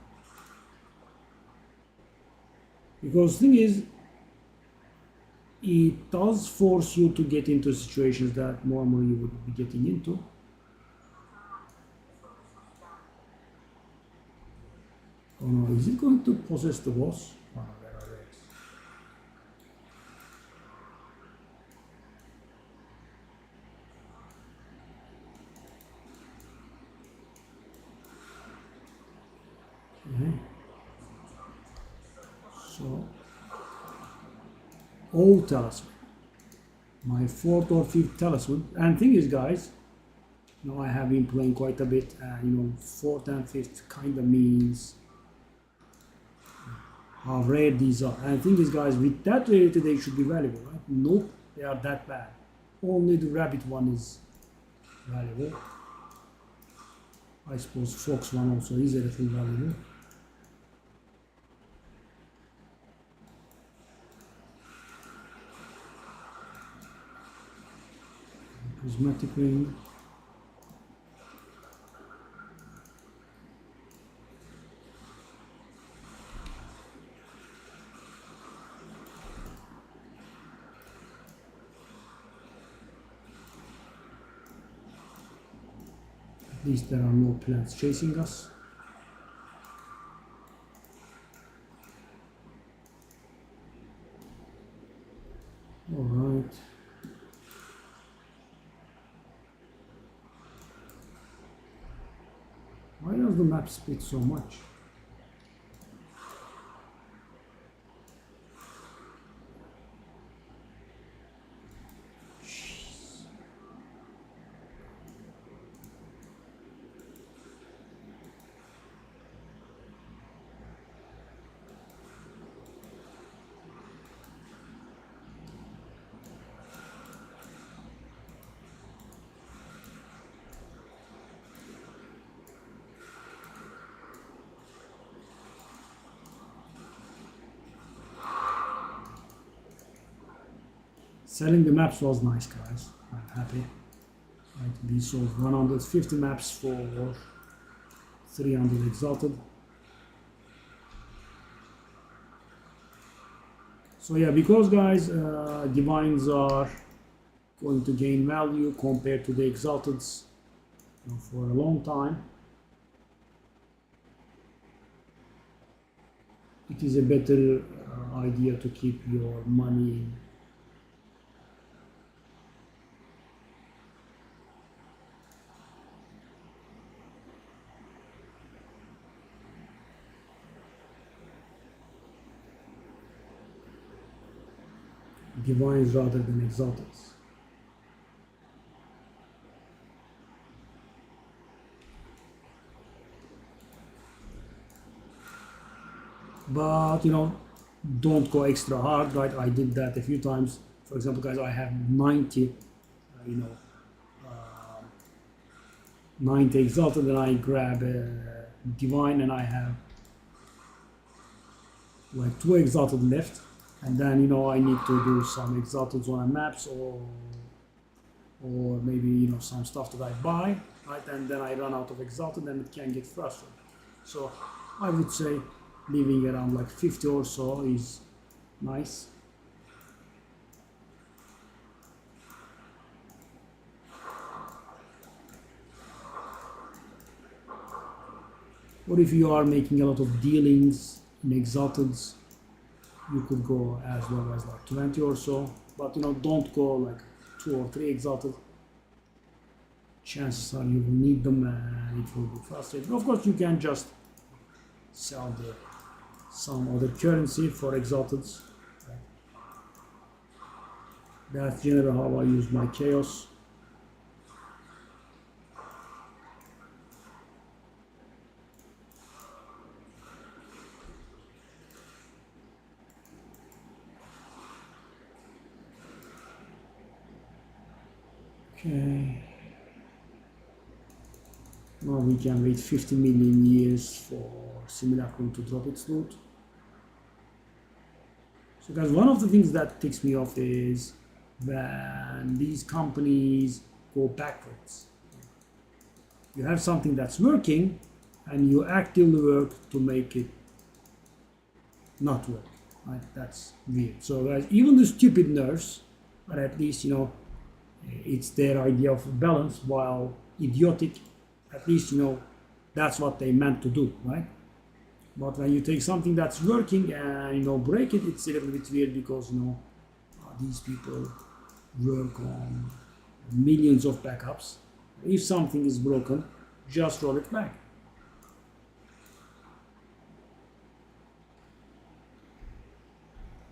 Because the thing is, it does force you to get into situations that normally you would be getting into. Oh no, is it going to possess the boss? Oh, there are it. Okay. So, all talisman. My 4th or 5th talisman. And thing is, guys, you know, I have been playing quite a bit, and you know, 4th and 5th kind of means how rare these are. And the thing is, guys, with that rarity they should be valuable, right? Nope, they are that bad. Only the rabbit one is valuable. I suppose fox one also is a little valuable. Prismatic ring. At least there are no plants chasing us. All right. Why does the map split so much? Selling the maps was nice, guys. I'm happy. Right, we sold 150 maps for 300 exalted. So yeah, because guys, divines are going to gain value compared to the exalteds, you know, for a long time. It is a better idea to keep your money in. Divines rather than exalteds. But you know, don't go extra hard, right? I did that a few times. For example, guys, I have 90, 90 exalted, and I grab a divine, and I have like 2 exalted left. And then, you know, I need to do some exalted on maps, or maybe, you know, some stuff that I buy, right? And then I run out of exalted, and it can get frustrating. So I would say leaving around like 50 or so is nice. Or if you are making a lot of dealings in exalteds, you could go as low as like 20 or so, but you know, don't go like 2 or 3 exalted. chances are you will need them and it will be frustrating. Of course, you can just sell some other currency for exalteds. That's generally how I use my chaos. Okay. Now we can wait 50 million years for Simulacrum to drop its loot. So guys, one of the things that ticks me off is when these companies go backwards. You have something that's working and you actively work to make it not work. Right? That's weird. So guys, even the stupid nerds, but at least, you know, it's their idea of balance, while idiotic, at least, you know, that's what they meant to do, right? But when you take something that's working and, you know, break it, it's a little bit weird because, you know, these people work on millions of backups. If something is broken, just roll it back.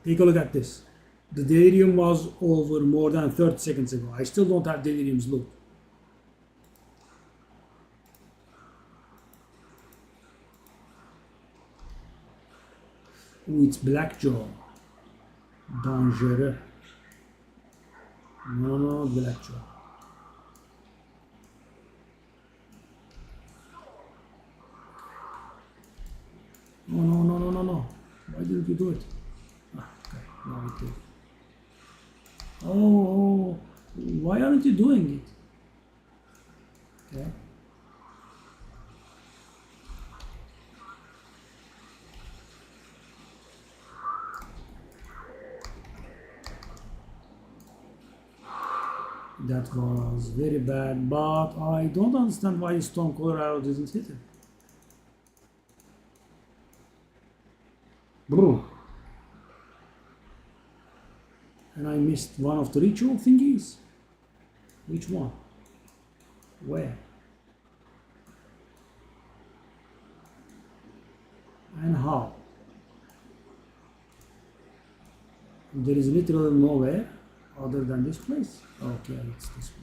Take a look at this. The delirium was over more than 30 seconds ago. I still don't have delirium's loot. Ooh, it's Blackjaw. Dangereux. No, Blackjaw. No. Why didn't you do it? Ah, okay. Now it did. Oh, why aren't you doing it? Okay. That was very bad, but I don't understand why Stone Colorado didn't hit it. Bro. And I missed one of the ritual thingies. Which one? Where? And how? There is literally nowhere other than this place. Okay, it's this place.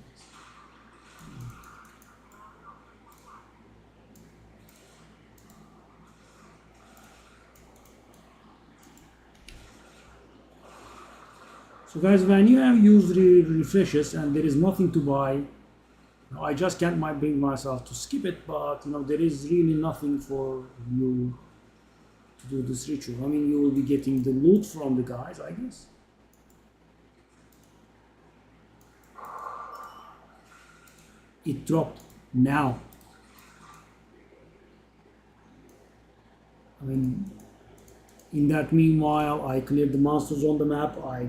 So guys, when you have used refreshes and there is nothing to buy, I just can't bring myself to skip it, but you know, there is really nothing for you to do this ritual. I mean, you will be getting the loot from the guys, I guess. It dropped now. I mean, in that meanwhile, I cleared the monsters on the map. I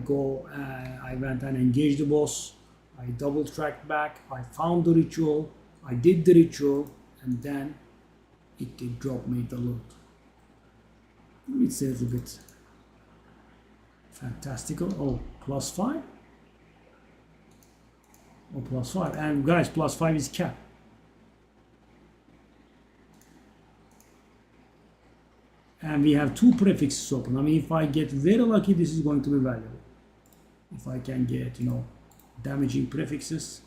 went and engaged the boss. I double tracked back. I found the ritual. I did the ritual, and then it did drop me the loot. It's a little bit fantastical. Oh, +5. Oh, +5. And guys, +5 is cap. And we have 2 prefixes open. I mean, if I get very lucky, this is going to be valuable. If I can get, you know, damaging prefixes.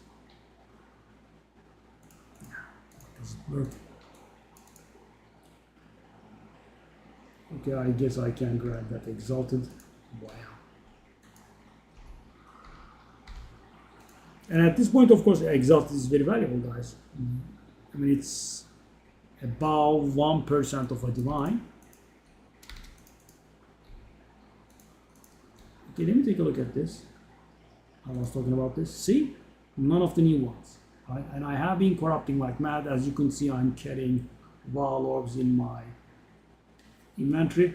Does it work? Okay, I guess I can grab that exalted. Wow. And at this point, of course, exalted is very valuable, guys. I mean, it's about 1% of a divine. Okay, let me take a look at this. I was talking about this. See? None of the new ones. Right? And I have been corrupting like mad. As you can see, I'm carrying Vaal orbs in my inventory.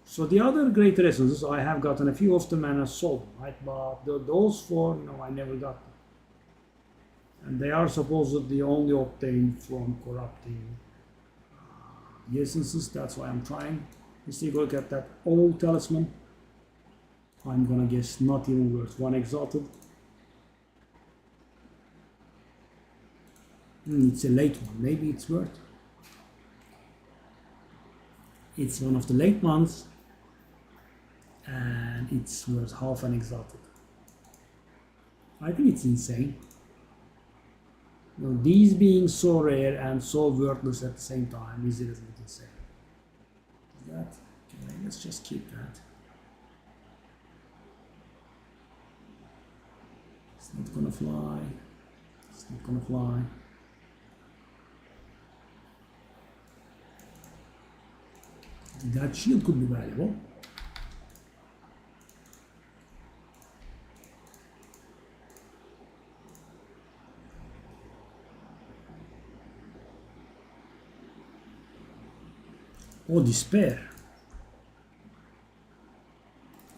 So the other greater essences, I have gotten a few of them and I sold them, right? But those 4, you know, I never got them. And they are supposedly only obtained from corrupting the essences. That's why I'm trying. Let's take a look at that old talisman. I'm gonna guess not even worth 1 exalted. It's a late one. Maybe it's worth. It's one of the late ones, and it's worth half an exotic. I think it's insane. These being so rare and so worthless at the same time is a little bit insane. Is that? Okay, let's just keep that. It's not gonna fly. It's not gonna fly. That shield could be valuable. Oh, despair.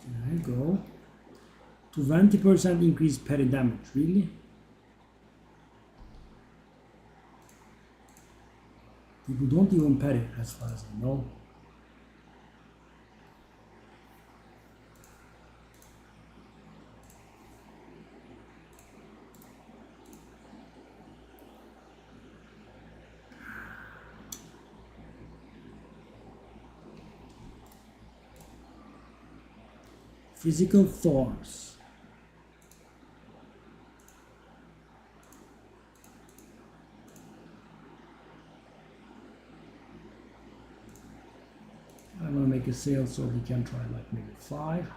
There you go. 20% increase parry damage. Really? People don't even parry as far as I know. Physical thorns. I'm gonna make a sale so we can try like maybe 5.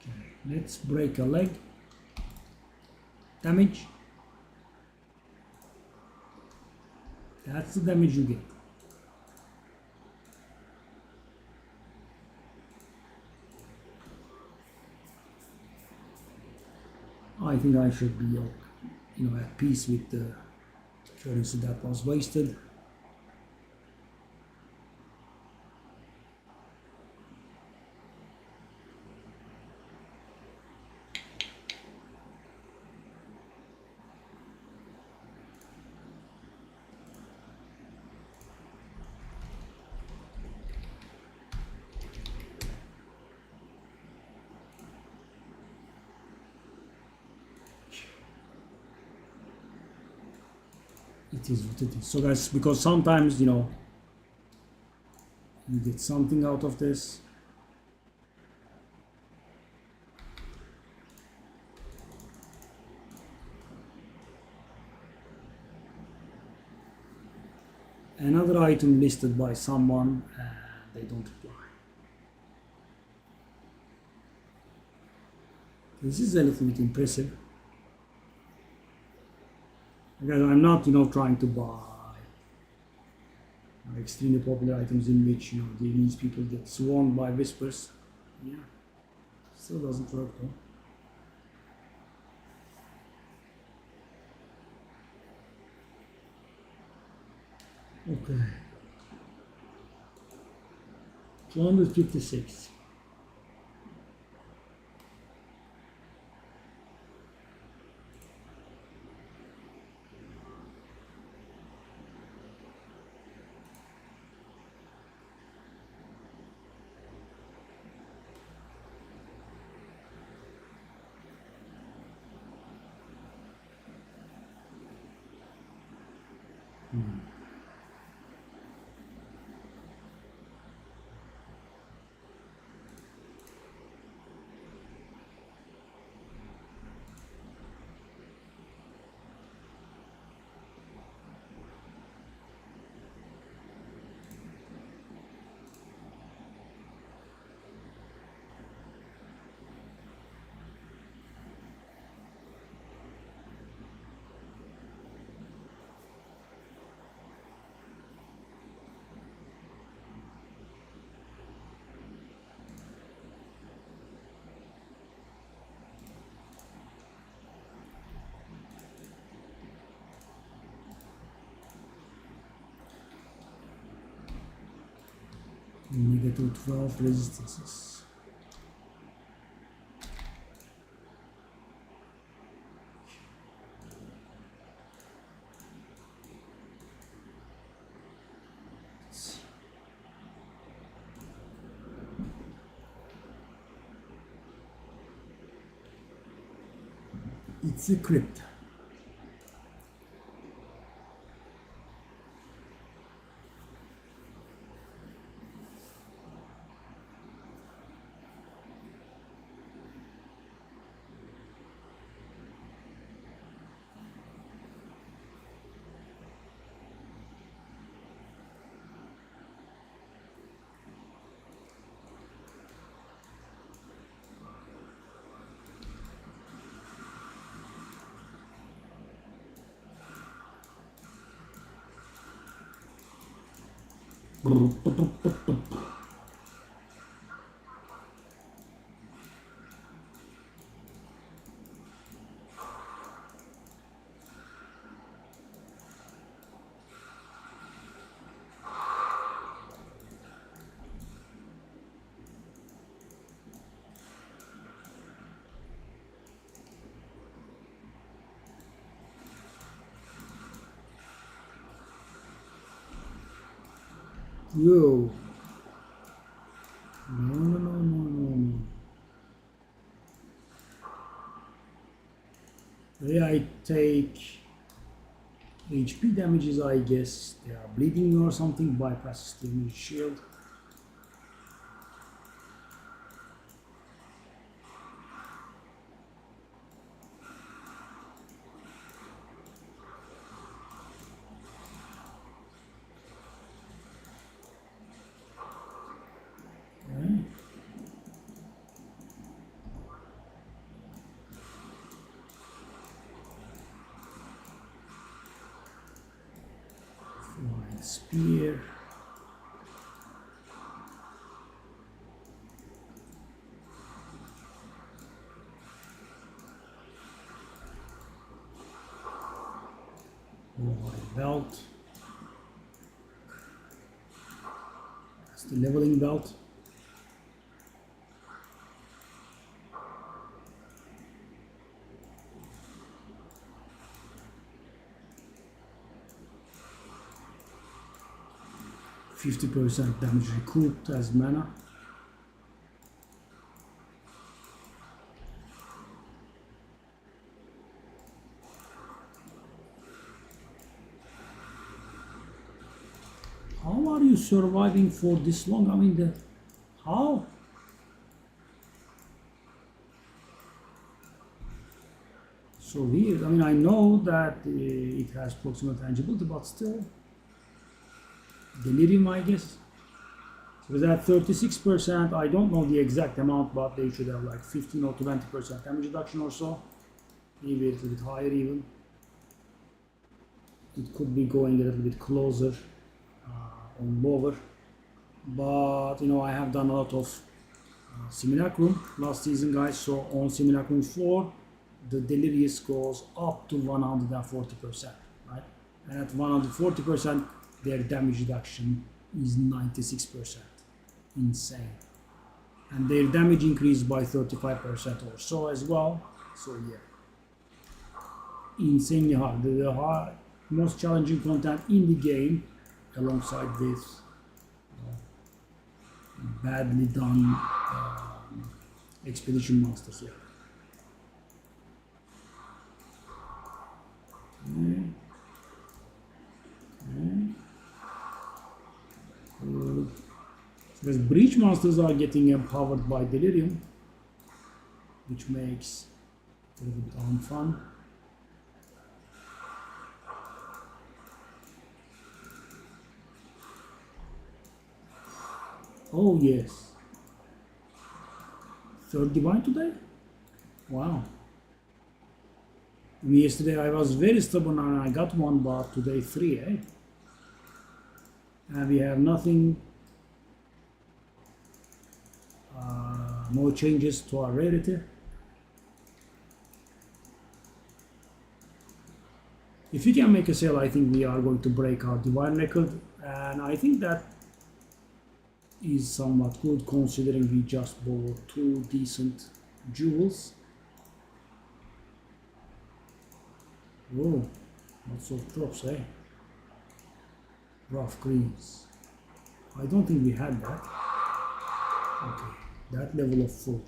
Okay, let's break a leg. Damage. That's the damage you get. I think I should be, at peace with the currency that was wasted. It is what it is. So guys, because sometimes, you get something out of this. Another item listed by someone, they don't reply. This is a little bit impressive. Again, I'm not, trying to buy extremely popular items in which, these people get swarmed by whispers. Yeah, still doesn't work though. Okay. 256. Negative 12 resistances. It's a crypt. Yo. No, no, no, no, no, no. Here I take HP damages, I guess. They are bleeding or something. Bypass the shield. Okay. Flying spear. White belt. That's the leveling belt. %50 damage recouped as mana. How are you surviving for this long? I mean, how? So weird. I mean, I know that it has proximal tangibility, but still, delirium, I guess. So with that 36%, I don't know the exact amount, but they should have like 15 or 20% damage reduction or so. Maybe a little bit higher even. It could be going a little bit closer on lower. But, you know, I have done a lot of Simulacrum last season, guys. So on Simulacrum 4, the Delirious goes up to 140%, right? And at 140%, their damage reduction is 96%. Insane. And their damage increased by 35% or so as well. So yeah, insanely hard. The hard, most challenging content in the game, alongside with badly done expedition monsters. Yeah. Okay. Okay. Good. Because breach monsters are getting empowered by delirium, which makes it a little bit unfun. Oh yes. Third divine today? Wow. I mean, yesterday I was very stubborn and I got one, but today 3, eh? And we have nothing, no changes to our rarity. If we can make a sale, I think we are going to break our divine record, and I think that is somewhat good considering we just bought 2 decent jewels. Whoa, lots of drops, eh? Rough greens. I don't think we had that. Okay, that level of full.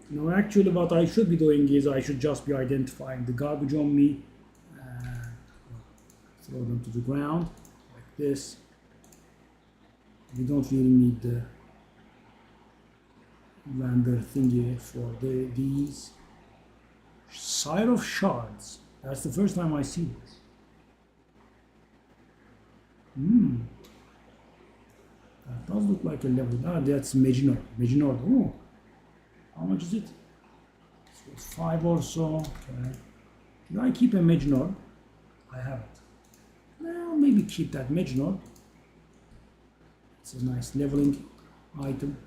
Now actually what I should be doing is I should just be identifying the garbage on me and throw them to the ground like this. We don't really need the lander thingy for these. Sire of Shards. That's the first time I see this. That does look like a level. Ah, that's Maginor. Maginor. Oh, how much is it? So 5 or so. Okay. Did I keep a Maginor? I haven't. Well, maybe maybe keep that Maginot. It's a nice leveling item.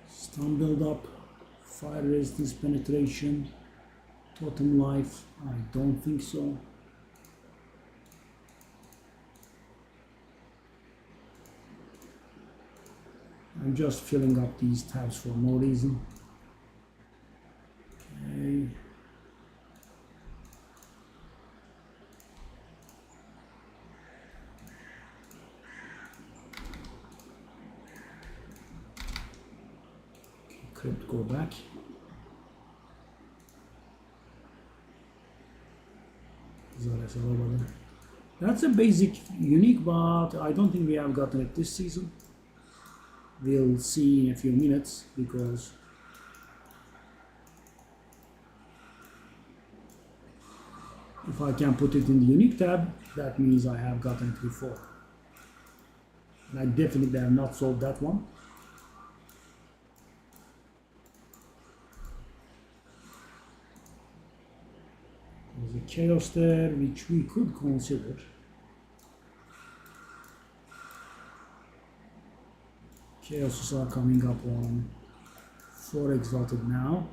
Stun build up, fire resistance penetration, totem life. I don't think so. I'm just filling up these tabs for no reason. Okay. Crypt, go back. That's a basic unique, but I don't think we have gotten it this season. We'll see in a few minutes, because if I can put it in the unique tab, that means I have gotten it before. And I definitely have not solved that one. There's a chaos there, which we could consider. Chaoses are coming up on 4 exalted now.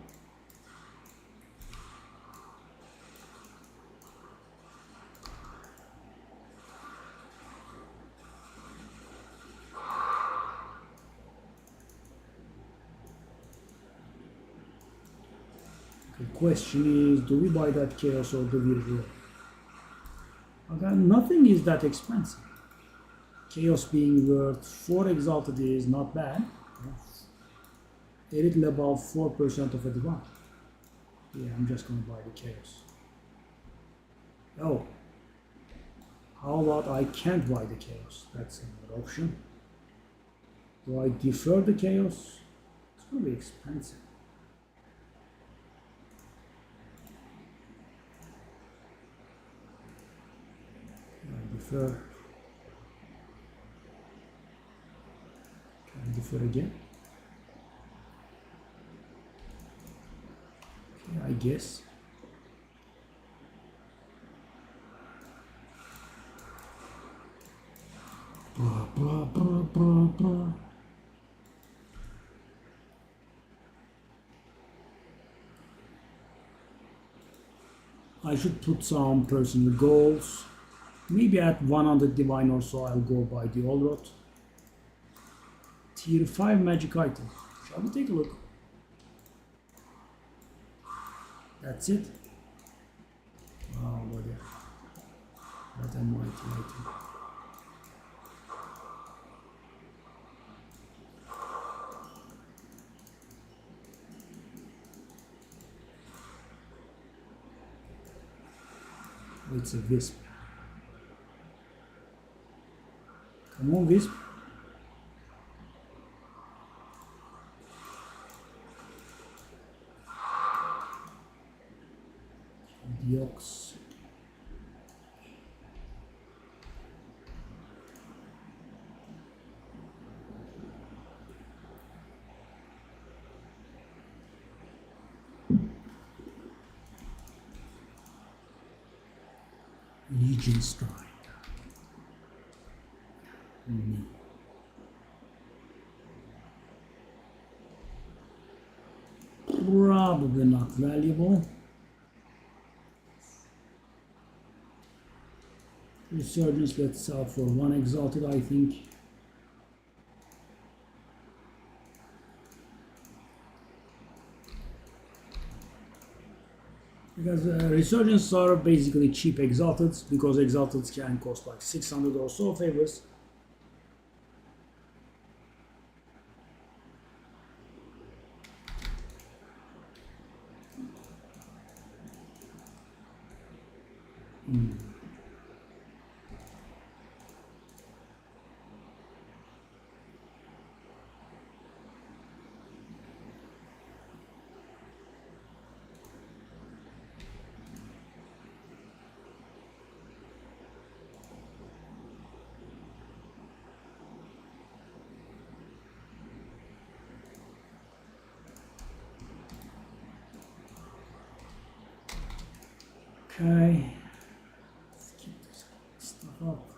The question is, do we buy that chaos or do we roll? Okay, nothing is that expensive. Chaos being worth 4 exalted is not bad. A little above 4% of a divine. Yeah, I'm just going to buy the chaos. Oh, how about I can't buy the chaos? That's another option. Do I defer the chaos? It's going to be expensive. I defer. Can I defer again? Okay, I guess. Blah, blah, blah, blah, blah. I should put some personal goals. Maybe at 100 divine or so I'll go by the old road. Tier 5 magic item. Shall we take a look? That's it. Wow, what a mighty item. It's a wisp. Come on, wisp. The ox. Legion strike. Probably not valuable. Resurgence, let's sell for 1 exalted, I think. Because resurgences are basically cheap exalteds, because exalteds can cost like 600 or so favors. Okay, let's keep this stuff up.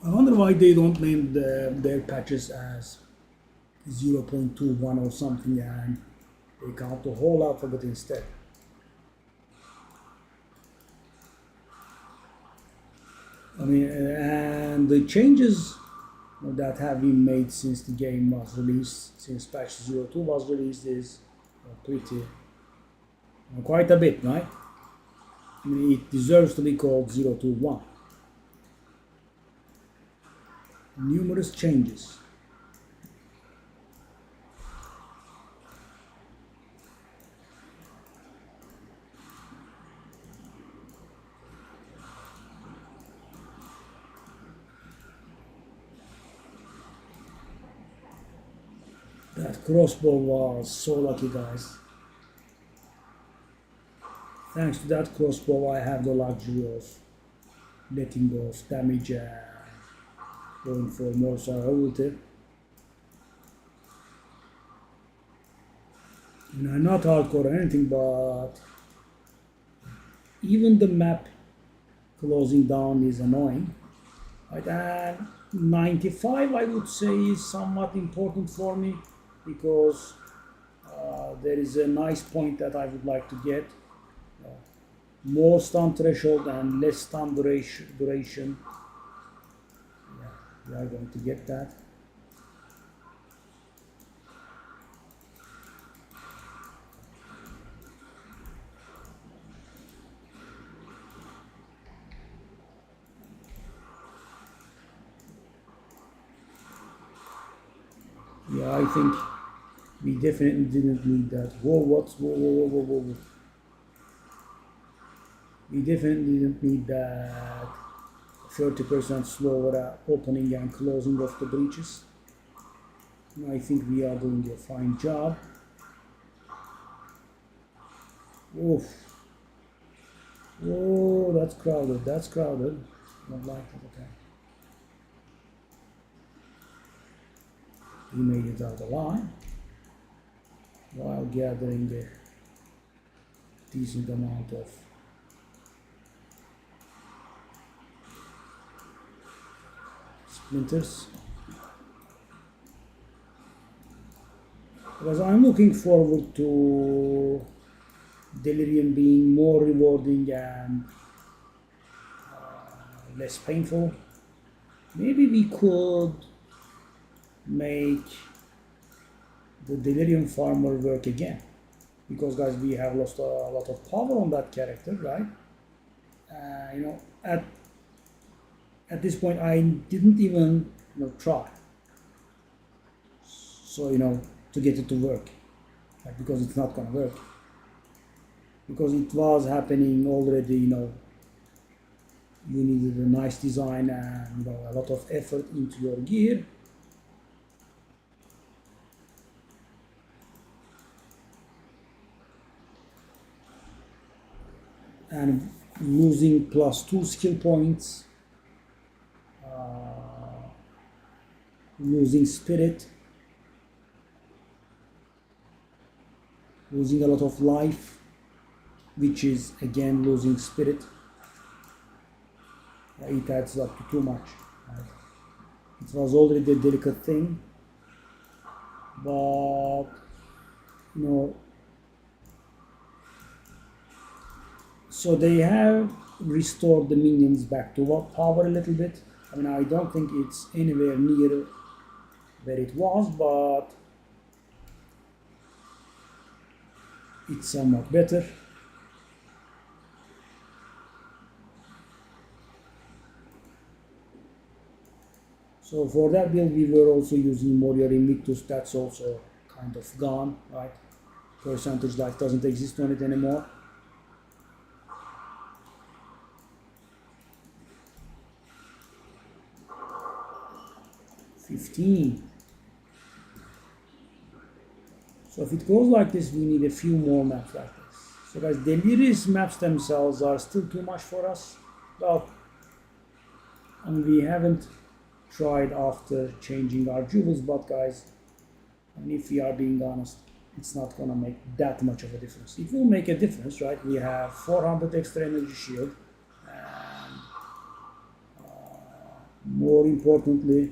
I wonder why they don't name their patches as 0.21 or something and they count the whole alphabet instead. I mean, and the changes that have been made since the game was released, since patch 02 was released, is pretty, quite a bit, right? I mean, it deserves to be called 021. Numerous changes. That crossbow was so lucky, guys. Thanks to that crossbow, I have the luxury of letting go of damage and going for more survivability. And I'm not hardcore or anything, but even the map closing down is annoying. Right? And 95, I would say, is somewhat important for me because there is a nice point that I would like to get. More stun threshold and less stun duration. Yeah, we are going to get that. Yeah, I think we definitely didn't need that. Whoa, what's whoa. We definitely didn't need that 30% slower opening and closing of the breaches. I think we are doing a fine job. Oof. Oh, that's crowded. That's crowded. Not like it. Okay. We made it out alive while gathering a decent amount of splinters. Because I'm looking forward to Delirium being more rewarding and less painful. Maybe we could make the Delirium Farmer work again. Because guys, we have lost a lot of power on that character, right? At this point, I didn't even try. So to get it to work, because it's not gonna work. Because it was happening already, you needed a nice design and a lot of effort into your gear. And losing +2 skill points, losing spirit, losing a lot of life, which is again losing spirit. It adds up to too much. Right? It was already a delicate thing, but so they have restored the minions back to power a little bit. I mean, I don't think it's anywhere near where it was, but it's somewhat better. So for that build, we were also using Warrior Invictus. That's also kind of gone, right? Percentage life doesn't exist on it anymore. $15. So if it goes like this, we need a few more maps like this. So guys, Delirious maps themselves are still too much for us. Well, I mean, we haven't tried after changing our joules, but guys, and if we are being honest, it's not gonna make that much of a difference. It will make a difference, right? We have 400 extra energy shield, and more importantly,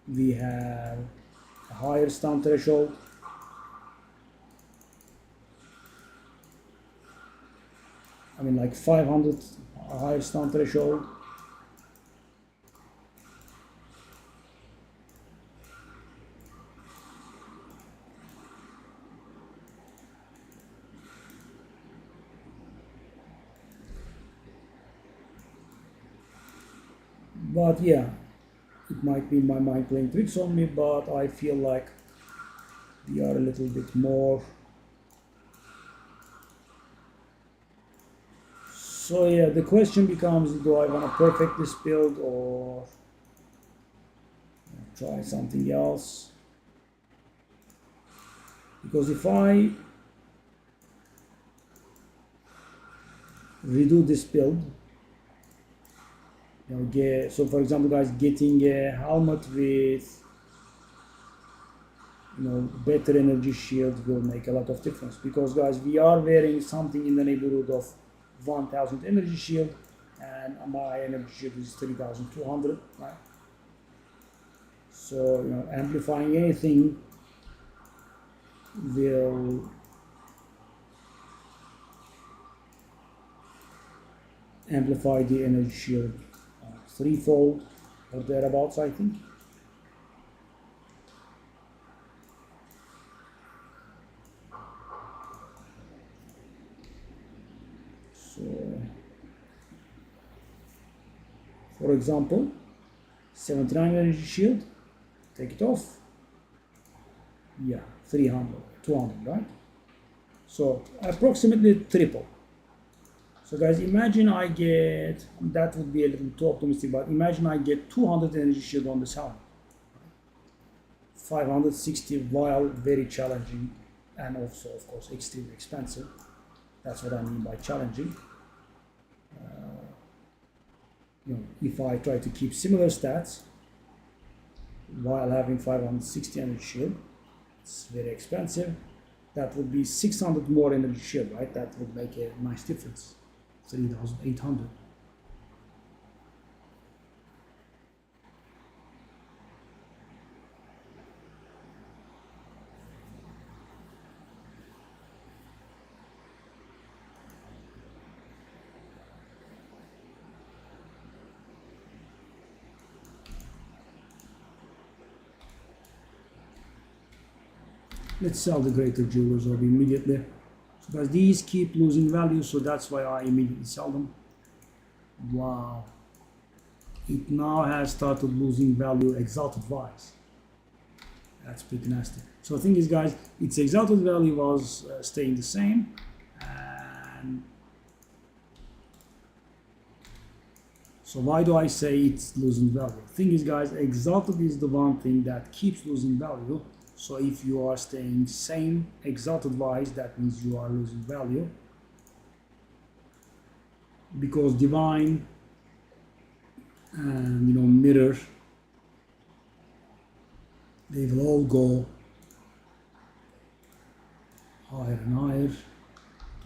we have a higher stun threshold. I mean, like 500 higher stun threshold. But yeah, it might be my mind playing tricks on me, but I feel like we are a little bit more. So yeah, the question becomes, do I want to perfect this build or try something else? Because if I redo this build, so for example, guys, getting a helmet with better energy shield will make a lot of difference, because guys, we are wearing something in the neighborhood of 1000 energy shield, and my energy shield is 3200, right? So amplifying anything will amplify the energy shield threefold or thereabouts, I think. So, for example, 79 energy shield, take it off. Yeah, 300, 200, right? So approximately triple. So guys, imagine I get, that would be a little too optimistic, but imagine I get 200 energy shield on this helmet. 560 while very challenging, and also of course extremely expensive. That's what I mean by challenging. If I try to keep similar stats while having 560 energy shield, it's very expensive. That would be 600 more energy shield, right? That would make a nice difference. 3,800. Let's sell the greater jewelers orb immediately. So guys, these keep losing value, so that's why I immediately sell them. Wow. It now has started losing value exalted wise. That's pretty nasty. So the thing is, guys, its exalted value was staying the same, and so why do I say it's losing value? The thing is, guys, exalted is the one thing that keeps losing value. So if you are staying same exalted wise, that means you are losing value, because divine and mirror, they will all go higher and higher.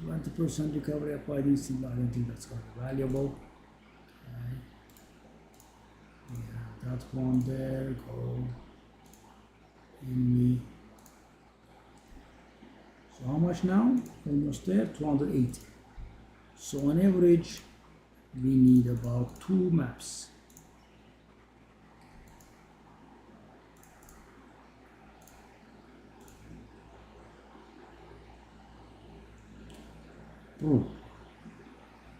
20% recovery applied instantly. I don't think that's going to be valuable. Okay. Yeah, that one there, go in me. So how much now? Almost there, 280. So on average, we need about 2 maps. Oh,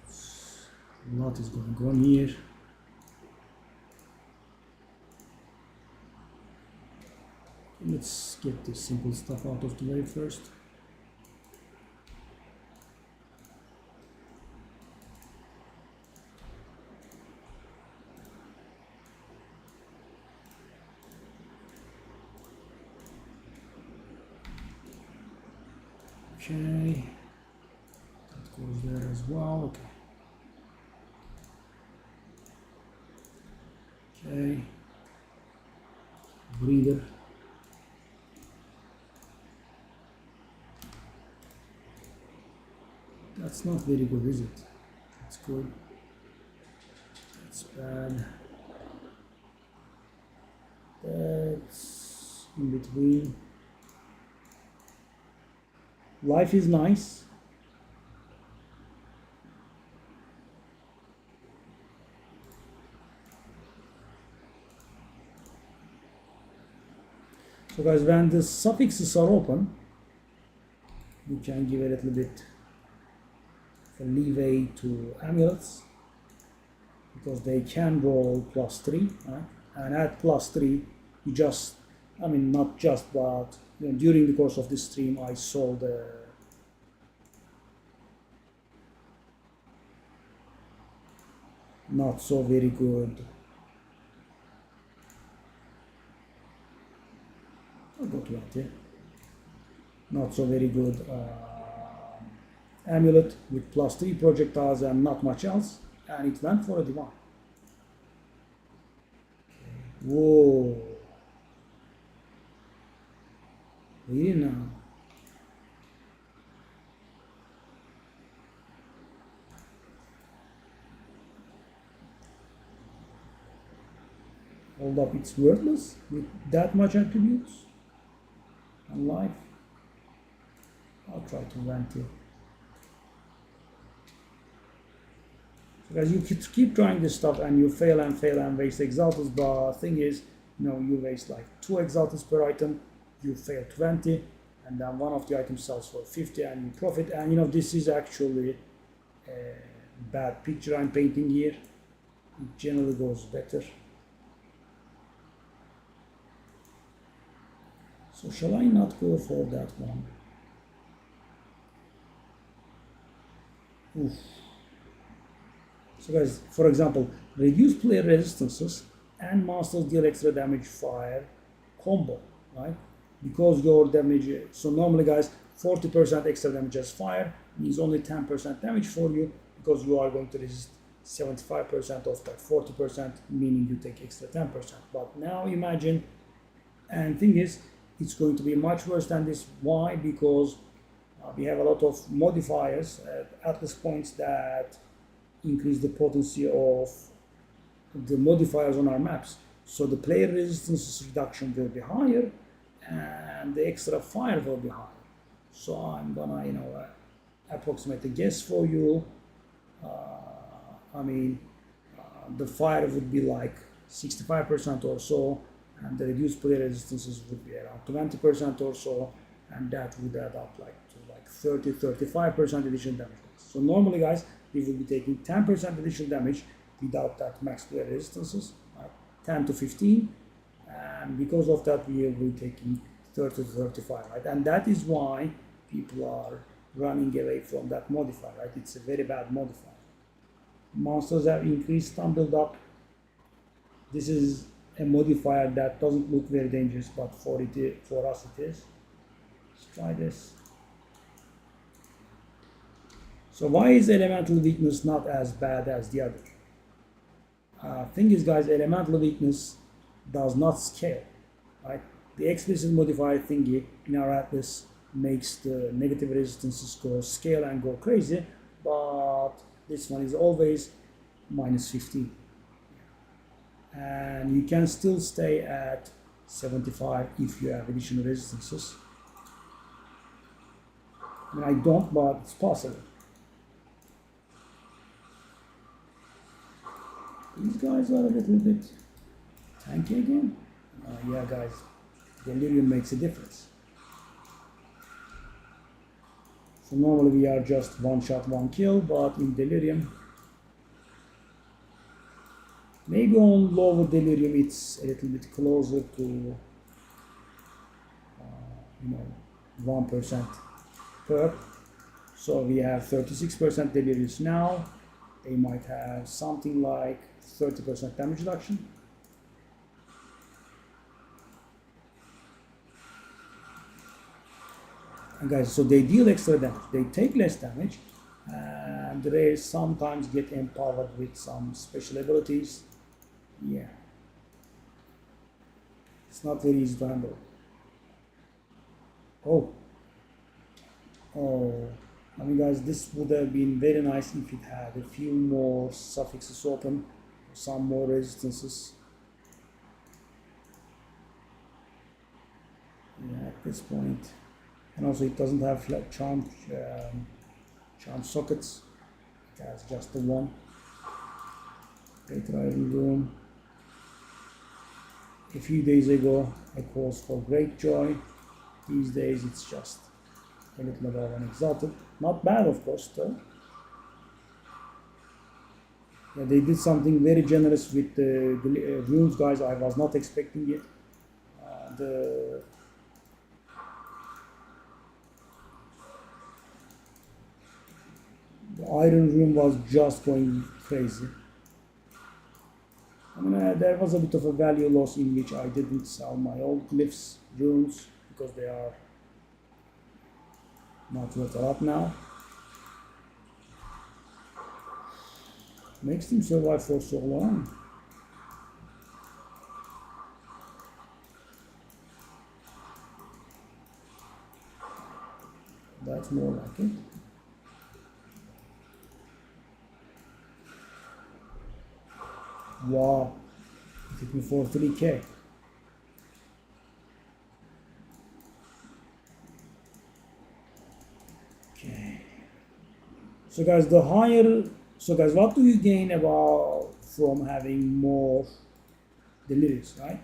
a lot is going on here. Let's get this simple stuff out of the way first. Okay, that goes there as well. Okay. Okay. Breeder. That's not very good, is it? That's good. That's bad. That's in between. Life is nice. So guys, when the suffixes are open, we can give a little bit of a leeway to amulets because they can roll +3, right? And at +3, you just, I mean, not just, but during the course of this stream, I saw the not so very good. I'll go 20. Not so very good amulet with +3 projectiles and not much else, and it went for a divine. Whoa. Really now. Hold up, it's worthless with that much attributes and life. I'll try to vent it. So guys, you keep trying this stuff and you fail and fail and waste exaltus, but thing is, you waste like 2 exaltus per item, you fail 20, and then one of the items sells for 50 and you profit. And this is actually a bad picture I'm painting here. It generally goes better. So shall I not go for that one? Oof. So guys, for example, reduce player resistances and monsters deal extra damage fire combo, right? Because your damage, so normally guys, 40% extra damage as fire means only 10% damage for you because you are going to resist 75% of that 40%, meaning you take extra 10%. But now imagine, and thing is, it's going to be much worse than this. Why? Because we have a lot of modifiers at this point that increase the potency of the modifiers on our maps. So the player resistance reduction will be higher and the extra fire will be higher. So I'm gonna, approximate a guess for you. The fire would be like 65% or so, and the reduced player resistances would be around 20% or so, and that would add up to 30-35% additional damage. So normally, guys, we will be taking 10% additional damage without that max player resistances, right? 10 to 15, and because of that, we will be taking 30 to 35, right? And that is why people are running away from that modifier, right? It's a very bad modifier. Monsters have increased stun build up. This is a modifier that doesn't look very dangerous, but for us it is. Let's try this. So why is elemental weakness not as bad as the other? Thing is, guys, elemental weakness does not scale, right? The explicit modifier thingy in our atlas makes the negative resistances go scale and go crazy, but this one is always -15. And you can still stay at 75 if you have additional resistances. I don't, but it's possible. These guys are a little bit tanky again. Yeah, guys, delirium makes a difference. So normally we are just one shot, one kill, but in delirium, maybe on lower delirium it's a little bit closer to 1% per. So we have 36% delirious now. They might have something like 30% damage reduction. And guys, so they deal extra damage. They take less damage, and they sometimes get empowered with some special abilities. Yeah, It's not very easy to handle. Oh, oh. I mean, guys, this would have been very nice if it had a few more suffixes open, some more resistances. Yeah, at this point, and also it doesn't have flat charm sockets. It has just the one. Great riding room. A few days ago, I cause for great joy. These days, it's just a little above and exalted. Not bad, of course, though. Yeah, they did something very generous with the rooms, guys. I was not expecting it. The iron room was just going crazy. I mean, there was a bit of a value loss in which I didn't sell my old glyphs runes because they are not worth a lot now. Makes them survive for so long. That's more like it. Wow, it took me for 3K. Okay. So guys, what do you gain about from having more delirious, right?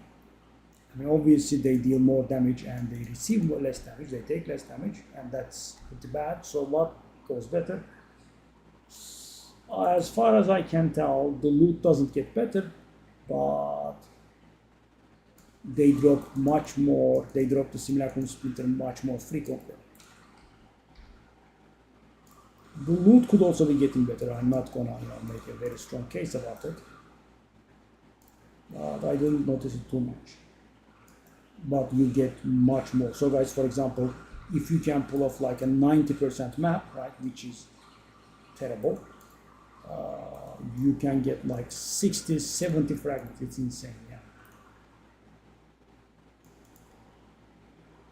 I mean, obviously they deal more damage and they receive less damage, they take less damage, and that's pretty bad. So what goes better? As far as I can tell, the loot doesn't get better, but they drop much more, they drop the Simulacrum Splinter much more frequently. The loot could also be getting better. I'm not gonna make a very strong case about it, but I didn't notice it too much. But you get much more. So guys, for example, if you can pull off like a 90% map, right, which is terrible, you can get like 60, 70 fragments. It's insane, yeah.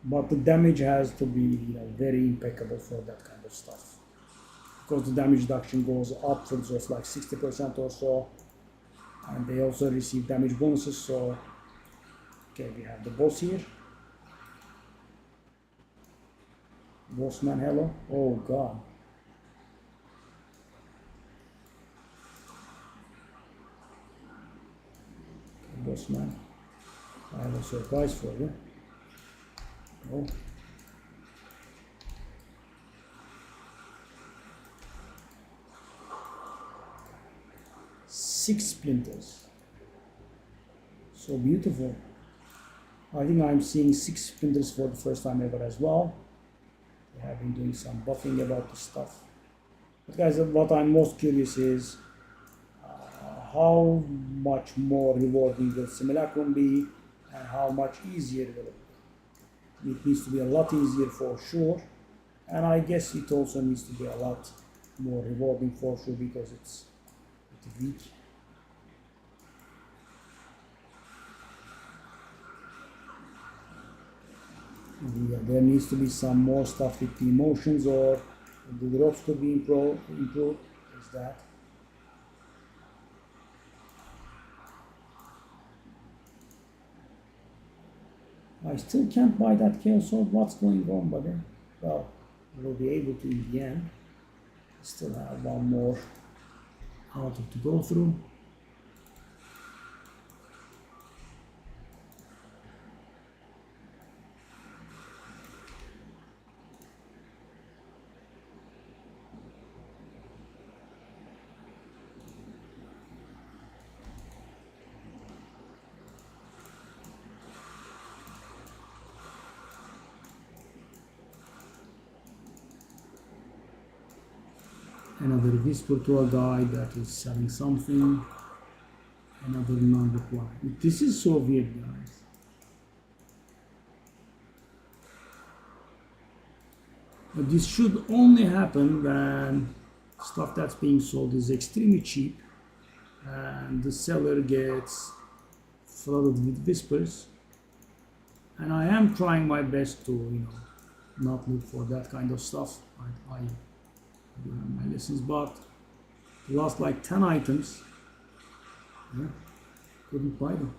But the damage has to be very impeccable for that kind of stuff. Because the damage reduction goes upwards of like 60% or so. And they also receive damage bonuses, so okay, we have the boss here. Bossman, hello. Oh god. Bossman, I have a surprise for you. Oh. Six splinters. So beautiful. I think I'm seeing 6 splinters for the first time ever as well. They have been doing some buffing about this stuff. But guys, what I'm most curious is how much more rewarding will Simulacrum be and how much easier will it be. It needs to be a lot easier for sure, and I guess it also needs to be a lot more rewarding for sure because it's pretty weak. Yeah, there needs to be some more stuff with the emotions, or the drops could be improved. Is that? I still can't buy that Chaos Sword. What's going on, buddy? Well, we'll be able to in the end. Still have one more out to go through. Another whisper to a guy that is selling something. Another non-reply. This is so weird, guys. But this should only happen when stuff that's being sold is extremely cheap and the seller gets flooded with whispers. And I am trying my best to, not look for that kind of stuff. I do have my lessons, but the last like 10 items, yeah, couldn't buy them.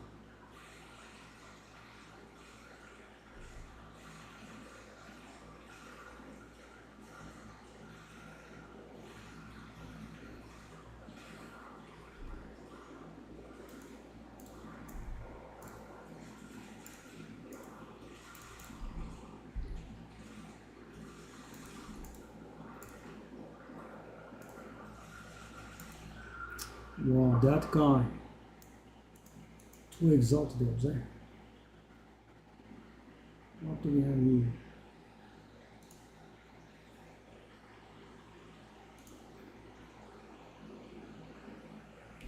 Wow, that guy. Too exalted was there. What do we have here?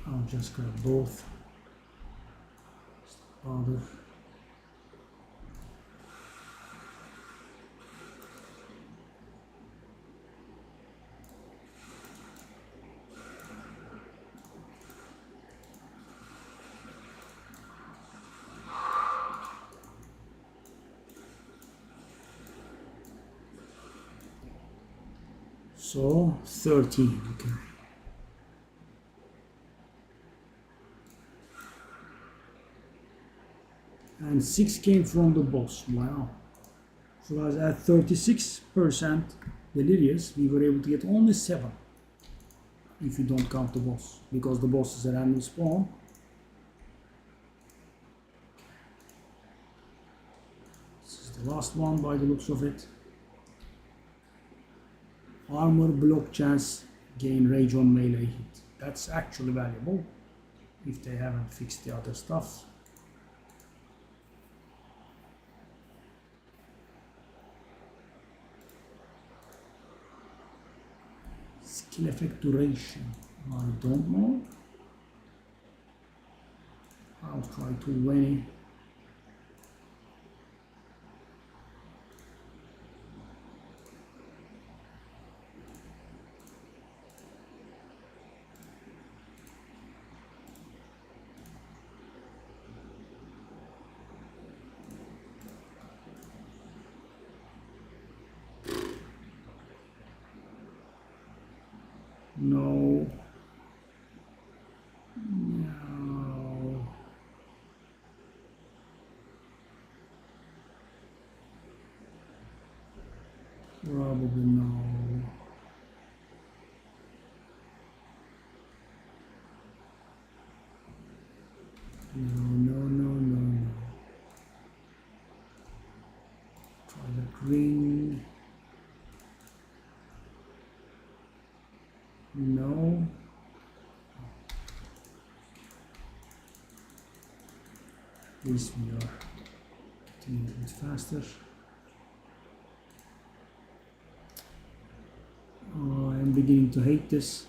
I'll just grab both. Bother. So 13, okay. And 6 came from the boss. Wow. So guys, at 36% delirious, we were able to get only 7. If you don't count the boss, because the boss is a random spawn. This is the last one by the looks of it. Armor block chance, gain rage on melee hit. That's actually valuable if they haven't fixed the other stuff. Skill effect duration, I don't know. I'll try 20. No. No. Probably no. No. Try the green. No. At least we are getting a bit faster. Oh, I am beginning to hate this.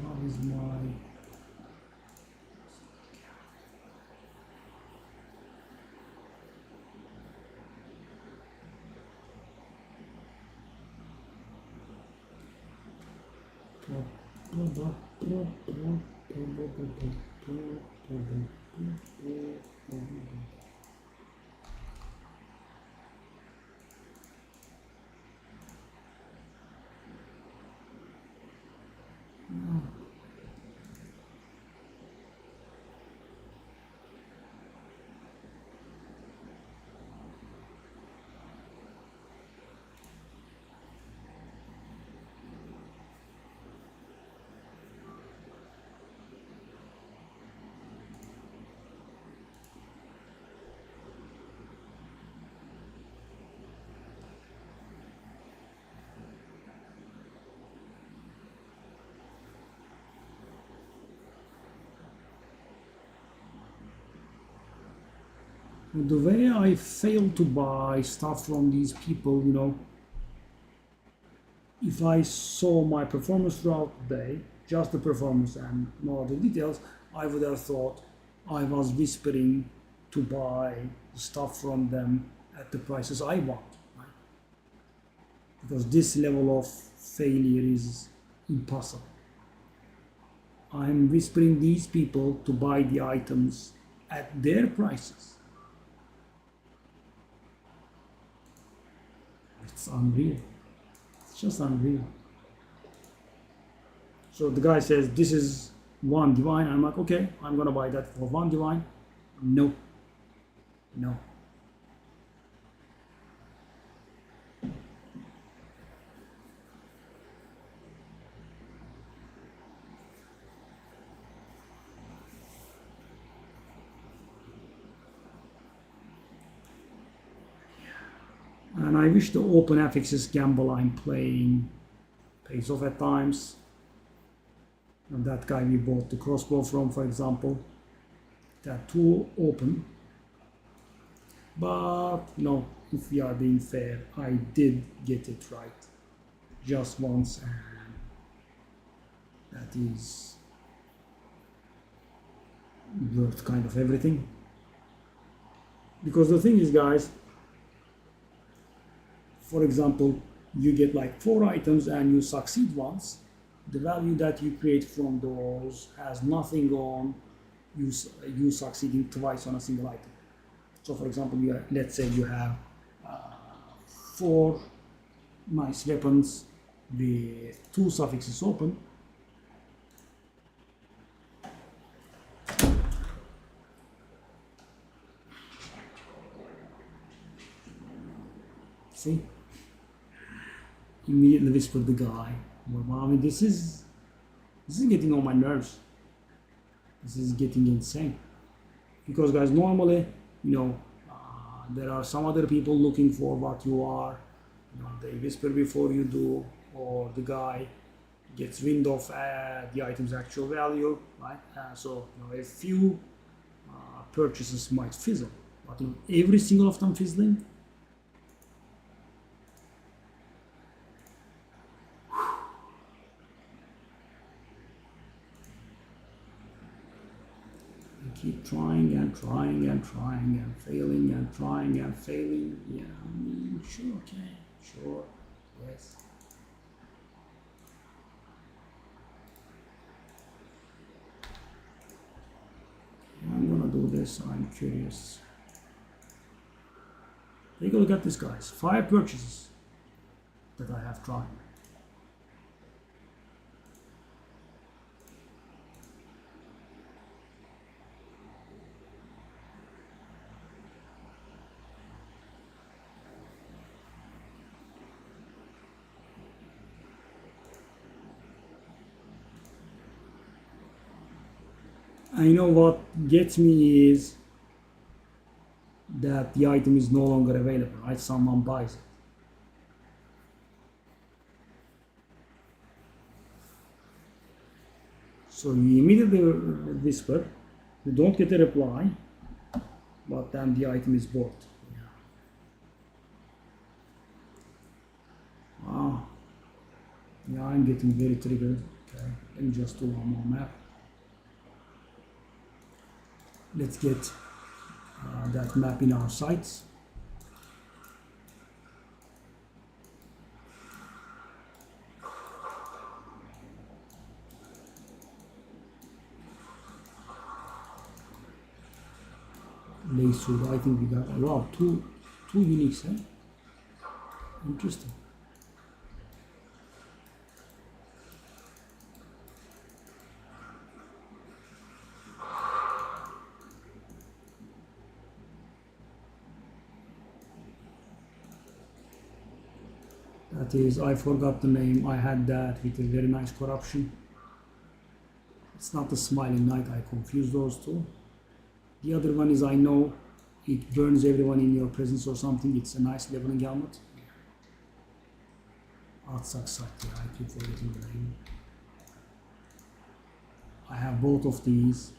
What is my... The way I fail to buy stuff from these people, if I saw my performance throughout the day, just the performance and no other details, I would have thought I was whispering to buy stuff from them at the prices I want. Right? Because this level of failure is impossible. I'm whispering these people to buy the items at their prices. It's unreal. It's just unreal. So the guy says, this is one divine. I'm like, okay, I'm gonna buy that for one divine. No, no. And I wish the open FX's gamble I'm playing pays off at times. And that guy we bought the crossbow from, for example, that tool open. But no, if we are being fair, I did get it right just once, and that is worth kind of everything. Because the thing is, guys, for example, you get like 4 items and you succeed once, the value that you create from those has nothing on you succeeding twice on a single item. So for example, let's say you have 4 nice weapons with 2 suffixes open. See? Immediately whispered the guy. Well, I mean, this is getting on my nerves. This is getting insane. Because guys, normally, there are some other people looking for what you are. They whisper before you do, or the guy gets wind of the item's actual value, right? So a few purchases might fizzle, but every single of them fizzling. Keep trying and trying and trying and failing and trying and failing. Yeah, I mean, sure, okay, sure, yes. I'm gonna do this. I'm curious. Take a look at this, guys. 5 purchases that I have tried. I know what gets me is that the item is no longer available, right? Someone buys it. So you immediately whisper, you don't get a reply, but then the item is bought. Wow. Yeah, I'm getting very triggered. Okay, let me just do one more map. Let's get that map in our sights. Lacewood, I think we got around two uniques, eh? Interesting. That is, I forgot the name. I had that with a very nice corruption. It's not the Smiling Knight, I confused those two. The other one is, I know it burns everyone in your presence or something. It's a nice leveling helmet. Artsak, I keep forgetting the name. I have both of these.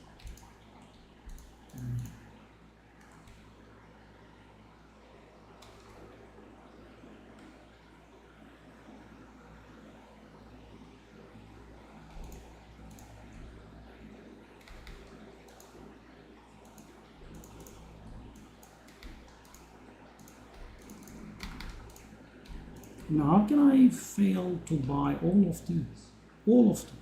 Now, how can I fail to buy all of these? All of them.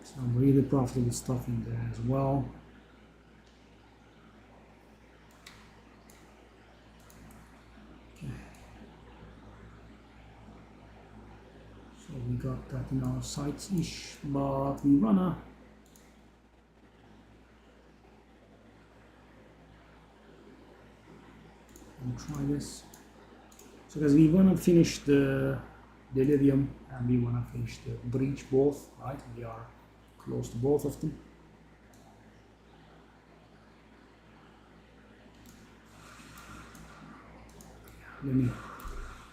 Some really profitable stuff in there as well. Okay. So we got that in our sights-ish, but we wanna try this. So guys, we wanna finish the delirium and we wanna finish the breach both, right? We are close to both of them. Let me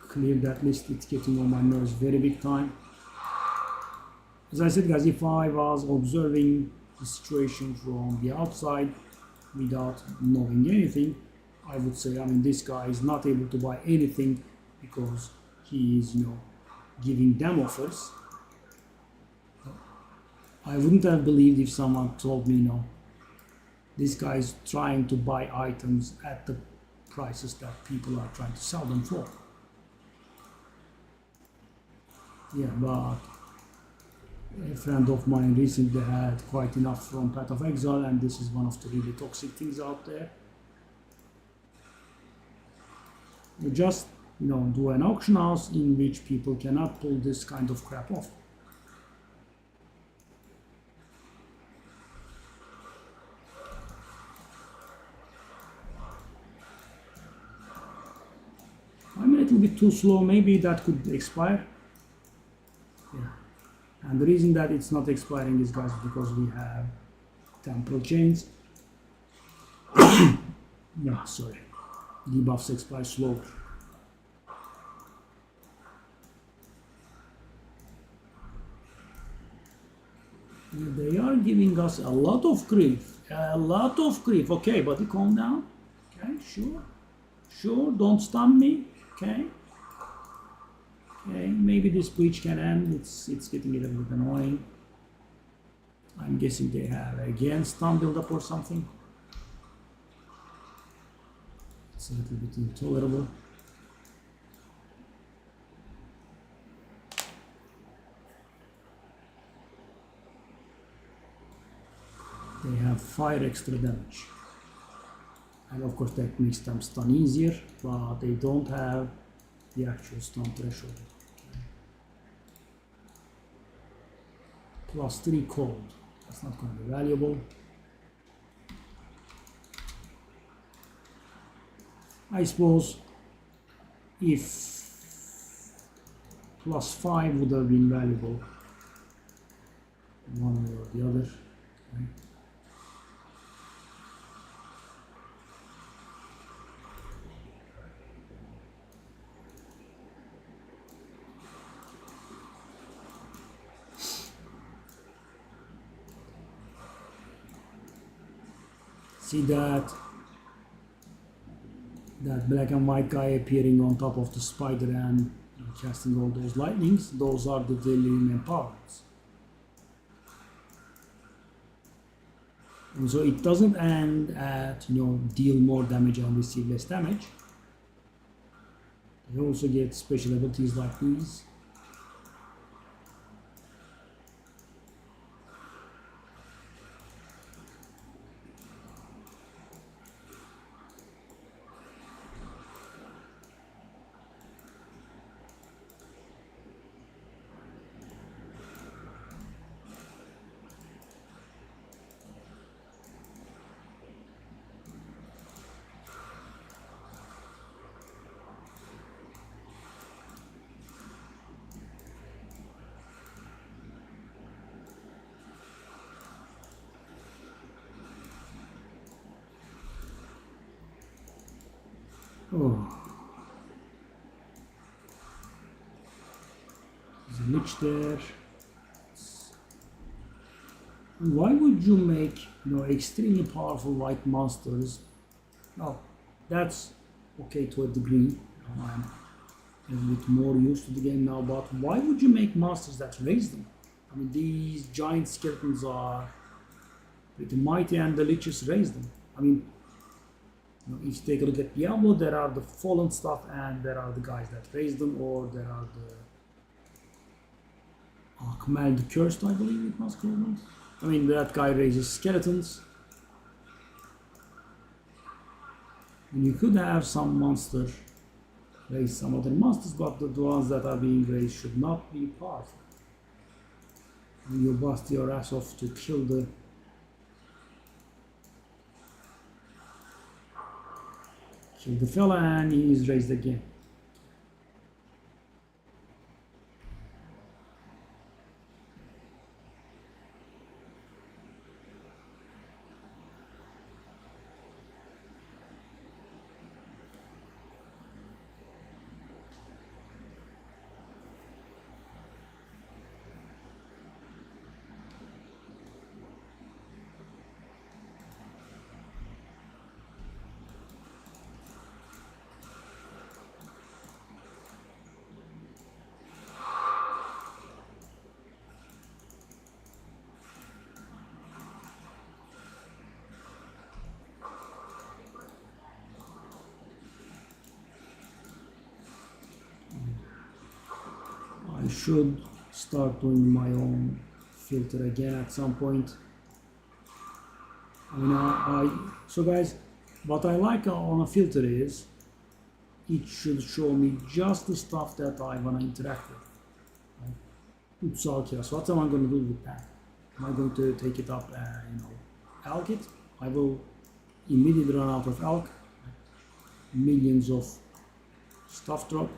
clear that list, it's getting on my nerves very big time. As I said guys, if I was observing the situation from the outside without knowing anything, I would say, I mean, this guy is not able to buy anything because he is, giving them offers. I wouldn't have believed if someone told me, this guy is trying to buy items at the prices that people are trying to sell them for. Yeah, but a friend of mine recently had quite enough from Path of Exile, and this is one of the really toxic things out there. You just, do an auction house in which people cannot pull this kind of crap off. I'm a little bit too slow, maybe that could expire. Yeah. And the reason that it's not expiring is, guys, because we have temporal chains. Yeah, sorry. Debuffs expire slower. They are giving us a lot of grief. A lot of grief. Okay, buddy, calm down. Okay, sure. Sure, don't stun me. Okay. Okay, maybe this breach can end. It's getting a little bit annoying. I'm guessing they have again stun build up or something. It's a little bit intolerable. They have fire extra damage. And of course that makes them stun easier, but they don't have the actual stun threshold. +3 cold. That's not going to be valuable. I suppose if +5 would have been valuable, one way or the other. Okay. See that black and white guy appearing on top of the spider and casting all those lightnings? Those are the delirium empowerments. And so it doesn't end at deal more damage and receive less damage. You also get special abilities like these. Oh. a lich there. Why would you make extremely powerful white monsters? Well, that's okay to a degree. I'm a bit more used to the game now, but why would you make monsters that raise them? I mean, these giant skeletons are pretty mighty, and the liches raise them. I mean, if you take a look at Diablo, there are the fallen stuff, and there are the guys that raise them, or there are the Khmer the Cursed, I believe it was called. I mean, that guy raises skeletons. And you could have some monster raise some other monsters, but the ones that are being raised should not be powerful. And you bust your ass off to kill the fella, and he is raised again. I should start doing my own filter again at some point. So guys, what I like on a filter is it should show me just the stuff that I want to interact with. Right? So what am I going to do with that? Am I going to take it up and elk it? I will immediately run out of elk. Millions of stuff drop.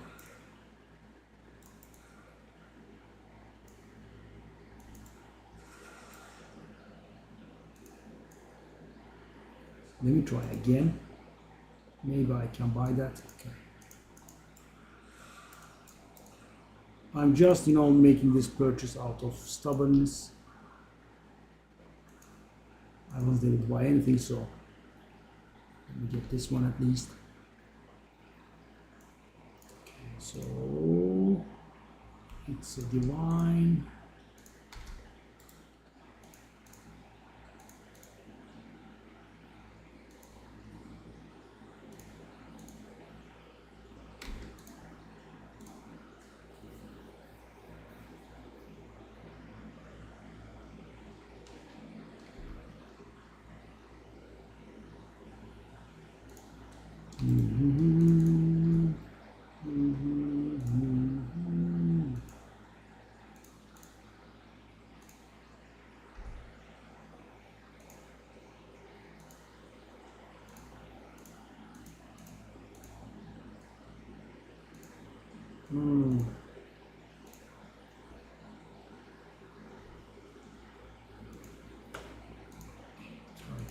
Let me try again. Maybe I can buy that. Okay. I'm just, making this purchase out of stubbornness. I wasn't able to buy anything, so let me get this one at least. Okay, so it's a divine.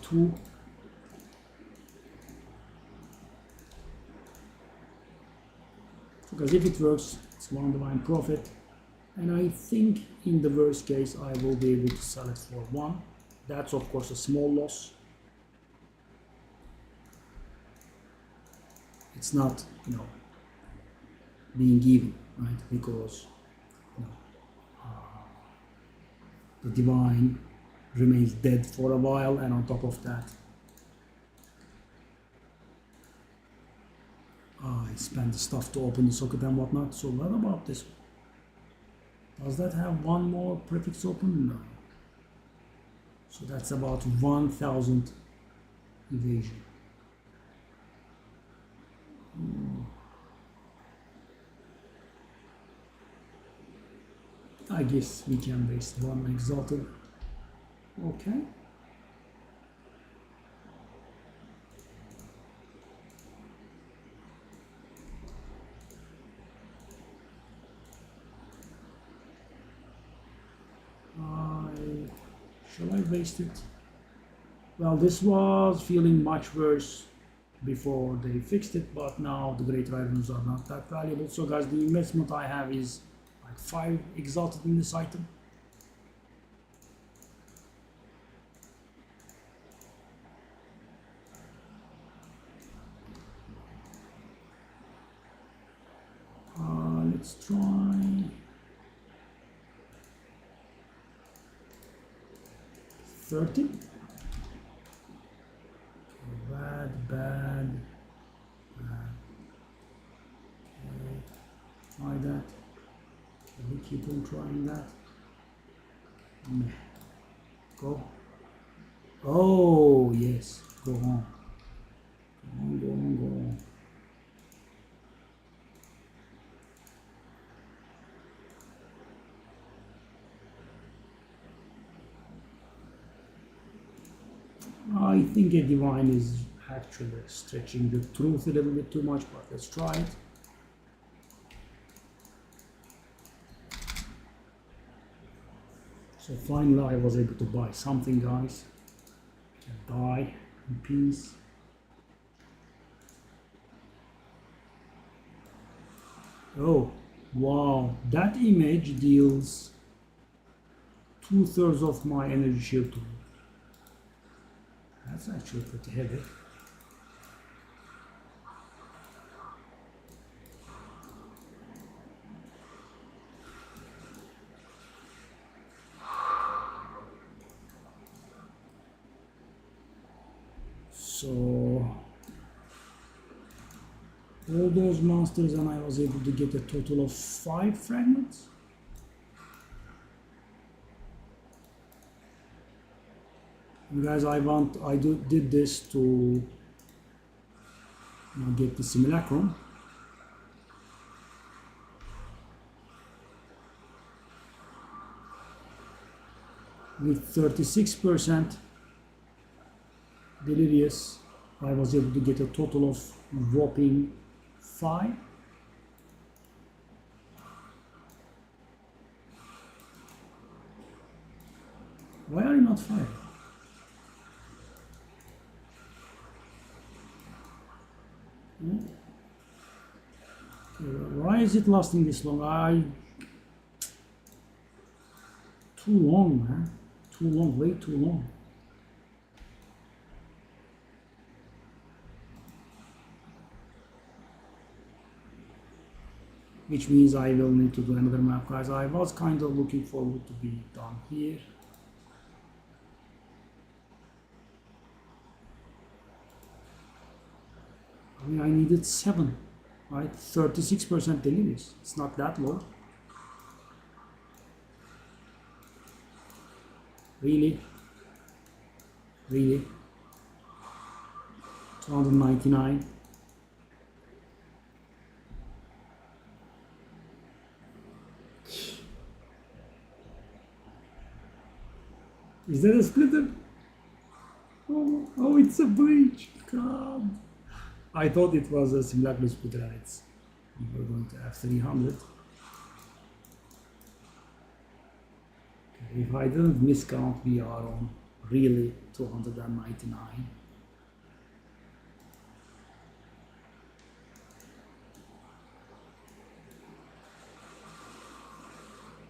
Two. Because if it works, it's one divine profit, and I think in the worst case I will be able to sell it for one. That's of course a small loss. It's not being even, right? Because the divine remains dead for a while, and on top of that I spend the stuff to open the socket and whatnot. So what about this one? Does that have one more prefix open? No. So that's about 1000 evasion. I guess we can waste one exalted. Okay. Shall I waste it? Well, this was feeling much worse before they fixed it, but now the great items are not that valuable. So guys, the investment I have is I Like 5 exalted in this item. Let's try 30. Bad. Okay, try that. We keep on trying that. Meh. Go. Oh yes, go on. Go on. I think a divine is actually stretching the truth a little bit too much, but let's try it. So finally I was able to buy something, guys. Die in peace. Oh, wow, that image deals 2/3 of my energy shield to me. That's actually pretty heavy. So all those monsters, and I was able to get a total of 5 fragments. And guys, I did this to get the simulacrum. With 36% delirious, I was able to get a total of whopping 5. Why are you not 5? Why is it lasting this long? Too long, man. Too long, way too long. Which means I will need to do another map, guys. I was kind of looking forward to be done here. I mean, I needed 7, right? 36% delirious. It's not that low. Really? 299. Is that a splitter? Oh, it's a breach. God. I thought it was a simulacrum splitter. We were going to have 300. Okay, if I didn't miscount, we are on really 299.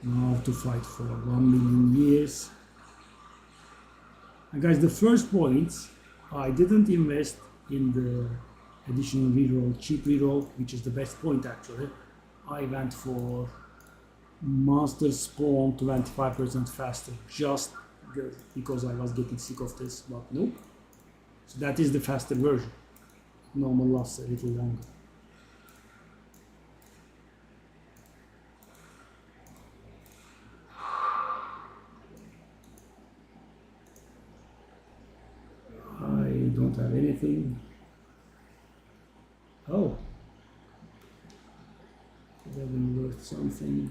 Now to fight for 1,000,000 years. And guys, the first points, I didn't invest in the additional reroll, cheap reroll, which is the best point actually. I went for monster spawn 25% faster, just because I was getting sick of this, but nope. So that is the faster version. Normal lasts a little longer. I don't have anything. Oh, could have been worth something.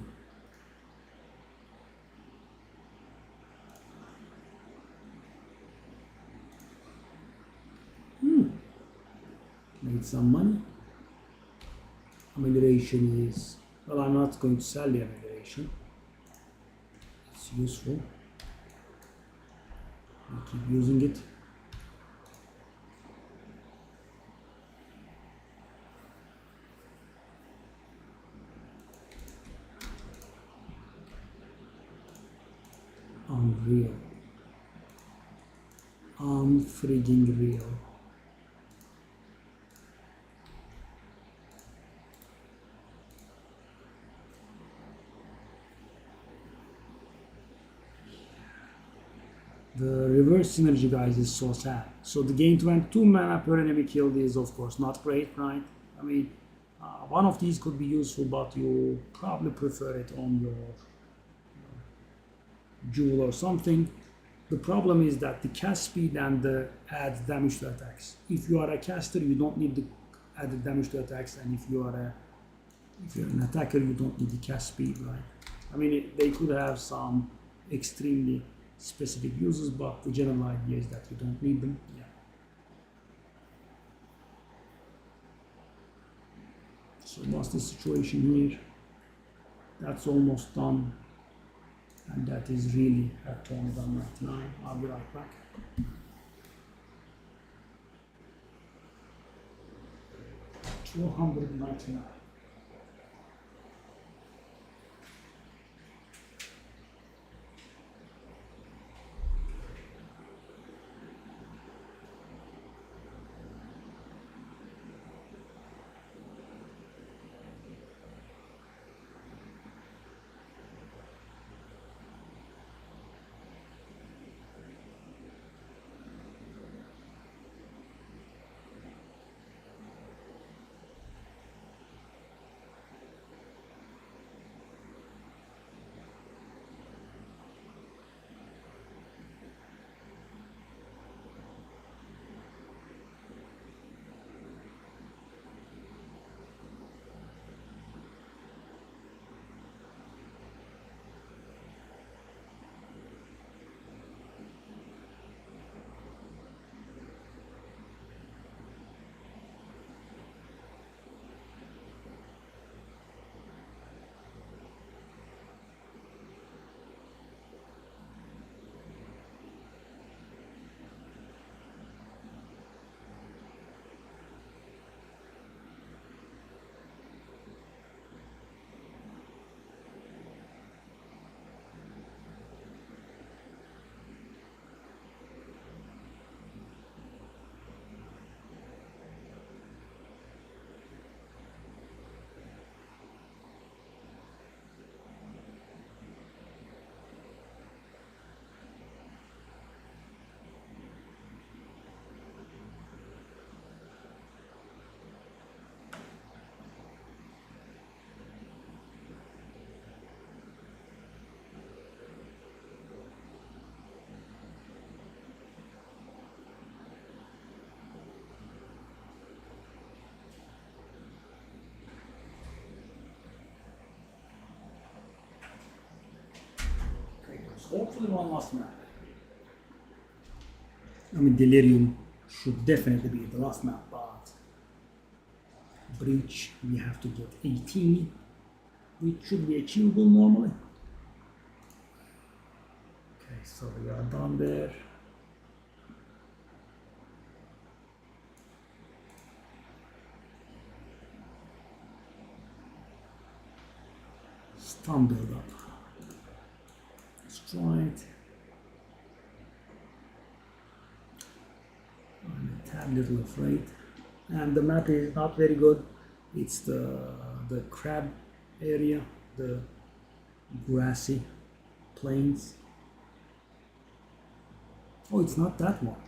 Made some money. Amelioration is, well, I'm not going to sell the amelioration. It's useful. I'll keep using it. unreal. Unfrigging real. The reverse synergy, guys, is so sad. So the gain to win 2 mana per enemy killed is of course not great, right? I mean, one of these could be useful, but you probably prefer it on your jewel or something. The problem is that the cast speed and the add damage to attacks. If you are a caster, you don't need the added damage to attacks, and if you're an attacker, you don't need the cast speed, right? I mean, they could have some extremely specific uses, but the general idea is that you don't need them. Yeah. So what's the situation here? That's almost done, and that is really at 199. I'll be right back. $299. Hopefully one last map. I mean, Delirium should definitely be the last map, but Breach, we have to get 18, which should be achievable normally. Okay, so we are done there. Stun build up. Let's try it. I'm a tad little afraid. And the map is not very good. It's the crab area, the grassy plains. Oh, it's not that one.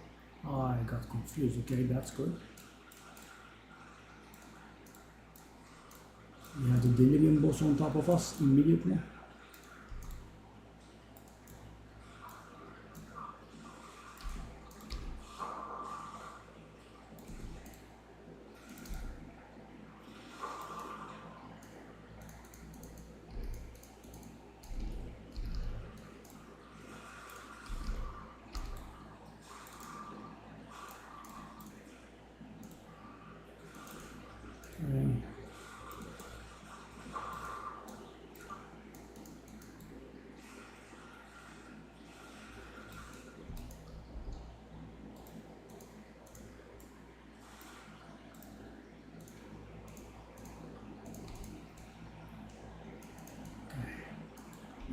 Oh, I got confused. Okay, that's good. We have the Delirium boss on top of us immediately.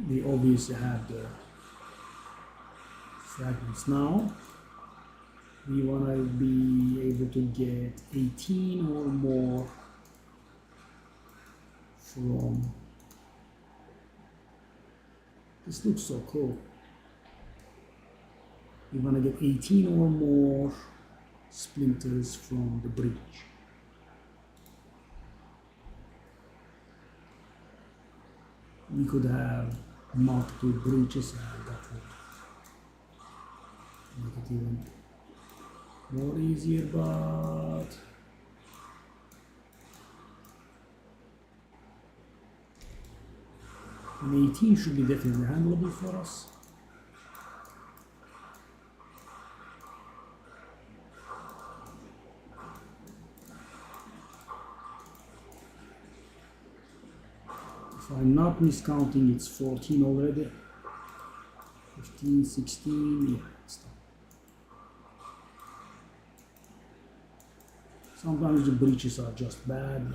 We obviously have the fragments. Now we want to be able to get 18 or more from. This looks so cool. We want to get 18 or more splinters from the breach. We could have multiple breaches and that would make it even more easier, but an 18 should be definitely handleable for us. If I'm not miscounting, it's 14 already. 15, 16, yeah. Sometimes the breaches are just bad.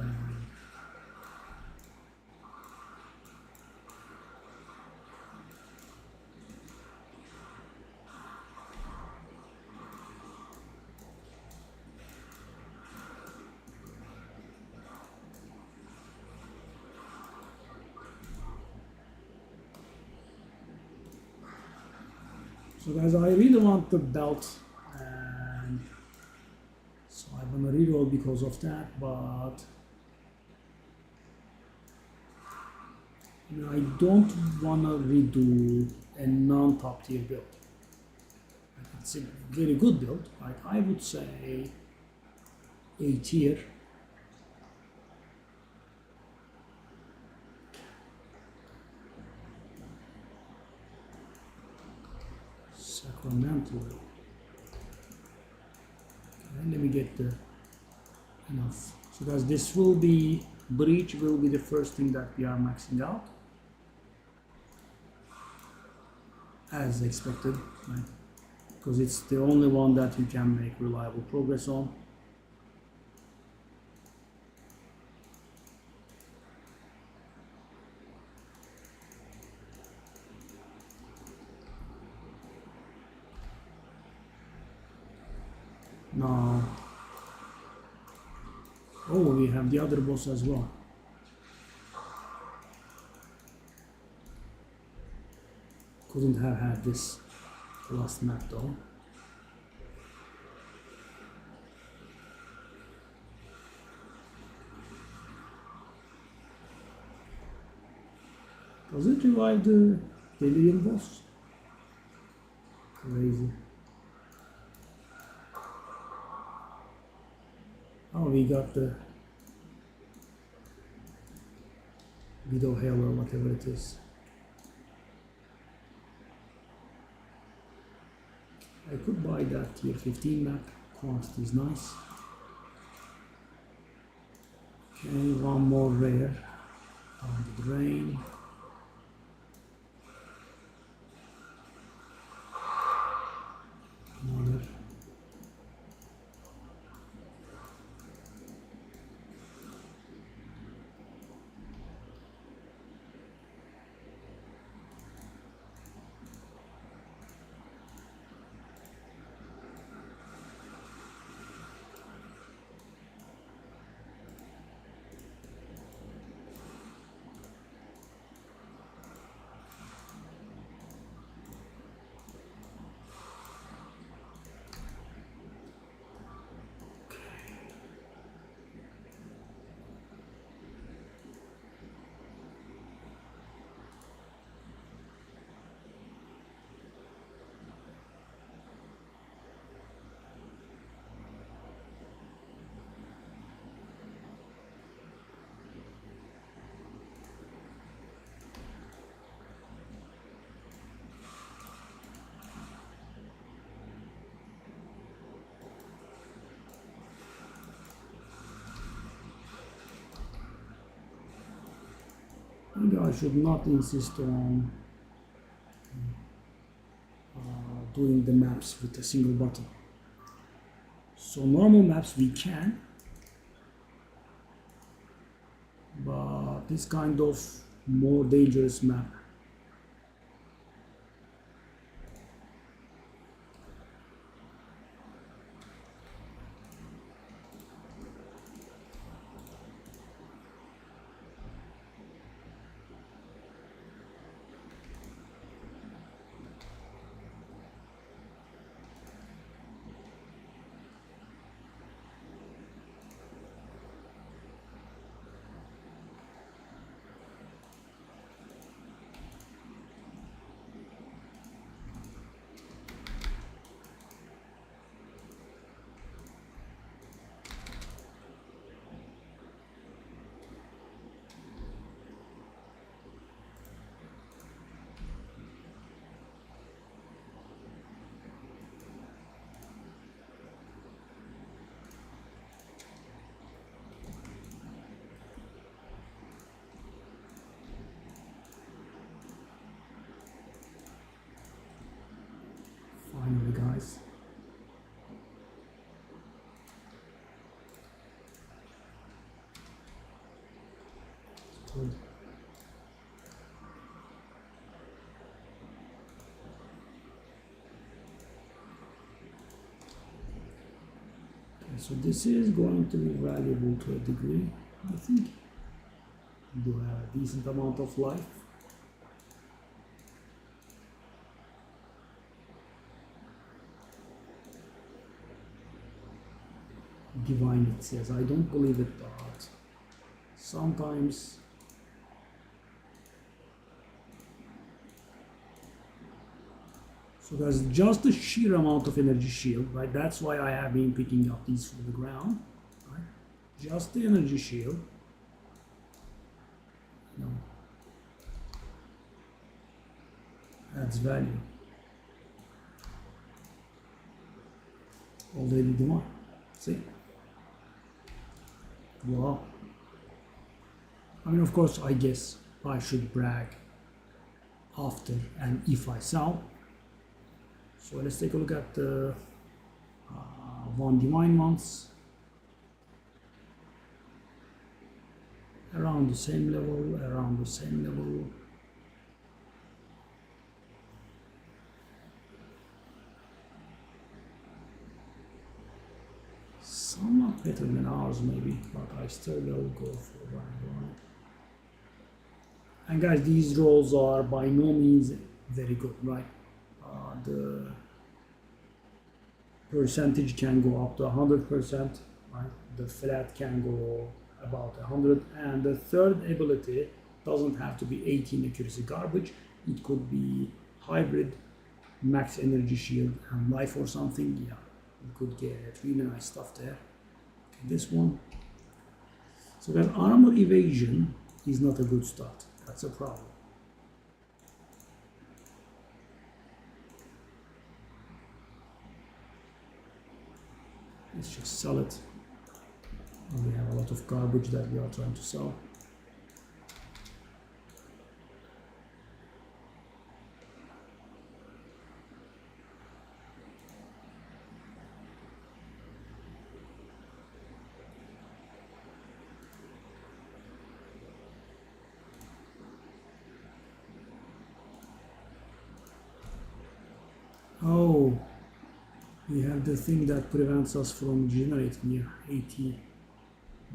So guys, I really want the belt, and so I'm gonna reroll because of that, but I don't wanna redo a non-top tier build. It's a very good build. Like I would say A tier. Sacramento. Okay, let me get the enough. So guys, this will be breach will be the first thing that we are maxing out as expected, right? Because it's the only one that you can make reliable progress on. Now, oh, we have the other boss as well. Couldn't have had this last map though. Does it revive the Delirium boss? Crazy. Oh, we got the Widow Hell or whatever it is. I could buy that tier 15 map. Quantity is nice. Okay, one more rare on the drain. Another. Maybe I should not insist on doing the maps with a single button. So normal maps we can, but this kind of more dangerous map password. Okay, so this is going to be valuable to a degree, I think. We do have a decent amount of life. Divine, it says. I don't believe it, but sometimes so there's just the sheer amount of energy shield, right? That's why I have been picking up these from the ground, right? Just the energy shield, you know, adds value. Already divine. See? Wow. I mean, of course, I guess I should brag after and if I sell. So let's take a look at the one divine ones. Around the same level, around the same level. Somewhat better than ours maybe, but I still will go for one. And guys, these rolls are by no means very good, right? The percentage can go up to 100%, right? The flat can go about 100, and the third ability doesn't have to be 18 accuracy garbage. It could be hybrid, max energy shield and life or something. Yeah, you could get really nice stuff there. Okay, this one. So that armor evasion is not a good start. That's a problem. Let's just sell it. And we have a lot of garbage that we are trying to sell. Oh, we have the thing that prevents us from generating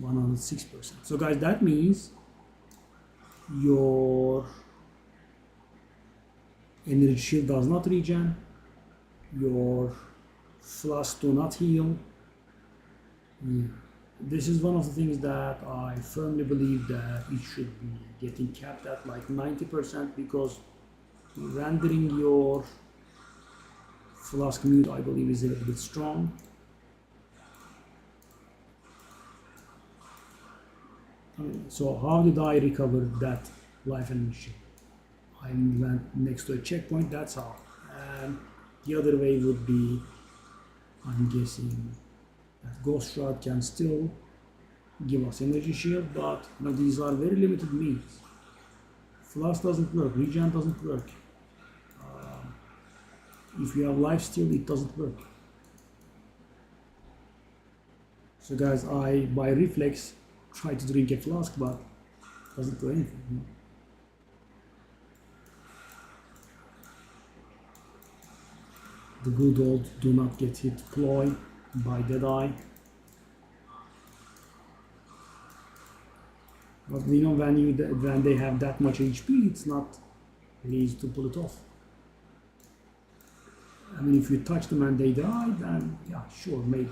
106%. So guys, that means your energy shield does not regen, your flask do not heal. This is one of the things that I firmly believe that it should be getting capped at like 90%, because rendering your flask mute, I believe, is a little bit strong. So how did I recover that life energy? I went next to a checkpoint, that's how. And the other way would be, I'm guessing, that Ghost Shroud can still give us energy shield, but you know, these are very limited means. Flask doesn't work, regen doesn't work. If you have life steal, it doesn't work. So guys, I by reflex try to drink a flask, but it doesn't do anything. You know? The good old do not get hit ploy by Deadeye. But we know when they have that much HP, it's not easy to pull it off. I mean, if you touch them and they die, then yeah, sure, maybe.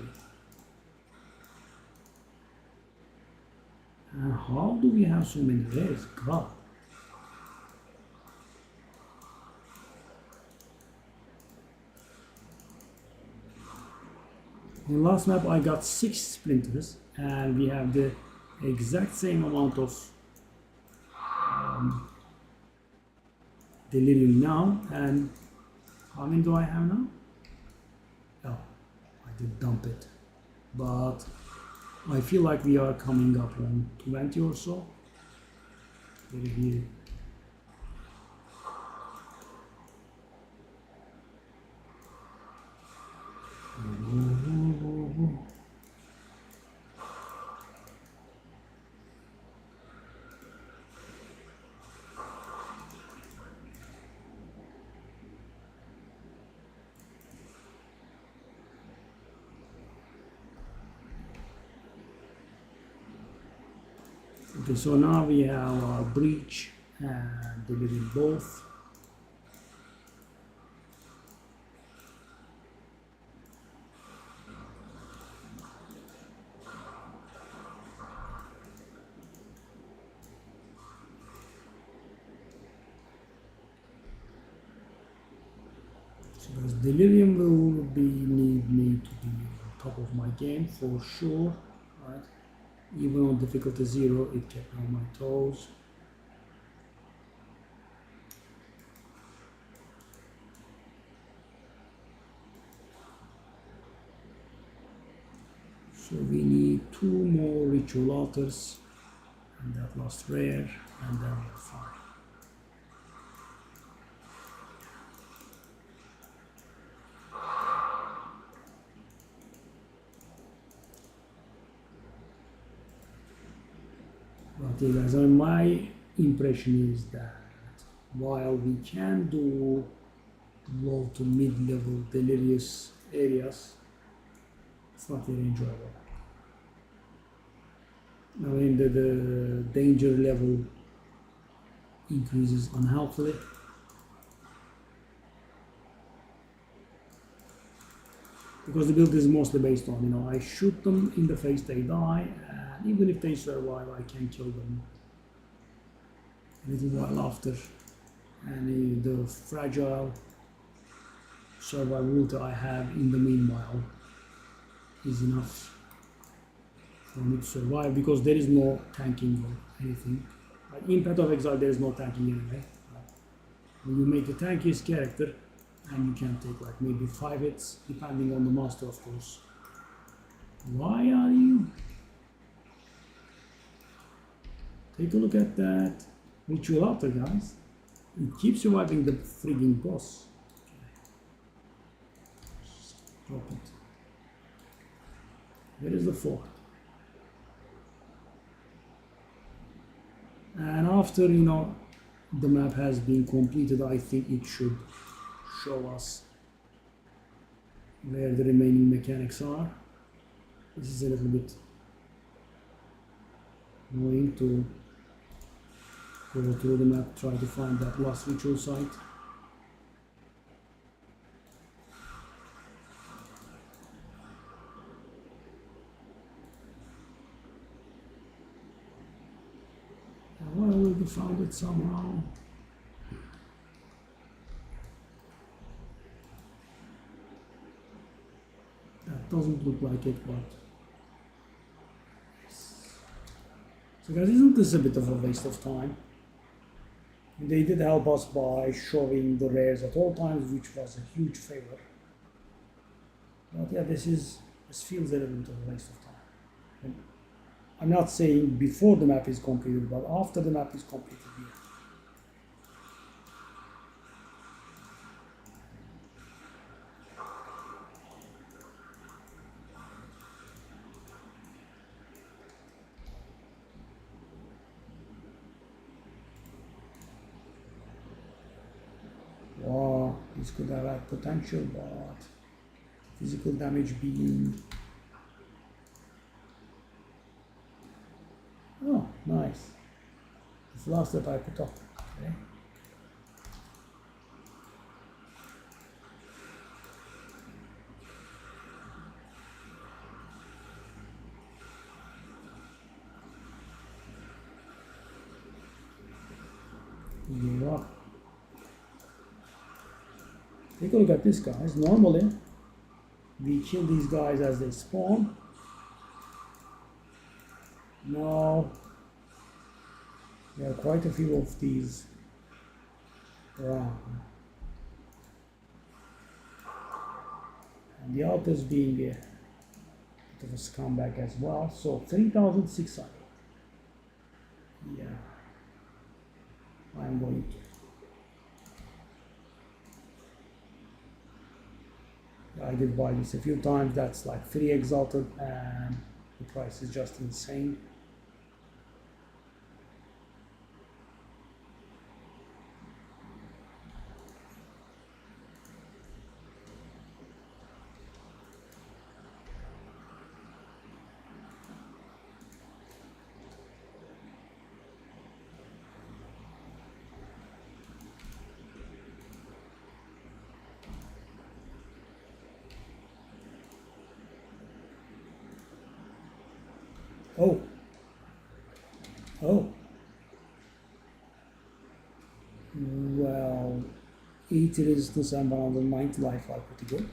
And how do we have so many rares? God. In last map I got 6 splinters, and we have the exact same amount of delirium now. And how many do I have now? Oh, I did dump it, but I feel like we are coming up on 20 or so. Very here. Okay, so now we have our breach and delivering both. So this delirium will need me to be on top of my game for sure, right? Even on difficulty 0, it kept me on my toes. So we need 2 more ritual altars, and that last rare, and then we're fine. But yeah, guys, my impression is that while we can do low to mid-level delirious areas, it's not very enjoyable. I mean, the danger level increases unhealthily. Because the build is mostly based on, I shoot them in the face, they die, and even if they survive, I can kill them a little while after. And the fragile survivability I have in the meanwhile is enough for me to survive, because there is no tanking or anything. Like in Path of Exile, there is no tanking anyway. When you make the tankiest character, and you can take like maybe 5 hits, depending on the master, of course. Why are you? Take a look at that ritual altar, guys. It keeps surviving the frigging boss. Drop it. Where is the 4? And after, the map has been completed, I think it should show us where the remaining mechanics are. This is a little bit annoying to go through the map, try to find that last ritual site. Well, we found it somehow. That doesn't look like it, but... So guys, isn't this a bit of a waste of time? They did help us by showing the rares at all times, which was a huge favor. But yeah, this feels a little bit of a waste of time. And I'm not saying before the map is completed, but after the map is completed. Yeah. Wow, this could have had potential, but physical damage being... Oh, nice. The last that I put up. Okay. You up. Take a look at this, guys. Normally, we kill these guys as they spawn. Now, there are quite a few of these around. And the altars being a bit of a scumbag as well. So 3,600. Yeah. I'm going to. I did buy this a few times. That's like 3 exalted, and the price is just insane. Oh, oh. Well, 80 resistance and 190 life are pretty good.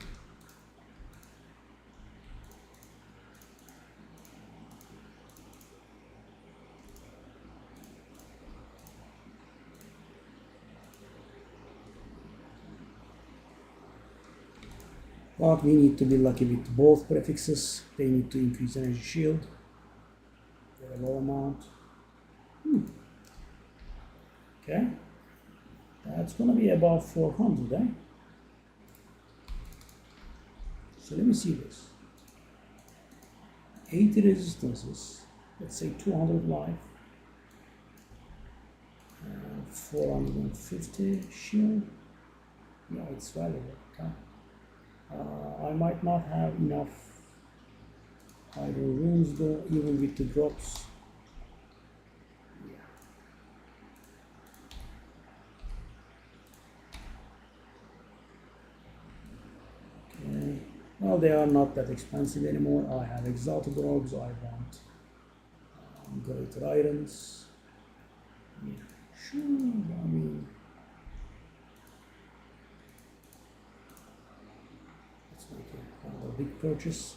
But we need to be lucky with both prefixes. They need to increase energy shield. Very low amount. Okay. That's gonna be about 400, eh? So let me see this. 80 resistances. Let's say 200 life. 450 shield. Yeah, it's valuable. Okay. I might not have enough iron runes though, even with the drops. Yeah. Okay. Well, they are not that expensive anymore. I have exalted rogues. I want greater irons. Yeah, sure. I mean, let's make another big purchase.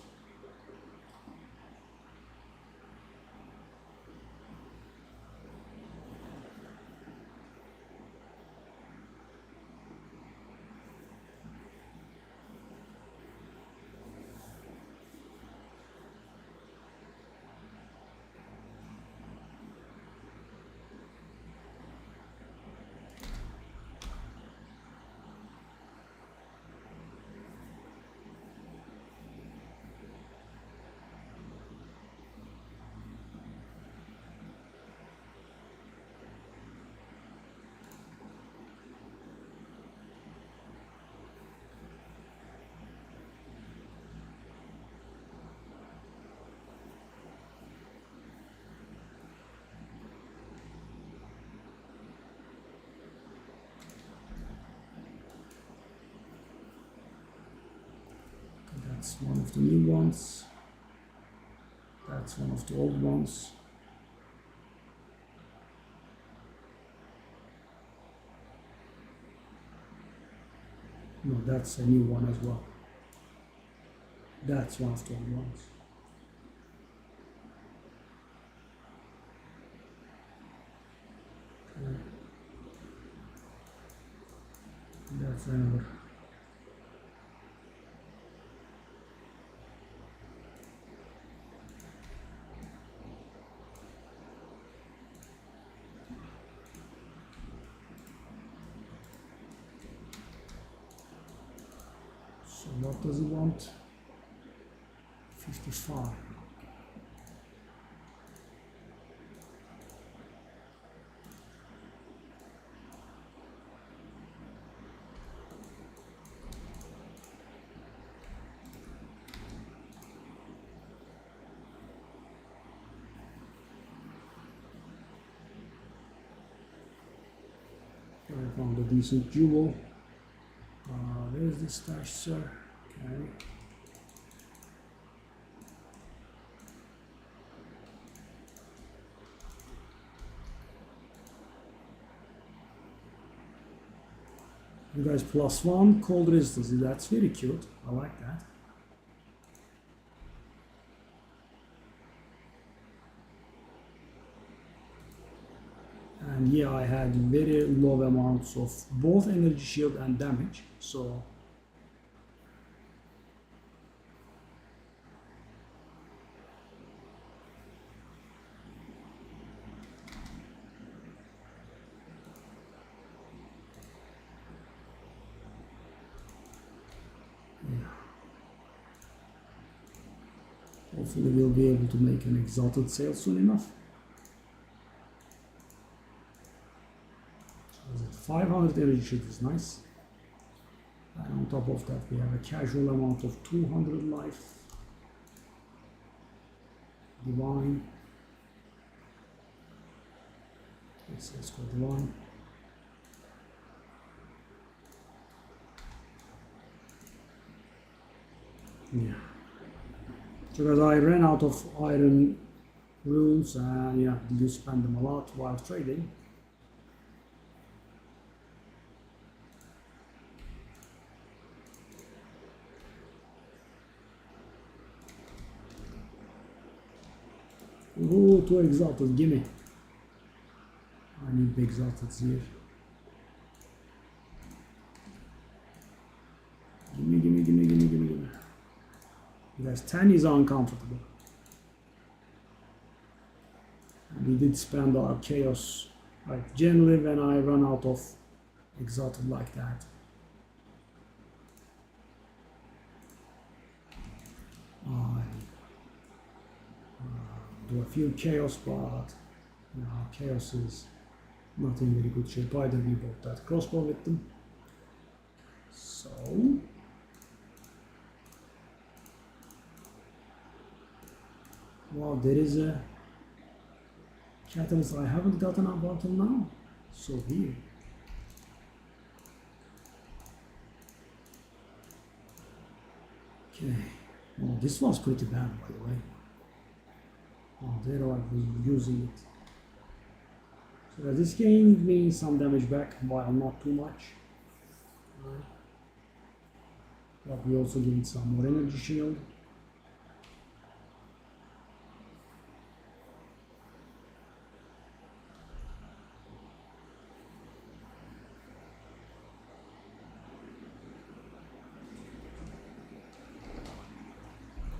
That's one of the new ones. That's one of the old ones. No, that's a new one as well. That's one of the old ones. Okay. That's another. So what does he want? 55. I found a decent jewel. There's the stash, sir. Okay. You guys +1 cold resistance. That's very cute. I like that. And yeah, I had very low amounts of both energy shield and damage. So hopefully we'll be able to make an exalted sale soon enough. 500 energy shield is nice. And on top of that we have a casual amount of 200 life. Divine. Let's go divine. Yeah. So guys, I ran out of iron runes, and yeah, you spend them a lot while trading. Ooh, two exalted, gimme. I need the exalted here. Gimme, gimme, gimme, gimme, gimme, gimme. Because 10 is uncomfortable. And we did spend our chaos. Right, generally when I run out of exalted like that, I do a few chaos, but you know, chaos is not in very good shape either. We bought that crossbow with them. So well, there is a catalyst I haven't gotten up until now. So here. Okay. Well, this was pretty bad, by the way. Oh, there I've been using it. So this gained me some damage back, while not too much. Right. But we also gained some more energy shield.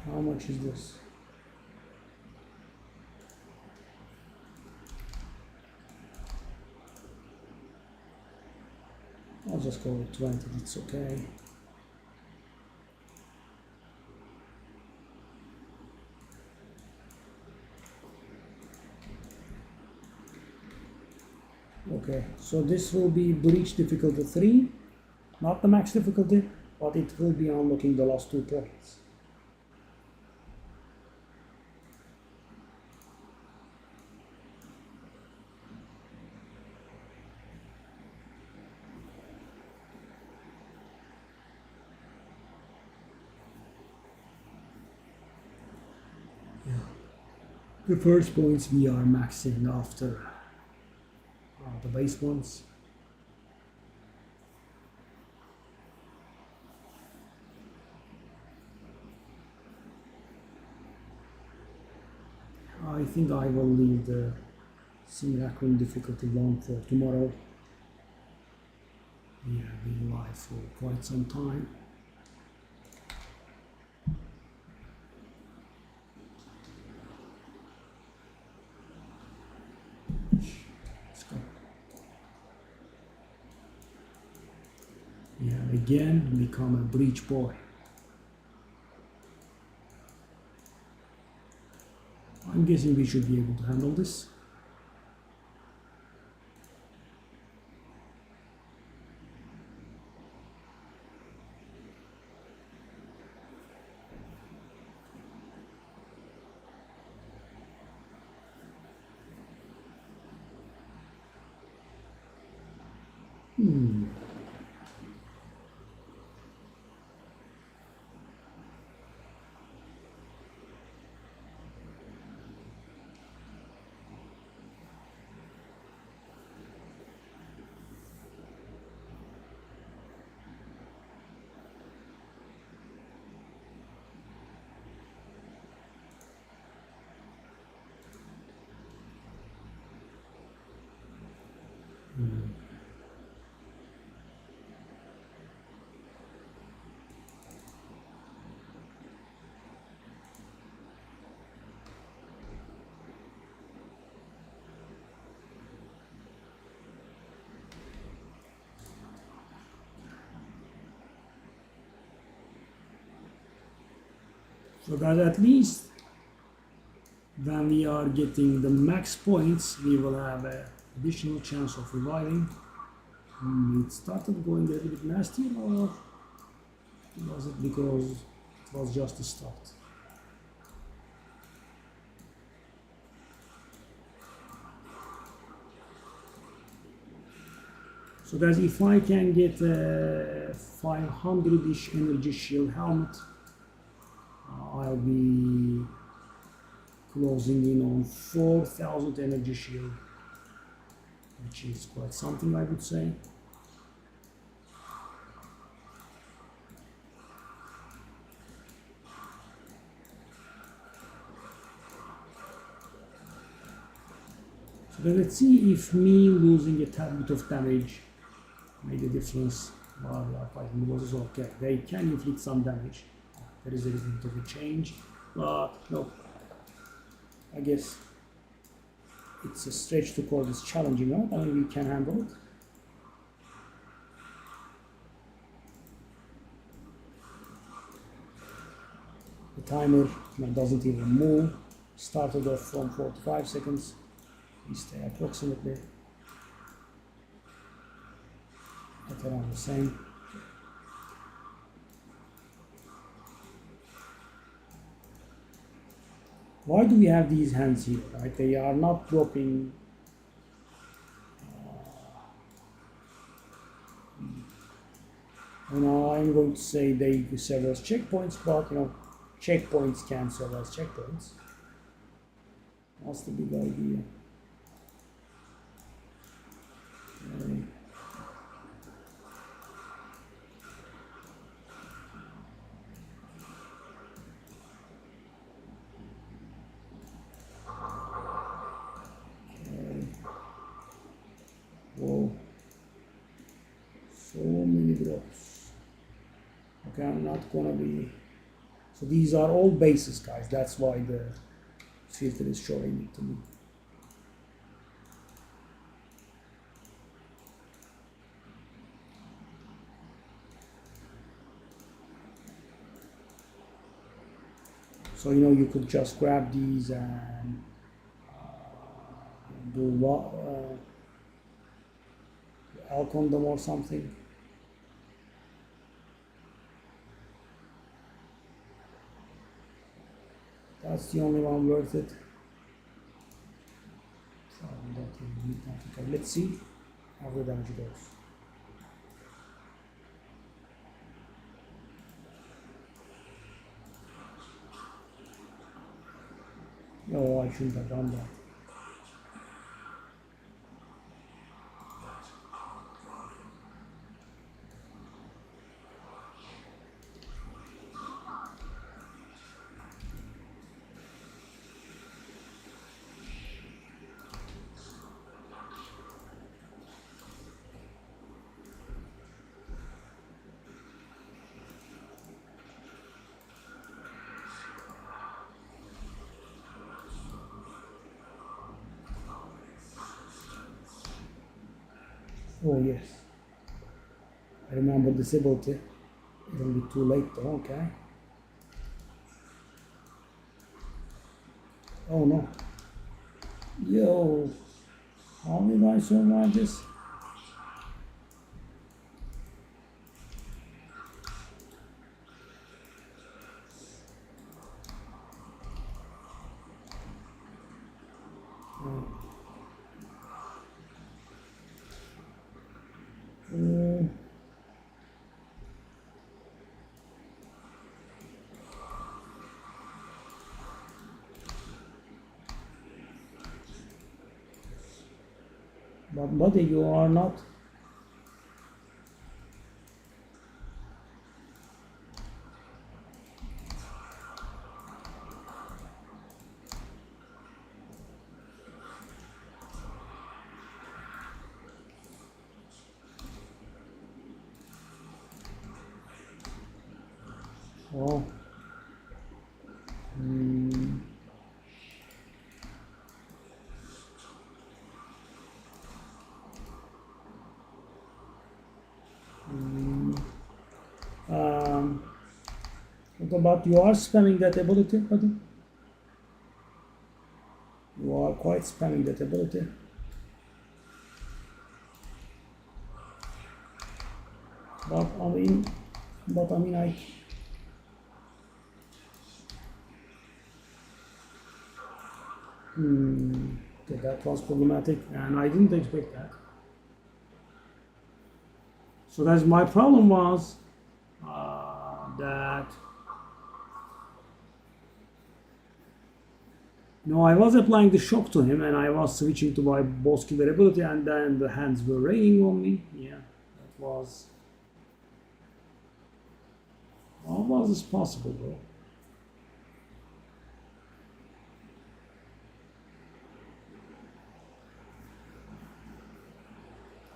How much is this? I'll just call it 20, it's okay. Okay, so this will be Breach difficulty 3, not the max difficulty, but it will be unlocking the last 2 points. The first points we are maxing after the base ones. I think I will leave the Simulacrum difficulty 1 for tomorrow. We have been live for quite some time. Let's go. Yeah, again, become a breach boy. I'm guessing we should be able to handle this. So that at least when we are getting the max points, we will have an additional chance of reviving. It started going a little bit nasty, or was it because it was just the start? So that if I can get a 500-ish energy shield helmet, I'll be closing in on 4,000 energy shield, which is quite something, I would say. So let's see if me losing a tad bit of damage made a difference while we are fighting the bosses. Okay, they can inflict some damage. There is a little bit of a change, but no, I guess it's a stretch to call this challenging, right? I mean, we can handle it. The timer doesn't even move. Started off from 45 seconds. We stay approximately at around the same. Why do we have these hands here, right? They are not dropping. I'm going to say they serve as checkpoints, but checkpoints can serve as checkpoints. That's the big idea. Okay. Whoa. So many drops. Okay, I'm not gonna be. So these are all bases, guys. That's why the filter is showing it to me. So you could just grab these and do what alk on them or something. That's the only one worth it. Let's see how the damage goes. No, I shouldn't have done that. Oh yes, I remember this ability. It'll be too late though, okay. Oh no. Yo, how did I survive this? But buddy, you are not. Oh. What about you are spamming that ability, buddy? You are quite spamming that ability. But I mean, I. Okay, that was problematic, and I didn't expect that. So that's my problem was that No, I was applying the shock to him and I was switching to my boss killer ability and then the hands were raining on me. Yeah, that was... How was this possible, bro?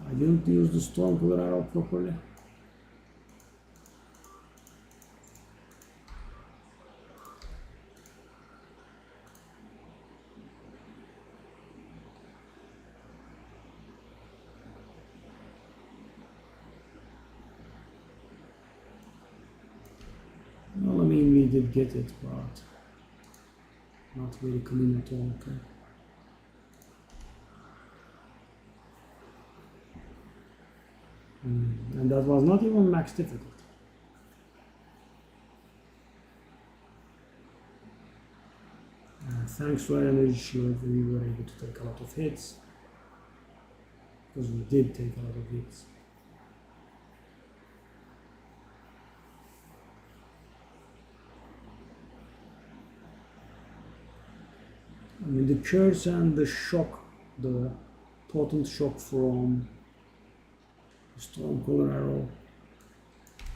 I didn't use the storm killer arrow properly. Well, I mean, we did get it, but not very clean at all, okay? And that was not even max difficult. Thanks to our energy shield, we were able to take a lot of hits. Because we did take a lot of hits. I mean, the curse and the shock, the potent shock from the storm color arrow,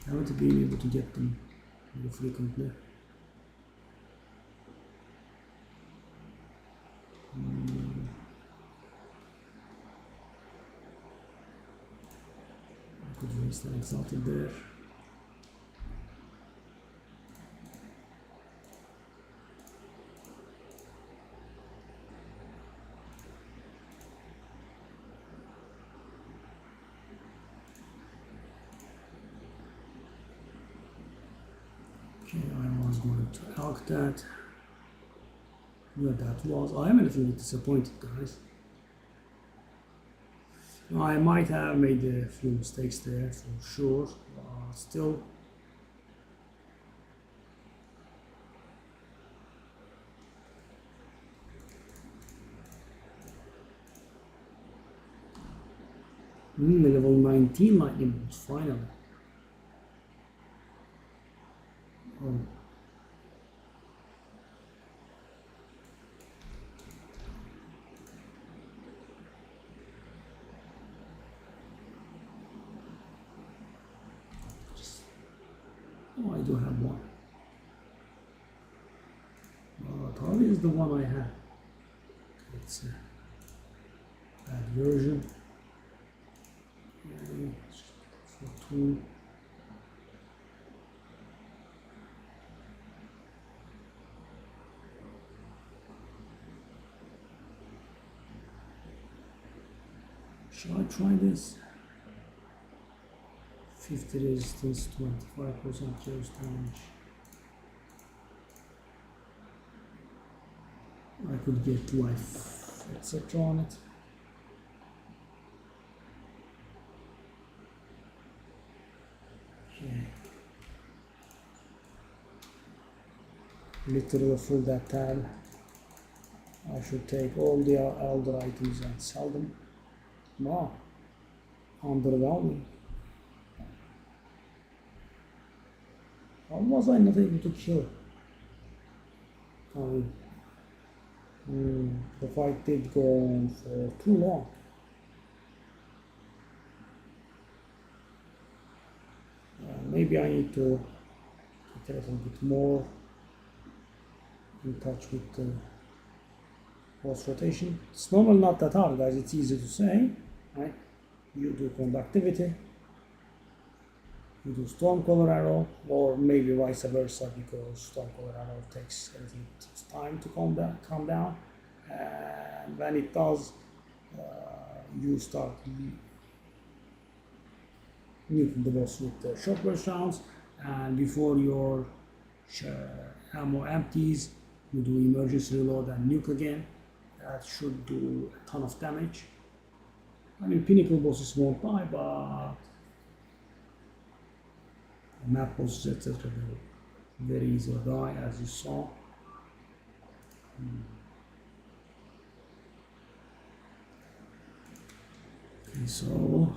I haven't been able to get them very frequently. I could raise the exalted there. Okay, I was going to elk that. Yeah, that was. I am a little bit disappointed, guys. I might have made a few mistakes there for sure, but still. Level 19 lightning bolt, finally. Oh. Oh, I do have one. But how is the one I have? It's a bad version. Okay, for 2. Shall I try this? 50 resistance, 25% chance damage. I could get life, etc. on it. Okay. Literally full that tab. I should take all the elder items and sell them. No. Underwhelming. How was I not able to kill? The fight did go on for too long. Maybe I need to get a little bit more in touch with the boss rotation. It's normally not that hard, guys. It's easy to say, right? You do conductivity, you do stormcaller arrow, or maybe vice versa, because stormcaller arrow takes a little bit of time to calm down, and when it does, you start nuking the boss with the short burst rounds, and before your ammo empties, you do emergency reload and nuke again. That should do a ton of damage. I mean, pinnacle bosses won't die, but map bosses, etc. very easy to die, as you saw. Okay, so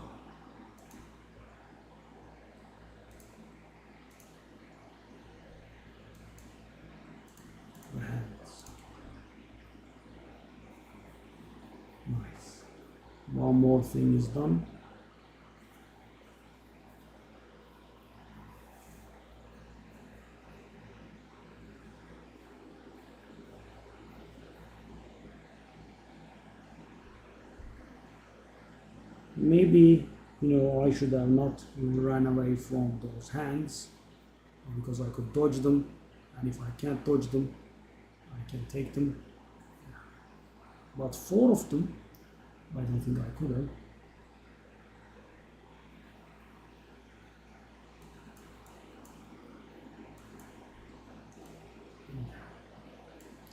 Nice. One more thing is done. Maybe, I should have not run away from those hands because I could dodge them, and if I can't dodge them, I can take them. But four of them, I don't think I could have.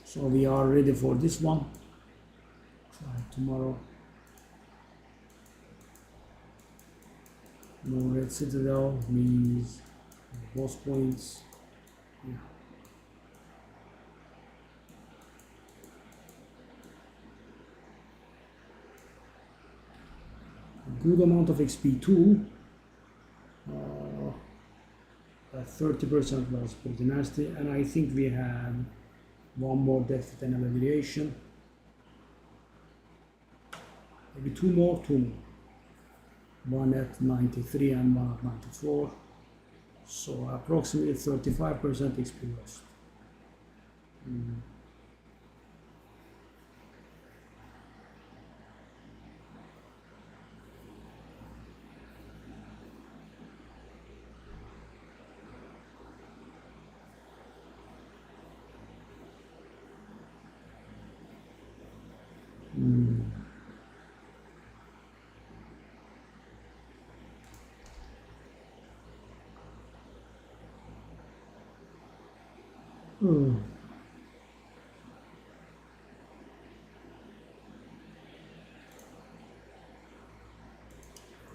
So we are ready for this one. Try tomorrow. No red citadel means boss points. Yeah. A good amount of XP too. That 30% was pretty nasty, and I think we had one more death with an variation. Maybe two more. One at 93 and one at 94. So approximately 35% XP lost.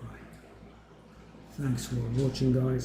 Right. Thanks for watching, guys.